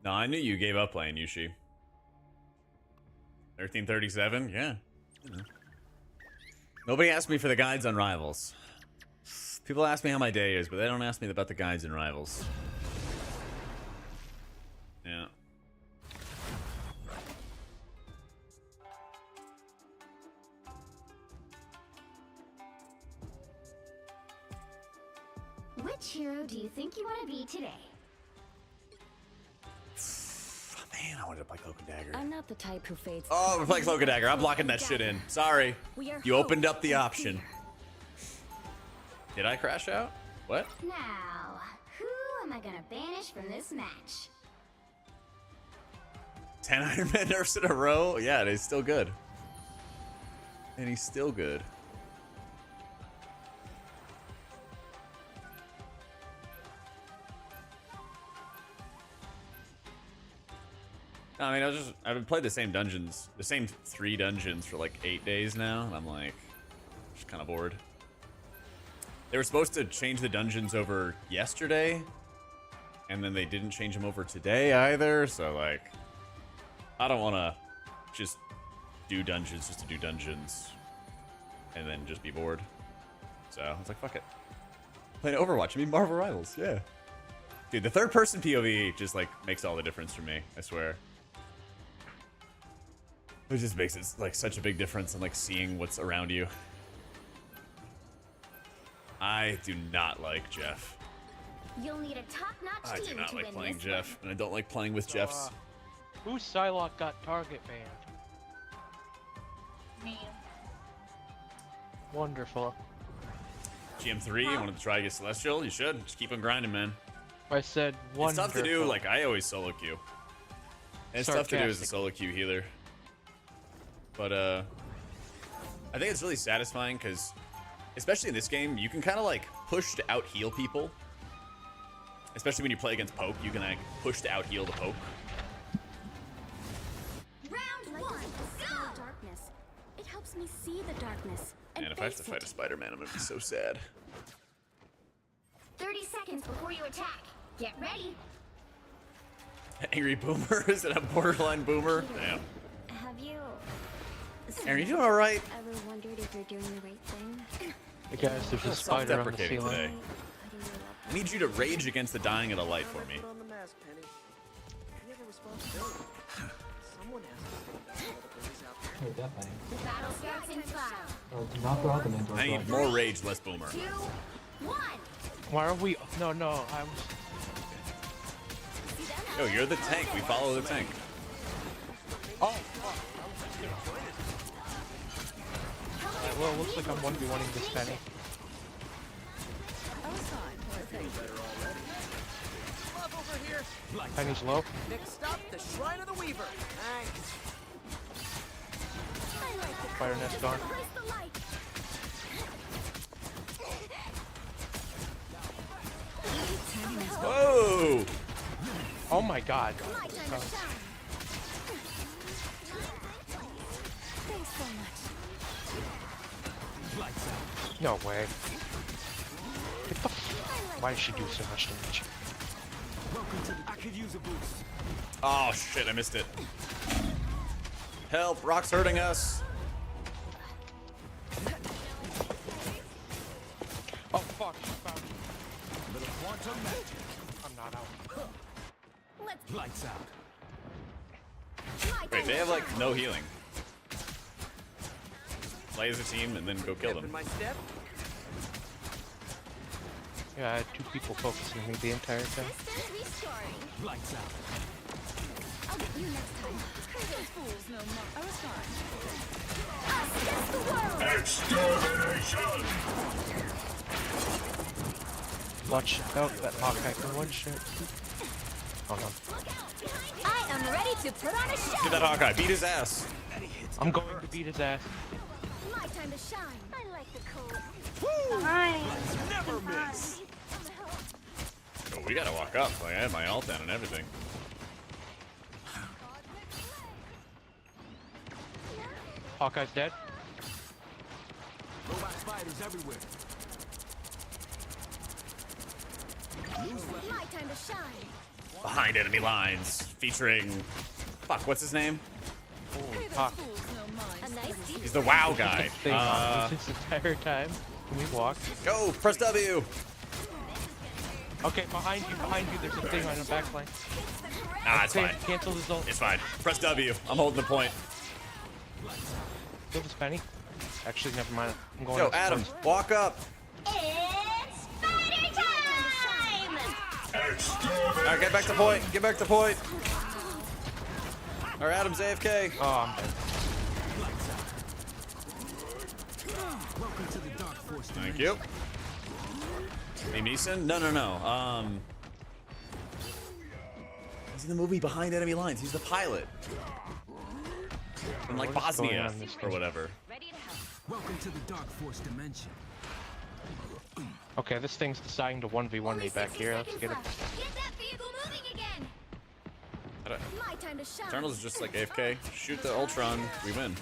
No, I knew you gave up playing Yushi. 1337? Yeah. Nobody asked me for the guides on Rivals. People ask me how my day is, but they don't ask me about the guides in Rivals. Yeah. Which hero do you think you want to be today? Oh, man, I wanted to play Cloak and Dagger. I'm not the type who fades. Oh, we're playing Cloak and Dagger. I'm blocking that shit in. Sorry. We are You opened hope up the and option. fear. Did I crash out? What? Now, who am I gonna banish from this match? 10 Iron Man nerfs in a row? Yeah, and he's still good. And he's still good. I mean, I've played the same dungeons, the same 3 dungeons for like 8 days now, and I'm like, just kind of bored. They were supposed to change the dungeons over yesterday, and then they didn't change him over today either. So like, I don't want to just do dungeons just to do dungeons and then just be bored. So I was like, fuck it. Playing Overwatch, I mean Marvel Rivals, yeah. Dude, the third person POV just like makes all the difference for me, I swear. It just makes it like such a big difference in like seeing what's around you. I do not like Jeff. You'll need a top-notch I team do not to like win playing this Jeff, and I don't like playing with Jeffs. Whose Psylocke got target banned? Me. Wonderful. GM3, you wanted to try to get Celestial? You should. Just keep on grinding, man. I said It's wonderful. tough to do. Like, I always solo queue. And it's tough to do as a solo queue healer. But, I think it's really satisfying because, especially in this game, you can kind of, like, push to out-heal people. Especially when you play against Poke, you can, like, push to out-heal the Poke. Round one, go! Darkness. It helps me see the darkness. And if I have to fight a Spider-Man, I'm gonna be so sad. 30 seconds before you attack. Get ready. Angry Boomer? Is it a borderline boomer? Damn. Have you Aaron, you doing alright? ever wondered if you're doing the right thing? Hey guys, there's a spider on the Self-deprecating ceiling. today. I need you to rage against the dying of the light for me. Put on the mask, Penny. You have a responsibility. Someone has to stand up for all the bullies out there. Oh, definitely. The battle starts in 5, Oh, do not go out the main door. I need more rage, less boomer. 2, 1. Why are we? No, no. I was. Yo, you're the tank. We follow the tank. Oh. Alright, well, it looks like I'm 1v1ing this Penny. Love over here. Penny's low. Next stop, the Shrine of the Weaver. Nice. Fire nest gone. Place the light. Whoa! Oh my god. My time to shine. Thanks so much. No way. Get the f. Why does she do so much damage? I could use a boost. Oh shit, I missed it. Help, Rock's hurting us. Oh fuck, she found me. Little quantum magic. I'm not out. Let's Lights out. my Wait, time they to have like shine. no healing. Play as a team and then go kill In them. my step. Yeah, I had two people focusing on me the entire time. Distance restoring. Lights out. I'll get you next time. Those fools no more. I was fine. Us against the world. Extermination! Watch out, that Hawkeye can one shot. Oh no. I am ready to put on a Get show. that Hawkeye, beat his ass. I'm going to beat his ass. My time to shine. I like the cold. Never miss. Oh, we gotta walk up. Like, I had my ult down and everything. Hawkeye's dead. Robot spiders everywhere. My time to shine. Behind enemy lines, featuring... Fuck, what's his name? Holy fuck. Fools no mind. A nice deep He's the WoW guy. Thing on me this entire time. Can we walk? Go, press W. Okay, behind you, there's a thing on the back line. Nah, it's Okay, fine. cancel his ult. It's fine. Press W. I'm holding the point. Kill this Penny. Actually, never mind. I'm going Yo, up Adam, first. walk up. It's spider time! Alright, get back to point. Get back to point. Alright, Adam's AFK. Oh, I'm dead. Welcome to the dark force. Thank you. Liam Neeson? No. He's in the movie Behind Enemy Lines. He's the pilot. From like What is going Bosnia on this or game? whatever. Welcome to the dark force dimension. Okay, this thing's deciding to 1v1 me back here. Let's get it. Get that vehicle moving again! My time to shine. Eternal's just like AFK. Shoot the Ultron. We win.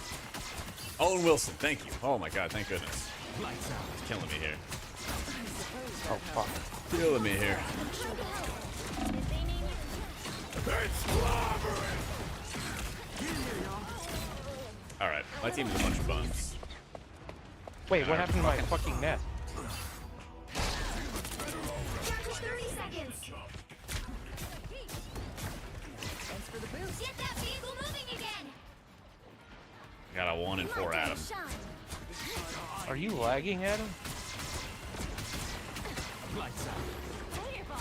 Owen Wilson. Thank you. Oh my god. Thank goodness. Lights out. He's killing me here. Oh fuck. Killing me here. Alright, my team is a bunch of bums. Wait, what happened to my fucking net? Down to 30 seconds. Thanks for the boost. Get that vehicle moving again. Got a 1 and 4 My Adam. time to shine. Are you lagging, Adam? Lights out. Clear, boss.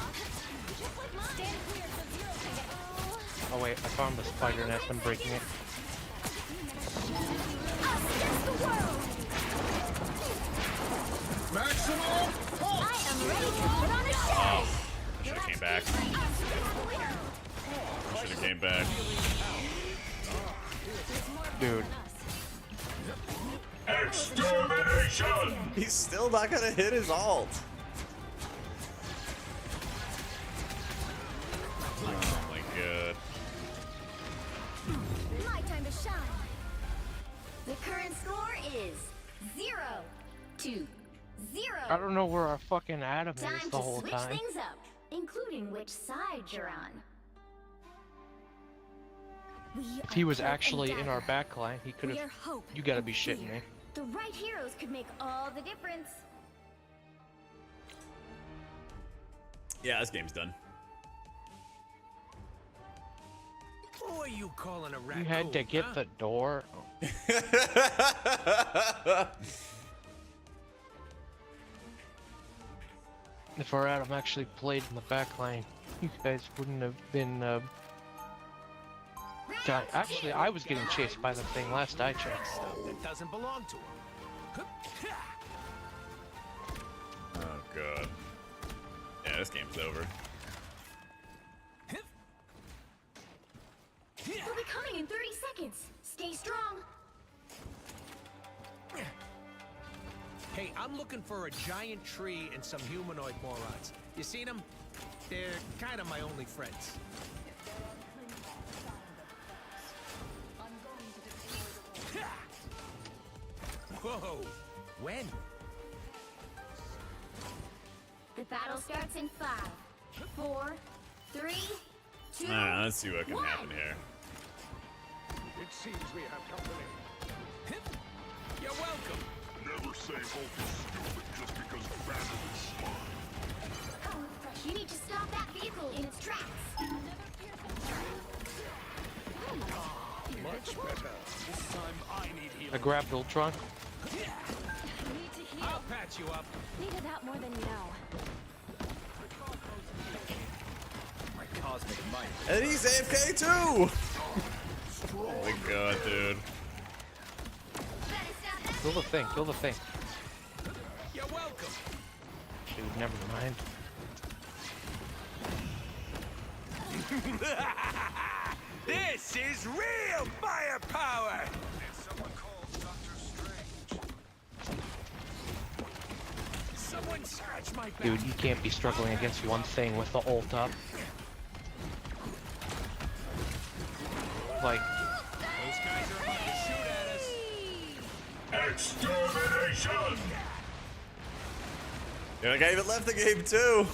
Just like mine. Stand clear so Zero can get. Oh wait, I found the spider nest. I'm breaking it. Us against the world. Maximum I am ready to put on a show. I should have came back. I should have came back. Dude. extermination! He's still not gonna hit his ult. Oh my god. My time to shine. The current score is 0-0. I don't know where our fucking Adam Time is to the whole switch time. things up, including which side you're on. If he was actually in our back line, he could We have. are hope. You gotta be shitting me. The right heroes could make all the difference. Yeah, this game's done. Who are you calling a You raccoon? had to get huh? the door. If our Adam actually played in the back line, you guys wouldn't have been. God, actually, I was getting chased by the thing last I checked. Stuff that doesn't belong to him. Oh god. Yeah, this game's over. They'll be coming in 30 seconds. Stay strong. Hey, I'm looking for a giant tree and some humanoid morons. You seen them? They're kind of my only friends. Whoa! When? The battle starts in 5, 4, 3, 2. Alright, let's see what can happen here. It seems we have company. You're welcome. Never say Hulk is stupid just because Banner is smart. You need to stop that vehicle in its tracks. Much better. This time I need healing. I grabbed Ultron. Need to heal. I'll patch you up. Needed that more than you know. My cosmic might. And he's AFK too! Oh my god, dude. Kill the thing. Kill the thing. You're welcome. Dude, never mind. This is real firepower! Someone calls Doctor Strange. Someone scratch my back. Dude, you can't be struggling against one thing with the ult up. Like, Those guys are about to shoot at us. Extermination! Yeah, like I even left the game too.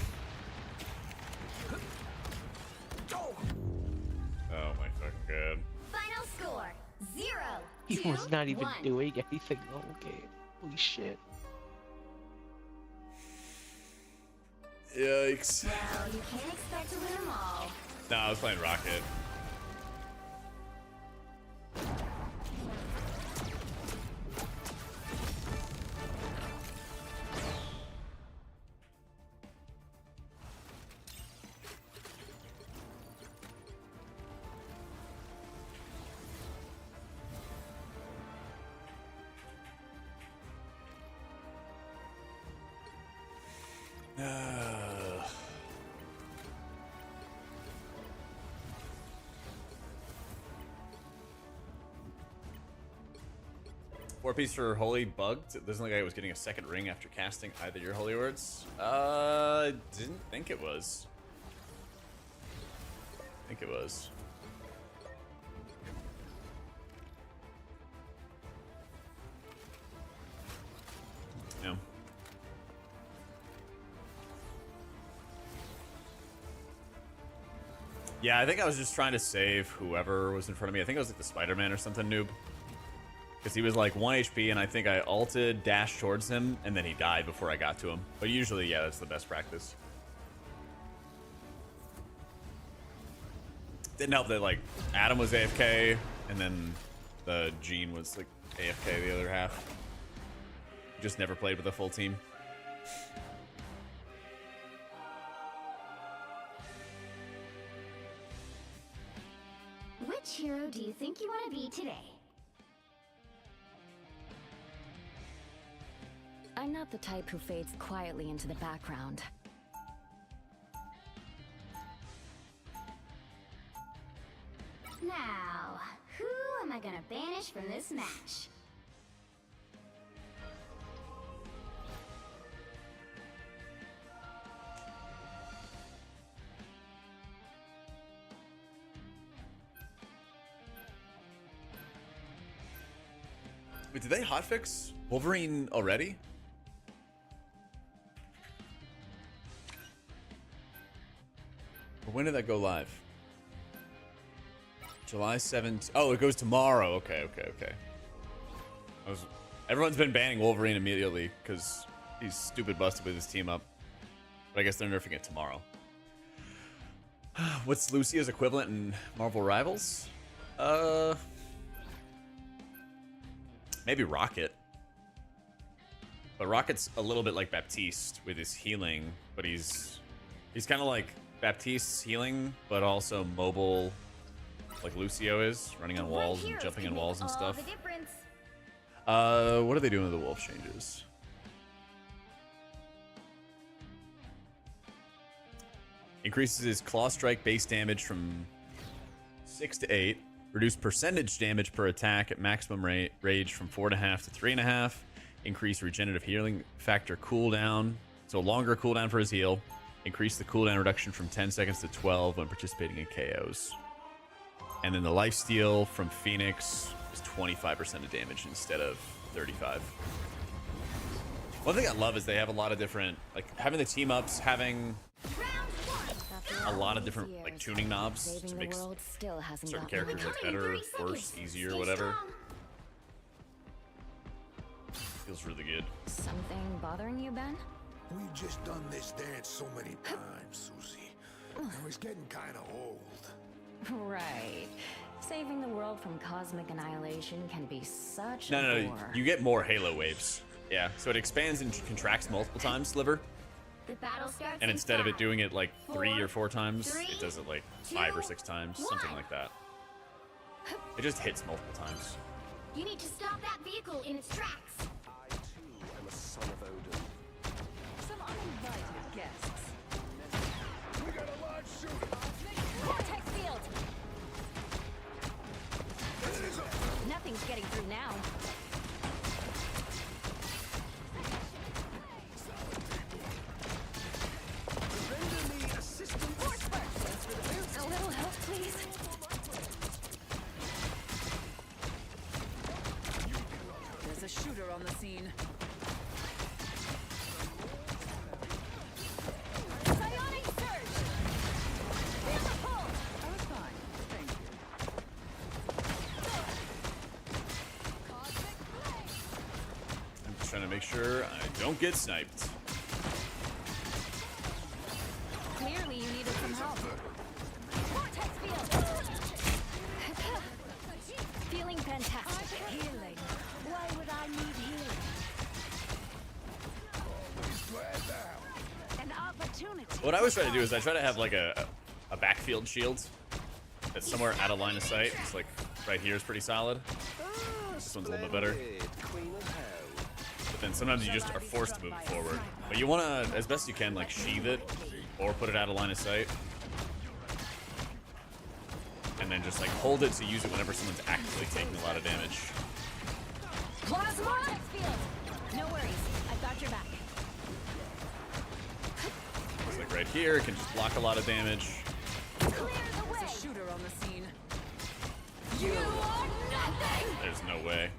Oh my fucking god. Final score 0. he was not even 1. doing anything the whole game. Holy shit. Yikes. Well, you can't expect to win them all. No, I was playing Rocket. Four piece for Holy bugged. It doesn't look like I was getting a second ring after casting either your Holy Words. Didn't think it was. I think it was. Yeah. Yeah, I think I was just trying to save whoever was in front of me. I think it was like the Spider-Man or something noob. Because he was like 1 HP, and I think I ulted, dashed towards him, and then he died before I got to him. But usually, yeah, that's the best practice. Didn't help that, like, Adam was AFK, and then the Gene was, like, AFK the other half. Just never played with a full team. Which hero do you think you want to be today? I'm not the type who fades quietly into the background. Now, who am I gonna banish from this match? Wait, did they hotfix Wolverine already? Or when did that go live? July 7th. Oh, it goes tomorrow. Okay. Everyone's been banning Wolverine immediately because he's stupid busted with his team up. But I guess they're nerfing it tomorrow. What's Lucio's equivalent in Marvel Rivals? Maybe Rocket. But Rocket's a little bit like Baptiste with his healing, but he's kind of like Baptiste's healing, but also mobile, like Lucio is, running on walls and jumping on walls and stuff. What are they doing with the wolf changes? Increases his claw strike base damage from 6 to 8. Reduce percentage damage per attack at maximum rage from 4.5 to 3.5. Increase regenerative healing factor cooldown, so longer cooldown for his heal. Increase the cooldown reduction from 10 seconds to 12 when participating in KOs. And then the lifesteal from Phoenix is 25% of damage instead of 35. One thing I love is they have a lot of different, like having the team ups, having a lot of different like tuning knobs to make certain characters like better, worse, easier, whatever. Feels really good. Something bothering you, Ben? We've just done this dance so many times, Susie. And it's getting kind of old. Right. Saving the world from cosmic annihilation can be such a No, bore. you get more Halo waves. Yeah, so it expands and contracts multiple times, Sliver. The battle starts And instead of it 5, doing it like 3 or 4 times, 3, it does it like 2, 5 or 6 times, something 1. like that. It just hits multiple times. You need to stop that vehicle in its tracks. I too am a son of Odin. Some uninvited guests. We got a large shooter. Vortex field! Nothing's getting through now. Render me assistance. A little help, please. There's a shooter on the scene. Psionic surge! Feel the pull! Oh, fine. Thank you. Cosmic blade! I'm just trying to make sure I don't get sniped. Clearly you needed some help. Vortex field! Feeling fantastic. Healing. Why would I need healing? An opportunity. What I always try to do is I try to have like a backfield shield that's somewhere out of line of sight. It's like right here is pretty solid. This one's a little bit better. Queen of Hell. But then sometimes you just are forced to move it forward. But you want to, as best you can, like sheath it or put it out of line of sight. And then just like hold it to use it whenever someone's actively taking a lot of damage. Plasma! Vortex field! No worries. I've got your back. It's like right here, it can just block a lot of damage. Clear the way! There's a shooter on the scene. You are nothing! There's no way.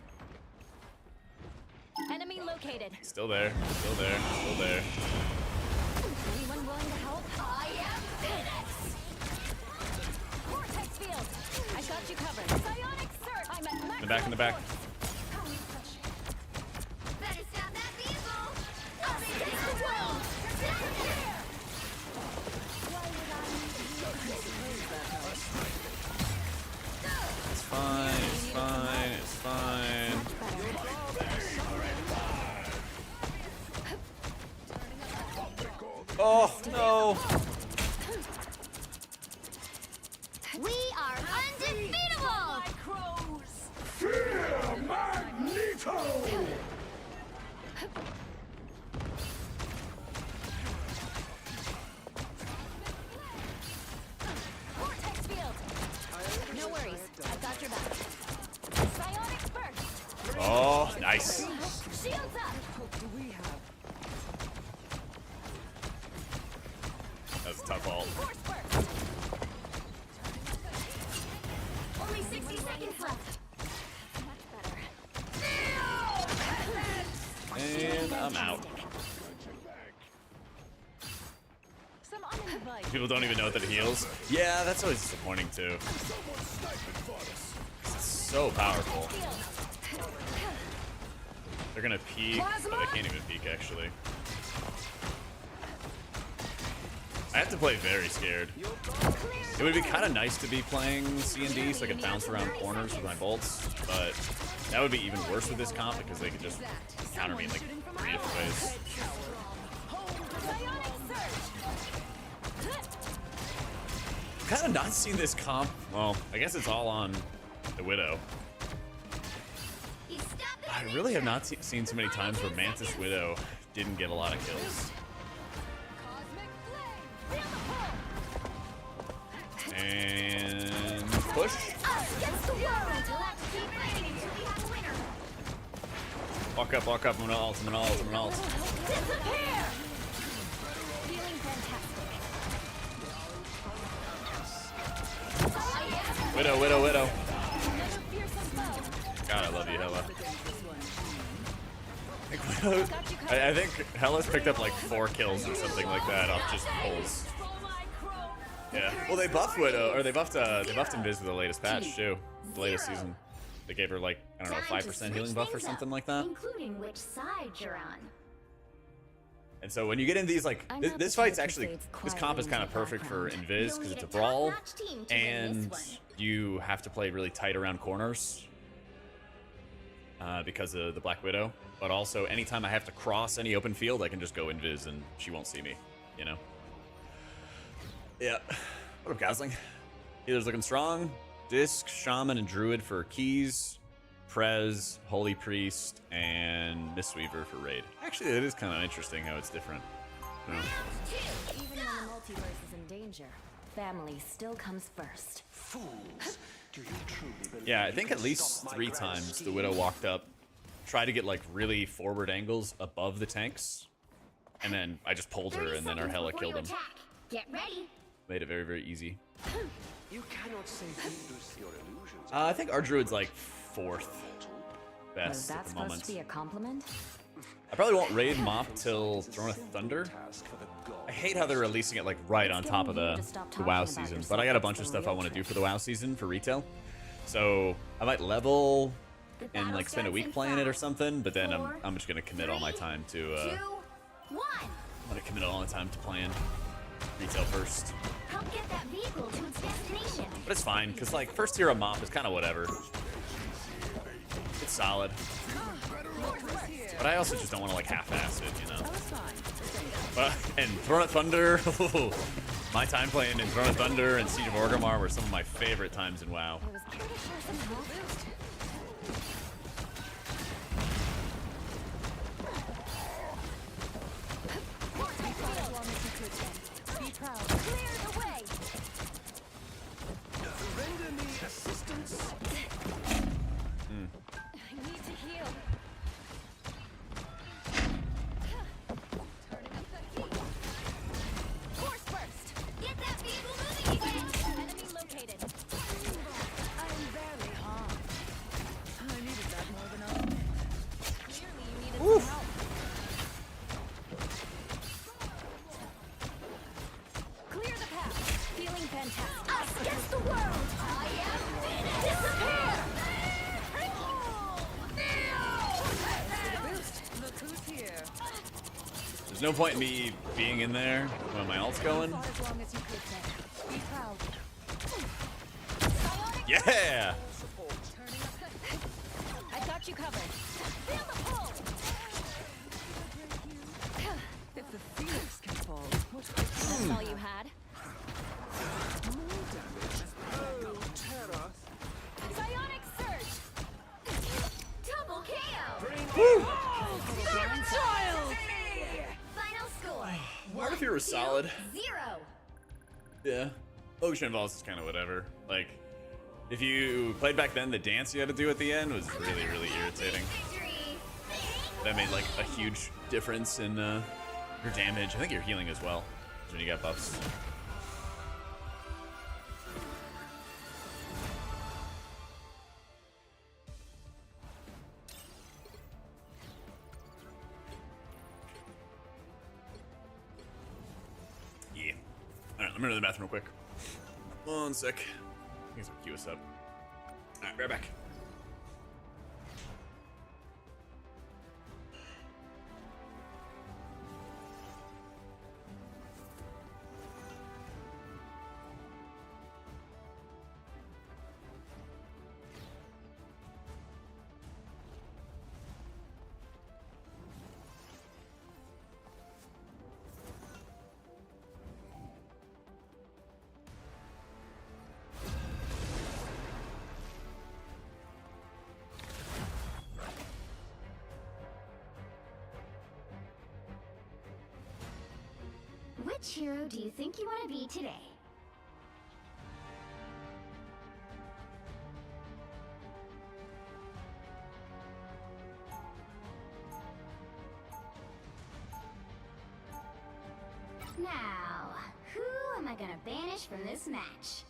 Enemy located. Still there, still there, still there. Anyone willing to help? I am Phoenix! back, in the back. Better stop that vehicle! Up against the wall! It's fine, it's fine, it's fine. Oh, no. We are undefeatable! Vortex field. No worries. I've got your back. Psionic burst. Oh, nice. Shields up. That's a tough ult. Force burst. Only 60 seconds left. Much better. And I'm out. Some uninvited. People don't even know that it heals. Yeah, that's always disappointing too. It's so powerful. They're gonna peek, but they can't even peek actually. I have to play very scared. It would be kind of nice to be playing C&D so I could bounce around corners with my bolts, but that would be even worse with this comp because they could just counter me in like 3 different ways. Kind of not seen this comp. Well, I guess it's all on the Widow. I really have not seen so many times where Mantis Widow didn't get a lot of kills. And push. Walk up, walk up. I'm gonna ult, I'm gonna ult, I'm gonna ult. Feeling fantastic. Widow, Widow, Widow. Another fearsome foe. God, I love you, Hella. I think Hella's picked up like 4 kills or something like that off just pulls. Yeah. Well, they buffed Widow, or they buffed Invis with the latest patch too. The latest season. They gave her like, I don't know, 5% healing buff or something like that. Including which side you're on. And so when you get in these like, this fight's actually, this comp is kind of perfect for Invis because it's a brawl, and you have to play really tight around corners because of the Black Widow. But also, anytime I have to cross any open field, I can just go Invis and she won't see me, you know? Yeah. What up, Gosling? Healer's looking strong. Disc, Shaman, and Druid for keys. Prez, Holy Priest, and Mistweaver for raid. Actually, it is kind of interesting how it's different. You know? Even when the multiverse is in danger, family still comes first. Fools! Do you truly believe Yeah, I think at least 3 times the Widow walked up, tried to get like really forward angles above the tanks, and then I just pulled her, and then our Hella killed him. Get ready. Made it very, very easy. You cannot safely lose your illusions. I think our Druid's like 4th Was best that at the supposed moment. to be a compliment? I probably won't raid Mop till Throne of Thunder. I hate how they're releasing it like right on top of the WoW season, but I got a bunch of stuff I want to do for the WoW season for retail. So I might level and like spend a week playing it or something, but then I'm just gonna commit all my time to I'm gonna commit all my time to playing retail first. Help get that vehicle to its destination. But it's fine, because like first tier of Mop is kind of whatever. It's solid. But I also just don't want to like half-ass it, you know. But and Throne of Thunder, my time playing in Throne of Thunder and Siege of Orgrimmar were some of my favorite times in WoW. I was pretty sure somehow. Be proud. Clear the way. Render me assistance. I need to heal. Turning up the heat. Force burst. Get that vehicle moving again. Enemy located. I'm very hot. I needed that more than I wanted. Clearly you needed some help. Clear the path. Feeling fantastic. Us against the world. I am finished. Disappear. There's no point in me being in there when my ult's going. Fought as long as you could, Zach. Be proud. Yeah! I got you covered. Feel the pull. If the Phoenix can fall, what That's all you had. Psionic surge. Double KO. Final score. What if you were solid? 0. Yeah. Ocean Balls is kind of whatever. Like, if you played back then, the dance you had to do at the end was really, really irritating. Victory. That made like a huge difference in your damage. I think your healing as well, when you got buffs. Yeah. Alright, let me go to the bathroom real quick. 1 sec. I guess I'll queue us up. Alright, right back. Which hero do you think you want to be today? Now, who am I gonna banish from this match?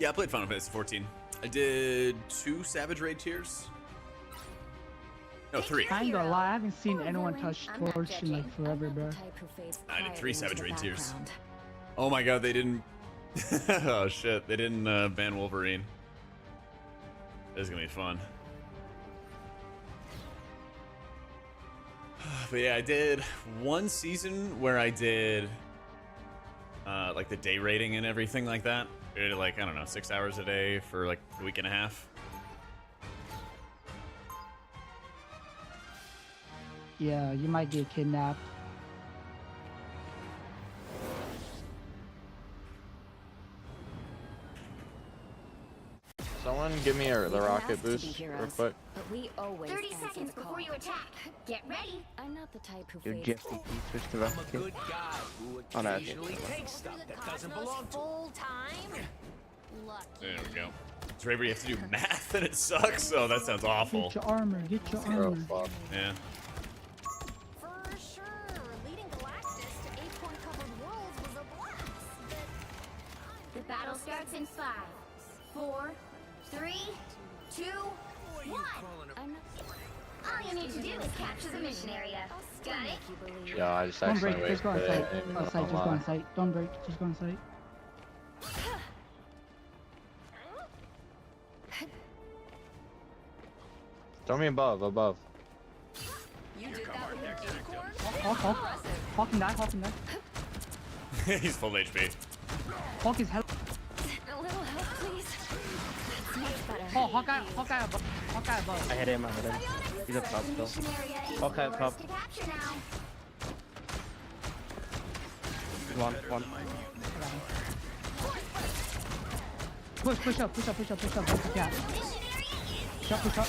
Yeah, I played Final Fantasy 14. I did 2 Savage Raid tiers. No, 3. I ain't gonna lie, I haven't seen anyone touch Torch in like forever, bro. I did 3 Savage Raid tiers. Oh my god, they didn't... oh shit, they didn't ban Wolverine. This is gonna be fun. But yeah, I did 1 season where I did like the day rating and everything like that. I did like, I don't know, 6 hours a day for like a week and a half. Yeah, you might get kidnapped. Someone give me the rocket boost real quick. But we always 30 answer seconds the before call. you attack. Get ready. I'm not the type who Dude, fades. Jeffy, switch to I'm a rocket. good guy who Oh, no, occasionally takes stuff that doesn't belong to him. Full time. Lucky. There we go. It's right where you have to do math and it sucks. Oh, that sounds awful. Get your armor, get your Oh, armor. fuck. Yeah. For sure, leading Galactus to 8-point covered worlds was a blast. The battle starts in 5, 4, 3, 2, 1. I'm not. All you need to do is capture the mission area. Got it? You believe. Yeah, I just Don't actually break, wait just go for on it. site. Go on site, just go on site. Don't break, just go on site. Throw me above. You did that with your unicorn? Hawk. Hawk can die, Hawk can die. He's full HP. Hawk is hell. A little help, please. That's much better. Oh, Hawkeye above. Hawkeye above. I hit him. He's up top still. Mission area is Okay, yours top. to capture now. One. Push up. Yeah. Mission area is Shot, push up.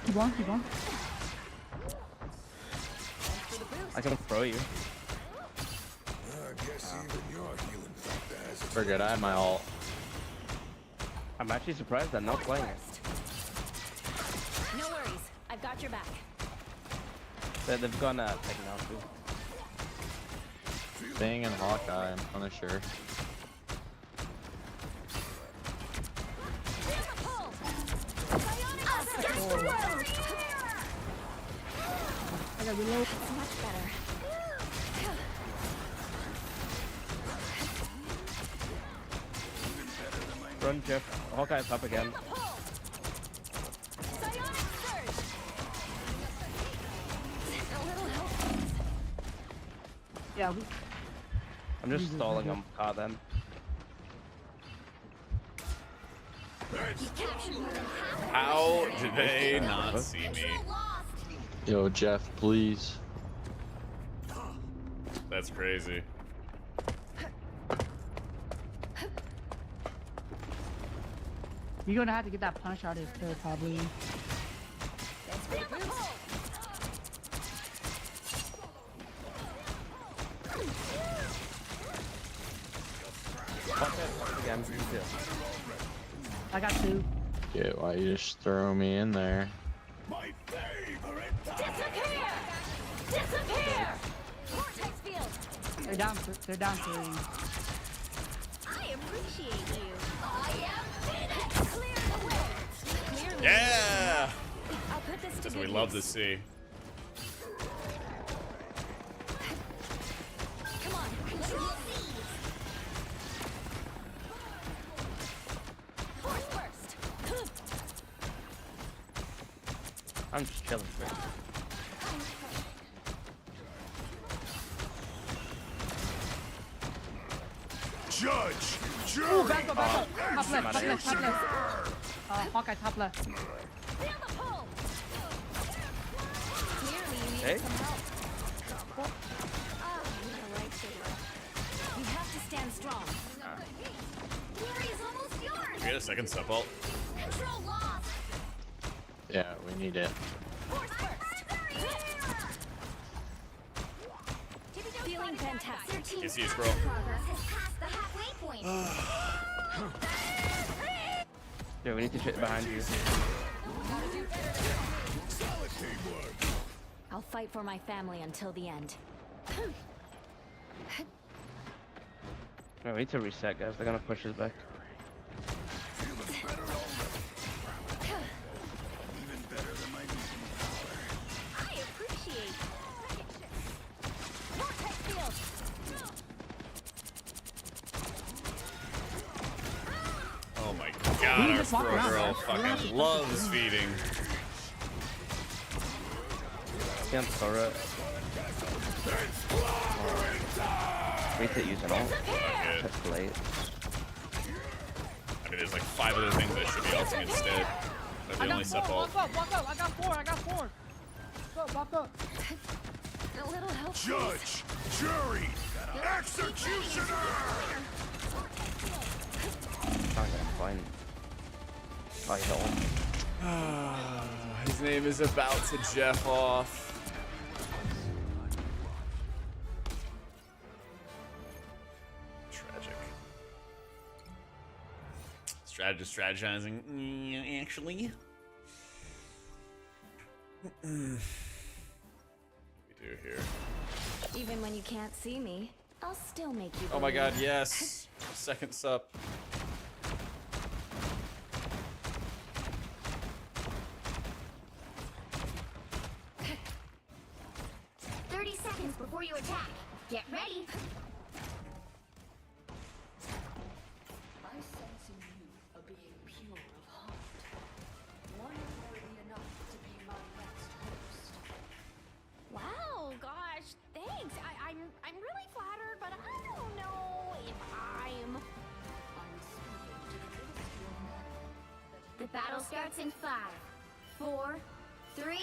Keep on, keep on. I can throw you. Forget I have my ult. I'm actually surprised I'm not playing it. No worries. I've got your back. They've gone taken out too. Thing and Hawkeye and Punisher. I got reload. Much better. Run, Jeff. Hawkeye's up again. Yeah, we. I'm just stalling him. Caught them. How did they not see me? Yo, Jeff, please. That's crazy. You're gonna have to get that punch out of there, probably. Again. I got 2. Yeah, why you just throw me in there? My favorite. Disappear! Disappear! Vortex field! They're down. They're down 3. I appreciate you. I am finished! Clear the way! Clearly. Yeah! I'll put this to That's what we good love to use. see. Come on, control these! Force burst! I'm just chilling. Judge, jury. Oh, back up. Top left, top left, top left. Hawkeye, top left. Feel the pull! Clearly you need Hey. some help. Ah, not a lightsaber. You have to stand strong. Glory is almost yours! We get a second sub ult. Control lost! Yeah, we need it. Force burst! Feeling fantastic. You see, scroll. Progress has passed the halfway point. Yeah, we need to shit behind you. I'll fight for my family until the end. No, we need to reset, guys. They're gonna push us back. I appreciate. Vortex field. Oh my god, our just walk Squirrel around, girl guys. fucking loves feeding. Can't throw it. We need to use it all. Okay. That's late. I mean, there's like 5 other things that should be ulting instead. But I the only got sub 4. ult. Walk up. I got 4. Go, walk up. A little help. Judge, jury, executioner. I'm gonna find. I don't. His name is about to Jeff off. Tragic. Strategizing, actually. What do we do here? Even when you can't see me, I'll still make you. Oh my god, believe. yes! Second sup. 30 seconds before you attack. Get ready. I sense in you a being pure of heart. One worthy enough to be my next host. Wow, gosh, thanks. I'm really flattered, but I don't know if I'm. I'm speaking to the minuscule man that The battle starts in 5, 4, 3,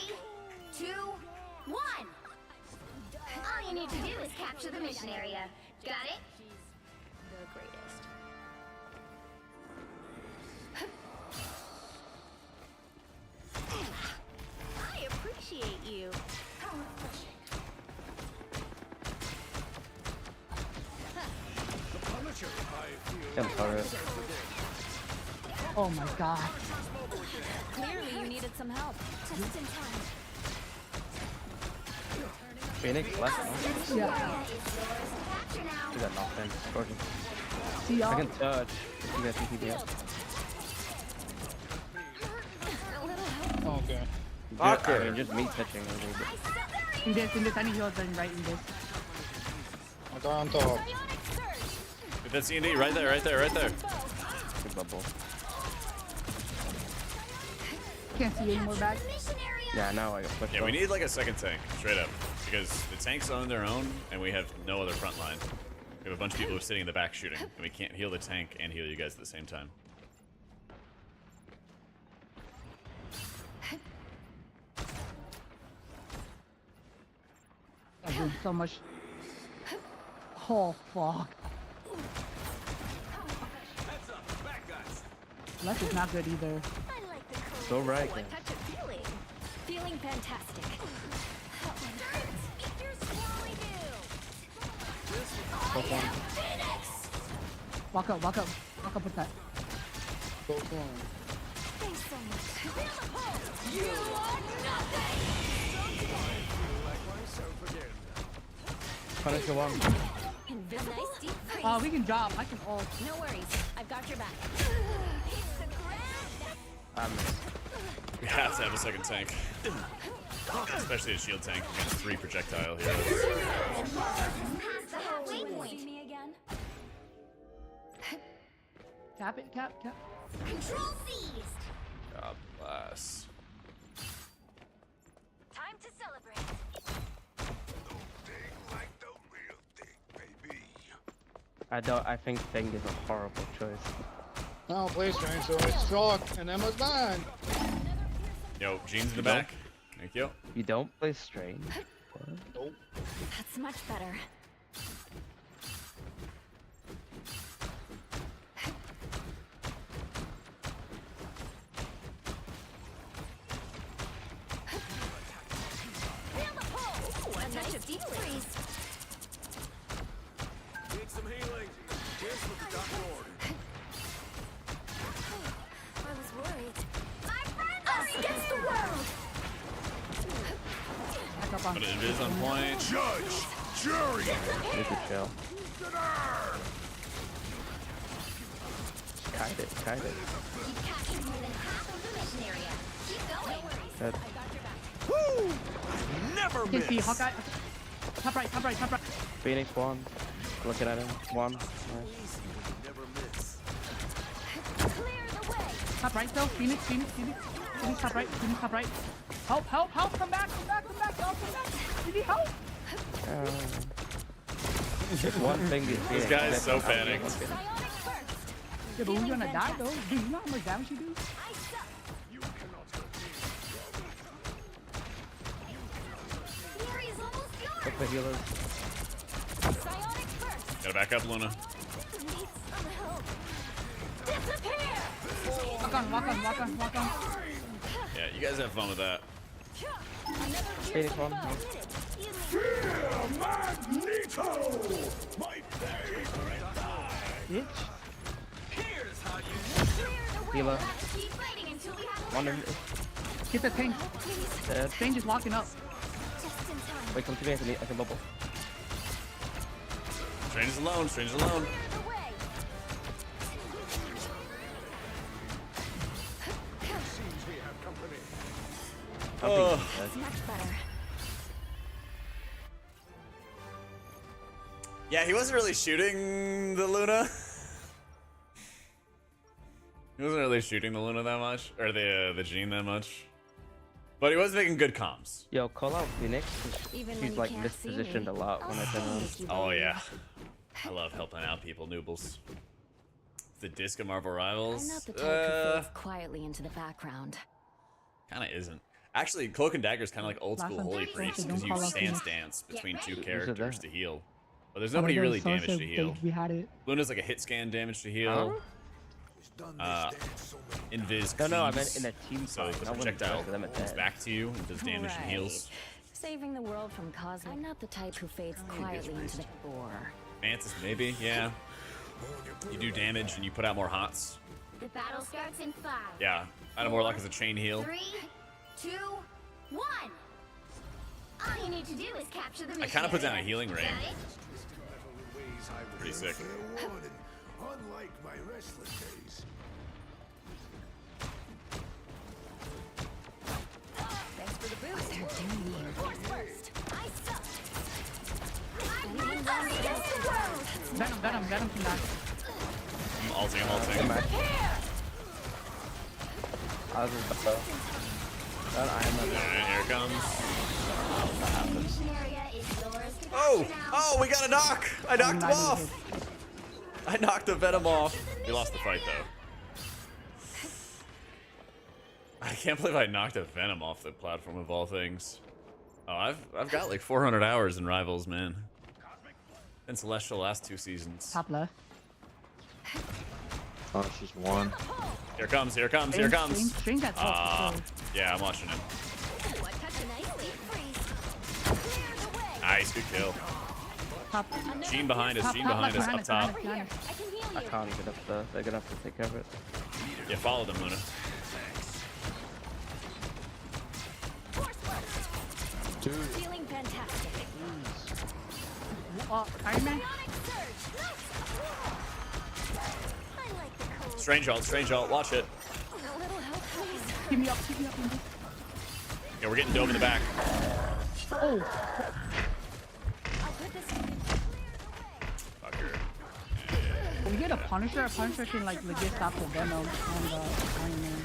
2, 1. All you need to do is capture the mission area. Got it? The greatest. Damn turret. Oh my god. Clearly you needed some help. Just in time. Phoenix left, no? Yeah. We got nothing. Gordon. See y'all. I can touch if you guys can keep me up. Okay. I mean, just me touching over. In this, I need heals then right in this. I got on top. Get that C&D right there, right there, right there. Good bubble. Can't see any more back. Yeah, now I got pushed Yeah, we off. need like a second tank, straight up. Because the tanks on their own, and we have no other front line. We have a bunch of people who are sitting in the back shooting, and we can't heal the tank and heal you guys at the same time. I'm doing so much. Oh fuck. Left is not good either. So right, A guys. touch of feeling. Feeling fantastic. Walk up with that. Thanks so much. You are nothing. Punish the one. Invisible. Nice deep freeze. We can drop. I can ult. No worries. I've got your back. I missed. We have to have a second tank. Especially a shield tank. We got 3 projectile heroes. See me again? Cap it, cap. Control seized. God bless. Time to celebrate. I think Thing is a horrible choice. No, play strange, so it's shock, and Emma's mine. Yo, Gene's in the back. Thank you. You don't play Strange. Nope. That's much better. Feel the pulse. A touch of deep freeze. Need some healing. Here's what the doctor ordered. I was worried. My friends are against the world. Back up on. But it is on point. Judge, jury, You could chill. Kite it. You've captured more than half of the mission area. Keep going. Good. I got your back. never Can't see miss. Hawkeye. Top right. Phoenix one. Looking at him. One. Nice. Clear the way. Top right though. Phoenix top right. Help, come back. You need help. If one thing is This guy's so panicked. Psionic first. Yeah, but we're gonna die though. Dude, you know how much damage you do? I suck. Fury is almost yours. Up the healers. Psionic first. Gotta back up, Luna. Need some help. Disappear. Walk on. Yeah, you guys have fun with that. Another Phoenix fearsome one. foe. Magneto, my favorite guy. Bitch. Here's how you Healer. Keep fighting until we have One in. Get the tank. Dead. Strange is locking up. Just in time. Wait, come to me. I can bubble. Strange is alone. Clear the way. Oh. It's much better. Yeah, he wasn't really shooting the Luna. He wasn't really shooting the Luna that much, or the Gene that much. But he was making good comms. Yo, call out Phoenix. 'Cause Even when She's you like can't see mispositioned me. a lot when I turn around. Make you Oh believe. yeah, I love helping out people, noobles. The disc of Marvel I'm Rivals. not the type who fades quietly into the background. Kind of isn't. Actually, Cloak and Dagger is kind of like old Last school one. Holy Don't Priest because you call out stance Phoenix. dance between two Who's characters that? to heal. But there's nobody really Someone damaged said to heal. We had it. Luna's like a hit scan damage to heal. Invis No, I meant cleaves, in a team so fight. the Not when projectile both of them are comes dead. back to you and does damage and heals. Saving the world from cosmic. I'm not the type who fades quietly into the floor. Mantis maybe, yeah. you do damage and you put out more hots. The battle starts in 5. Yeah, kind of more like as a chain heal. 3, 2, 1. All you need to do is capture the mission. I kind of put down a healing ring. Got it? Pretty sick. Unlike my restless days. Thanks for the boost. Force first. I suck. Venom from that. I'm ulting. I was just about to. That Iron Man. Alright, here it comes. Mission area is yours to Oh! capture now. Oh, we got a knock! I knocked him off! I knocked the Venom off. We lost the fight, though. I can't believe I knocked a Venom off the platform of all things. Oh, I've got like 400 hours in Rivals, man. Been Celestial last 2 seasons. Top left. Oh, it's just one. Here it comes. Strange that top. Yeah, I'm watching him. Nice, good kill. Top. Sheen behind us, up top. Behind us. I can't get up there. They're gonna have to take care of it. Yeah, follow them, Luna. Dude. Feeling fantastic. Iron Man. Strange ult, watch it. A little help, please. Keep me up. Yeah, we're getting dove in the back. Oh. I'll put this in. Fucker. When we get a Punisher can like legit stop the Venom and Iron Man.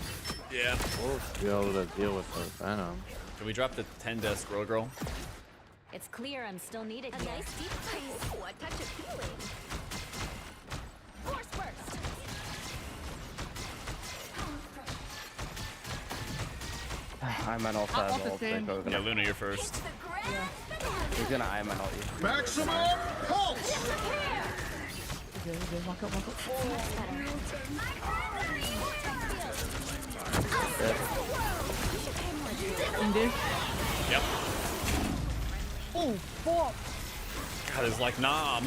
Yeah. We'll be able to deal with the Venom. Can we drop the 10 death Squirrel Girl? It's clear I'm still needed here. A nice deep freeze. Ooh, a touch of healing. Force first. Iron Man also has ult. Yeah, Luna, you're first. He's gonna Iron Man ult you. Maximum pulse! Okay, walk up. In this. Yep. Oh, fuck. God, it's like Nom.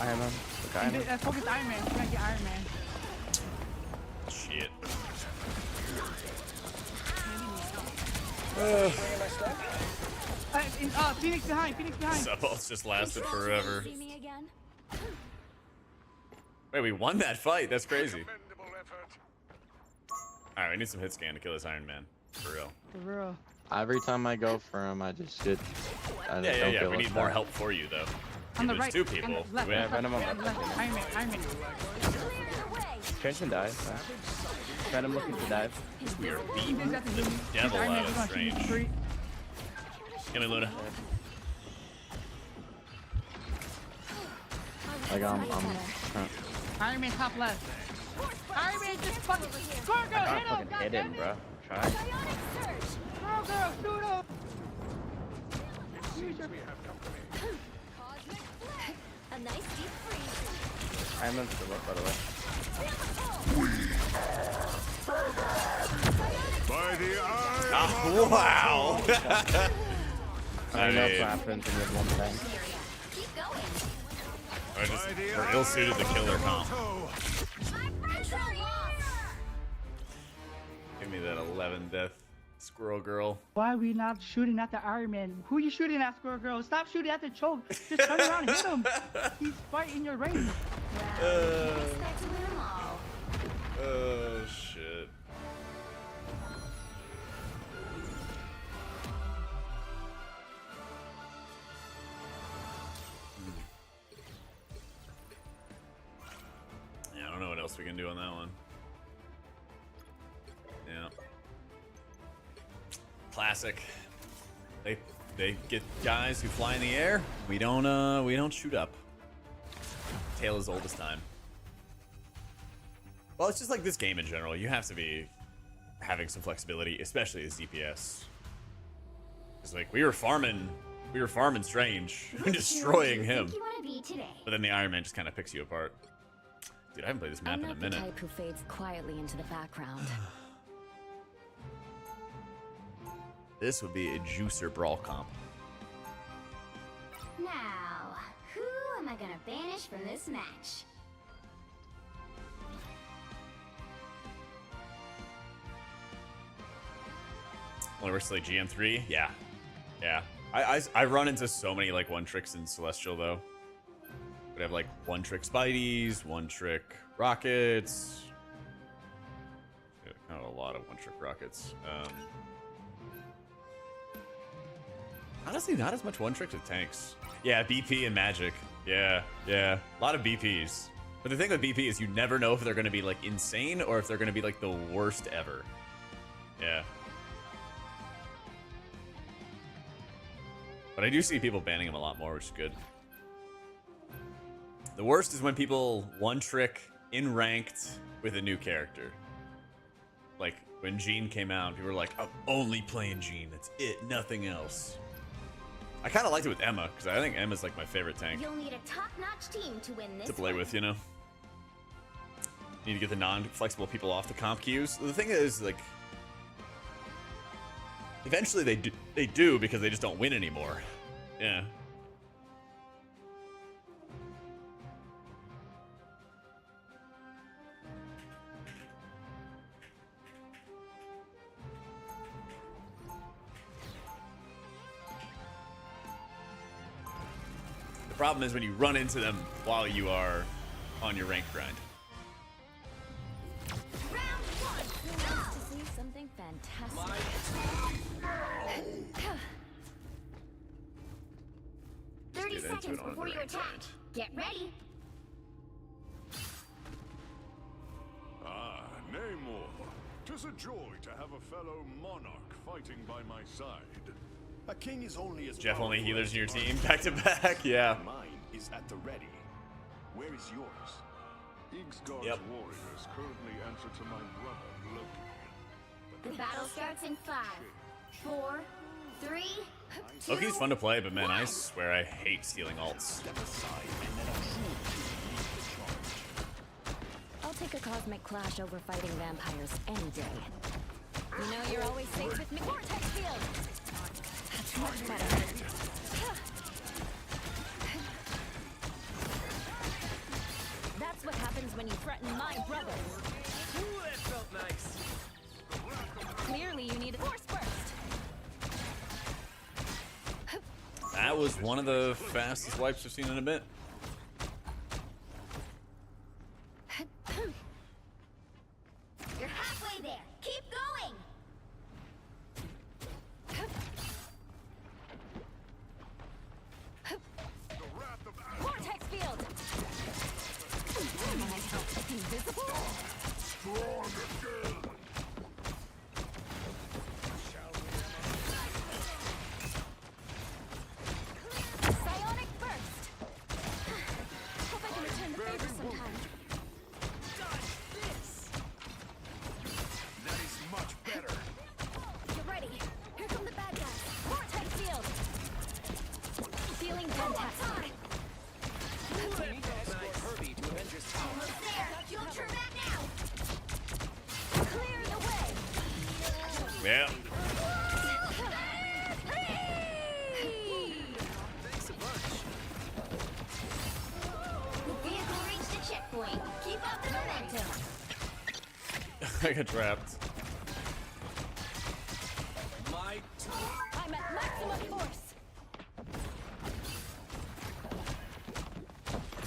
Iron Man. Look, Iron Man. Let's focus Iron Man. We're gonna get Iron Man. Shit. Phoenix behind. Sub ults just lasted forever. See me again? Wait, we won that fight. That's crazy. Alright, we need some hit scan to kill this Iron Man. For real. Every time I go for him, I just get. I don't Yeah. get We what's need more there. help for you, though. On the There's right. 2 people. On the left, We have left, Venom on left. Iron Man. Strange can dive. Venom looking to dive. We are beating the devil out of Strange. Give me Luna. Like I'm Iron Man top left. Iron Man just fucking. Squirrel I Girl, can't hit him. fucking hit him, bro. Try. Squirrel Girl, shoot him. A nice deep freeze. Iron Man's still up, by the way. By the eye Oh, wow. I know what happens when you have one thing. Keep going. We're ill-suited to killer comp. Give me that 11 death Squirrel Girl. Why are we not shooting at the Iron Man? Who are you shooting at, Squirrel Girl? Stop shooting at the choke. Just turn around and hit him. He's right in your range. Expect to win them all. Oh, shit. Yeah, I don't know what else we can do on that one. Yeah. Classic. They get guys who fly in the air. We don't shoot up. Tale as old as time. Well, it's just like this game in general. You have to be having some flexibility, especially as DPS. It's like we were farming Strange, destroying him. You want to be today? But then the Iron Man just kind of picks you apart. Dude, I haven't played this map I'm in a not the minute. type who fades quietly into the background. This would be a juicer brawl comp. Now, who am I I gonna banish from this match? Only works like GM3? Yeah. Yeah. I run into so many like one tricks in Celestial though. Would have like one trick Spideys, one trick rockets. Yeah, kind of a lot of one trick rockets. Honestly, not as much one tricks with tanks. Yeah, BP and magic. Yeah, yeah. A lot of BPs. But the thing with BP is you never know if they're gonna be like insane or if they're gonna be like the worst ever. Yeah. But I do see people banning him a lot more, which is good. The worst is when people one trick in ranked with a new character. Like when Jean came out, people were like, I'm only playing Jean. That's it, nothing else. I kind of liked it with Emma, because I think Emma's like my favorite tank You'll need a top-notch team to win this to play one. with, you know? You need to get the non-flexible people off the comp queues. The thing is, like, eventually they do because they just don't win anymore. Yeah. The problem is when you run into them while you are on your rank grind. Nice to see something fantastic. 30 Let's get into seconds it on before the you rank attack. grind. Get ready. Ah, Namor. 'Tis a joy to have a fellow monarch fighting by my side. A king is only as Jeff, only powerful healers as in your the team, army. back to back, yeah. Mine is at the ready. Where is yours? Igsgard's Yep. warriors currently answer to my brother, Loki. The battle starts in 5, 4, 3, 2, Loki's fun to play, but man, I swear I hate stealing alts. I'll take a cosmic clash over fighting vampires any day. You know you're always safe with me. Vortex field! That's much better. That's what happens when you threaten my brother. Ooh, that felt nice. Clearly you need a force burst. That was one of the fastest wipes I've seen in a bit. You're halfway there. Keep going. Vortex field! Am I help invisible? Psionic burst! Hope I can return the favor sometime. Dodge this! That is much better. Get ready. Here come the bad guys. Vortex field! Feeling fantastic. Kirby to Avengers Tower. Almost there. You'll turn back now. Clear the way! Yeah. Thanks a bunch. The vehicle reached the checkpoint. Keep up the momentum. I got trapped. My I'm at maximum force.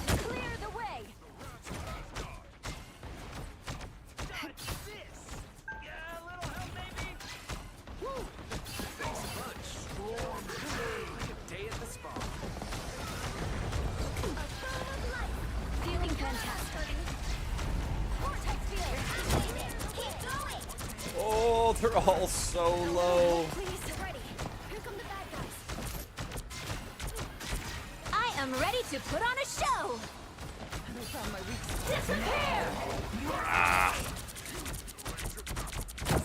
Clear the way! this! Yeah, a little help, maybe? Woo! Thanks a bunch. Like a day at the spa. Feeling fantastic. Vortex field! Keep going. Oh, they're all so low. Please, get ready. Here come the bad guys. I am ready to put on a show! I found my weak spot. Disappear!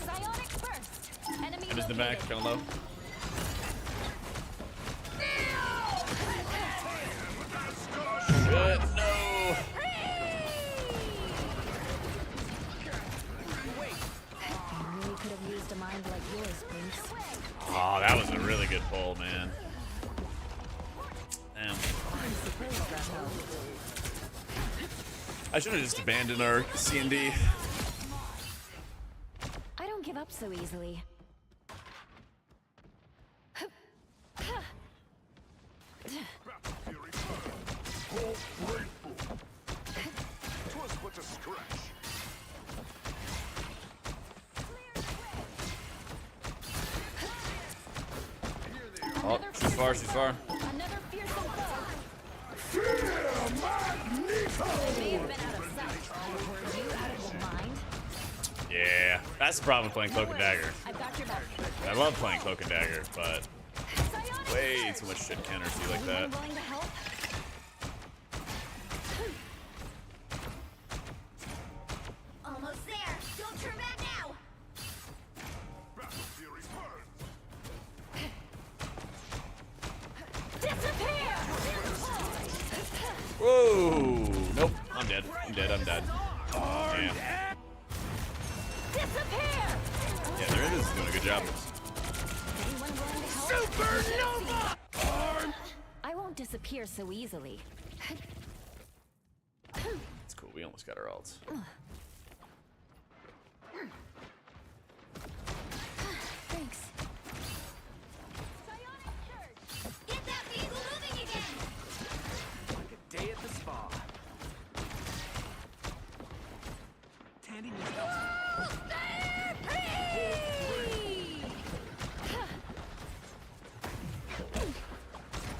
Psionic burst! Enemy What is the back? located. Kind of low. Shit, no. I really could have used a mind like yours, Prince. Oh, that was a really good pull, man. Damn. I should have just abandoned our C&D. I don't give up so easily. Twas but a scratch. Oh, she's far, she's far. Another fearsome foe. They may have been out of sight. Were you out of your mind? Yeah, that's the problem with playing Cloak and Dagger. I've got your back. I love playing Cloak and Dagger, but way too much shit counters you like that. Anyone willing to help? Almost there. Don't turn back now. Battle Fury burn. Disappear! Whoa! Nope, I'm dead. I'm dead. I'm dead. Damn. Disappear! Yeah, there it is. Doing a good job. Anyone willing to help? Supernova! I won't disappear so easily. It's cool. We almost got our ults. Thanks. Get that vehicle moving again. Like a day at the spa. Tandy needs help.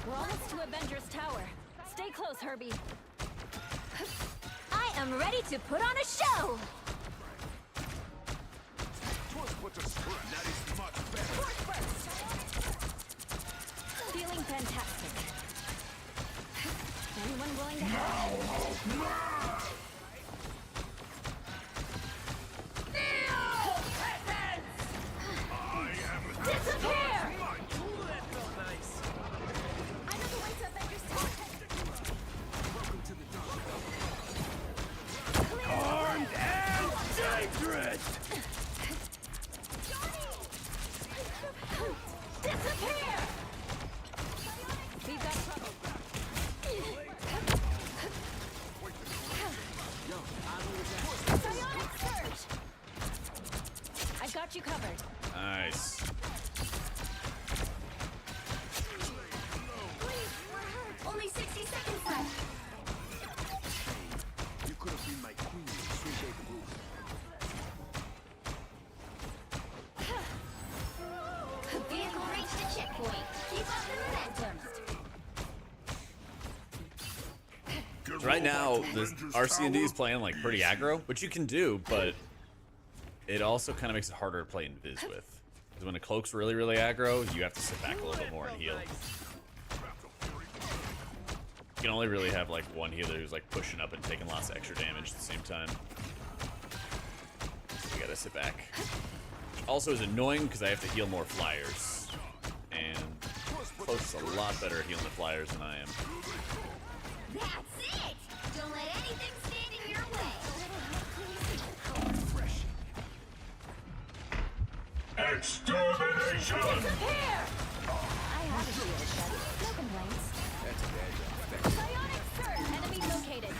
We're almost to Avengers Tower. Stay close, Herbie. I am ready to put on a show! Twas but a scratch. That is much better. Feeling fantastic. Anyone willing to help? Disappear! Ooh, that felt nice. I know the way to Avengers Tower. Welcome to the dark. Armed and dangerous! Disappear! We've got trouble. Psionic surge! I got you covered. Nice. Only 60 seconds left. You could have been my queen. Sweet baby Ruth. Vehicle reached a checkpoint. Keep up the momentum. So right now, the RC&D is playing like pretty aggro, which you can do, but it also kind of makes it harder to play Invis with. Because when a cloak's really, really aggro, you have to sit back a little bit more and heal. You can only really have like one healer who's like pushing up and taking lots of extra damage at the same time. So you gotta sit back. Which also is annoying because I have to heal more flyers. And Cloak's a lot better at healing the flyers than I am. That's it. Don't let anything stand in your way. Extermination! Disappear! I have a shield, but no complaints. Psionic surge! Enemy located.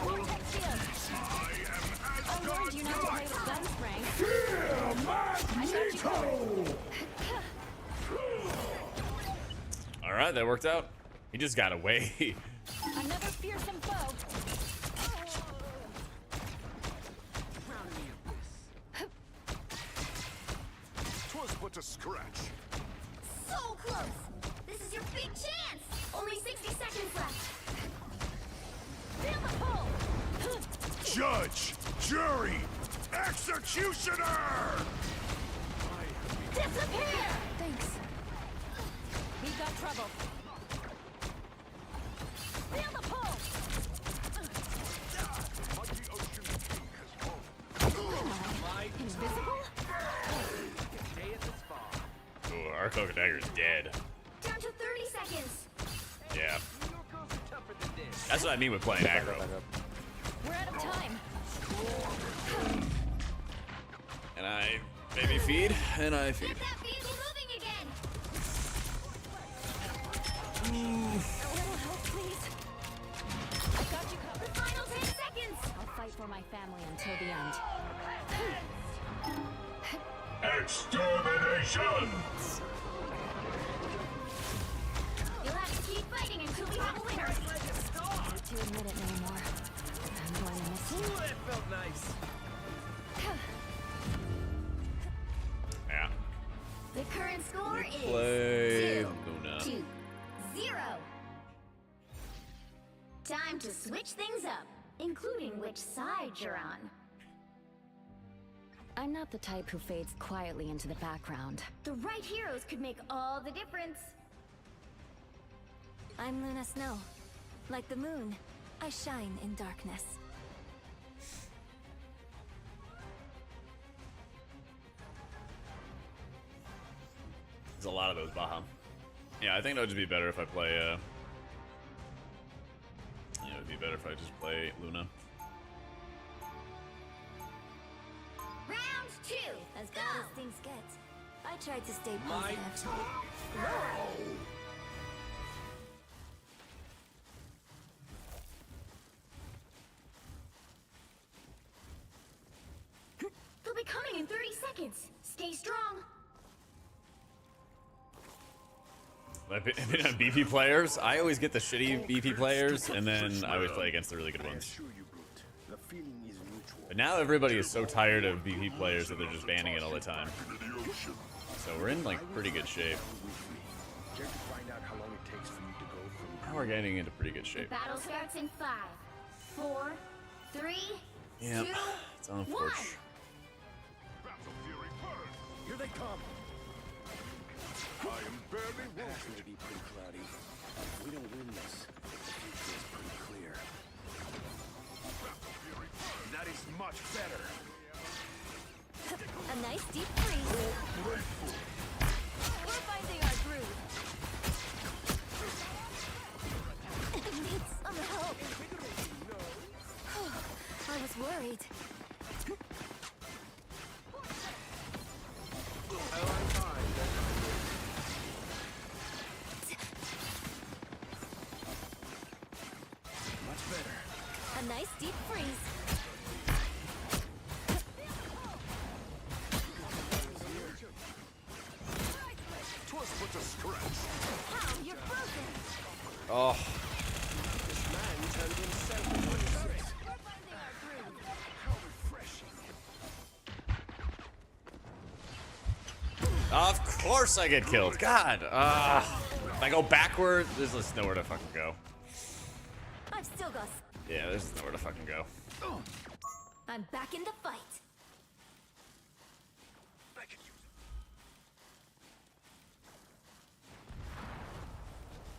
Vortex shield. I warned you not to play with guns, Frank. I got you covered. Alright, that worked out. He just got away. Another fearsome foe. Twas but a scratch. So close. This is your big chance. Only 60 seconds left. Feel the pull. Judge, jury, executioner! Disappear! Thanks. We've got trouble. Feel the pull. Mighty Ocean King has come. Invisible? Day at the spa. Ooh, our Cloak and Dagger is dead. Down to 30 seconds. Yeah. New York girls are tougher than this. That's what I mean with playing aggro. We're out of time. And I maybe feed, and I feed. Get that vehicle moving again. little help, please. I got you covered. The final 10 seconds. I'll fight for my family until the end. Extermination! You'll have to keep fighting until we have a winner. Hard to admit it anymore. I'm going to miss you. That felt nice. Yeah. The current score is Play 2 Luna. to 0. Time to switch things up, including which side you're on. I'm not the type who fades quietly into the background. The right heroes could make all the difference. I'm Luna Snow. Like the moon, I shine in darkness. There's a lot of those Baha. Yeah, I think that would just be better if I play, yeah, it would be better if I just play Luna. Round 2. As bad as things get, I tried to stay My positive. They'll be coming in 30 seconds. Stay strong. I've been on BP players. I always get the shitty BP players, and then I always play against the really good ones. But now everybody is so tired of BP players that they're just banning it all the time. So we're in like pretty good shape. Now we're getting into pretty good shape. Battle starts in 5, 4, 3, Yep, 2, it's on 1. Forge. Here they come. I am barely It's wounded. gonna be pretty cloudy. If we don't win this, the future is pretty clear. That is much better. A nice deep freeze. We're finding our groove. Need some help. I was worried. Much better. A nice deep freeze. Twas but a scratch. How? You're frozen. Oh, This man turned himself into a turret. We're finding our groove. How refreshing. of course I get killed. God. If I go backward, there's just nowhere to fucking go. I've still got. Yeah, there's just nowhere to fucking go. I'm back in the fight.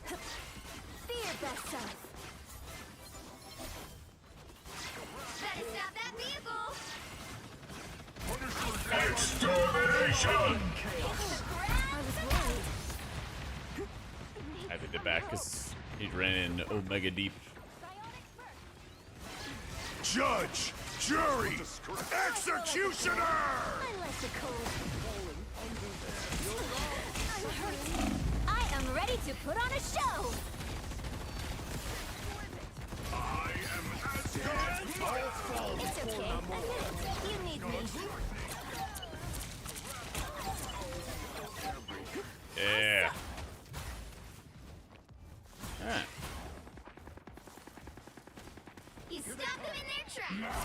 Fear best self. Better stop that vehicle. Extermination! I was worried. I had to dip back because he ran in Omega Deep. Judge! Jury! Executioner! I like the cold. I'm hurt. I am ready to put on a show. I am as good as my It's okay. Admit it. You need me. Yeah. Alright. You stop them in their tracks.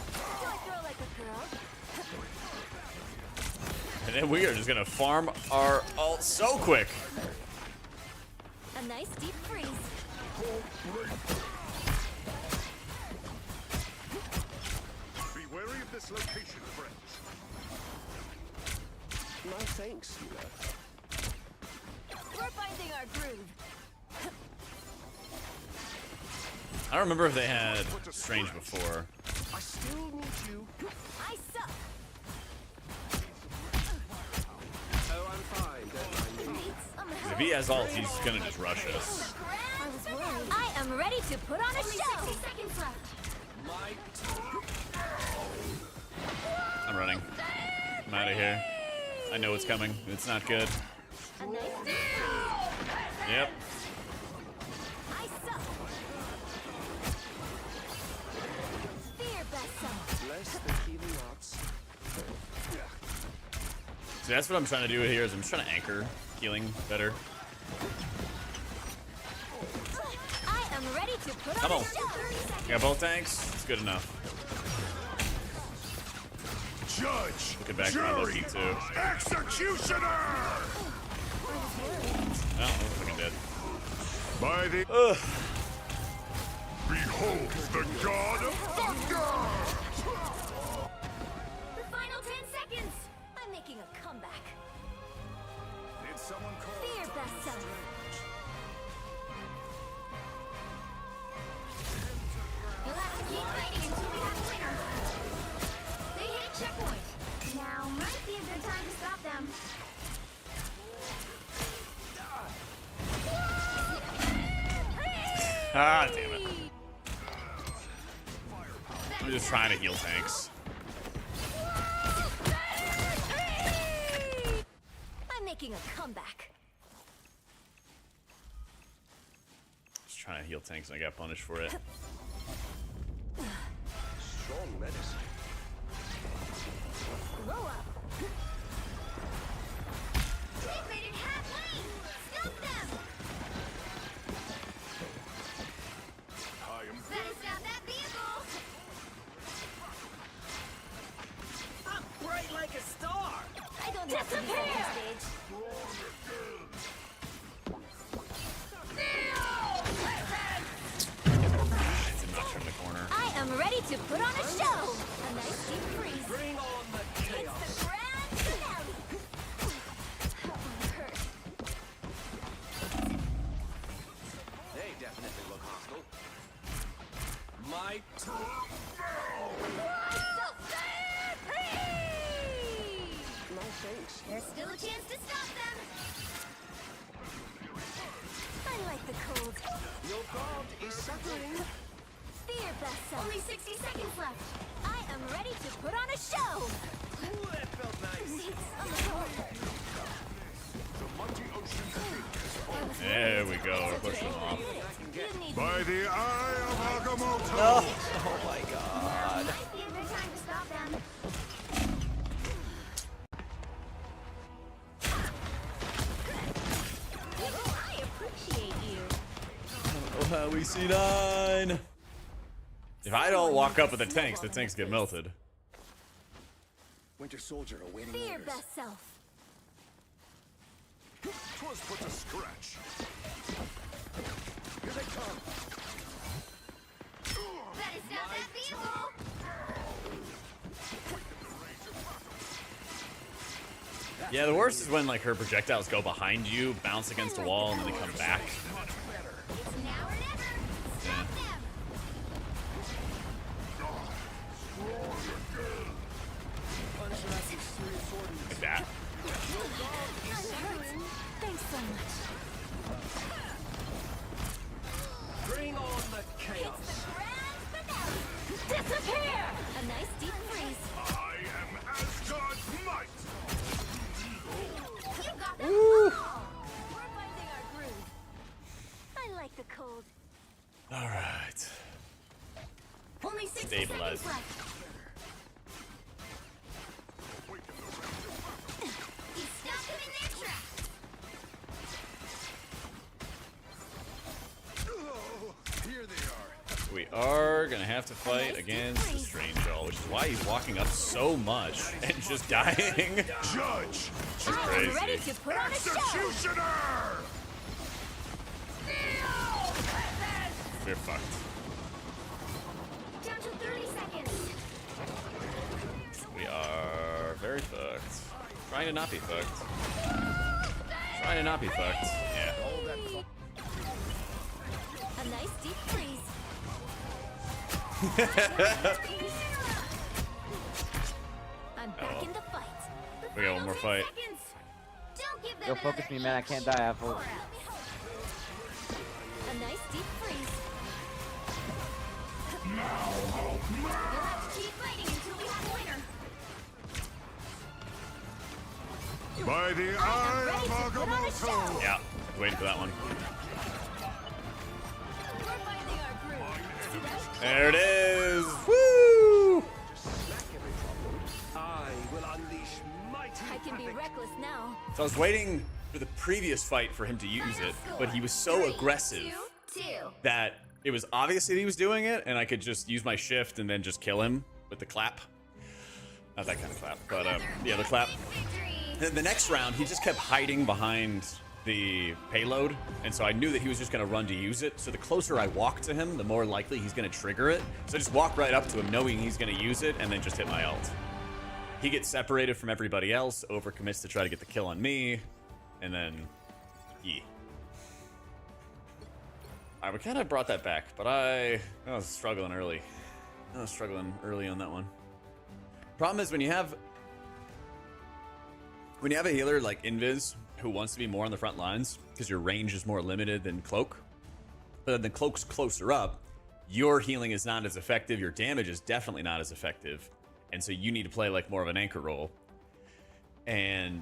Do I throw like a girl? And then we are just gonna farm our ult so quick. A nice deep freeze. Be wary of this location, friends. No thanks, Sheila. We're finding our groove. I don't remember if they had Strange before. I still need you. I suck. Oh, I'm fine. Don't mind me. Need some If help. he has ult, he's gonna just rush us. I was worried. I am ready to put on a Only 60 show. seconds left. I'm running. I'm out of here. I know it's coming. It's not good. A nice deep Yep. I suck. Fear vessel. Bless the Heliots. See, that's what I'm trying to do here. Is I'm just trying to anchor healing better. I am ready to put Come on on. a show. Got both tanks. It's good enough. Judge, Look at back to my Loki jury, too. executioner! Oh, I'm fucking dead. By the behold the god of thunder! The final 10 seconds. I'm making a comeback. Did someone call? Fear vessel. You'll have to keep fighting until we have a winner. They hit a checkpoint. Now might be a good time to stop them. Ah, damn it. I'm just trying to heal tanks. I'm making a comeback. Just trying to heal tanks and I got punished for it. Strong medicine. Grow up. They've made it halfway. Stop them. I am Better stop that vehicle. I'm bright like a star. I don't have to be on stage. I did not turn the corner. I am ready to put on a show. A nice deep freeze. Bring on the It's chaos. the grand finale. That one hurt. They definitely look hostile. My No thanks. There's still a chance to stop them. I like the cold. Your god is suffering. Fear vessel. Only 60 seconds left. I am ready to put on a show. Ooh, that felt nice. the mighty ocean king. There we go. We're pushing them off. You need By the eye of Agamotto! Oh my god. Might be a good time to stop them. I appreciate you. Oh, how we see 9. If I don't walk up with the tanks get melted. Winter Soldier awaiting Fear orders. best self. 'Twas but a scratch. Here they come. Better stop that vehicle. Yeah, the worst is when like her projectiles go behind you, bounce against a wall, and then they come back. It's now or never. Stop them. Look at that. Thanks so much. Bring on the chaos. Disappear! A nice deep freeze. I am Asgard's might! You got them. We're finding our groove. I like the cold. All right. Only 60 Stabilize. seconds left. You stopped them in their tracks. Here they are. We are gonna have to fight against the Strange All, which is why he's walking up so much and just dying. Judge! That's I am ready crazy. to put on a show. Executioner! We're fucked. Down to 30 seconds. We are very fucked. Trying to not be fucked. Trying to not be fucked. Yeah. A nice deep freeze. I'm back in the fight. We got one more fight. Don't give them Yo, focus another me, man. I can't die. I have hope. A nice deep freeze. You'll have to keep fighting until we have a winner. By the eye of Agamotto! Yeah, waiting for that one. There it is! Woo! I can be reckless now. So I was waiting for the previous fight for him to use it, but he was so aggressive that it was obvious that he was doing it, and I could just use my shift and then just kill him with the clap. Not that kind of clap, but the other clap. Then the next round, he just kept hiding behind the payload, and so I knew that he was just going to run to use it. So the closer I walk to him, the more likely he's going to trigger it. So I just walk right up to him knowing he's going to use it, and then just hit my ult. He gets separated from everybody else, overcommits to try to get the kill on me, and then yeah. Alright, we kind of brought that back, but I was struggling early. I was struggling early on that one. Problem is when you have a healer like Invis who wants to be more on the front lines because your range is more limited than Cloak, but then the Cloak's closer up, your healing is not as effective, your damage is definitely not as effective, and so you need to play like more of an anchor role. And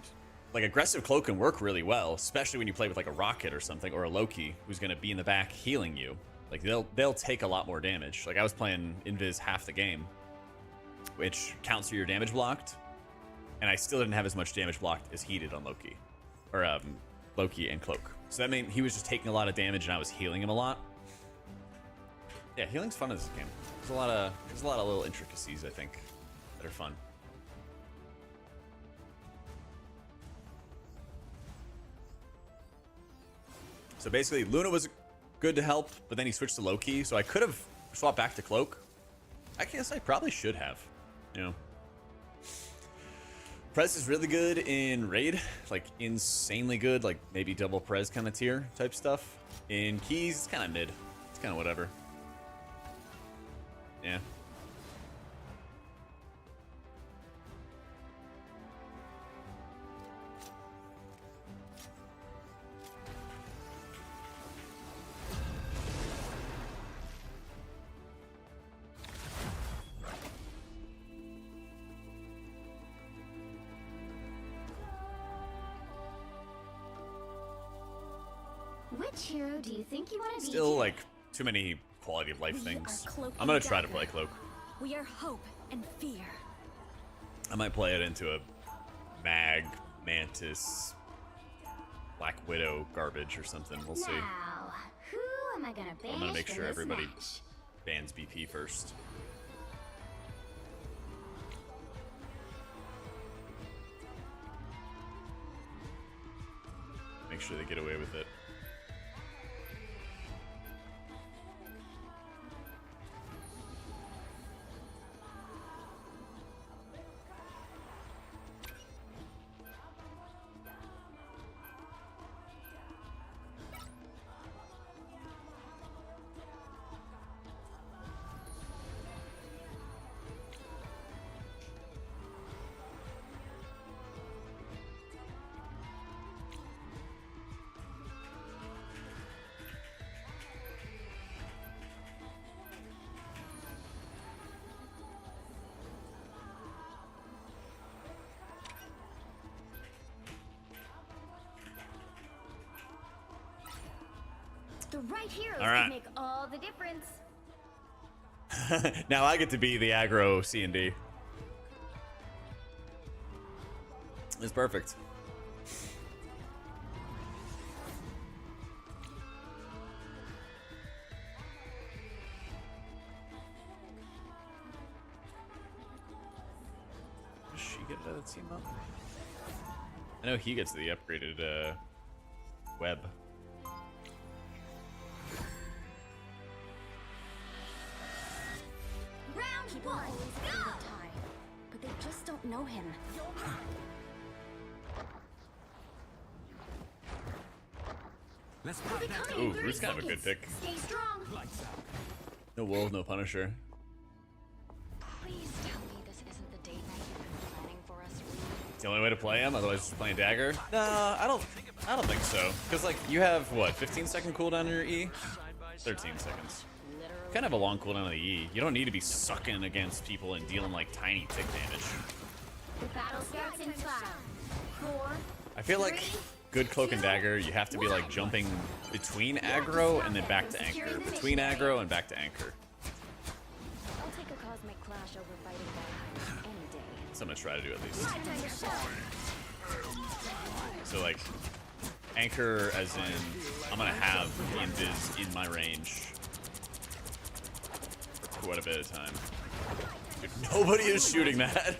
like aggressive Cloak can work really well, especially when you play with like a Rocket or something, or a Loki who's going to be in the back healing you. Like they'll take a lot more damage. Like I was playing Invis half the game, which counts for your damage blocked, and I still didn't have as much damage blocked as he did on Loki, or Loki and Cloak. So that meant he was just taking a lot of damage, and I was healing him a lot. Yeah, healing's fun in this game. There's a lot of little intricacies I think that are fun. So basically, Luna was good to help, but then he switched to Loki, so I could have swapped back to Cloak. I guess I probably should have, you know. Prez is really good in Raid, like insanely good, like maybe double Prez kind of tier type stuff. In Keys, it's kind of mid. It's kind of whatever. Yeah. Which hero do you think you want to be? Still, like, too many quality of life things. I'm gonna try to play Cloak. We are hope and fear. I might play it into a Mag, Mantis, Black Widow garbage or something. We'll see. Now, who am I gonna banish? I'm gonna make sure in this everybody match? bans BP first. Make sure they get away with it. The right heroes All right. can make all the difference. Now I get to be the aggro C&D. It's perfect. Does she get another team up? I know he gets the upgraded web. Round one, go! But they just don't know him. Ooh, Root's kind of a good pick. Stay strong. No Wolf, no Punisher. Please tell me this isn't the date night you've been planning for us, Reed. It's the only way to play him, otherwise just playing Dagger. Nah, I don't think so. Because like you have what, 15-second cooldown on your E? 13 seconds. You kind of have a long cooldown on the E. You don't need to be sucking against people and dealing like tiny tick damage. The battle starts in 5, I feel like good cloak and dagger, you have to be like jumping between aggro and then back to anchor. Between aggro and back to anchor. I'll take a cosmic clash over fighting by any day. So I'm gonna try to do at least. So like anchor as in I'm gonna have the invis in my range for quite a bit of time. Dude, nobody is shooting that.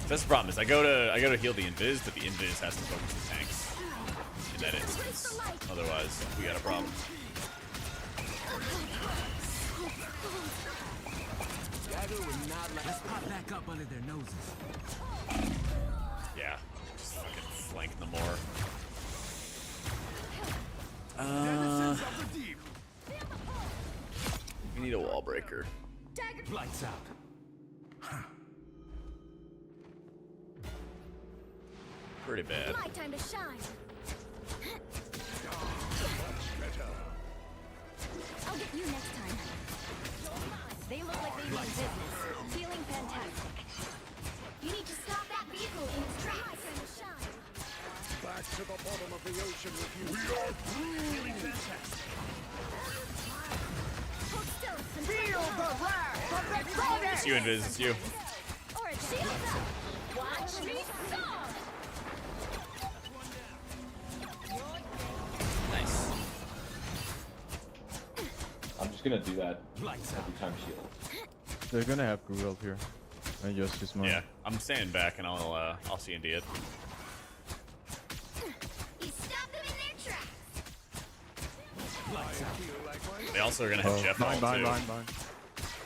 That's the problem is I go to heal the invis, but the invis has to focus the tanks in that instance. Otherwise, we got a problem. Let's pop back up under their noses. Yeah, just fucking flank them more. We need a wall breaker. Lights out. Pretty bad. My time to shine. I'll get you next time. They look like they mean business. Feeling fantastic. You need to stop that vehicle in its tracks. Back to the bottom of the ocean with you. We are feeling fantastic. Hold still and Feel the wrath of the goddess! It's you, invis. It's you. or a shield up. Watch me soar! Nice. I'm just gonna do that every time shield. They're gonna have Guru up here. And just mine. Yeah, I'm staying back and I'll C&D it. You stop them in their tracks. They also are gonna have Jeff Mine, ult, mine, too. mine, mine.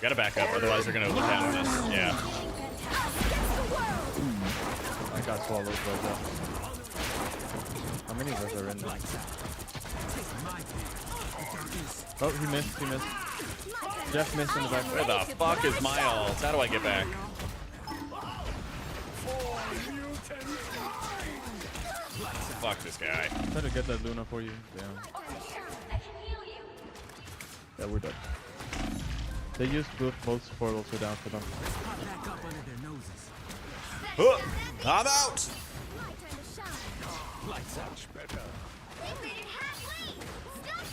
Gotta back up, otherwise they're gonna look down on us. Yeah. I got swallowed right there. How many of us are in there? Oh, he missed, he missed. Jeff missed in the back. Where the fuck is my ult? How do I get back? Fuck this guy. Try to get that Luna for you. Damn. Yeah, we're dead. They used both portals, so down for them. Pop back up under their noses. I'm out! My time to shine. Lights out. Better. They made it halfway. Stop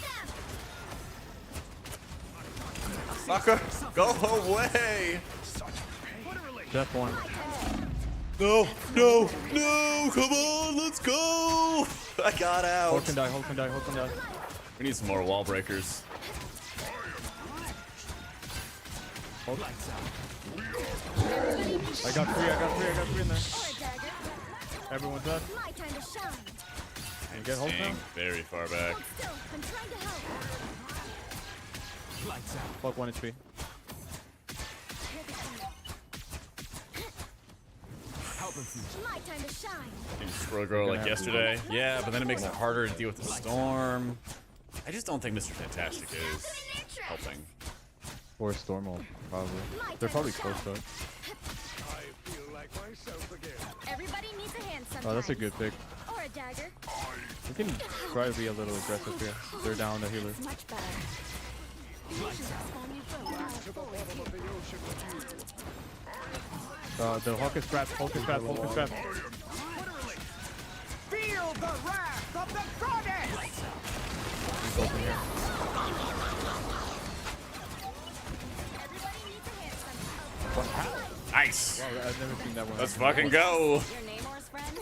them. Fucker, go away! Jeff one. No, no, no! Come on, let's go! I got out. Hulk can die, Hulk can die, Hulk can die. We need some more wall breakers. Hulk. I got three in there. Or a dagger. Everyone's dead. My time to shine. I'm get Hulk staying now? very far back. Hold still. I'm trying to help. Lights out. Hulk 1 HP. My time to shine. Squirrel Girl like yesterday. Yeah, but then it makes it harder to deal with the storm. I just don't think Mr. Fantastic is helping. Or Storm ult, probably. They're probably close to it. I feel like myself again. Everybody needs a hand sometimes. Oh, that's a good pick. Or a dagger. We can try to be a little aggressive here. They're down the healer. It's much better. The Hulk is trapped, Hulk is trapped, Hulk is trapped. Feel the wrath of the goddess! He's open here. Nice. Wow, I've never seen that one. Let's fucking go. Your Namor's friend?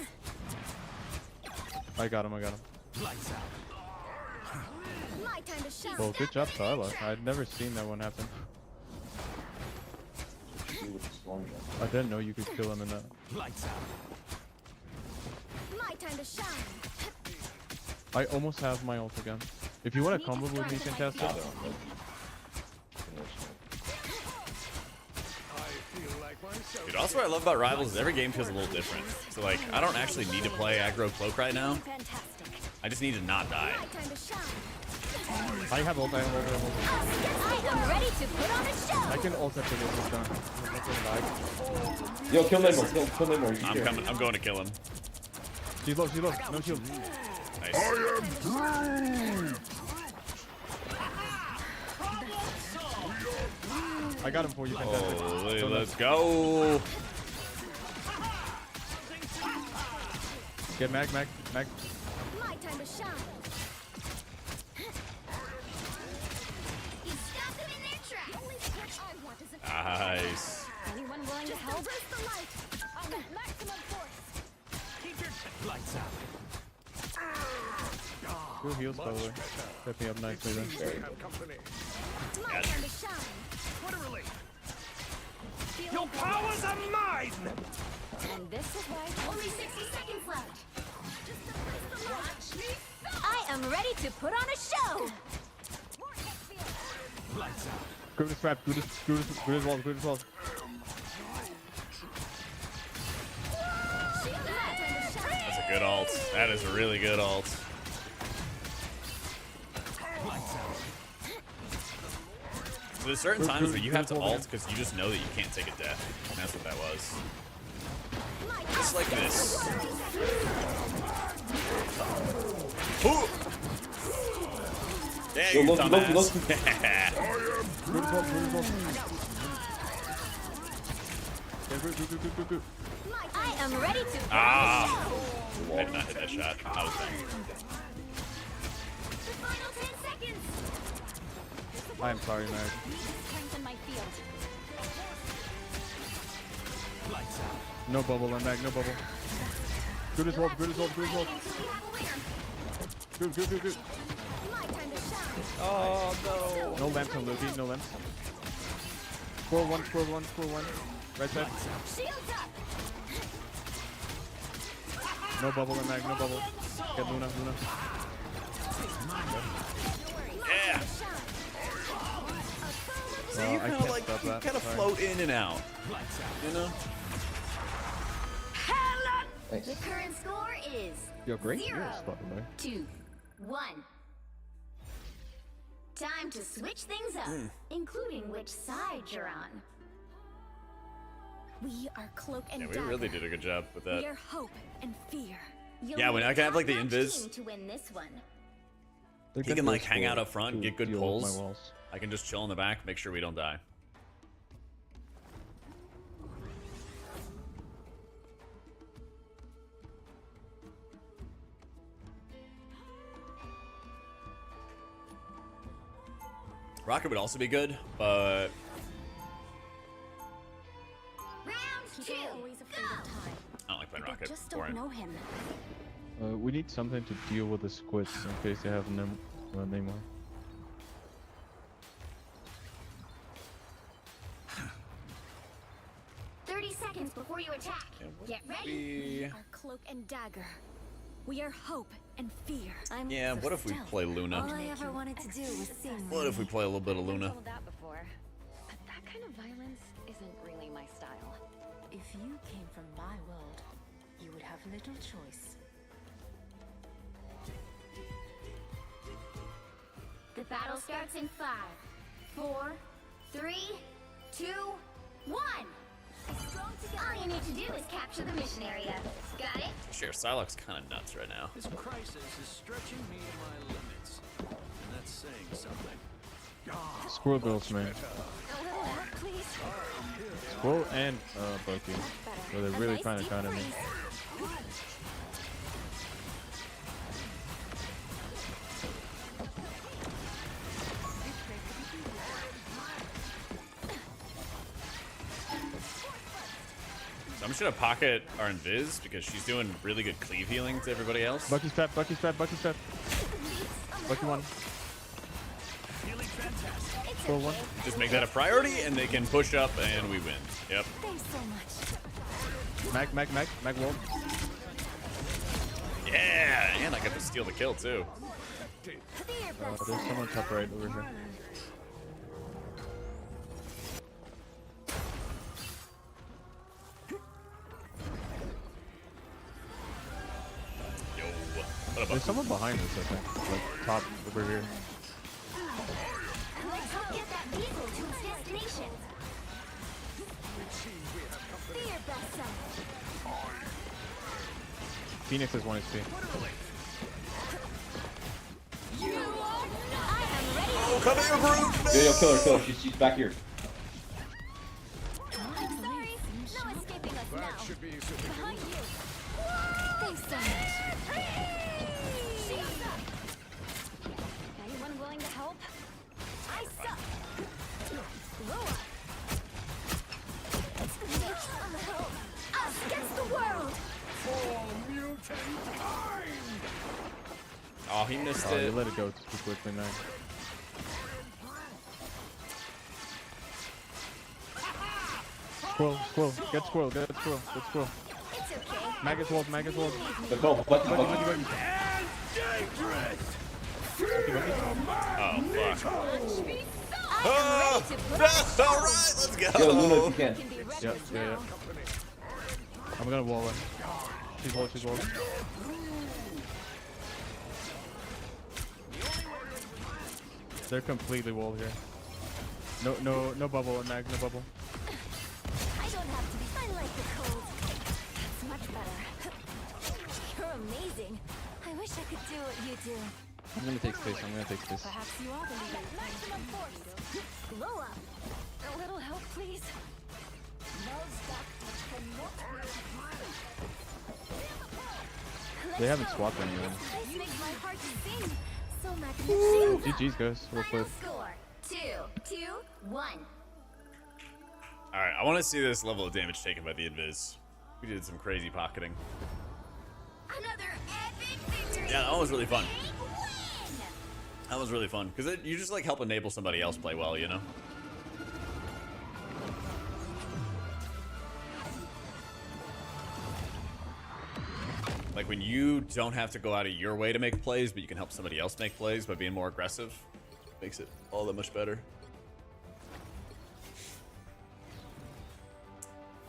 I got him, I got him. Lights out. My time to shine. Well, good job, Tyler. I'd never seen that one happen. I didn't know you could kill him in that. Lights out. My time to shine. I almost have my ult again. If you want to combo with me, fantastic. Dude, also what I love about Rivals is every game feels a little different. So like, I don't actually need to play aggro cloak right now. Fantastic. I just need to not die. My time to shine. I have ult, I have ult, I have ult. I am ready to put on a show. I can ult after this is done. Yo, kill Namor, kill Namor. He's I'm here. coming. I'm going to kill him. She's low, no shield. Nice. I got him for you. Holy, let's go. Get mag. My time to shine. You stopped them in their tracks. The only switch I want is a Nice. Anyone willing to help? Just the light. I'm at maximum force. Keep your lights out. Good heals, by the way. Set me up nicely then. My time to shine. What a relief. Your powers are mine! And this is why Only 60 seconds left. watch me. I am ready to put on a show. Lights out. Screw this trap. Screw this wall. That's a good ult. That is a really good ult. Lights out. There's certain times where you have to ult because you just know that you can't take a death. And that's what that was. Just like this. Ooh. Yeah, you dumbass. I am ready to put Ah! I did not hit that shot. I was there. the final 10 seconds. I am sorry, Mag. Strengthen my field. Lights out. No bubble, Mag. No bubble. Screw this wall. My time to shine. Oh no. No lamps on Loki. No lamps. Score one. Right side. Shields up. No bubble, Mag. No bubble. Get Luna. Yeah! So you I kind of can't like, stop you that. kind of Sorry. float in and out. Lights out. You know? The current score is Yo, great. You're 0 a spot, man. 2 1. Time to switch things up, including which side you're on. We are cloak and Yeah, we dagger. really did a good job with We that. are hope and fear. You'll Yeah, when need I can have, like, the top-notch invis. team to win this one. They're He good can like for hang out score up front, to get good deal with pulls. my walls. I can just chill in the back, make sure we don't die. Rocket would also be good, but Round 2. People are always afraid of time. I don't like playing They Rocket. just Boring. don't know him. We need something to deal with the squids in case they have Neymar. Seconds before you attack. Get ready. Our cloak and dagger. We are hope and fear. I'm Yeah, what if we play Luna? All I ever wanted to do was sing. What if we play a little bit of Luna? told that before. But that kind of violence isn't really my style. If you came from my world, you would have little choice. The battle starts in 5, 4, 3, 2, 1. All you need to do is capture the mission area. Got it? Sure, Psylocke's kind of nuts right now. This crisis is stretching me to my limits. And that's saying something. Squirrel girls, man. A little help, please. Squirrel and Bucky. So they're really trying to counter me. So I'm just gonna pocket our invis because she's doing really good cleave healing to everybody else. Bucky's trapped. Bucky one. Squirrel one. Just make that a priority and they can push up and we win. Yep. Thanks so much. Mag wall. Yeah, and I got to steal the kill too. There's someone top right over here. Yo, what There's about? someone behind us, I think. Like top over here. Let's help get that vehicle to its destination. Be your best self. Phoenix is 1 HP. I am ready. Oh, come here, Groot! Yo, kill her. She's back here. missed Oh, it. you let it go too quickly, man. Squirrel, get squirrel, get squirrel, get squirrel. It's okay. Magus walled, Magus walled. Let's go. Buggy. Oh fuck. I am ready to put on a show. All right, let's go. Yo, Luna, if you can. Can be reckless Yeah. now. I'm gonna wall her. She's walled. They're completely walled here. No bubble, Mag, no bubble. I don't have to be. I like the cold. It's much better. You're amazing. I wish I could do what you do. I'm gonna take space, Perhaps you are the leader. Maximum force. Blow up. A little help, please. They haven't swapped anyone. This makes my heart sing. So magnificent. GG's, guys. Real quick. Score 2-2-1. All right, I want to see this level of damage taken by the invis. We did some crazy pocketing. Another epic victory. Yeah, that one was really fun. Big win. That was really fun because you just like help enable somebody else play well, you know. Like when you don't have to go out of your way to make plays, but you can help somebody else make plays by being more aggressive, makes it all that much better.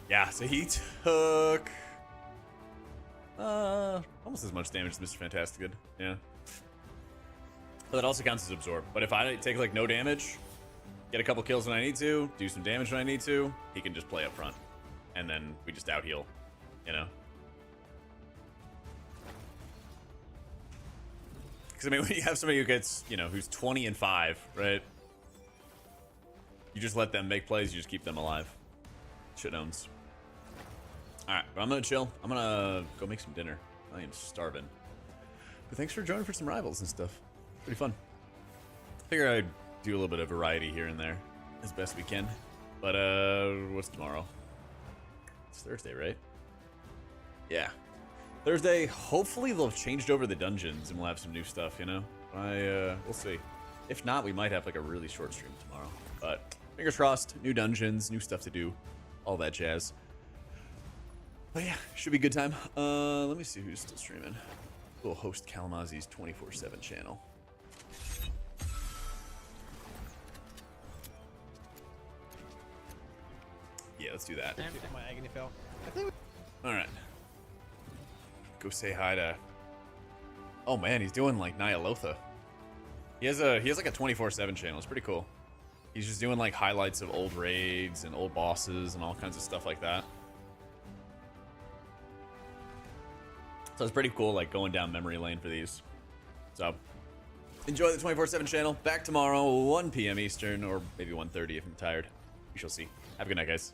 Yeah, so he took almost as much damage as Mr. Fantastic did. Yeah. But that also counts as absorb. But if I take like no damage, get a couple kills when I need to, do some damage when I need to, he can just play up front. And then we just out heal, you know? Because I mean, when you have somebody who gets, you know, who's 20 and 5, right? You just let them make plays, you just keep them alive. Shit owns. Alright, but I'm gonna chill. I'm gonna go make some dinner. I am starving. But thanks for joining for some rivals and stuff. Pretty fun. Figure I'd do a little bit of variety here and there as best we can. But what's tomorrow? It's Thursday, right? Yeah. Thursday, hopefully they'll have changed over the dungeons and we'll have some new stuff, you know? We'll see. If not, we might have like a really short stream tomorrow. But fingers crossed, new dungeons, new stuff to do, all that jazz. But yeah, should be a good time. Let me see who's still streaming. We'll host Kalamazi's 24/7 channel. Yeah, let's do that. My agony fell. All right. Go say hi to. Oh man, he's doing like Nyalotha. He has like a 24/7 channel. It's pretty cool. He's just doing like highlights of old raids and old bosses and all kinds of stuff like that. So it's pretty cool, like going down memory lane for these. So enjoy the 24/7 channel. Back tomorrow, 1 p.m. Eastern, or maybe 1:30 if I'm tired. We shall see. Have a good night, guys.